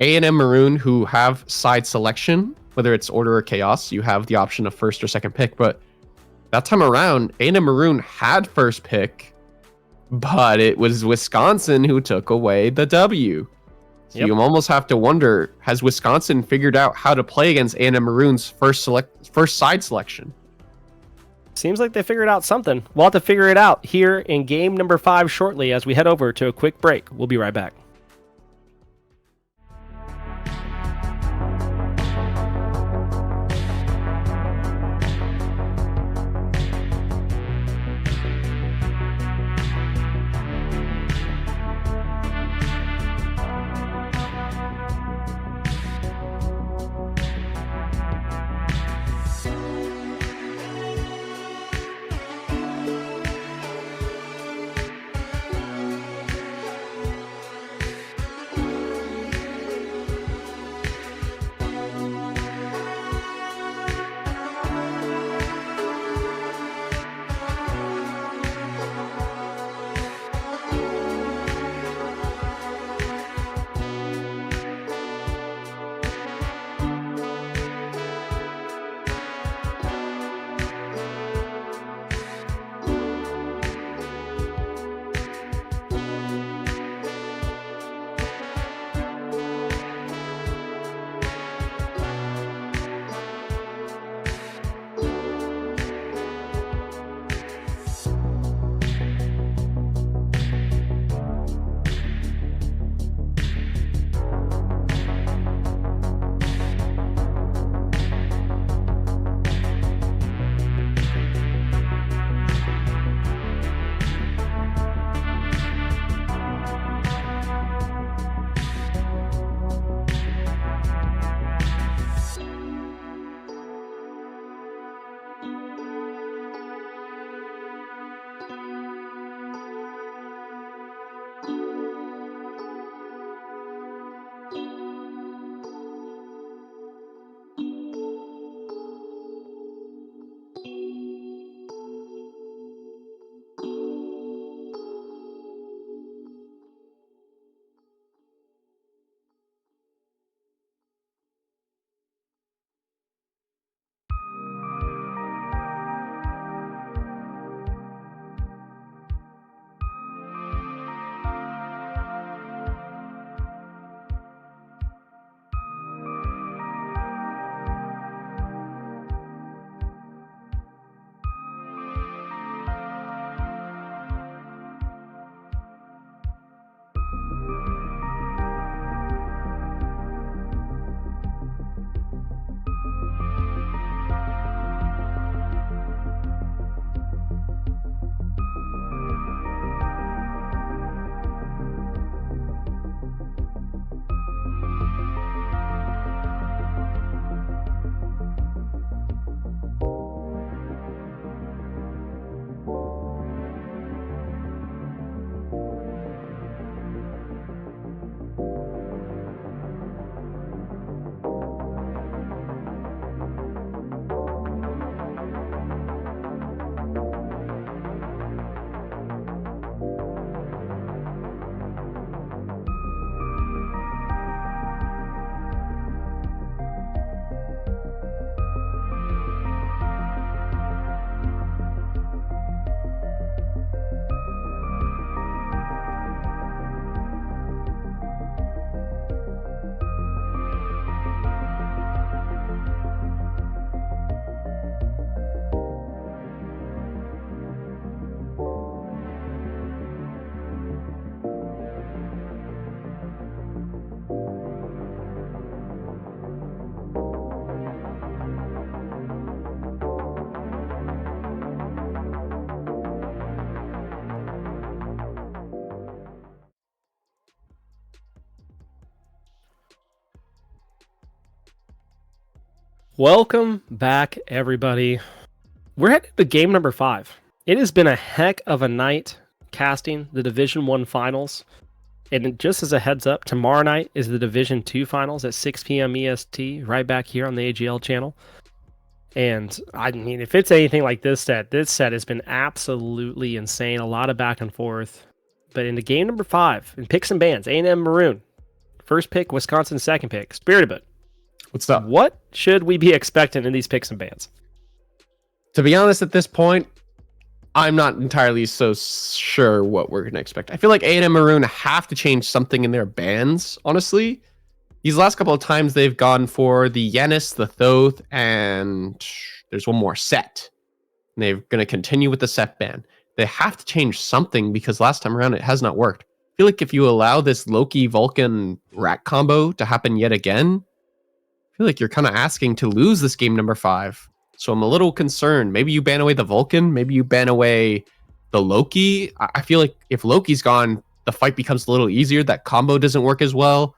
Speaker 2: A&M Maroon who have side selection, whether it's Order or Chaos. You have the option of first or second pick, but that time around, A&M Maroon had first pick, but it was Wisconsin who took away the W. So you almost have to wonder, has Wisconsin figured out how to play against A&M Maroon's first side selection?
Speaker 1: Seems like they figured out something. We'll have to figure it out here in game number 5 shortly as we head over to a quick break. We'll be right back. Welcome back, everybody. We're headed to game number 5. It has been a heck of a night casting the Division 1 finals. And just as a heads up, tomorrow night is the Division 2 finals at 6 p.m. EST, right back here on the AGL channel. And I mean, if it's anything like this set has been absolutely insane. A lot of back and forth. But into game number 5, in picks and bans, A&M Maroon. First pick, Wisconsin, second pick, Spiritedbud.
Speaker 2: What's up?
Speaker 1: What should we be expecting in these picks and bans?
Speaker 2: To be honest, at this point, I'm not entirely so sure what we're going to expect. I feel like A&M Maroon have to change something in their bans, honestly. These last couple of times, they've gone for the Yanis, the Thoth, and there's one more Set. And they're going to continue with the Set ban. They have to change something because last time around, it has not worked. I feel like if you allow this Loki-Vulcan rat combo to happen yet again, I feel like you're kind of asking to lose this game number 5. So I'm a little concerned. Maybe you ban away the Vulcan. Maybe you ban away the Loki. I feel like if Loki's gone, the fight becomes a little easier. That combo doesn't work as well.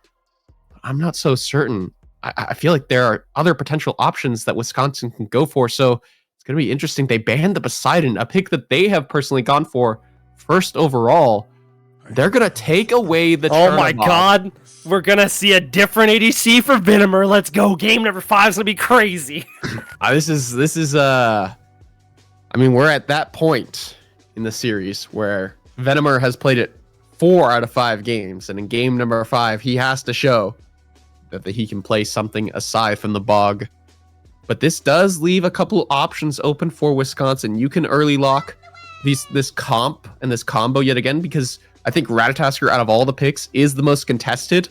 Speaker 2: I'm not so certain. I feel like there are other potential options that Wisconsin can go for. So it's going to be interesting. They banned the Poseidon, a pick that they have personally gone for first overall. They're going to take away the
Speaker 1: Oh my
Speaker 2: Turnabout.
Speaker 1: god. We're going to see a different ADC for Venomer. Let's go. Game number 5 is going to be crazy.
Speaker 2: This is I mean, we're at that point in the series where Venomer has played it 4 out of 5 games, and in game number 5, he has to show that he can play something aside from the Bog. But this does leave a couple options open for Wisconsin. You can early lock this comp and this combo yet again, because I think Ratatasker out of all the picks is the most contested.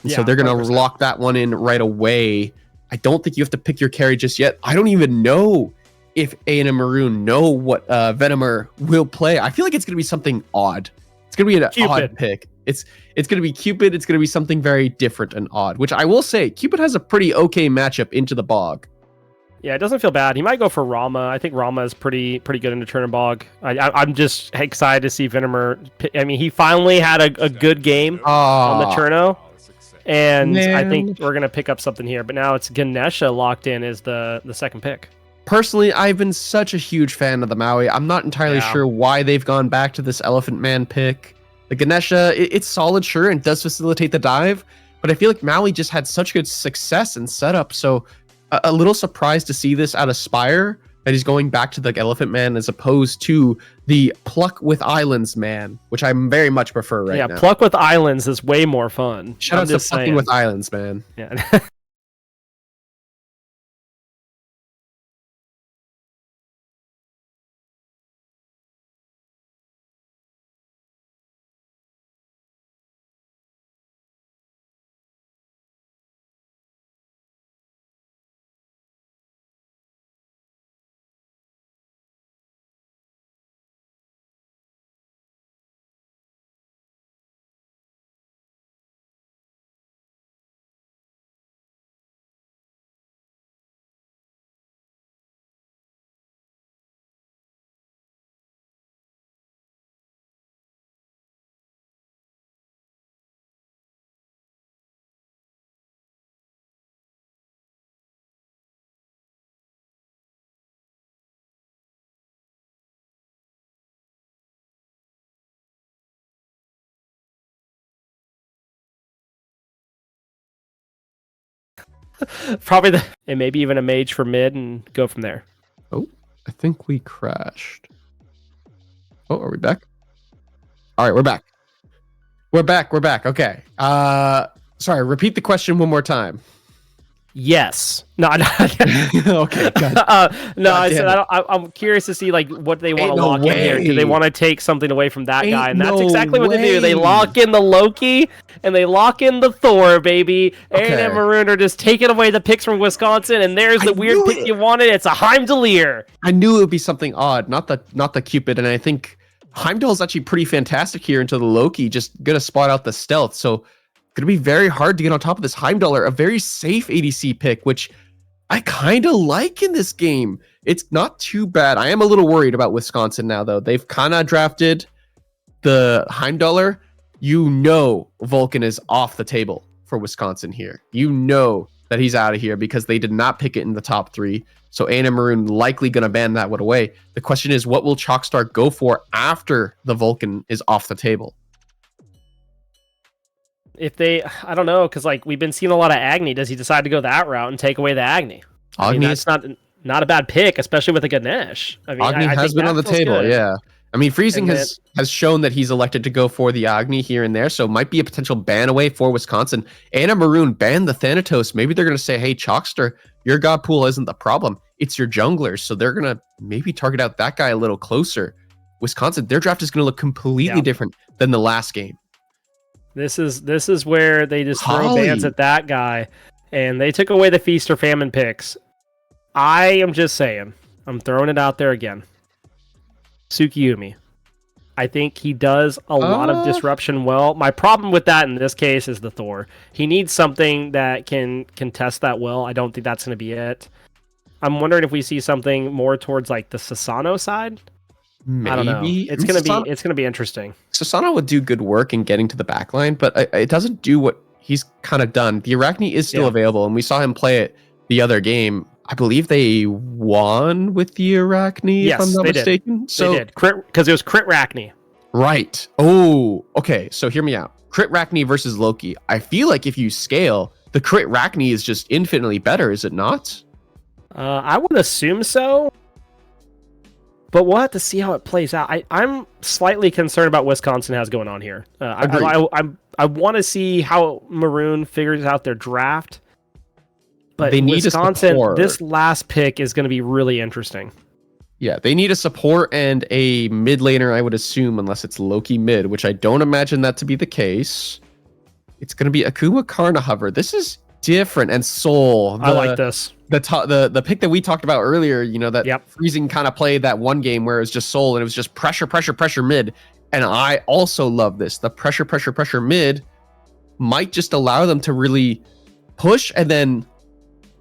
Speaker 2: And so
Speaker 1: Yeah,
Speaker 2: they're going to
Speaker 1: 100%.
Speaker 2: lock that one in right away. I don't think you have to pick your carry just yet. I don't even know if A&M Maroon know what Venomer will play. I feel like it's going to be something odd. It's going to be an
Speaker 1: Cupid.
Speaker 2: odd pick. It's going to be Cupid. It's going to be something very different and odd, which I will say, Cupid has a pretty okay matchup into the Bog.
Speaker 1: Yeah, it doesn't feel bad. He might go for Rama. I think Rama is pretty good into Turnabog. I'm just excited to see Venomer. I mean, he finally had a good game on the Turno. And I think we're going to pick up something here. But now it's Ganesha locked in as the second pick.
Speaker 2: Personally, I've been such a huge fan of the Maui. I'm not entirely sure why they've gone back to this Elephant Man pick. The Ganesha, it's solid, sure, and does facilitate the dive. But I feel like Maui just had such good success and setup. So a little surprised to see this out of Spire, that he's going back to the Elephant Man as opposed to the Pluck with Islands Man, which I very much prefer right now.
Speaker 1: Yeah, Pluck with Islands is way more fun.
Speaker 2: Shout out to Plucking with Islands, man.
Speaker 1: Yeah. Probably and maybe even a mage for mid and go from there.
Speaker 2: Oh, I think we crashed. Oh, are we back? All right, we're back. We're back. Okay. Sorry, repeat the question one more time.
Speaker 1: Yes. No.
Speaker 2: Okay.
Speaker 1: No. I said I'm curious to see like what they want to lock in here. Do they want to take something away from that guy? And that's exactly what they do. They lock in the Loki and they lock in the Thor, baby. A&M Maroon are just taking away the picks from Wisconsin, and there's the weird pick you wanted. It's a Heimdallr.
Speaker 2: I knew it would be something odd, not the Cupid, and I think Heimdall is actually pretty fantastic here into the Loki, just gonna spot out the stealth. So gonna be very hard to get on top of this Heimdallr, a very safe ADC pick, which I kind of like in this game. It's not too bad. I am a little worried about Wisconsin now, though. They've kind of drafted the Heimdallr. You know Vulcan is off the table for Wisconsin here. You know that he's out of here because they did not pick it in the top 3. So A&M Maroon likely going to ban that one away. The question is, what will Chalkstar go for after the Vulcan is off the table?
Speaker 1: I don't know, because like we've been seeing a lot of Agni. Does he decide to go that route and take away the Agni? I mean, that's not a bad pick, especially with a Ganesh. I mean,
Speaker 2: Agni has been on the table, yeah. I mean, Freezing has shown that he's elected to go for the Agni here and there, so it might be a potential ban away for Wisconsin. A&M Maroon banned the Thanatos. Maybe they're going to say, hey, Chalkster, your god pool isn't the problem. It's your junglers, so they're going to maybe target out that guy a little closer. Wisconsin, their draft is going to look completely different than the last game.
Speaker 1: This is where they just throw bans at that guy, and they took away the Feast or Famine picks. I am just saying, I'm throwing it out there again. Tsukiyumi. I think he does a lot of disruption well. My problem with that in this case is the Thor. He needs something that can test that well. I don't think that's going to be it. I'm wondering if we see something more towards like the Sasano side.
Speaker 2: Maybe.
Speaker 1: I don't know. It's gonna be interesting.
Speaker 2: Sasano would do good work in getting to the back line, but it doesn't do what he's kind of done. The Arachne is still available, and we saw him play it the other game. I believe they won with the Arachne, if I'm not mistaken. So,
Speaker 1: they did. Because it was Crit Arachne.
Speaker 2: Right. Oh, okay. So hear me out. Crit Arachne versus Loki. I feel like if you scale, the Crit Arachne is just infinitely better, is it not?
Speaker 1: I would assume so. But we'll have to see how it plays out. I'm slightly concerned about what Wisconsin has going on here. I want to see how Maroon figures out their draft. But
Speaker 2: they need
Speaker 1: Wisconsin, this last pick is going to be really interesting.
Speaker 2: Yeah, they need a support and a mid laner, I would assume, unless it's Loki mid, which I don't imagine that to be the case. It's going to be Akuma Carnahover. This is different. And Soul.
Speaker 1: I like this.
Speaker 2: The pick that we talked about earlier, you know, that Freezing kind of played that one game where it was just Soul and it was just pressure mid. And I also love this. The pressure mid might just allow them to really push, and then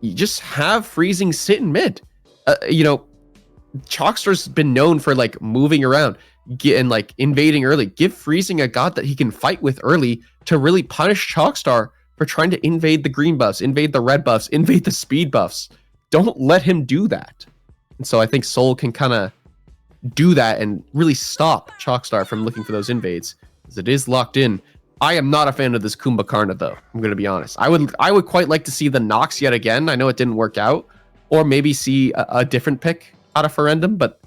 Speaker 2: you just have Freezing sit in mid. You know, Chalkstar's been known for like moving around and like invading early. Give Freezing a god that he can fight with early to really punish Chalkstar for trying to invade the green buffs, invade the red buffs, invade the speed buffs. Don't let him do that. And so I think Soul can kind of do that and really stop Chalkstar from looking for those invades, as it is locked in. I am not a fan of this Kumbhakarna, though. I'm going to be honest. I would quite like to see the Nox yet again. I know it didn't work out, or maybe see a different pick out of Ferendum, but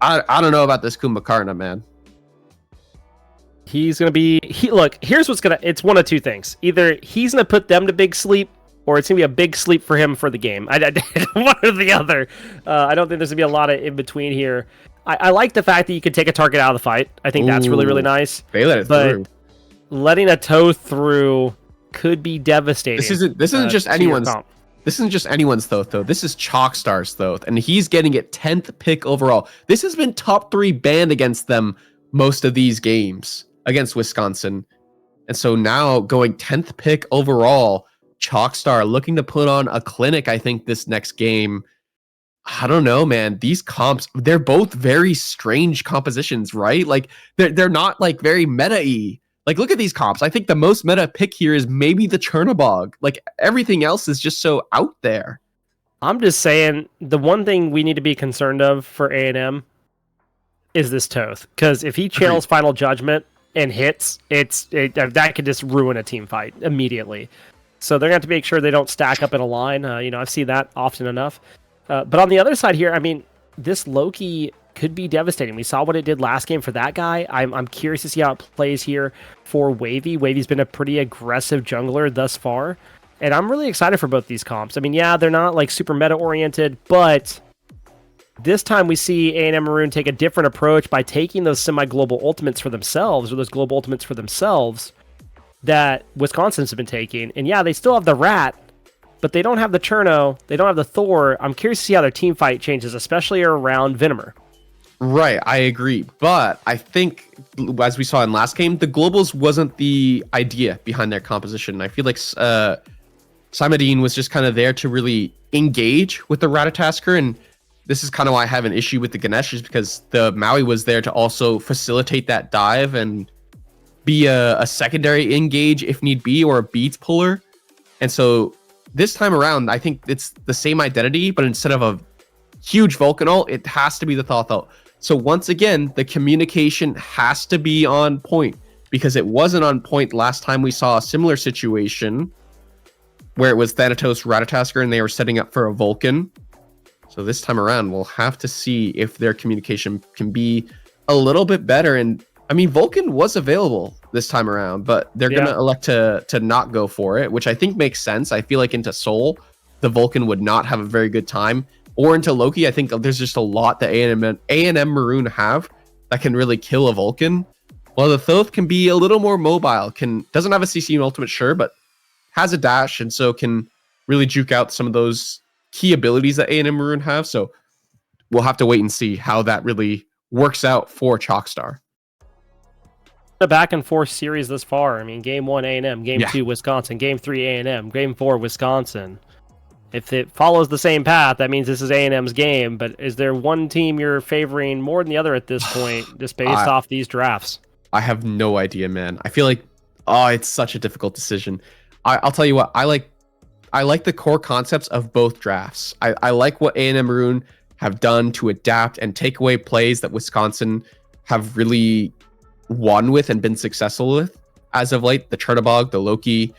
Speaker 2: I don't know about this Kumbhakarna, man.
Speaker 1: He's going to be... Look, here's what's going to... It's one of two things. Either he's going to put them to big sleep, or it's going to be a big sleep for him for the game. One or the other. I don't think there's going to be a lot of in between here. I like the fact that you can take a target out of the fight. I think that's really, really nice.
Speaker 2: They let it through.
Speaker 1: Letting a toe through could be devastating.
Speaker 2: This isn't just anyone's. This isn't just anyone's Thoth, though. This is Chalkstar's Thoth, and he's getting it 10th pick overall. This has been top 3 banned against them most of these games against Wisconsin, and so now going 10th pick overall, Chalkstar looking to put on a clinic. I think this next game. I don't know, man. These comps, they're both very strange compositions, right? Like they're not like very meta-y. Like, look at these comps. I think the most meta pick here is maybe the Chernobog. Like, everything else is just so out there.
Speaker 1: I'm just saying, the one thing we need to be concerned of for A&M is this Toth. Because if he channels Final Judgment and hits, that could just ruin a team fight immediately. So they're going to have to make sure they don't stack up in a line. I've seen that often enough. But on the other side here, I mean, this Loki could be devastating. We saw what it did last game for that guy. I'm curious to see how it plays here for Wavy. Wavy's been a pretty aggressive jungler thus far, and I'm really excited for both these comps. I mean, yeah, they're not like super meta-oriented, but this time we see A&M Maroon take a different approach by taking those semi-global ultimates for themselves, or those global ultimates for themselves that Wisconsin's have been taking. And yeah, they still have the Rat, but they don't have the Cherno, they don't have the Thor. I'm curious to see how their team fight changes, especially around Venomer.
Speaker 2: Right, I agree. But I think, as we saw in last game, the globals wasn't the idea behind their composition. I feel like Simon was just kind of there to really engage with the Ratatasker, and this is kind of why I have an issue with the Ganesh, is because the Maui was there to also facilitate that dive and be a secondary engage if need be, or a beats puller. And so this time around, I think it's the same identity, but instead of a huge Vulcan ult, it has to be the Thoth ult. So once again, the communication has to be on point, because it wasn't on point last time we saw a similar situation where it was Thanatos Ratatasker and they were setting up for a Vulcan. So this time around, we'll have to see if their communication can be a little bit better. And I mean, Vulcan was available this time around, but they're going to elect to not go for it, which I think makes sense. I feel like into Soul, the Vulcan would not have a very good time. Or into Loki, I think there's just a lot that A&M Maroon have that can really kill a Vulcan. While the Thoth can be a little more mobile, doesn't have a CC ultimate, sure, but has a dash, and so can really juke out some of those key abilities that A&M Maroon have. So we'll have to wait and see how that really works out for Chalkstar.
Speaker 1: A back and forth series this far. I mean, game 1 A&M, game 2 Wisconsin, game 3 A&M, game 4 Wisconsin. If it follows the same path, that means this is A&M's game. But is there one team you're favoring more than the other at this point, just based off these drafts?
Speaker 2: I have no idea, man. I feel like, it's such a difficult decision. I'll tell you what, I like the core concepts of both drafts. I like what A&M Maroon have done to adapt and take away plays that Wisconsin have really won with and been successful with as of late. The Chernobog, the Loki.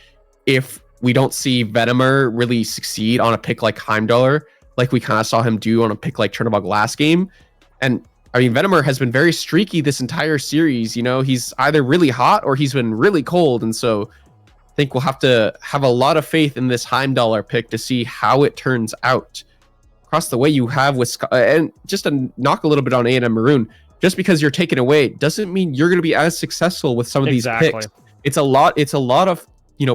Speaker 2: If we don't see Venomer really succeed on a pick like Heimdallr, like we kind of saw him do on a pick like Chernobog last game. And I mean, Venomer has been very streaky this entire series. You know, he's either really hot or he's been really cold. And so I think we'll have to have a lot of faith in this Heimdallr pick to see how it turns out. Across the way, you have Wisconsin, and just to knock a little bit on A&M Maroon, just because you're taken away doesn't mean you're going to be as successful with some of these picks. It's a lot of,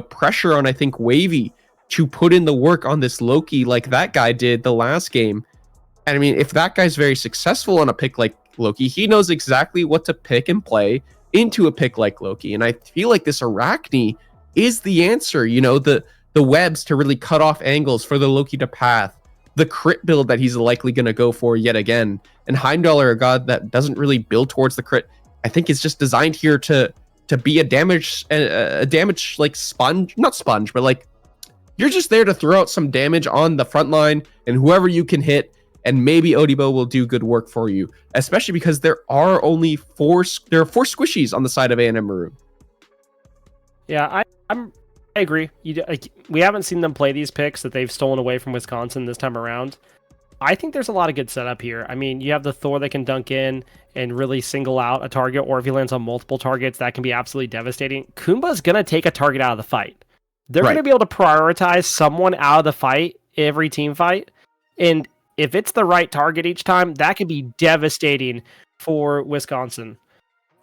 Speaker 2: pressure on, I think, Wavy to put in the work on this Loki like that guy did the last game. And I mean, if that guy's very successful on a pick like Loki, he knows exactly what to pick and play into a pick like Loki. And I feel like this Arachne is the answer, the webs to really cut off angles for the Loki to path, the crit build that he's likely going to go for yet again. And Heimdallr, a god that doesn't really build towards the crit, I think is just designed here to be a damage like sponge, not sponge, but like you're just there to throw out some damage on the front line and whoever you can hit, and maybe Odibo will do good work for you, especially because there are four squishies on the side of A&M Maroon.
Speaker 1: Yeah, I agree. We haven't seen them play these picks that they've stolen away from Wisconsin this time around. I think there's a lot of good setup here. I mean, you have the Thor that can dunk in and really single out a target, or if he lands on multiple targets, that can be absolutely devastating. Kumba's going to take a target out of the fight. They're going to be able to prioritize someone out of the fight, every team fight, and if it's the right target each time, that can be devastating for Wisconsin.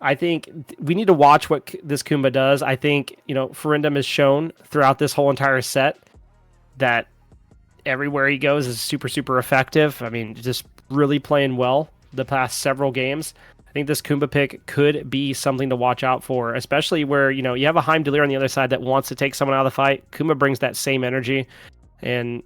Speaker 1: I think we need to watch what this Kumba does. I think, Ferindum has shown throughout this whole entire set that everywhere he goes is super, super effective. I mean, just really playing well the past several games. I think this Kumba pick could be something to watch out for, especially where, you have a Heimdallr on the other side that wants to take someone out of the fight. Kumba brings that same energy, and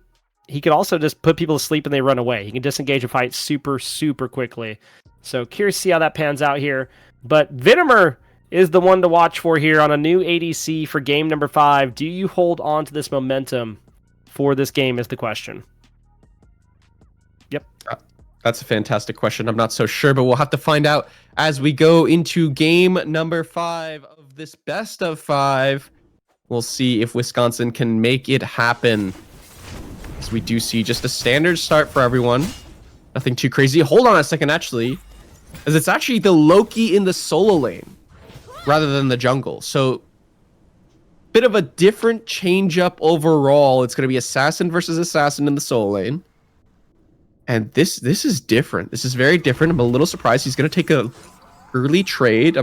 Speaker 1: he could also just put people to sleep and they run away. He can disengage a fight super, super quickly. So curious to see how that pans out here. But Venomer is the one to watch for here on a new ADC for game number 5. Do you hold on to this momentum for this game is the question. Yep.
Speaker 2: That's a fantastic question. I'm not so sure, but we'll have to find out as we go into game number 5 of this best of 5. We'll see if Wisconsin can make it happen. As we do see just a standard start for everyone. Nothing too crazy. Hold on a second, actually. As it's actually the Loki in the solo lane rather than the jungle. So bit of a different change up overall. It's going to be assassin versus assassin in the solo lane. And this is different. This is very different. I'm a little surprised he's going to take a early trade.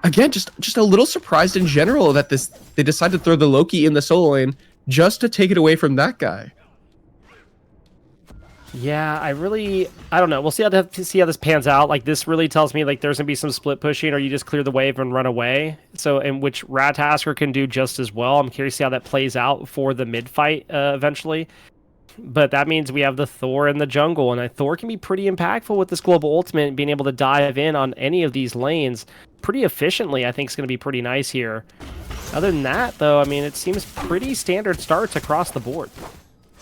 Speaker 2: Again, just a little surprised in general that they decided to throw the Loki in the solo lane just to take it away from that guy.
Speaker 1: Yeah, I don't know. We'll see how this pans out. Like, this really tells me like there's gonna be some split pushing, or you just clear the wave and run away. So, in which Ratatasker can do just as well. I'm curious to see how that plays out for the mid fight eventually. But that means we have the Thor in the jungle, and Thor can be pretty impactful with this global ultimate, being able to dive in on any of these lanes pretty efficiently. I think is going to be pretty nice here. Other than that, though, I mean, it seems pretty standard starts across the board.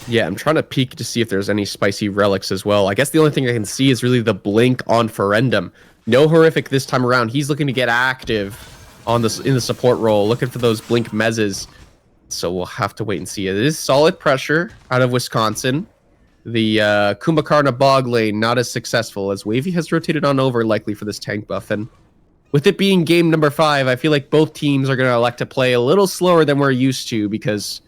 Speaker 2: Yeah, I'm trying to peek to see if there's any spicy relics as well. I guess the only thing I can see is really the blink on Ferendum. No horrific this time around. He's looking to get active on this in the support role, looking for those blink mezzes. So we'll have to wait and see. It is solid pressure out of Wisconsin. The Kumbhakarna bog lane not as successful as Wavy has rotated on over, likely for this tank buff. And with it being game number 5, I feel like both teams are going to elect to play a little slower than we're used to, because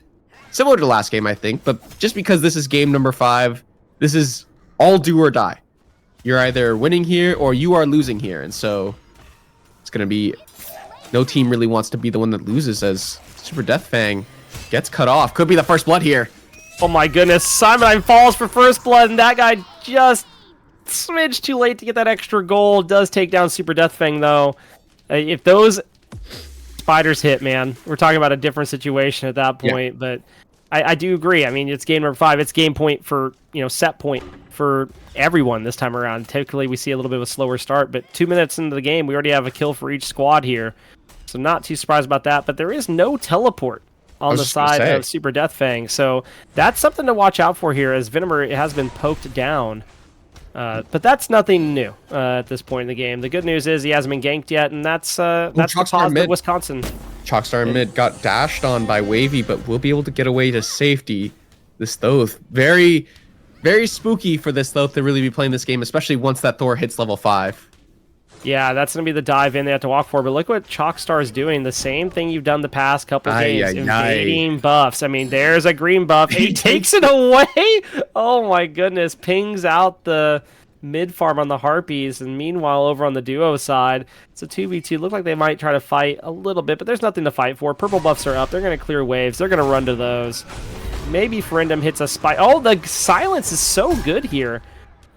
Speaker 2: similar to last game, I think, but just because this is game number 5, this is all do or die. You're either winning here or you are losing here. And so it's going to be, no team really wants to be the one that loses, as Super Death Fang gets cut off. Could be the first blood here.
Speaker 1: Oh my goodness, Simon falls for first blood, and that guy just smidge too late to get that extra goal. Does take down Super Death Fang, though. If those spiders hit, man, we're talking about a different situation at that point. Yeah. But I do agree. I mean, it's game number 5. It's game point for, set point for everyone this time around. Typically, we see a little bit of a slower start, but 2 minutes into the game, we already have a kill for each squad here. So not too surprised about that, but there is no teleport on the side of Super Death Fang. So that's something to watch out for here, as Venomer has been poked down. But that's nothing new at this point in the game. The good news is he hasn't been ganked yet, and that's the positive Wisconsin.
Speaker 2: Chalkstar mid got dashed on by Wavy, but will be able to get away to safety. This Thoth, very, very spooky for this Thoth to really be playing this game, especially once that Thor hits level 5.
Speaker 1: Yeah, that's going to be the dive in they have to walk for. But look what Chalkstar is doing. The same thing you've done the past couple games. Invading buffs. I mean, there's a green buff. He takes it away. Oh, my goodness. Pings out the mid farm on the Harpies. And meanwhile, over on the duo side, it's a 2v2. Look like they might try to fight a little bit, but there's nothing to fight for. Purple buffs are up. They're going to clear waves. They're going to run to those. Maybe Ferendum hits a spike. Oh, the silence is so good here.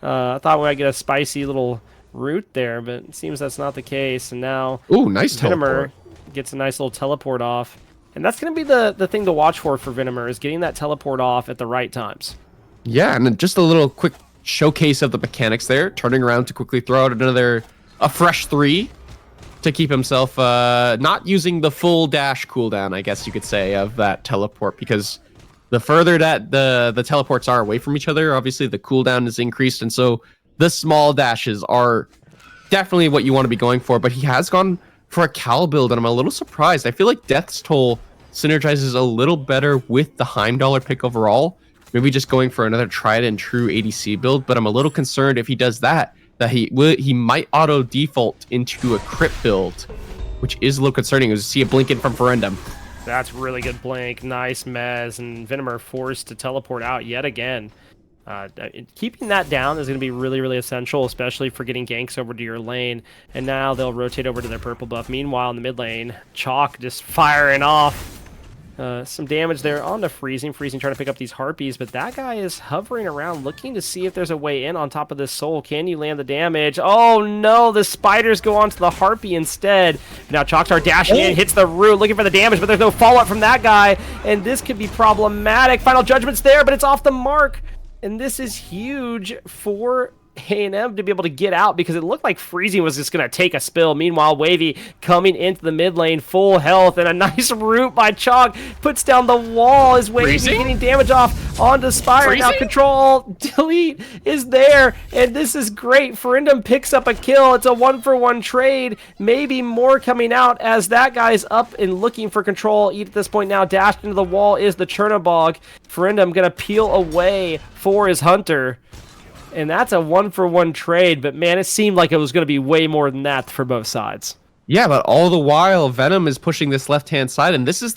Speaker 1: I thought we might get a spicy little route there, but it seems that's not the case. And now
Speaker 2: nice
Speaker 1: Venomer gets a nice little teleport off, and that's going to be the thing to watch for Venomer, is getting that teleport off at the right times.
Speaker 2: Yeah, and then just a little quick showcase of the mechanics there, turning around to quickly throw out a fresh 3 to keep himself not using the full dash cooldown, I guess you could say, of that teleport, because the further that the teleports are away from each other, obviously the cooldown is increased, and so the small dashes are definitely what you want to be going for. But he has gone for a Cal build, and I'm a little surprised. I feel like Death's Toll synergizes a little better with the Heimdallr pick overall. Maybe just going for another tried and true ADC build, but I'm a little concerned if he does that he might auto default into a crit build, which is a little concerning. As you see a blink in from Ferendum.
Speaker 1: That's really good blink. Nice mez, and Venomer forced to teleport out yet again. Keeping that down is going to be really, really essential, especially for getting ganks over to your lane. And now they'll rotate over to their purple buff. Meanwhile, in the mid lane, Chalk just firing off some damage there on the Freezing. Freezing trying to pick up these Harpies, but that guy is hovering around looking to see if there's a way in on top of this Soul. Can you land the damage? Oh no, the spiders go onto the Harpy instead. Now Chalkstar dashing in, hits the root, looking for the damage, but there's no follow-up from that guy, and this could be problematic. Final Judgment's there, but it's off the mark. And this is huge for A&M to be able to get out, because it looked like Freezing was just going to take a spill. Meanwhile, Wavy coming into the mid lane, full health, and a nice root by Chalk puts down the wall as Wavy getting damage off onto Spire. Now Control Delete is there, and this is great. Ferendum picks up a kill. It's a 1-for-1 trade. Maybe more coming out as that guy's up and looking for Control. At this point now, dashed into the wall is the Chernobog. Ferendum going to peel away for his Hunter. And that's a 1-for-1 trade, but man, it seemed like it was going to be way more than that for both sides.
Speaker 2: Yeah, but all the while, Venom is pushing this left-hand side, and this is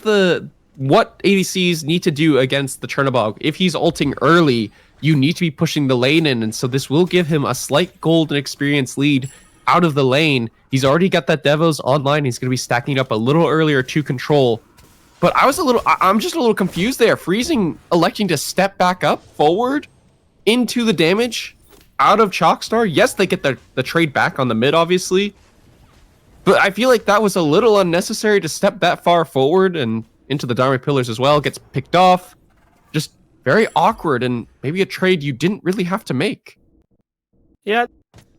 Speaker 2: what ADCs need to do against the Chernobog. If he's ulting early, you need to be pushing the lane in, and so this will give him a slight gold and experience lead out of the lane. He's already got that Devos online. He's going to be stacking up a little earlier to Control. But I'm just a little confused there. Freezing electing to step back up forward into the damage out of Chalkstar. Yes, they get the trade back on the mid, obviously. But I feel like that was a little unnecessary to step that far forward and into the Dharma Pillars as well. Gets picked off. Just very awkward, and maybe a trade you didn't really have to make.
Speaker 1: Yeah,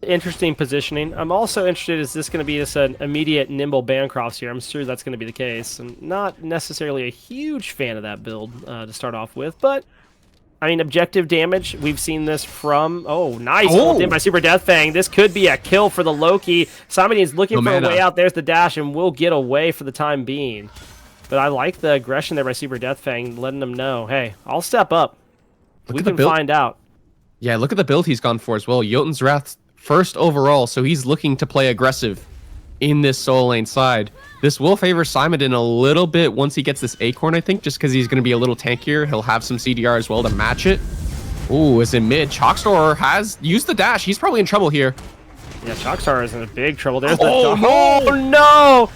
Speaker 1: Interesting positioning. I'm also interested, is this going to be just an immediate nimble Bancrofts here? I'm sure that's going to be the case. I'm not necessarily a huge fan of that build to start off with, but I mean, objective damage, we've seen this from, oh, nice, ult in by Super Death Fang. This could be a kill for the Loki. Somebody is looking for a way out. There's the dash, and we'll get away for the time being. But I like the aggression there by Super Death Fang, letting them know, hey, I'll step up. We can find out.
Speaker 2: Yeah, look at the build he's gone for as well. Jotun's Wrath first overall, so he's looking to play aggressive in this solo lane side. This will favor Simon a little bit once he gets this Acorn, I think, just because he's going to be a little tankier. He'll have some CDR as well to match it. Ooh, is in mid. Chalkstar has used the dash. He's probably in trouble here.
Speaker 1: Yeah, Chalkstar is in a big trouble. There's the
Speaker 2: no!
Speaker 1: Oh, no!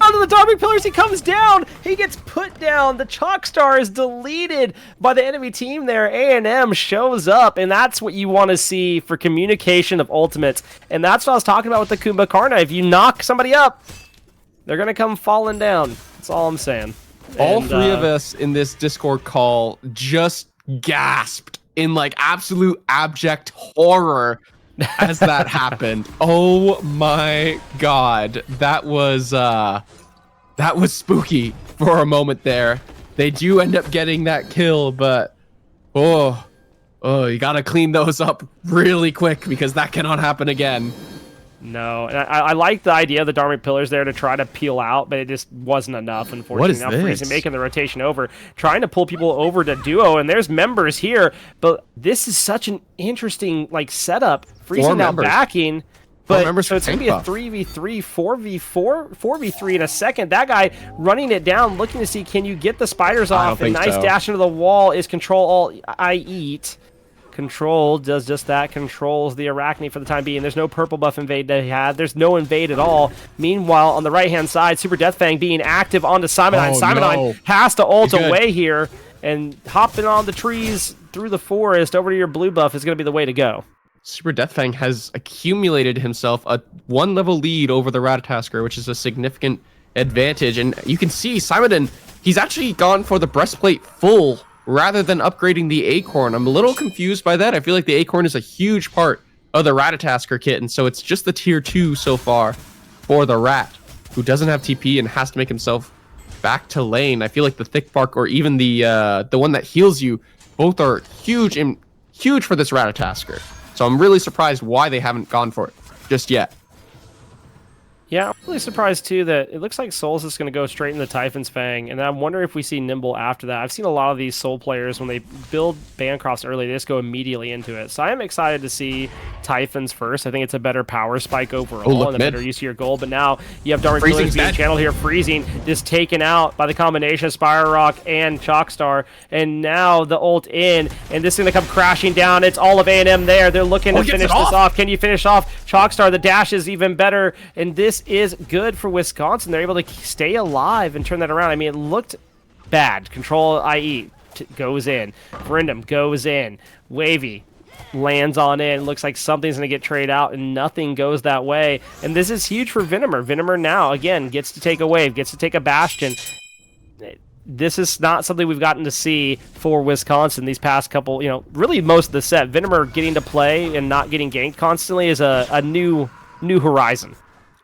Speaker 1: Out of the Dark Pillars, he comes down. He gets put down. The Chalkstar is deleted by the enemy team there. A&M shows up, and that's what you want to see for communication of ultimates. And that's what I was talking about with the Kumbhakarna. If you knock somebody up, they're going to come falling down. That's all I'm saying.
Speaker 2: All three of us in this Discord call just gasped in like absolute abject horror as that happened. Oh my god. That was spooky for a moment there. They do end up getting that kill, but you gotta clean those up really quick because that cannot happen again.
Speaker 1: No, and I like the idea of the Dharmic Pillars there to try to peel out, but it just wasn't enough, unfortunately.
Speaker 2: What is
Speaker 1: now
Speaker 2: this?
Speaker 1: Freezing making the rotation over, trying to pull people over to duo, and there's members here, but this is such an interesting like setup. Freezing now backing, but so it's going to be a 3v3, 4v4, 4v3 in a second. That guy running it down, looking to see, can you get the spiders off? And nice dash into the wall is control all I eat. Control does just that, controls the Arachne for the time being. There's no purple buff invade they had. There's no invade at all. Meanwhile, on the right-hand side, Super Death Fang being active onto Simonine. Simonine has to ult away here, and hopping on the trees through the forest over to your blue buff is going to be the way to go.
Speaker 2: Super Death Fang has accumulated himself a 1-level lead over the Ratatasker, which is a significant advantage. And you can see Simonine, he's actually gone for the breastplate full rather than upgrading the Acorn. I'm a little confused by that. I feel like the Acorn is a huge part of the Ratatasker kit, and so it's just the tier 2 so far for the Rat, who doesn't have TP and has to make himself back to lane. I feel like the Thick Bark or even the one that heals you, both are huge for this Ratatasker. So I'm really surprised why they haven't gone for it just yet.
Speaker 1: Yeah, I'm really surprised too that it looks like Soul's is going to go straight into Typhon's Fang, and I wonder if we see Nimble after that. I've seen a lot of these Soul players, when they build Bancrofts early, they just go immediately into it. So I am excited to see Typhon's first. I think it's a better power spike overall and a better use of your gold. But now you have Dark Pillars being channeled here. Freezing just taken out by the combination of Spire Rock and Chalkstar, and now the ult in, and this is going to come crashing down. It's all of A&M there. They're looking to finish this off. Can you finish off Chalkstar? The dash is even better, and this is good for Wisconsin. They're able to stay alive and turn that around. I mean, it looked bad. Control IE goes in. Verindum goes in. Wavy lands on in. Looks like something's going to get traded out, and nothing goes that way. And this is huge for Venomer. Venomer now, again, gets to take a wave, gets to take a Bastion. This is not something we've gotten to see for Wisconsin these past couple, really most of the set. Venomer getting to play and not getting ganked constantly is a new horizon.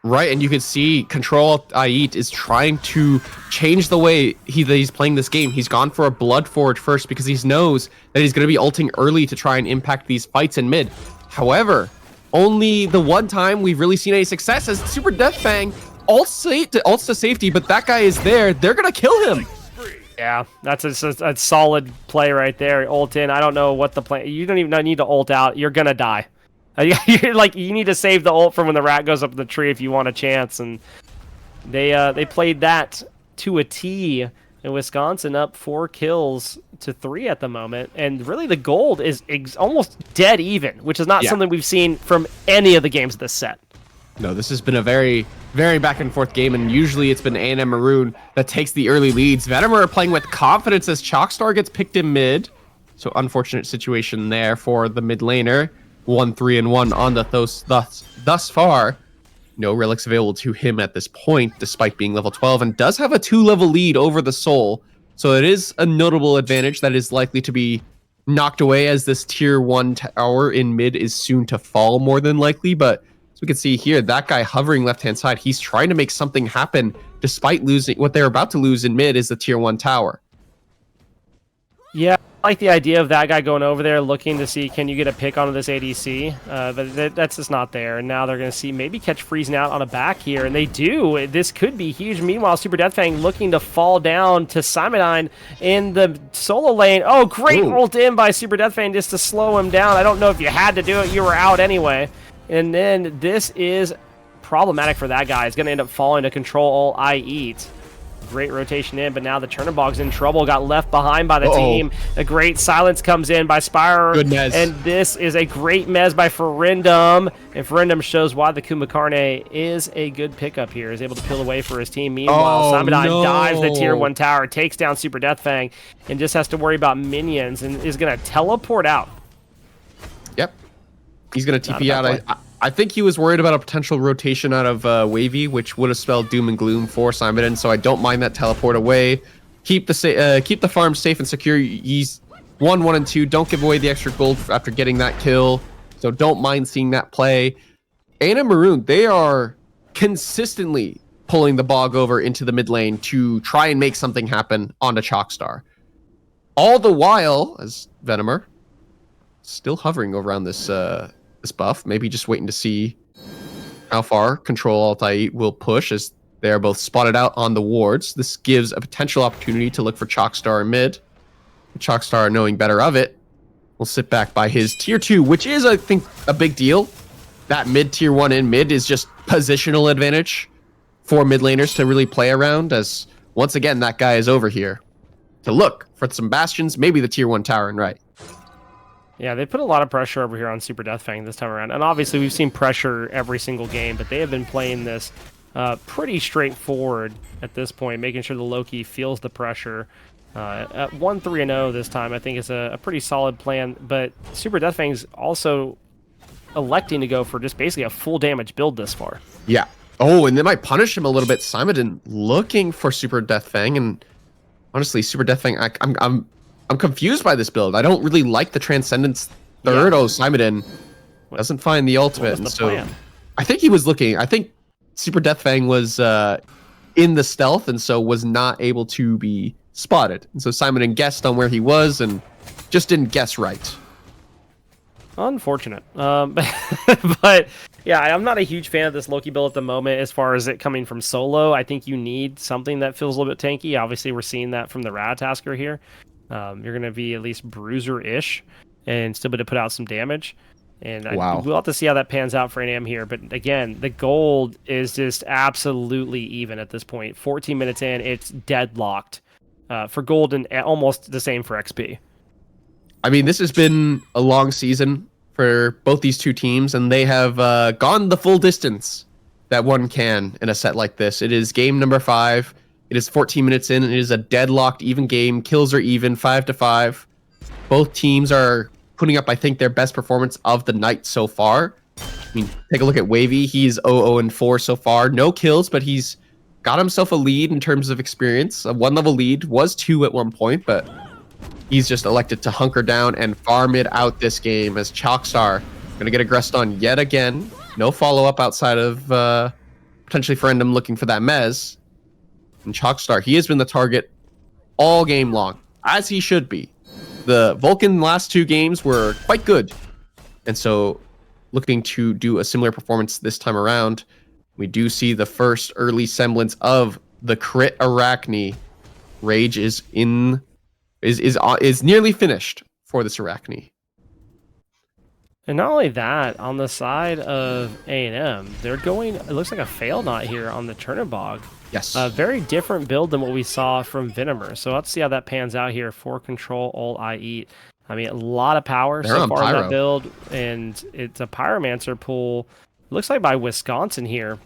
Speaker 2: Right, and you can see Control Ait is trying to change the way he's playing this game. He's gone for a Blood Forge first because he knows that he's going to be ulting early to try and impact these fights in mid. However, only the one time we've really seen any success is Super Death Fang ults to safety, but that guy is there. They're going to kill him.
Speaker 1: Yeah, that's a solid play right there. Ult in. I don't know what the plan. You don't even need to ult out. You're going to die. You need to save the ult from when the rat goes up the tree if you want a chance, and they played that to a T. And Wisconsin up 4 kills to 3 at the moment, and really the gold is almost dead even, which is not something we've seen from any of the games of this set.
Speaker 2: No, this has been a very, very back and forth game, and usually it's been A&M Maroon that takes the early leads. Venomer are playing with confidence as Chalkstar gets picked in mid, so unfortunate situation there for the mid laner. 1-3-1 on the thus far. No relics available to him at this point, despite being level 12, and does have a 2-level lead over the Soul. So it is a notable advantage that is likely to be knocked away as this tier 1 tower in mid is soon to fall more than likely. But as we can see here, that guy hovering left-hand side, he's trying to make something happen despite losing. What they're about to lose in mid is the tier 1 tower.
Speaker 1: Yeah, I like the idea of that guy going over there looking to see, can you get a pick onto this ADC? But that's just not there. And now they're going to see maybe catch freezing out on a back here. And they do. This could be huge. Meanwhile, Super Deathfang looking to fall down to Simon in the solo lane. Oh, great ult in by Super Deathfang just to slow him down. I don't know if you had to do it. You were out anyway. And then this is problematic for that guy. It's going to end up falling to control all I eat. Great rotation in, but now the Chernobog's in trouble. Got left behind by the team. A great silence comes in by Spire.
Speaker 2: Good mez.
Speaker 1: And this is a great mez by Ferindum. And Ferindum shows why the Kumakarne is a good pickup here. Is able to peel away for his team. Meanwhile, Samadine dives the tier 1 tower, takes down Super Deathfang, and just has to worry about minions and is going to teleport out.
Speaker 2: Yep. He's going to TP out. I think he was worried about a potential rotation out of Wavy, which would have spelled doom and gloom for Simon. So I don't mind that teleport away. Keep the farm safe and secure. He's 1, 1, and 2. Don't give away the extra gold after getting that kill. So don't mind seeing that play. A&M Maroon, they are consistently pulling the bog over into the mid lane to try and make something happen onto Chalkstar. All the while, as Venomer still hovering around this buff, maybe just waiting to see how far Control Alt I will push as they are both spotted out on the wards. This gives a potential opportunity to look for Chalkstar in mid. Chalkstar, knowing better of it, will sit back by his tier 2, which is, I think, a big deal. That mid tier 1 in mid is just positional advantage for mid laners to really play around, as once again that guy is over here to look for some bastions, maybe the tier 1 tower and right.
Speaker 1: Yeah, they put a lot of pressure over here on Super Deathfang this time around. And obviously, we've seen pressure every single game, but they have been playing this pretty straightforward at this point, making sure the Loki feels the pressure. At 1-3-0 this time, I think is a pretty solid plan. But Super Deathfang's also electing to go for just basically a full damage build this far.
Speaker 2: Yeah. Oh, and they might punish him a little bit. Simon looking for Super Deathfang, and honestly, Super Deathfang, I'm confused by this build. I don't really like the Transcendence third. Yeah. Oh, Simon doesn't find the ultimate. And so plan? I think he was looking. I think Super Deathfang was in the stealth and so was not able to be spotted. And so Simon guessed on where he was and just didn't guess right.
Speaker 1: Unfortunate. But yeah, I'm not a huge fan of this Loki build at the moment as far as it coming from solo. I think you need something that feels a little bit tanky. Obviously, we're seeing that from the Ratatasker here. You're going to be at least bruiser-ish and still be able to put out some damage. And we'll have to see how that pans out for A&M here. But again, the gold is just absolutely even at this point. 14 minutes in, it's deadlocked for gold and almost the same for XP.
Speaker 2: I mean, this has been a long season for both these two teams, and they have gone the full distance that one can in a set like this. It is game number 5. It is 14 minutes in, and it is a deadlocked even game. Kills are even, 5-5. Both teams are putting up, I think, their best performance of the night so far. I mean, take a look at Wavy. He's 0-0-4 so far. No kills, but he's got himself a lead in terms of experience. A 1-level lead. Was 2 at one point, but he's just elected to hunker down and farm it out this game as Chalkstar going to get aggressed on yet again. No follow-up outside of potentially Ferindum looking for that mez. And Chalkstar, he has been the target all game long, as he should be. The Vulcan last 2 games were quite good. And so looking to do a similar performance this time around, we do see the first early semblance of the crit Arachne. Rage is nearly finished for this Arachne.
Speaker 1: And not only that, on the side of A&M, they're going, it looks like a fail knot here on the Chernobog.
Speaker 2: Yes.
Speaker 1: A very different build than what we saw from Venomer. So let's see how that pans out here for Control Alt I Eat. I mean, a lot of power so far in that build, and it's a Pyromancer pool. Looks like by Wisconsin here.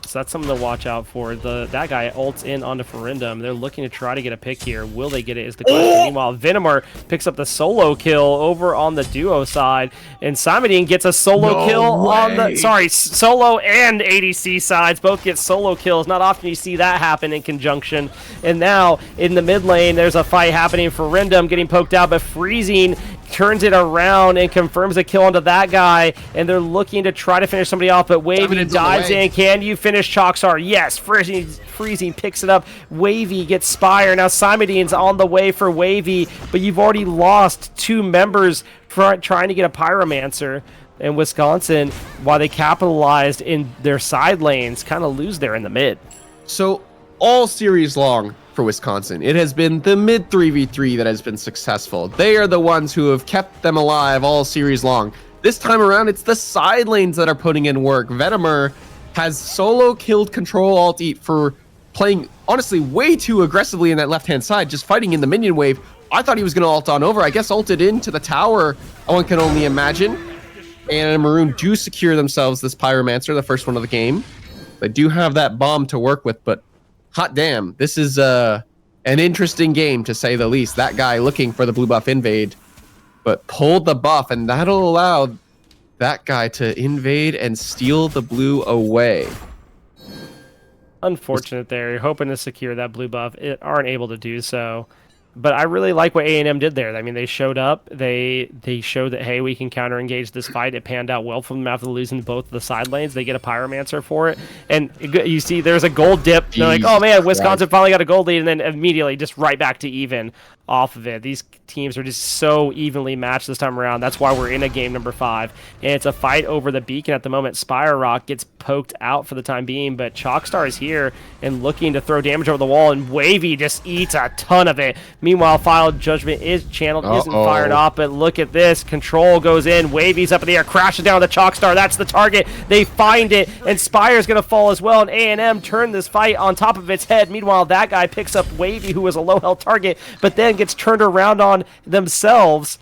Speaker 1: So that's something to watch out for. That guy ults in onto Ferindum. They're looking to try to get a pick here. Will they get it is the question. Meanwhile, Venomer picks up the solo kill over on the duo side. And Simon gets a solo kill on the... Sorry, solo and ADC sides. Both get solo kills. Not often you see that happen in conjunction. And now, in the mid lane, there's a fight happening. Ferindum getting poked out, but Freezing turns it around and confirms a kill onto that guy, and they're looking to try to finish somebody off, but Wavy dives in. Can you finish Chalkstar? Yes. Freezing picks it up. Wavy gets Spire. Now Simonian's on the way for Wavy, but you've already lost 2 members trying to get a Pyromancer. And Wisconsin, while they capitalized in their side lanes, kind of lose there in the mid.
Speaker 2: So all series long for Wisconsin, it has been the mid 3v3 that has been successful. They are the ones who have kept them alive all series long. This time around, it's the side lanes that are putting in work. Venomer has solo killed Control Alt Eat for playing, honestly, way too aggressively in that left-hand side, just fighting in the minion wave. I thought he was going to ult on over. I guess ulted into the tower, one can only imagine. A&M Maroon do secure themselves this Pyromancer, the first one of the game. They do have that bomb to work with, but hot damn, this is an interesting game to say the least. That guy looking for the blue buff invade, but pulled the buff, and that'll allow that guy to invade and steal the blue away.
Speaker 1: Unfortunate there. You're hoping to secure that blue buff. It aren't able to do so. But I really like what A&M did there. I mean, they showed up. They showed that, hey, we can counter-engage this fight. It panned out well for them after losing both the side lanes. They get a Pyromancer for it. And you see there's a gold dip. They're like, oh, man, Wisconsin finally got a gold lead. And then immediately just right back to even off of it. These teams are just so evenly matched this time around. That's why we're in a game number 5. And it's a fight over the beacon at the moment. Spire Rock gets poked out for the time being, but Chalkstar is here and looking to throw damage over the wall, and Wavy just eats a ton of it. Meanwhile, Final Judgment is channeled, isn't fired off, but look at this. Control goes in. Wavy's up in the air, crashes down the Chalkstar. That's the target. They find it, and Spire's going to fall as well, and A&M turn this fight on top of its head. Meanwhile, that guy picks up Wavy, who was a low health target, but then gets turned around on themselves.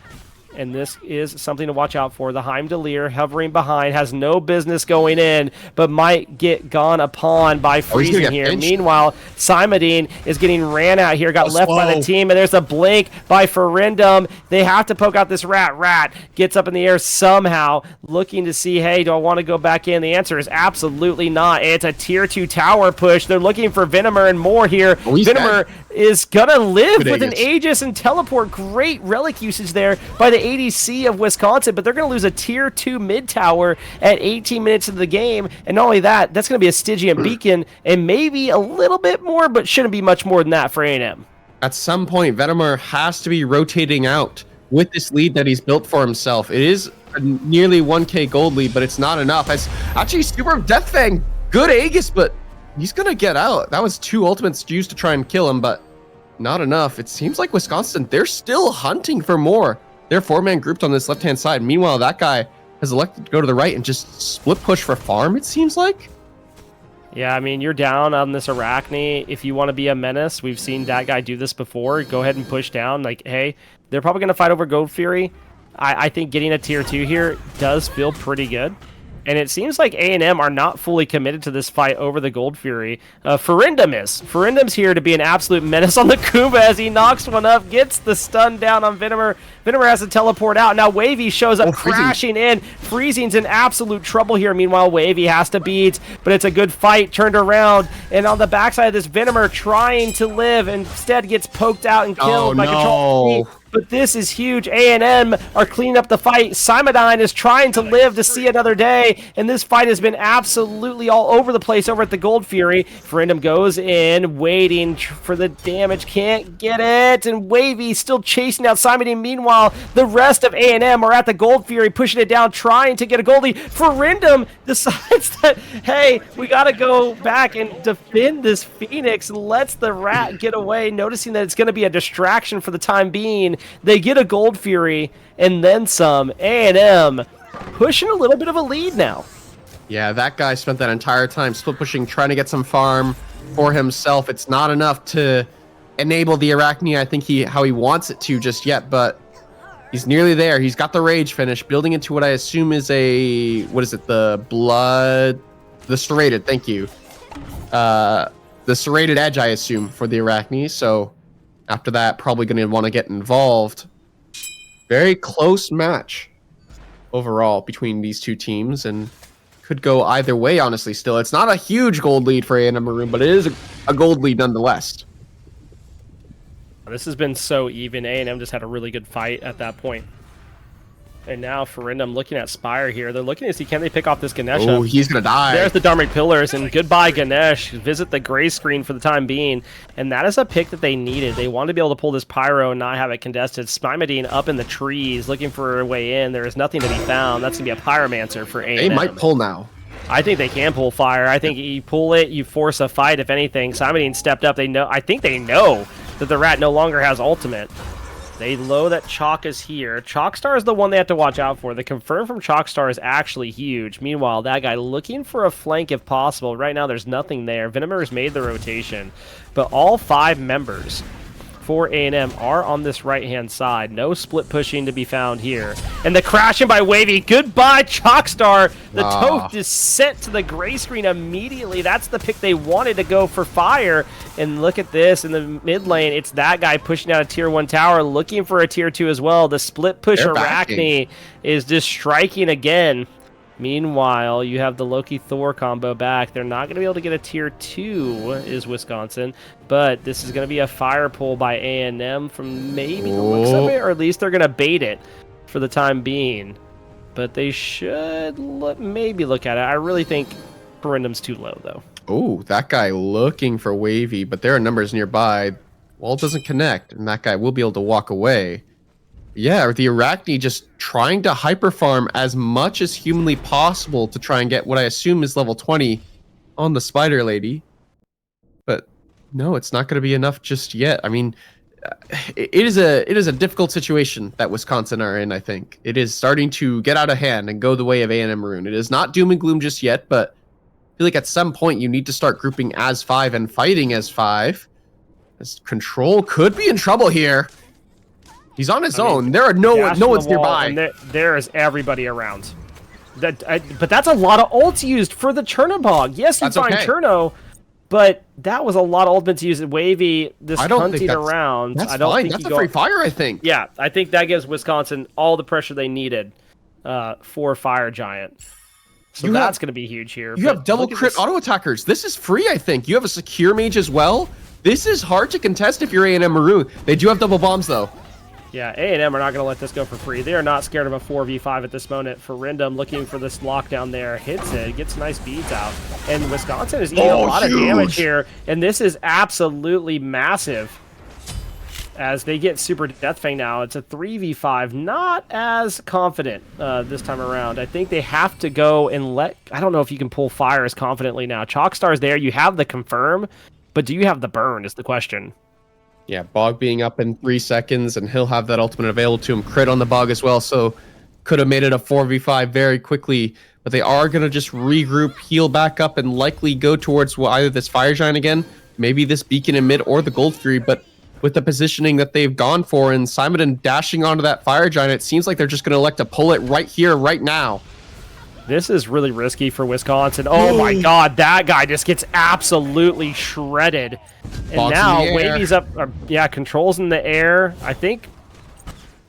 Speaker 1: And this is something to watch out for. The Heimdallr hovering behind, has no business going in, but might get gone upon by Freezing here. Meanwhile, Simodine is getting ran out here, got left by the team, and there's a blink by Ferindum. They have to poke out this rat. Rat gets up in the air somehow, looking to see, hey, do I want to go back in? The answer is absolutely not. It's a tier 2 tower push. They're looking for Venomer and more here. Venomer is gonna live with an Aegis and teleport. Great relic usage there by the ADC of Wisconsin, but they're gonna lose a tier 2 mid tower at 18 minutes into the game. And not only that, that's gonna be a Stygian beacon and maybe a little bit more, but shouldn't be much more than that for A&M.
Speaker 2: At some point, Venomer has to be rotating out with this lead that he's built for himself. It is a nearly 1k gold lead, but it's not enough. As actually, Super Deathfang, good Aegis, but he's gonna get out. That was 2 ultimates used to try and kill him, but not enough. It seems like Wisconsin, they're still hunting for more. They're 4-man grouped on this left-hand side. Meanwhile, that guy has elected to go to the right and just split push for farm, it seems like.
Speaker 1: Yeah, I mean, you're down on this Arachne. If you want to be a menace, we've seen that guy do this before. Go ahead and push down. Like, hey, they're probably going to fight over Gold Fury. I think getting a tier 2 here does feel pretty good. And it seems like A&M are not fully committed to this fight over the Gold Fury. Ferindum is. Ferindum's here to be an absolute menace on the Kumba as he knocks one up, gets the stun down on Venomer. Venomer has to teleport out. Now Wavy shows up crashing in. Freezing's in absolute trouble here. Meanwhile, Wavy has to beat, but it's a good fight turned around. And on the backside of this, Venomer trying to live, instead gets poked out and killed by Control. But this is huge. A&M are cleaning up the fight. Simodine is trying to live to see another day, and this fight has been absolutely all over the place over at the Gold Fury. Ferindum goes in, waiting for the damage, can't get it, and Wavy still chasing out Simodine. Meanwhile, the rest of A&M are at the Gold Fury, pushing it down, trying to get a goldie. Ferindum decides that, hey, we got to go back and defend this Phoenix, and lets the rat get away, noticing that it's going to be a distraction for the time being. They get a Gold Fury and then some. A&M pushing a little bit of a lead now.
Speaker 2: Yeah, that guy spent that entire time split pushing, trying to get some farm for himself. It's not enough to enable the Arachne, I think how he wants it to just yet, but he's nearly there. He's got the rage finish, building into what I assume is the serrated, thank you. the serrated edge, I assume, for the Arachne. So after that, probably going to want to get involved. Very close match overall between these two teams, and could go either way, honestly. Still, it's not a huge gold lead for A&M Maroon, but it is a gold lead nonetheless.
Speaker 1: This has been so even. A&M just had a really good fight at that point. And now Ferindum looking at Spire here. They're looking to see, can they pick off this Ganesh?
Speaker 2: Oh, he's going to die.
Speaker 1: There's the Dharmic Pillars, and goodbye Ganesh. Visit the gray screen for the time being. And that is a pick that they needed. They wanted to be able to pull this Pyro and not have it contested. Spimodine up in the trees looking for a way in. There is nothing to be found. That's going to be a Pyromancer for A&M.
Speaker 2: They might pull now.
Speaker 1: I think they can pull fire. I think you pull it, you force a fight, if anything. Spimodine stepped up. I think they know that the Rat no longer has ultimate. They know that Chalk is here. Chalkstar is the one they have to watch out for. The confirm from Chalkstar is actually huge. Meanwhile, that guy looking for a flank if possible. Right now, there's nothing there. Venomer has made the rotation. But all 5 members for A&M are on this right-hand side. No split pushing to be found here. And the crashing by Wavy. Goodbye, Chalkstar. The Toast is sent to the gray screen immediately. That's the pick they wanted to go for fire. And look at this in the mid lane. It's that guy pushing out a tier 1 tower, looking for a tier 2 as well. The split push Arachne is just striking again. Meanwhile, you have the Loki-Thor combo back. They're not going to be able to get a tier 2, is Wisconsin. But this is going to be a fire pull by A&M from maybe the looks of it, or at least they're going to bait it for the time being. But they should maybe look at it. I really think Corindum's too low, though.
Speaker 2: Oh, that guy looking for Wavy, but there are numbers nearby. Wall doesn't connect, and that guy will be able to walk away. Yeah, the Arachne just trying to hyper farm as much as humanly possible to try and get what I assume is level 20 on the Spider Lady. But no, it's not going to be enough just yet. I mean, it is a difficult situation that Wisconsin are in, I think. It is starting to get out of hand and go the way of A&M Maroon. It is not doom and gloom just yet, but I feel like at some point you need to start grouping as 5 and fighting as 5. As Control could be in trouble here. He's on his own. There are no one's nearby.
Speaker 1: And there is everybody around. But that's a lot of ults used for the Chernobog. Yes, you find Cherno, but that was a lot of ultimates used. Wavy, this hunting around.
Speaker 2: That's fine. That's a free fire, I think.
Speaker 1: Yeah, I think that gives Wisconsin all the pressure they needed for Fire Giant. So that's going to be huge here.
Speaker 2: You have double crit auto attackers. This is free, I think. You have a secure mage as well. This is hard to contest if you're A&M Maroon. They do have double bombs, though.
Speaker 1: Yeah, A&M are not going to let this go for free. They are not scared of a 4v5 at this moment. Ferindum looking for this lockdown there. Hits it, gets nice beads out. And Wisconsin is eating a lot of damage here. And this is absolutely massive. As they get Super Deathfang now. It's a 3v5. Not as confident this time around. I think they have to go and let... I don't know if you can pull fire as confidently now. Chalkstar's there. You have the confirm. But do you have the burn is the question.
Speaker 2: Yeah, Bog being up in 3 seconds, and he'll have that ultimate available to him. Crit on the Bog as well, so could have made it a 4v5 very quickly. But they are going to just regroup, heal back up, and likely go towards either this Fire Giant again, maybe this Beacon in mid, or the Gold Fury. But with the positioning that they've gone for, and Simon dashing onto that Fire Giant, it seems like they're just going to elect to pull it right here, right now.
Speaker 1: This is really risky for Wisconsin. Oh my god, that guy just gets absolutely shredded. And
Speaker 2: Box
Speaker 1: now Wavy's up, yeah, Control's in the air. I think,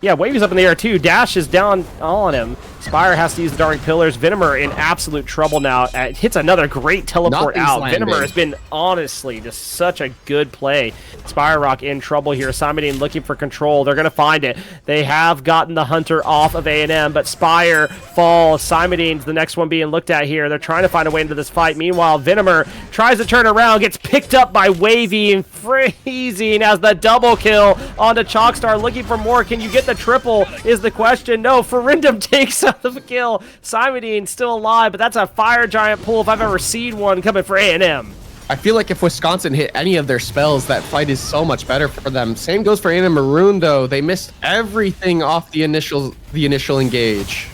Speaker 1: yeah, Wavy's up in the air too. Dash is down on him. Spire has to use the Dark Pillars. Venomer in absolute trouble now. Hits another great teleport out. Venomer has been honestly just such a good play. Spire Rock in trouble here. Simon looking for Control. They're going to find it. They have gotten the Hunter off of A&M, but Spire falls. Simon's the next one being looked at here. They're trying to find a way into this fight. Meanwhile, Venomer tries to turn around, gets picked up by Wavy and freezing as the double kill onto Chalkstar. Looking for more. Can you get the triple is the question. No, Ferindum takes out the kill. Simon still alive, but that's a Fire Giant pull if I've ever seen one coming for A&M.
Speaker 2: I feel like if Wisconsin hit any of their spells, that fight is so much better for them. Same goes for A&M Maroon, though. They missed everything off the initial engage.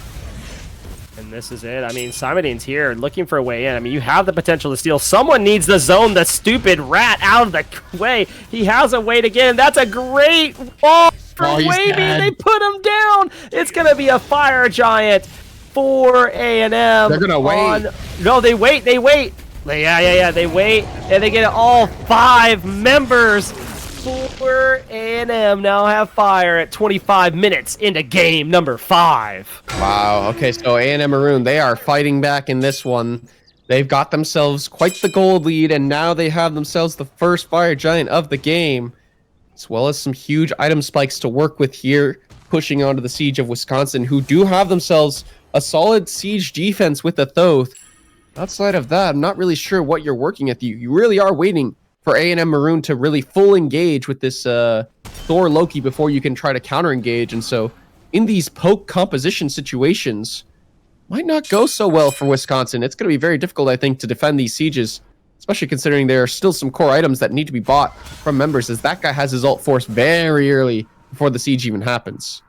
Speaker 1: And this is it. I mean, Simon's here looking for a way in. I mean, you have the potential to steal. Someone needs to zone the stupid rat out of the way. He has a way to get in. That's a great ball for Wavy. They put him down. It's going to be a Fire Giant for A&M.
Speaker 2: They're going to wait.
Speaker 1: No, they wait. Yeah. They wait, and they get all 5 members for A&M. Now have fire at 25 minutes into game number 5.
Speaker 2: Wow. Okay, so A&M Maroon, they are fighting back in this one. They've got themselves quite the gold lead, and now they have themselves the first fire giant of the game, as well as some huge item spikes to work with here, pushing onto the Siege of Wisconsin, who do have themselves a solid siege defense with the Thoth. Outside of that, I'm not really sure what you're working at. You really are waiting for A&M Maroon to really full engage with this Thor Loki before you can try to counter engage. And so in these poke composition situations, might not go so well for Wisconsin. It's going to be very difficult, I think, to defend these sieges, especially considering there are still some core items that need to be bought from members, as that guy has his ult force very early before the siege even happens.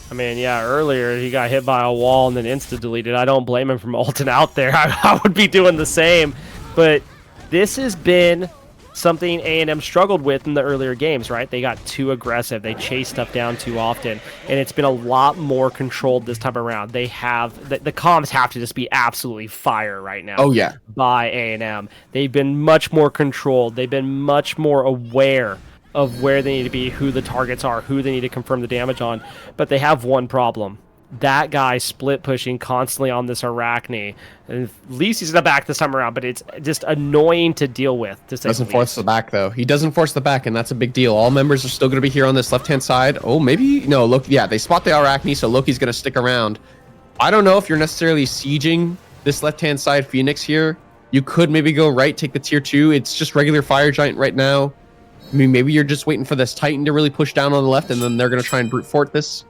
Speaker 1: I mean, yeah, earlier he got hit by a wall and then insta-deleted. I don't blame him for ulting out there. I would be doing the same. But this has been something A&M struggled with in the earlier games, right? They got too aggressive. They chased stuff down too often. And it's been a lot more controlled this time around. They have, the comms have to just be absolutely fire right now.
Speaker 2: Oh, yeah.
Speaker 1: By A&M. They've been much more controlled. They've been much more aware of where they need to be, who the targets are, who they need to confirm the damage on. But they have one problem. That guy split pushing constantly on this Arachne. And at least he's in the back this time around, but it's just annoying to deal with.
Speaker 2: Doesn't force the back, though. He doesn't force the back, and that's a big deal. All members are still going to be here on this left-hand side. Oh, maybe? No, look, yeah, they spot the Arachne, so Loki's going to stick around. I don't know if you're necessarily sieging this left-hand side Phoenix here. You could maybe go right, take the tier 2. It's just regular Fire Giant right now. I mean, maybe you're just waiting for this Titan to really push down on the left, and then they're going to try and brute fort this.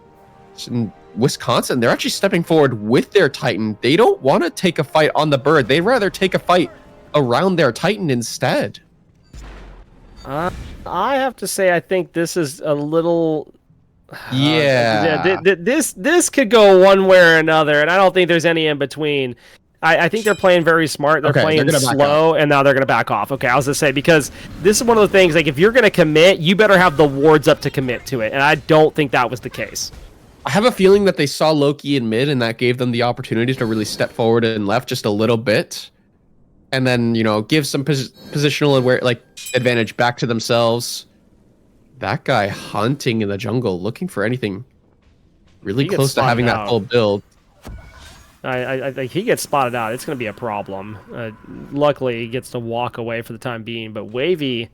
Speaker 2: In Wisconsin, they're actually stepping forward with their Titan. They don't want to take a fight on the bird. They'd rather take a fight around their Titan instead.
Speaker 1: I have to say, I think this is a little...
Speaker 2: Yeah.
Speaker 1: This could go one way or another, and I don't think there's any in between. I think they're playing very smart. They're playing slow, and now they're going to back off. Okay, I was going to say, because this is one of the things, like, if you're going to commit, you better have the wards up to commit to it, and I don't think that was the case.
Speaker 2: I have a feeling that they saw Loki in mid, and that gave them the opportunity to really step forward and left just a little bit, and then, you know, give some positional advantage back to themselves. That guy hunting in the jungle, looking for anything really close to having that full build.
Speaker 1: I think he gets spotted out. It's going to be a problem. Luckily, he gets to walk away for the time being. But Wavy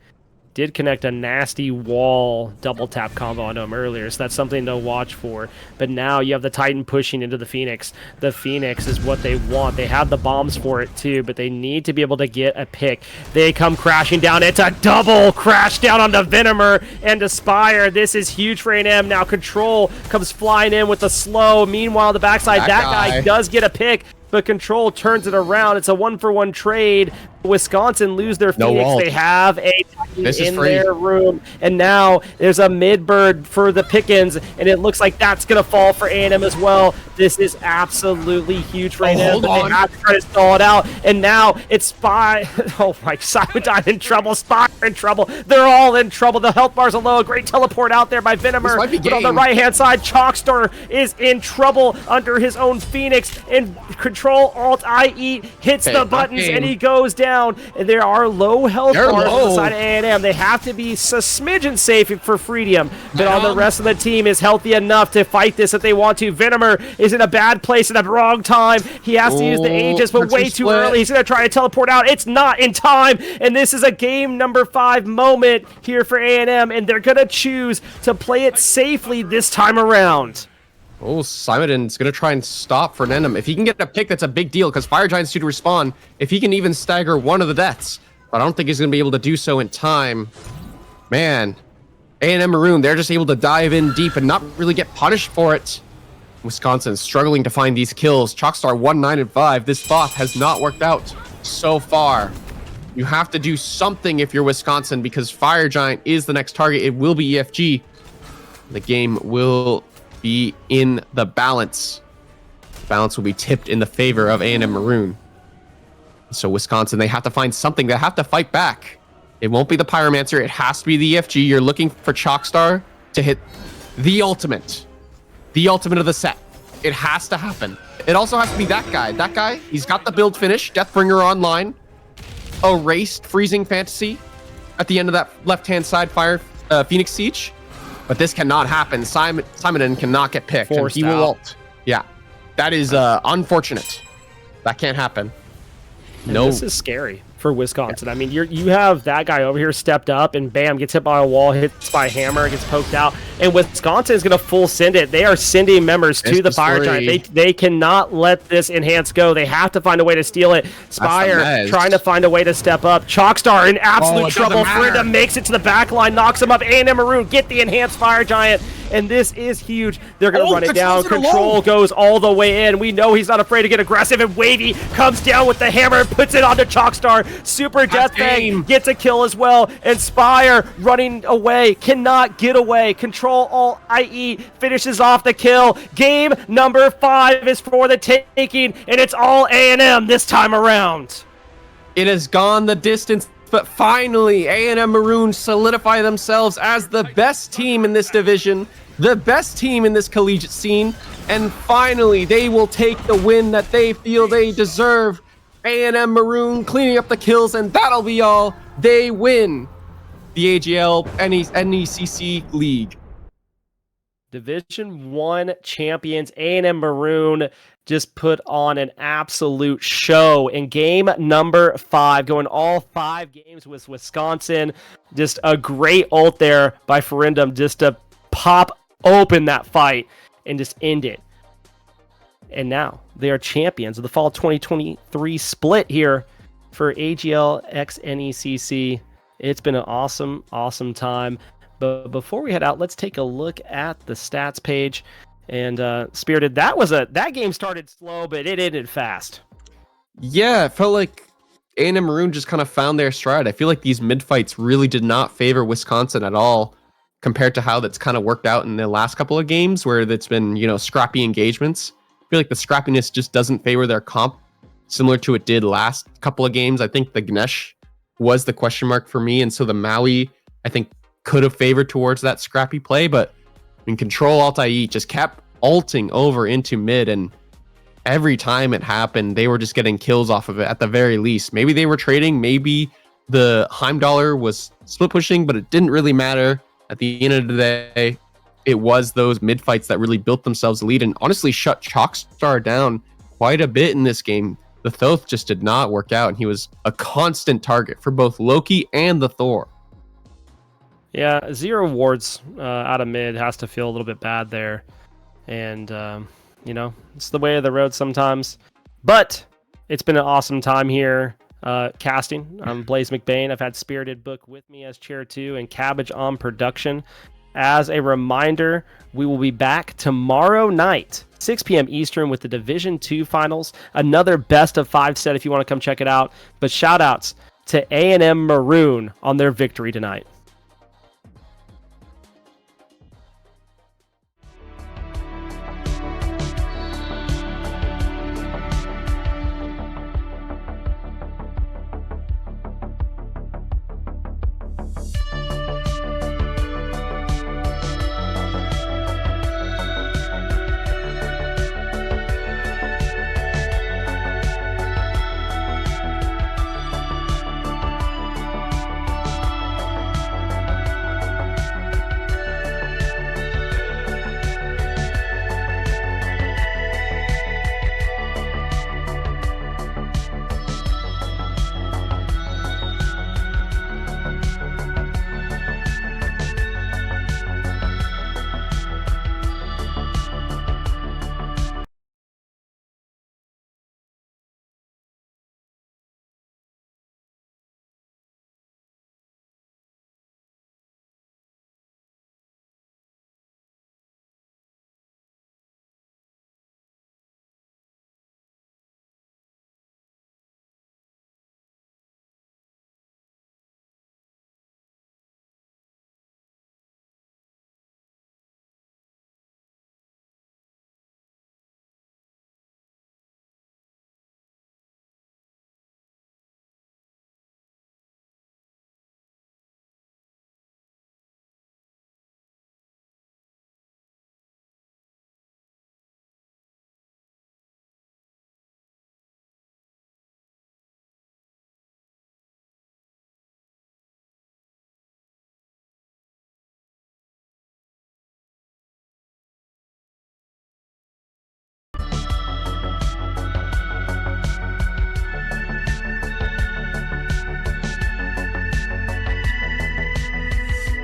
Speaker 1: did connect a nasty wall double tap combo onto him earlier, so that's something to watch for. But now you have the Titan pushing into the Phoenix. The Phoenix is what they want. They have the bombs for it too, but they need to be able to get a pick. They come crashing down. It's a double crash down onto Venomer and Aspire. This is huge for A&M. Now Control comes flying in with the slow. Meanwhile, the backside, that guy does get a pick, but Control turns it around. It's a 1-for-1 trade. Wisconsin lose their Phoenix. They have a Titan in their room, and now there's a mid-bird for the Pickens, and it looks like that's going to fall for A&M as well. This is absolutely huge for A&M, but they have to try to stall it out, and now it's Spy. Oh my, Simon in trouble, Spy in trouble. They're all in trouble. The health bars are low. A great teleport out there by Venomer, but on the right-hand side, Chalkstar is in trouble under his own Phoenix, and Control Alt I eat hits the buttons, and he goes down. And there are low health bars on the side of A&M. They have to be a smidgen safe for Freedom, but on the rest of the team is healthy enough to fight this if they want to. Venomer is in a bad place at the wrong time. He has to use the Aegis, but way too early. He's going to try to teleport out. It's not in time, and this is a game number 5 moment here for A&M, and they're going to choose to play it safely this time around.
Speaker 2: Oh, Simon's going to try and stop Fernandum. If he can get a pick, that's a big deal, because Fire Giant's due to respawn. If he can even stagger one of the deaths, but I don't think he's going to be able to do so in time. Man, A&M Maroon, they're just able to dive in deep and not really get punished for it. Wisconsin struggling to find these kills. Chalkstar 1-9-5. This buff has not worked out so far. You have to do something if you're Wisconsin, because Fire Giant is the next target. It will be EFG. The game will be in the balance. The balance will be tipped in the favor of A&M Maroon. So Wisconsin, they have to find something. They have to fight back. It won't be the Pyromancer. It has to be the EFG. You're looking for Chalkstar to hit the ultimate of the set. It has to happen. It also has to be that guy. That guy, he's got the build finished. Deathbringer online. Erased Freezing Fantasy at the end of that left-hand side fire Phoenix Siege. But this cannot happen. Simonin cannot get picked.
Speaker 1: Forced
Speaker 2: and he will
Speaker 1: out.
Speaker 2: ult. Yeah. That is unfortunate. That can't happen.
Speaker 1: And
Speaker 2: No.
Speaker 1: this is scary for Wisconsin. I mean, you have that guy over here stepped up and bam, gets hit by a wall, hits by a hammer, gets poked out. And Wisconsin is going to full send it. They are sending members to the Fire Giant. They cannot let this enhance go. They have to find a way to steal it. Spire trying to find a way to step up. Chalkstar in absolute trouble. Frida makes it to the back line, knocks him up. A&M Maroon get the enhanced Fire Giant. And this is huge. They're going to run it down. Control goes all the way in. We know he's not afraid to get aggressive. And Wavy comes down with the hammer and puts it onto Chalkstar. Super Deathbang gets a kill as well. And Spire running away. Cannot get away. Control all IE finishes off the kill. Game number 5 is for the taking. And it's all A&M this time around.
Speaker 2: It has gone the distance. But finally, A&M Maroon solidify themselves as the best team in this division, the best team in this collegiate scene, and finally, they will take the win that they feel they deserve. A&M Maroon cleaning up the kills, and that'll be all. They win the AGL NECC League.
Speaker 1: Division 1 champions A&M Maroon just put on an absolute show in game number 5, going all 5 games with Wisconsin. Just a great ult there by Ferindum just to pop open that fight and just end it. And now they are champions of the fall 2023 split here for AGL x NECC. It's been an awesome, awesome time. But before we head out, let's take a look at the stats page. And Spirited, that game started slow, but it ended fast.
Speaker 2: Yeah, it felt like A&M Maroon just kind of found their stride. I feel like these mid fights really did not favor Wisconsin at all, compared to how that's kind of worked out in the last couple of games, where it's been, scrappy engagements. I feel like the scrappiness just doesn't favor their comp, similar to it did last couple of games. I think the Ganesh was the question mark for me, and so the Maui, I think, could have favored towards that scrappy play, but in Control Alt IE just kept ulting over into mid, and every time it happened, they were just getting kills off of it at the very least. Maybe they were trading, maybe the Heimdallr was split pushing, but it didn't really matter. At the end of the day, it was those mid fights that really built themselves a lead and honestly shut Chalkstar down quite a bit in this game. The Thoth just did not work out, and he was a constant target for both Loki and the Thor.
Speaker 1: Yeah, 0 wards out of mid has to feel a little bit bad there. And, it's the way of the road sometimes. But it's been an awesome time here casting. I'm Blaze McBain. I've had Spirited Book with me as chair 2 and Cabbage on production. As a reminder, we will be back tomorrow night, 6 p.m. Eastern, with the Division 2 finals. Another best of 5 set if you want to come check it out. But shout outs to A&M Maroon on their victory tonight.